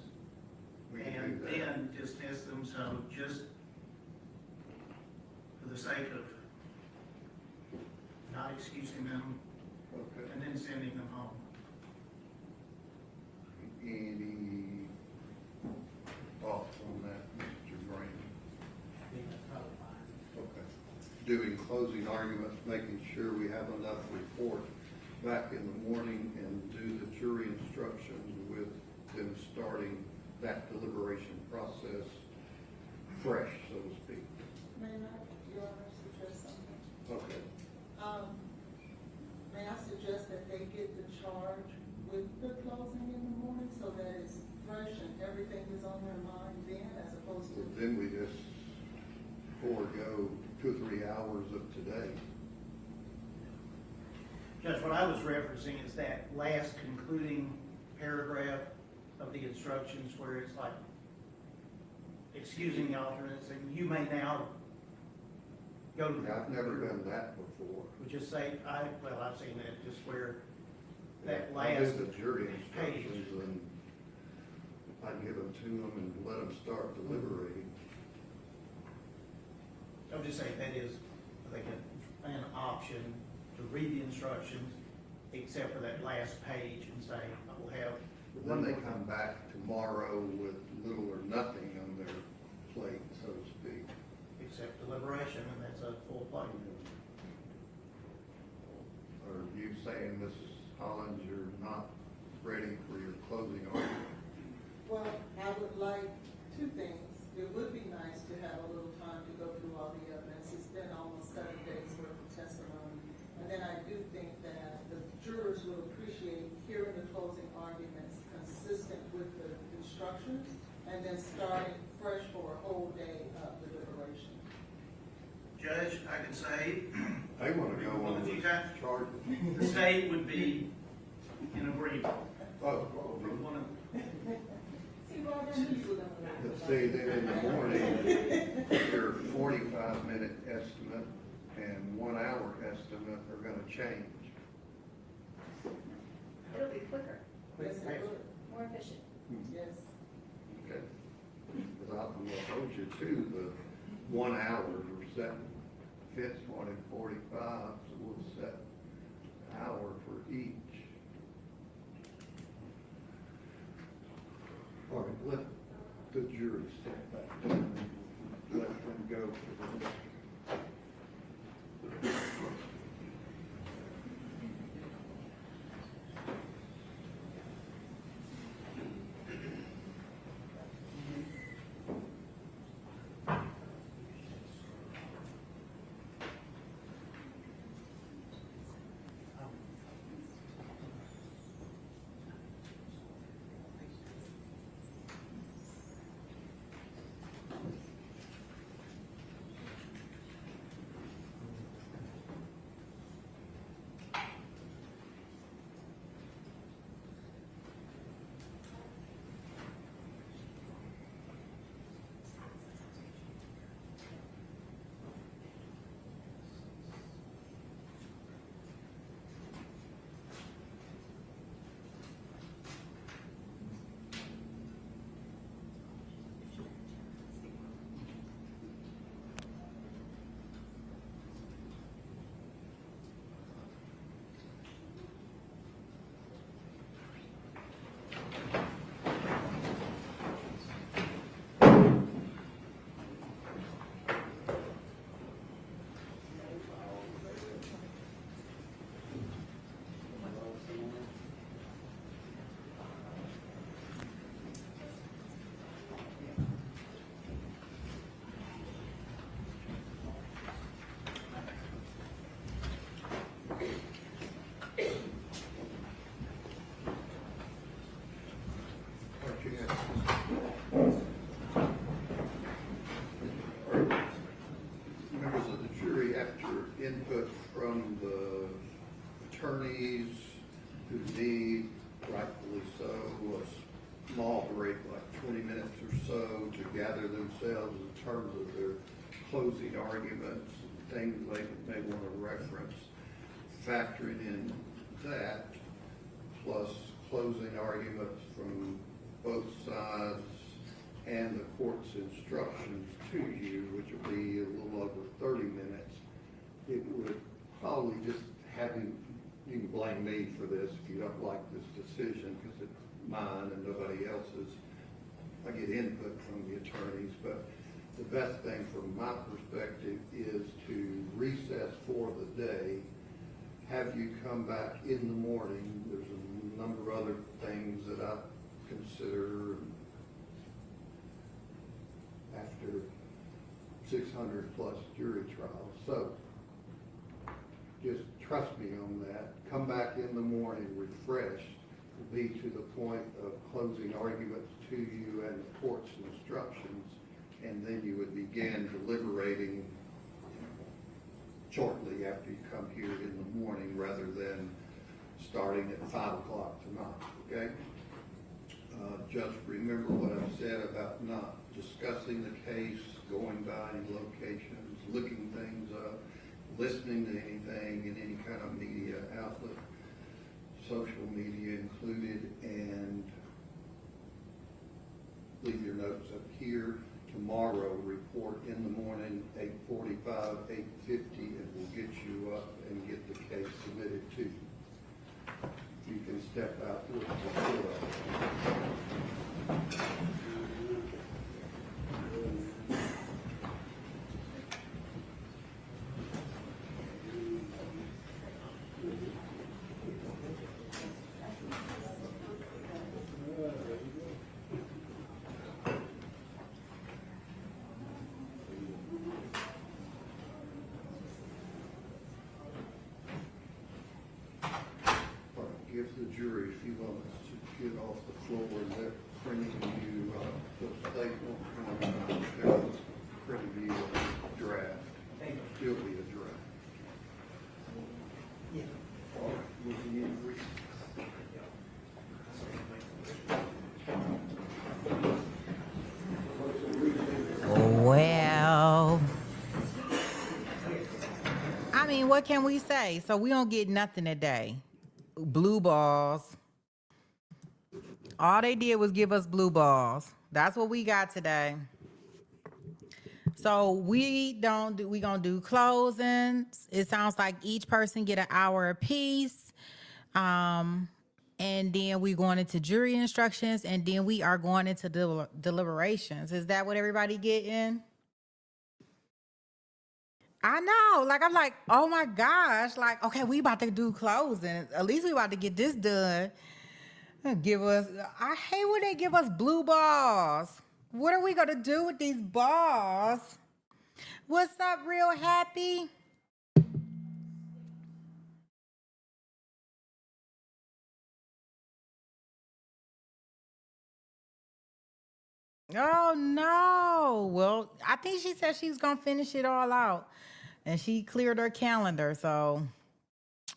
We can and do that. then dismiss them, so just for the sake of not excusing them Okay. and then sending them home. Any thoughts on that, Mr. Green? I think that's probably fine. Okay. Doing closing arguments, making sure we have enough report back in the morning, and do the jury instructions with them starting that deliberation process fresh, so to speak. May I, Your Honor, suggest something? Okay. May I suggest that they get the charge with the closing in the morning so that it's fresh and everything is on their mind then, as opposed to? Then we just forego 2 or 3 hours of today. Judge, what I was referencing is that last concluding paragraph of the instructions where it's like excusing the alternates, and you may now go to the. I've never done that before. We just say, I've seen that, just where that I last do the jury page. instructions, and I give them to them and let them start deliberating. I'm just saying that is, I think, an option to read the instructions, except for that last page, and say, I will have. Then they come back tomorrow with little or nothing on their plate, so to speak. Except deliberation, and that's a full plate. Are you saying, Mrs. Hollins, you're not ready for your closing argument? Well, I would like two things. It would be nice to have a little time to go through all the evidence. It's been almost 7 days worth of testimony. And then I do think that the jurors will appreciate hearing the closing arguments consistent with the instructions, and then starting fresh for a whole day of deliberation. Judge, I can say. They want to go on a few with times. charges. The state would be in agreement. Oh, From one of See, Robert, you don't like let's see, then in the morning, your 45-minute estimate and 1 hour estimate are gonna change. It'll be quicker, Yes, it would. more efficient. Yes. Okay. Because I told you too, the 1 hour we're setting, Fitz wanted 45, so we'll set an hour for each. All right, let the jury step back down and let them go for the attorneys who need, rightfully so, a small break, like 20 minutes or so, to gather themselves in terms of their closing arguments, things they may want to reference, factoring in that, plus closing arguments from both sides and the court's instructions to you, which will be a little over 30 minutes, it would probably just having, you can blame me for this if you don't like this decision, because it's mine and nobody else's. I get input from the attorneys, but the best thing from my perspective is to recess for the day, have you come back in the morning. There's a number of other things that I consider after 600 plus jury trials. So just trust me on that. Come back in the morning refreshed, be to the point of closing arguments to you and the court's instructions, and then you would begin deliberating shortly after you come here in the morning, rather than starting at 5 o'clock tonight, okay? Just remember what I said about not discussing the case, going by any locations, looking things up, listening to anything in any kind of media outlet, social media included, and leave your notes up here. Tomorrow, report in the morning, 8:45, 8:50, and we'll get you up and get the case submitted to you. You can step out with the report. Give the jury a few moments to get off the floor, and they're printing you the statement, they're printing you a draft. Still be a draft. Yeah. All right, we'll be in recess. Well, I mean, what can we say? So we don't get nothing today. Blue balls. All they did was give us blue balls. That's what we got today. So we gonna do closings. It sounds like each person get an hour apiece. And then we going into jury instructions, and then we are going into deliberations. Is that what everybody getting? I know, like, I'm like, oh my gosh, like, okay, we about to do closing. At least we about to get this done. Give us, I hate when they give us blue balls. What are we gonna do with these balls? What's up, Real Happy? Oh no. Well, I think she said she was gonna finish it all out, and she cleared her calendar, so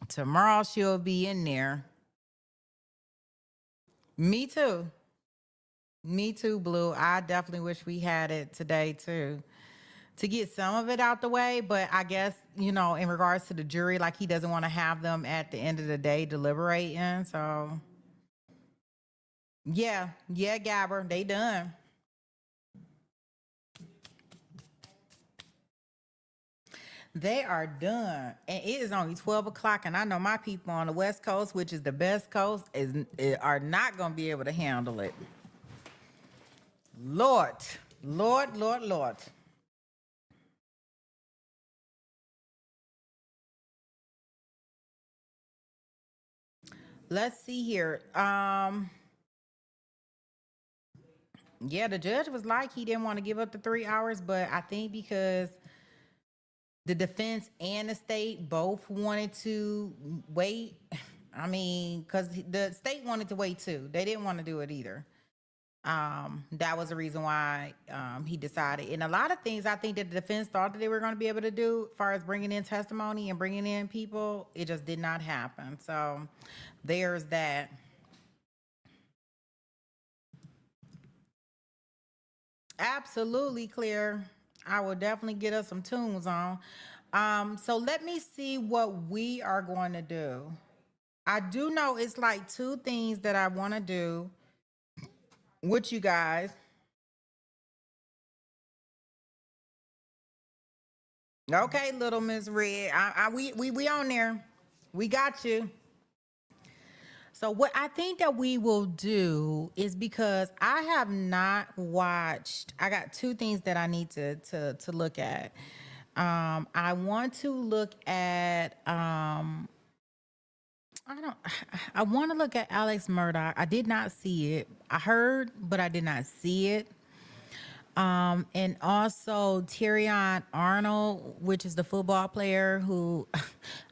tomorrow she'll be in there. Me too. Me too, Blue. I definitely wish we had it today too, to get some of it out the way. But I guess, you know, in regards to the jury, like, he doesn't want to have them at the end of the day deliberating. So yeah, Gabber, they done. They are done, and it is only 12 o'clock, and I know my people on the West Coast, which is the best coast, are not going to be able to handle it. Lord. Let's see here. Yeah, the judge was like, he didn't want to give up the 3 hours, but I think because the defense and the state both wanted to wait. I mean, because the state wanted to wait too. They didn't want to do it either. That was the reason why he decided. And a lot of things I think that the defense thought that they were going to be able to do as far as bringing in testimony and bringing in people, it just did not happen. So there's that. Absolutely clear. I will definitely get us some tunes on. So let me see what we are going to do. I do know it's like two things that I want to do with you guys. Okay, little Miss Red. We on there. We got you. So what I think that we will do is, because I have not watched, I got two things that I need to look at. I want to look at I want to look at Alex Murdoch. I did not see it. I heard, but I did not see it. And also Tyrion Arnold, which is the football player who,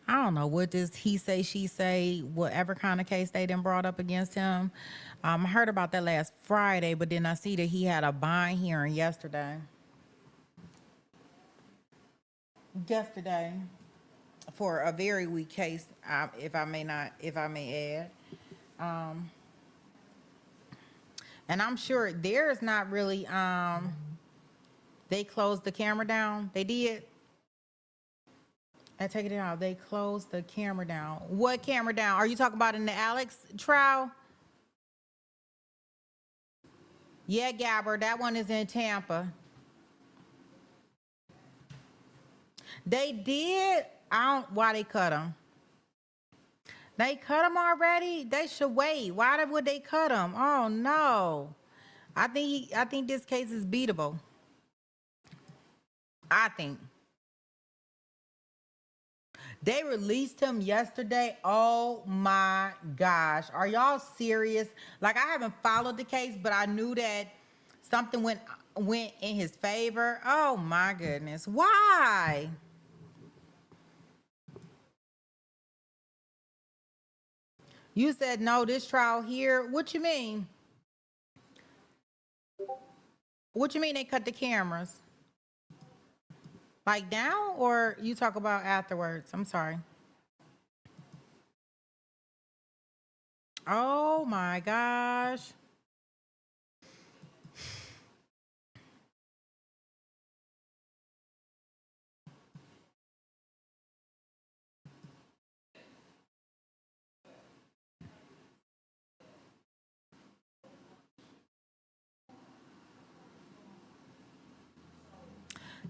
I don't know what this he say, she say, whatever kind of case they done brought up against him. I heard about that last Friday, but then I see that he had a bond hearing yesterday. For a very weak case, if I may add. And I'm sure there's not really, they closed the camera down. They did. I take it out. They closed the camera down. What camera down? Are you talking about in the Alex trial? Yeah, Gabber, that one is in Tampa. They did. I don't. Why they cut him? They cut him already. They should wait. Why would they cut him? Oh no. I think this case is beatable. I think. They released him yesterday. Oh my gosh. Are y'all serious? Like, I haven't followed the case, but I knew that something went in his favor. Oh my goodness. Why? You said no, this trial here. What you mean? What you mean they cut the cameras? Like down, or you talk about afterwards? I'm sorry. Oh my gosh.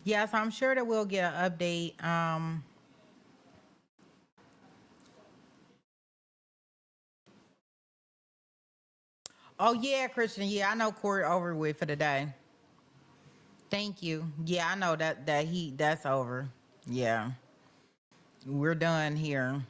Yes, I'm sure that we'll get an update. Oh yeah, Christian. Yeah, I know court over with for the day. Thank you. Yeah, I know that's over. Yeah. We're done here.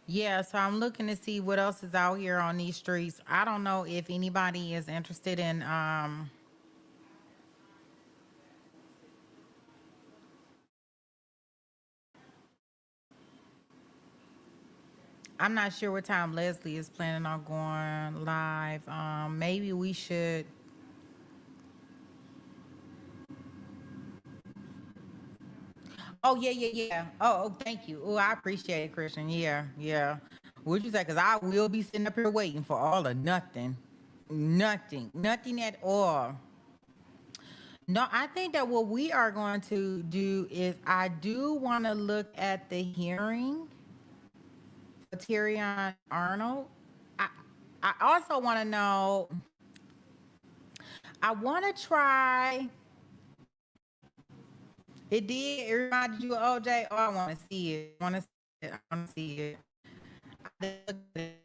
Yeah, so I'm looking to see what else is out here on these streets. I don't know if anybody is interested in I'm not sure what time Leslie is planning on going live. Maybe we should. Oh yeah, yeah, yeah. Oh, thank you. Oh, I appreciate it, Christian. Yeah, yeah. What'd you say? Because I will be sitting up here waiting for all or nothing. Nothing at all. No, I think that what we are going to do is I do want to look at the hearing for Tyrion Arnold. I I also want to know. I want to try. It did. It reminded you of OJ. Oh, I want to see it. I want to see it. I want to see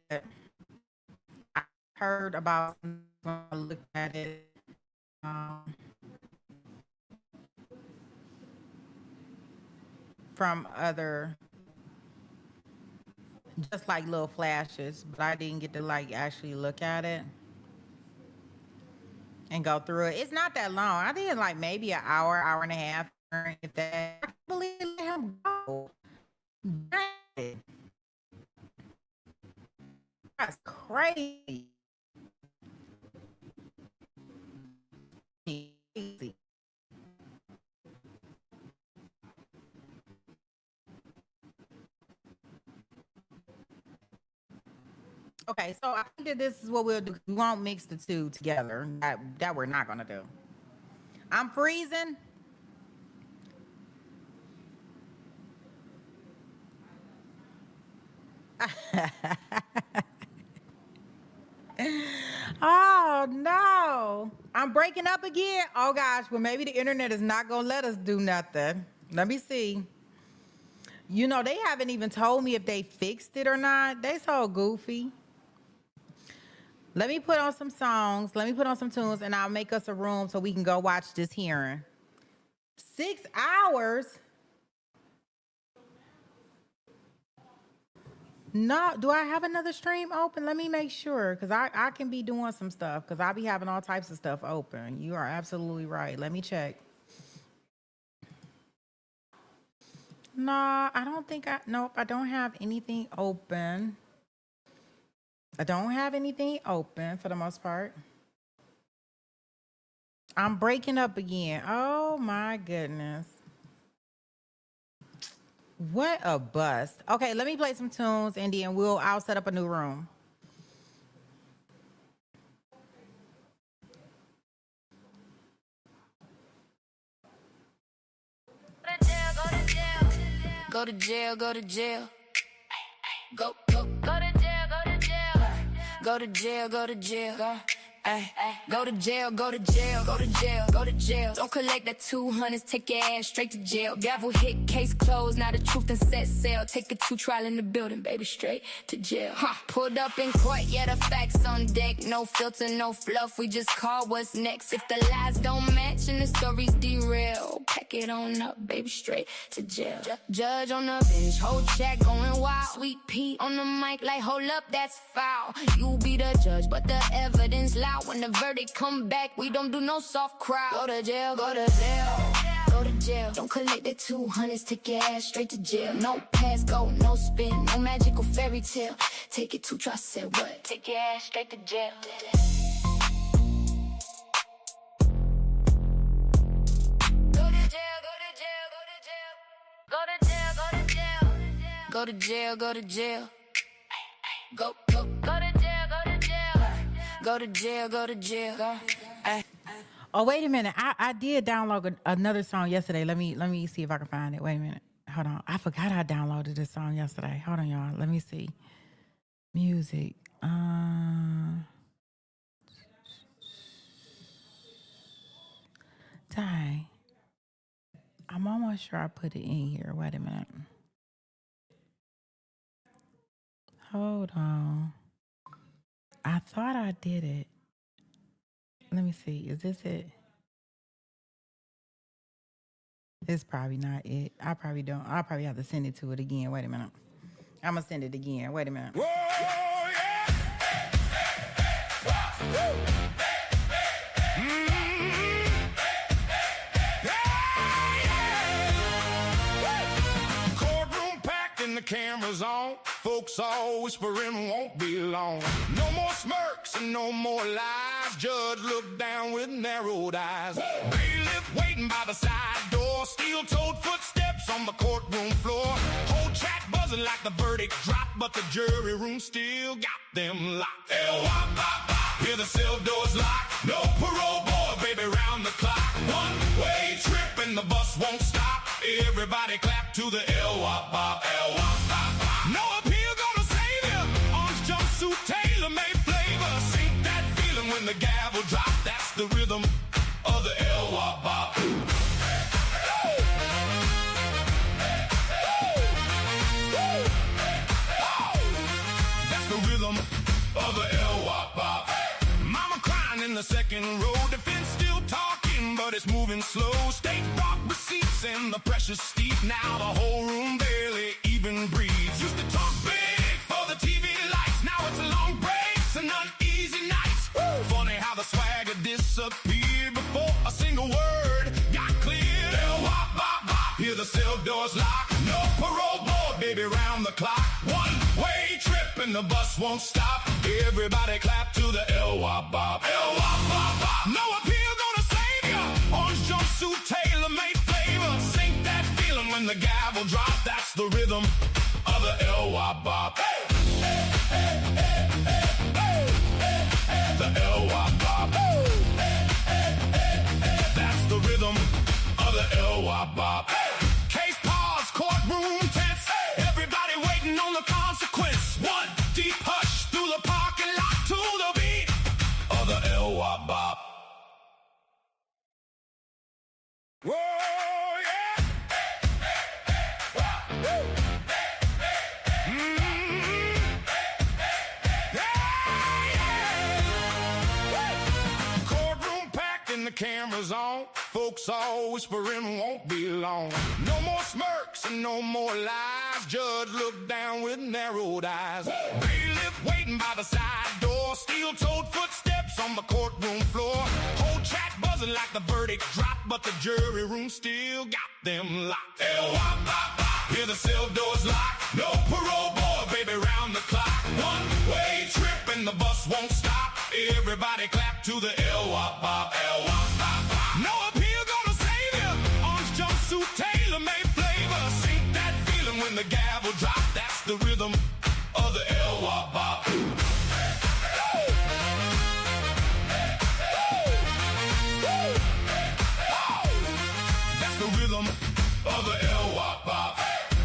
it. I heard about. Look at it. Um, from other just like little flashes, but I didn't get to like actually look at it and go through it. It's not that long. I think it's like maybe an hour, hour and a half. If that, I can't believe let him go. Dang. That's crazy. Crazy. Okay, so I think that this is what we'll do. We won't mix the two together. That we're not gonna do. I'm freezing. Oh no, I'm breaking up again. Oh gosh, well maybe the internet is not gonna let us do nothing. Let me see. You know, they haven't even told me if they fixed it or not. They so goofy. Let me put on some songs. Let me put on some tunes, and I'll make us a room so we can go watch this hearing. 6 hours? No, do I have another stream open? Let me make sure, because I can be doing some stuff, because I'll be having all types of stuff open. You are absolutely right. Let me check. No, I don't think nope, I don't have anything open. I don't have anything open for the most part. I'm breaking up again. Oh my goodness. What a bust. Okay, let me play some tunes and then I'll set up a new room. Go to jail, go to jail. Go to jail, go to jail. Go to jail, go to jail. Go to jail, go to jail, go to jail, go to jail. Don't collect that 200s, take your ass straight to jail. Gavel hit, case closed, now the truth and set sail. Take it to trial in the building, baby, straight to jail. Pulled up in court, yeah, the facts on deck. No filter, no fluff, we just call what's next. If the lies don't match and the stories derail, pack it on up, baby, straight to jail. Judge on the bench, whole chat going wild. Sweet Pete on the mic, like, hold up, that's foul. You be the judge, but the evidence loud. When the verdict come back, we don't do no soft crowd. Go to jail, go to jail, go to jail. Don't collect the 200s, take your ass straight to jail. No pass, go, no spin, no magical fairy tale. Take it to trial, said what? Take your ass straight to jail. Go to jail, go to jail, go to jail. Go to jail, go to jail. Go to jail, go to jail. Go to jail, go to jail. Go to jail, go to jail. Oh, wait a minute. I did download another song yesterday. Let me see if I can find it. Wait a minute. Hold on. I forgot I downloaded this song yesterday. Hold on, y'all. Let me see. Music. Dang. I'm almost sure I put it in here. Wait a minute. Hold on. I thought I did it. Let me see. Is this it? It's probably not it. I probably don't. I'll probably have to send it to it again. Wait a minute. I'm going to send it again. Wait a minute. Whoa, yeah. Woo. Yeah. Courtroom packed and the cameras on. Folks all whispering won't be long. No more smirks and no more lies. Judge looked down with narrowed eyes. Bailiff waiting by the side door. Steel-toed footsteps on the courtroom floor. Whole chat buzzing like the verdict dropped, but the jury room still got them locked. L-Y-B-B, hear the cell doors locked. No parole board, baby, round the clock. One-way trip and the bus won't stop. Everybody clap to the L-Y-B-B, L-Y-B-B. No appeal gonna save you. Orange jumpsuit, tailor-made flavor. Sink that feeling when the gavel drops. That's the rhythm of the L-Y-B-B. That's the rhythm of the L-Y-B. Mama crying in the second row. Defense still talking, but it's moving slow. State brought receipts and the pressure's steep. Now the whole room barely even breathes. Used to talk big, the clock. One-way trip and the bus won't stop. Everybody clap to the L-Wop-Bop. L-Wop-Bop-Bop. No appeal gonna save ya. Orange jumpsuit, tailor-made flavor. Sink that feeling when the gavel drop. That's the rhythm of the L-Wop-Bop. Hey, hey, hey, hey, hey, hey, hey, hey. The L-Wop-Bop. Hey, hey, hey, hey, hey. That's the rhythm of the L-Wop-Bop. Hey. Case pause, courtroom tense. Hey. Everybody waiting on the consequence. One deep hush through the parking lot to the beat of the L-Wop-Bop. Whoa, yeah. Woo. Courtroom packed and the cameras on. Folks all whispering won't be long. No more smirks and no more lies. Judge looked down with narrowed eyes. Bailiff waiting by the side door. Steel-toed footsteps on the courtroom floor. Whole chat buzzing like the verdict dropped, but the jury room still got them locked. L-Wop-Bop-Bop. Hear the cell doors lock. No parole board, baby, round the clock. One-way trip and the bus won't stop. Everybody clap to the L-Wop-Bop. L-Wop-Bop-Bop. No appeal gonna save ya. Orange jumpsuit, tailor-made flavor. Sink that feeling when the gavel drop. That's the rhythm of the L-Wop-Bop. That's the rhythm of the L-Wop-Bop.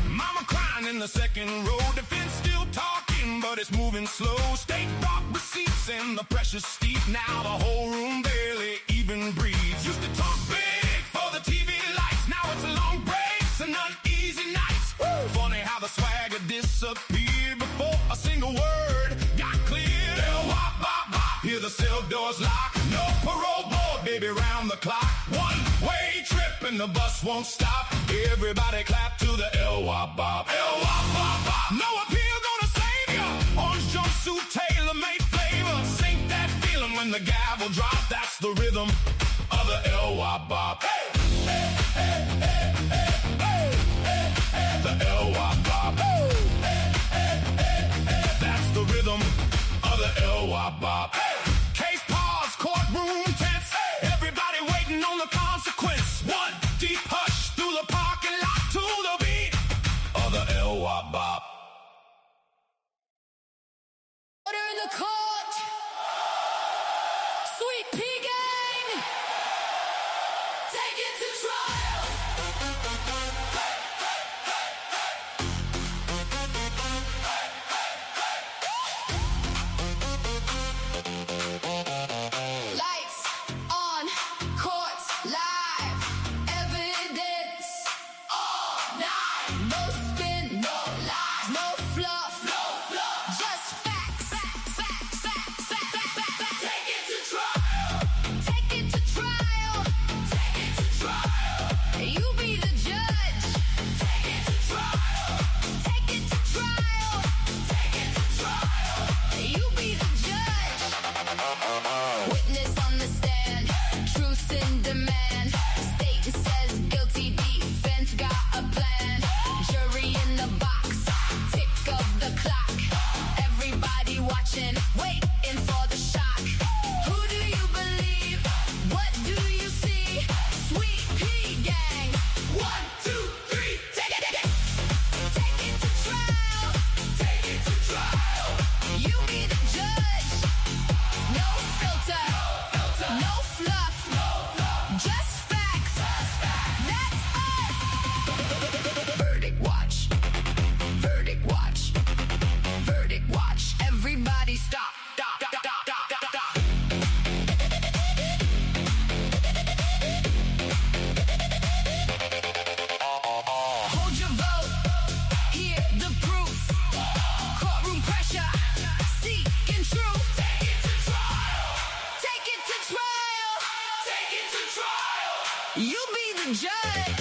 Mama crying in the second row. Defense still talking, but it's moving slow. State brought receipts and the pressure's steep. Now the whole room barely even breathes. Used to talk big for the TV lights. Now it's long breaks and uneasy nights. Woo! Funny how the swagger disappeared before a single word got cleared. L-Wop-Bop-Bop. Hear the cell doors lock. No parole board, baby, round the clock. One-way trip and the bus won't stop. Everybody clap to the L-Wop-Bop. L-Wop-Bop-Bop. No appeal gonna save ya. Orange jumpsuit, tailor-made flavor. Sink that feeling when the gavel drop. That's the rhythm of the L-Wop-Bop. Hey, hey, hey, hey, hey, hey, hey, hey. The L-Wop-Bop. Hey, hey, hey, hey, hey. That's the rhythm of the L-Wop-Bop. Hey. Case pause, courtroom tense. Hey. Everybody waiting on the consequence. One deep hush through the parking lot to the beat of the L-Wop-Bop. Order in the court. Sweet pea gang. Take it to trial. Lights on, court live. Evidence all night. No spin, no lies, no fluff, just facts. Take it to trial. Take it to trial. Take it to trial. You be the judge. Take it to trial. Take it to trial. Take it to trial. You be the judge. Witness on the stand. Truth in demand. State says guilty. Defense got a plan. Jury in the box. Tick of the clock. Everybody watching. Waiting for the shock. Who do you believe? What do you see? Sweet pea gang. 1, 2, 3. Take it. Take it to trial. Take it to trial. You be the judge. No filter. No fluff. Just facts. That's us. Verdict watch. Verdict watch. Verdict watch. Everybody stop. Stop. Hold your vote. Hear the proof. Courtroom pressure. Seeking truth. Take it to trial. Take it to trial. Take it to trial. You be the judge.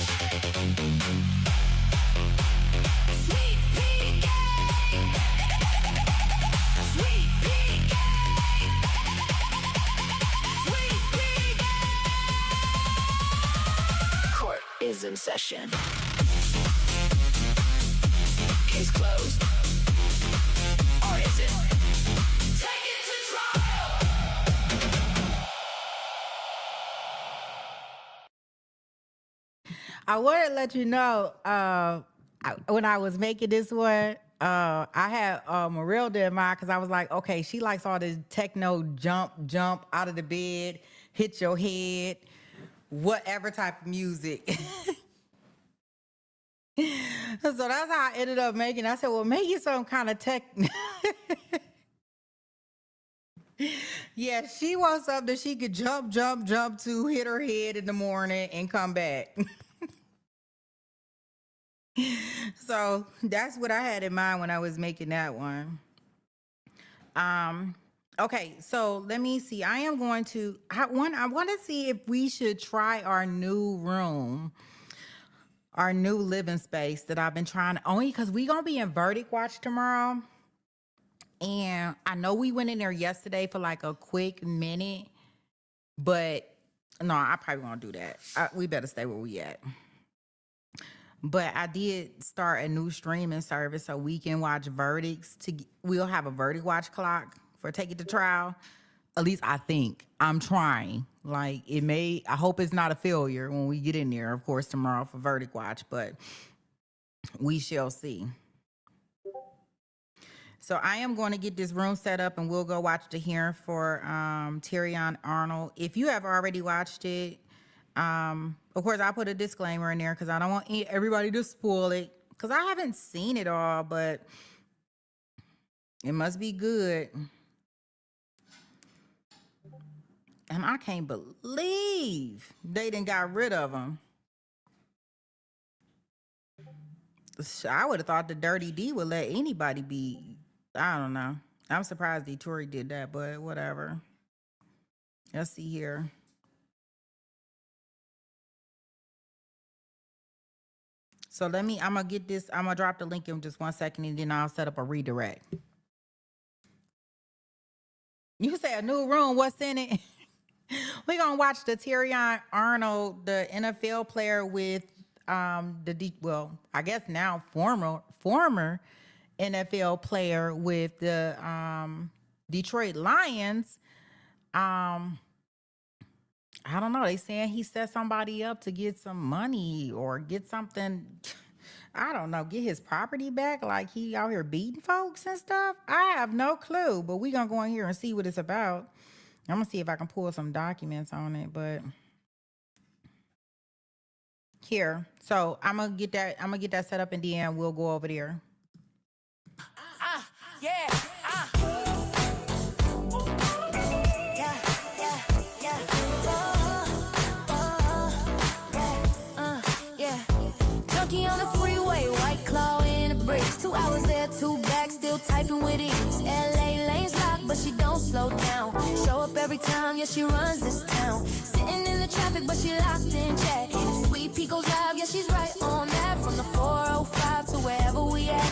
Sweet pea gang. Sweet pea gang. Sweet pea gang. Court is in session. Case closed. closed. Or is it? Take it to trial. I wanted to let you know, when I was making this one, I had Marilda in mind because I was like, okay, she likes all this techno jump out of the bed, hit your head, whatever type of music. So that's how I ended up making it. I said, well, make it some kind of tech. Yeah, she wants something that she could jump to, hit her head in the morning and come back. So that's what I had in mind when I was making that one. Okay, so let me see. I want to see if we should try our new room, our new living space that I've been trying, only because we're going to be in Verdict Watch tomorrow. And I know we went in there yesterday for like a quick minute, but no, I probably won't do that. We better stay where we at. But I did start a new streaming service so we can watch verdicts. We'll have a Verdict Watch clock for Take It to Trial. At least I think. I'm trying. Like, I hope it's not a failure when we get in there, of course, tomorrow for Verdict Watch, but we shall see. So I am going to get this room set up and we'll go watch the hearing for Terrion Arnold. If you have already watched it, of course, I'll put a disclaimer in there because I don't want everybody to spoil it because I haven't seen it all, but it must be good. And I can't believe they done got rid of him. I would have thought the Dirty D would let anybody be. I don't know. I'm surprised Detroit did that, but whatever. Let's see here. So I'm gonna get this, I'm gonna drop the link in just 1 second and then I'll set up a redirect. You say a new room, what's in it? We're gonna watch the Terrion Arnold, the NFL player with I guess now former NFL player with the Detroit Lions. I don't know. They saying he set somebody up to get some money or get something. I don't know. Get his property back. Like he out here beating folks and stuff. I have no clue. But we gonna go in here and see what it's about. I'm gonna see if I can pull some documents on it. But here, so I'm gonna get that set up and then we'll go over there. Yeah. Junkie on the freeway, white claw in the brakes. 2 hours there, 2 back, still typing with ease. LA lanes locked, but she don't slow down. Show up every time, yeah, she runs this town. Sitting in the traffic, but she locked in check. If Sweet Pea goes live, yeah, she's right on that. From the 405 to wherever we at.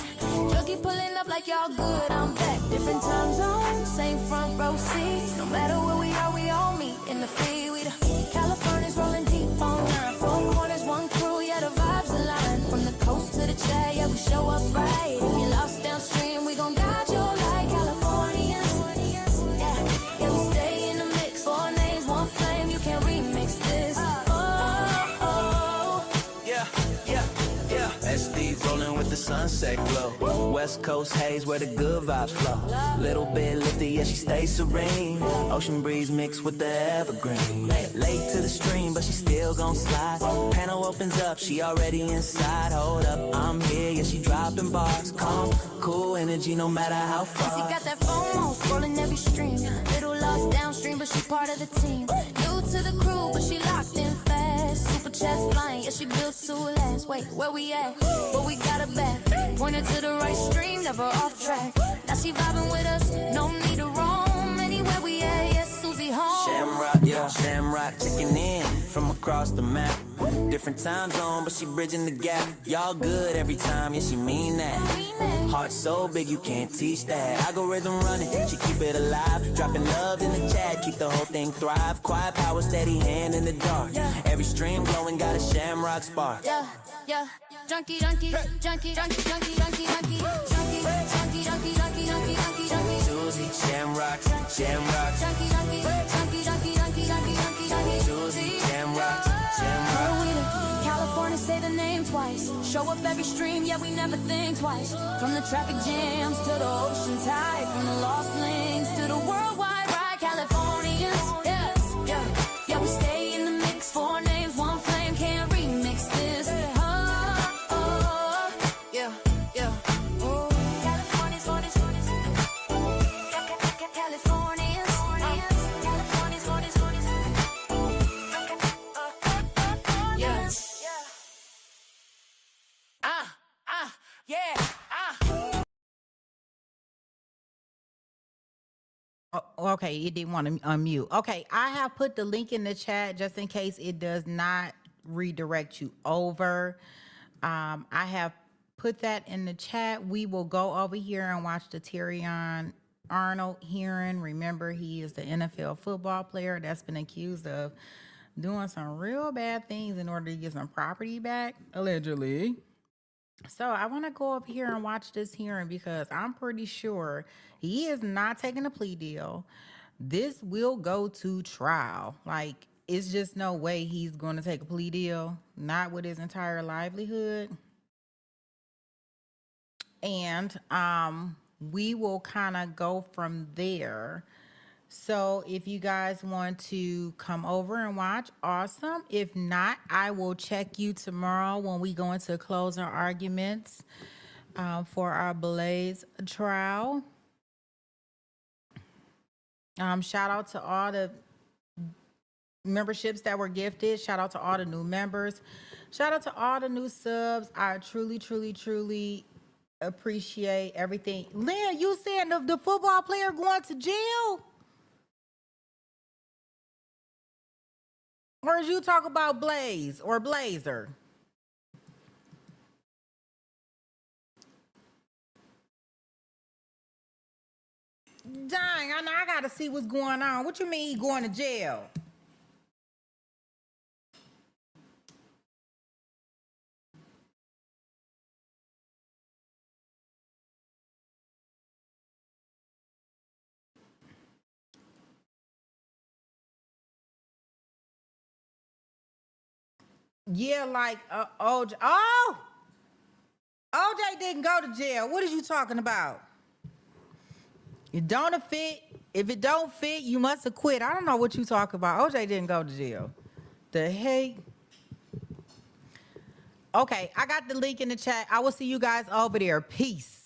Junkie pulling up like y'all good, I'm back. Different time zones, same front row seats. No matter where we are, we all meet in the feed. We the California's rolling deep on 9. 4 corners, 1 crew, yeah, the vibes align. From the coast to the chat, yeah, we show up right. If you lost downstream, we gon' guide you like Californians. Yeah, we stay in the mix. 4 names, 1 flame, you can't remix this. Yeah. SD rolling with the sunset glow. West Coast haze where the good vibes flow. Little bit lifted, yeah, she stays serene. Ocean breeze mixed with the evergreen. Late to the stream, but she still gon' slide. Panel opens up, she already inside. Hold up, I'm here, yeah, she dropping bars. Calm, cool energy, no matter how far. She got that FOMO, scrolling every stream. Little lost downstream, but she part of the team. New to the crew, but she locked in fast. Super chest flying, yeah, she built to last. Wait, where we at? But we got her back. Pointed to the right stream, never off track. Now she vibing with us, no need to roam. Anywhere we at, yes, Susie home. Shamrock, yeah, Shamrock checking in from across the map. Different time zone, but she bridging the gap. Y'all good every time, yeah, she mean that. Heart so big, you can't teach that. Algorithm running, she keep it alive. Dropping love in the chat, keep the whole thing thrive. Quiet power, steady hand in the dark. Every stream glowing, got a Shamrock spark. Yeah, yeah. Junkie, junkie, junkie, junkie, junkie, junkie, junkie, junkie, junkie, junkie, junkie, junkie, junkie, junkie. Juicy Jamrocks, Jamrocks. Junkie, junkie, junkie, junkie, junkie, junkie, junkie, junkie. Juicy Jamrocks, Jamrocks. California, say the name twice. Show up every stream, yeah, we never think twice. From the traffic jams to the ocean tide, from the lost links to the worldwide ride. Californians, yeah, yeah, yeah, we stay in the mix. Four names, one flame, can't remix this. Yeah, yeah. Oh, Californians, Californians, Californians, Oh, okay, it didn't want to unmute. Okay, I have put the link in the chat just in case it does not redirect you over. I have put that in the chat. We will go over here and watch the Terrion Arnold hearing. Remember, he is the NFL football player that's been accused of doing some real bad things in order to get some property back, allegedly. So I want to go up here and watch this hearing because I'm pretty sure he is not taking a plea deal. This will go to trial. Like, it's just no way he's going to take a plea deal, not with his entire livelihood. And we will kind of go from there. So if you guys want to come over and watch, awesome. If not, I will check you tomorrow when we go into closing arguments for our Blaise trial. Shout out to all the memberships that were gifted. Shout out to all the new members. Shout out to all the new subs. I truly, truly, truly appreciate everything. Lynn, you saying the football player going to jail? Or did you talk about Blaise or Blazer? Dang, I gotta see what's going on. What you mean he going to jail? Yeah, like OJ. Oh, OJ didn't go to jail. What are you talking about? It don't fit. If it don't fit, you must have quit. I don't know what you talking about. OJ didn't go to jail. The heck? Okay, I got the link in the chat. I will see you guys over there. Peace.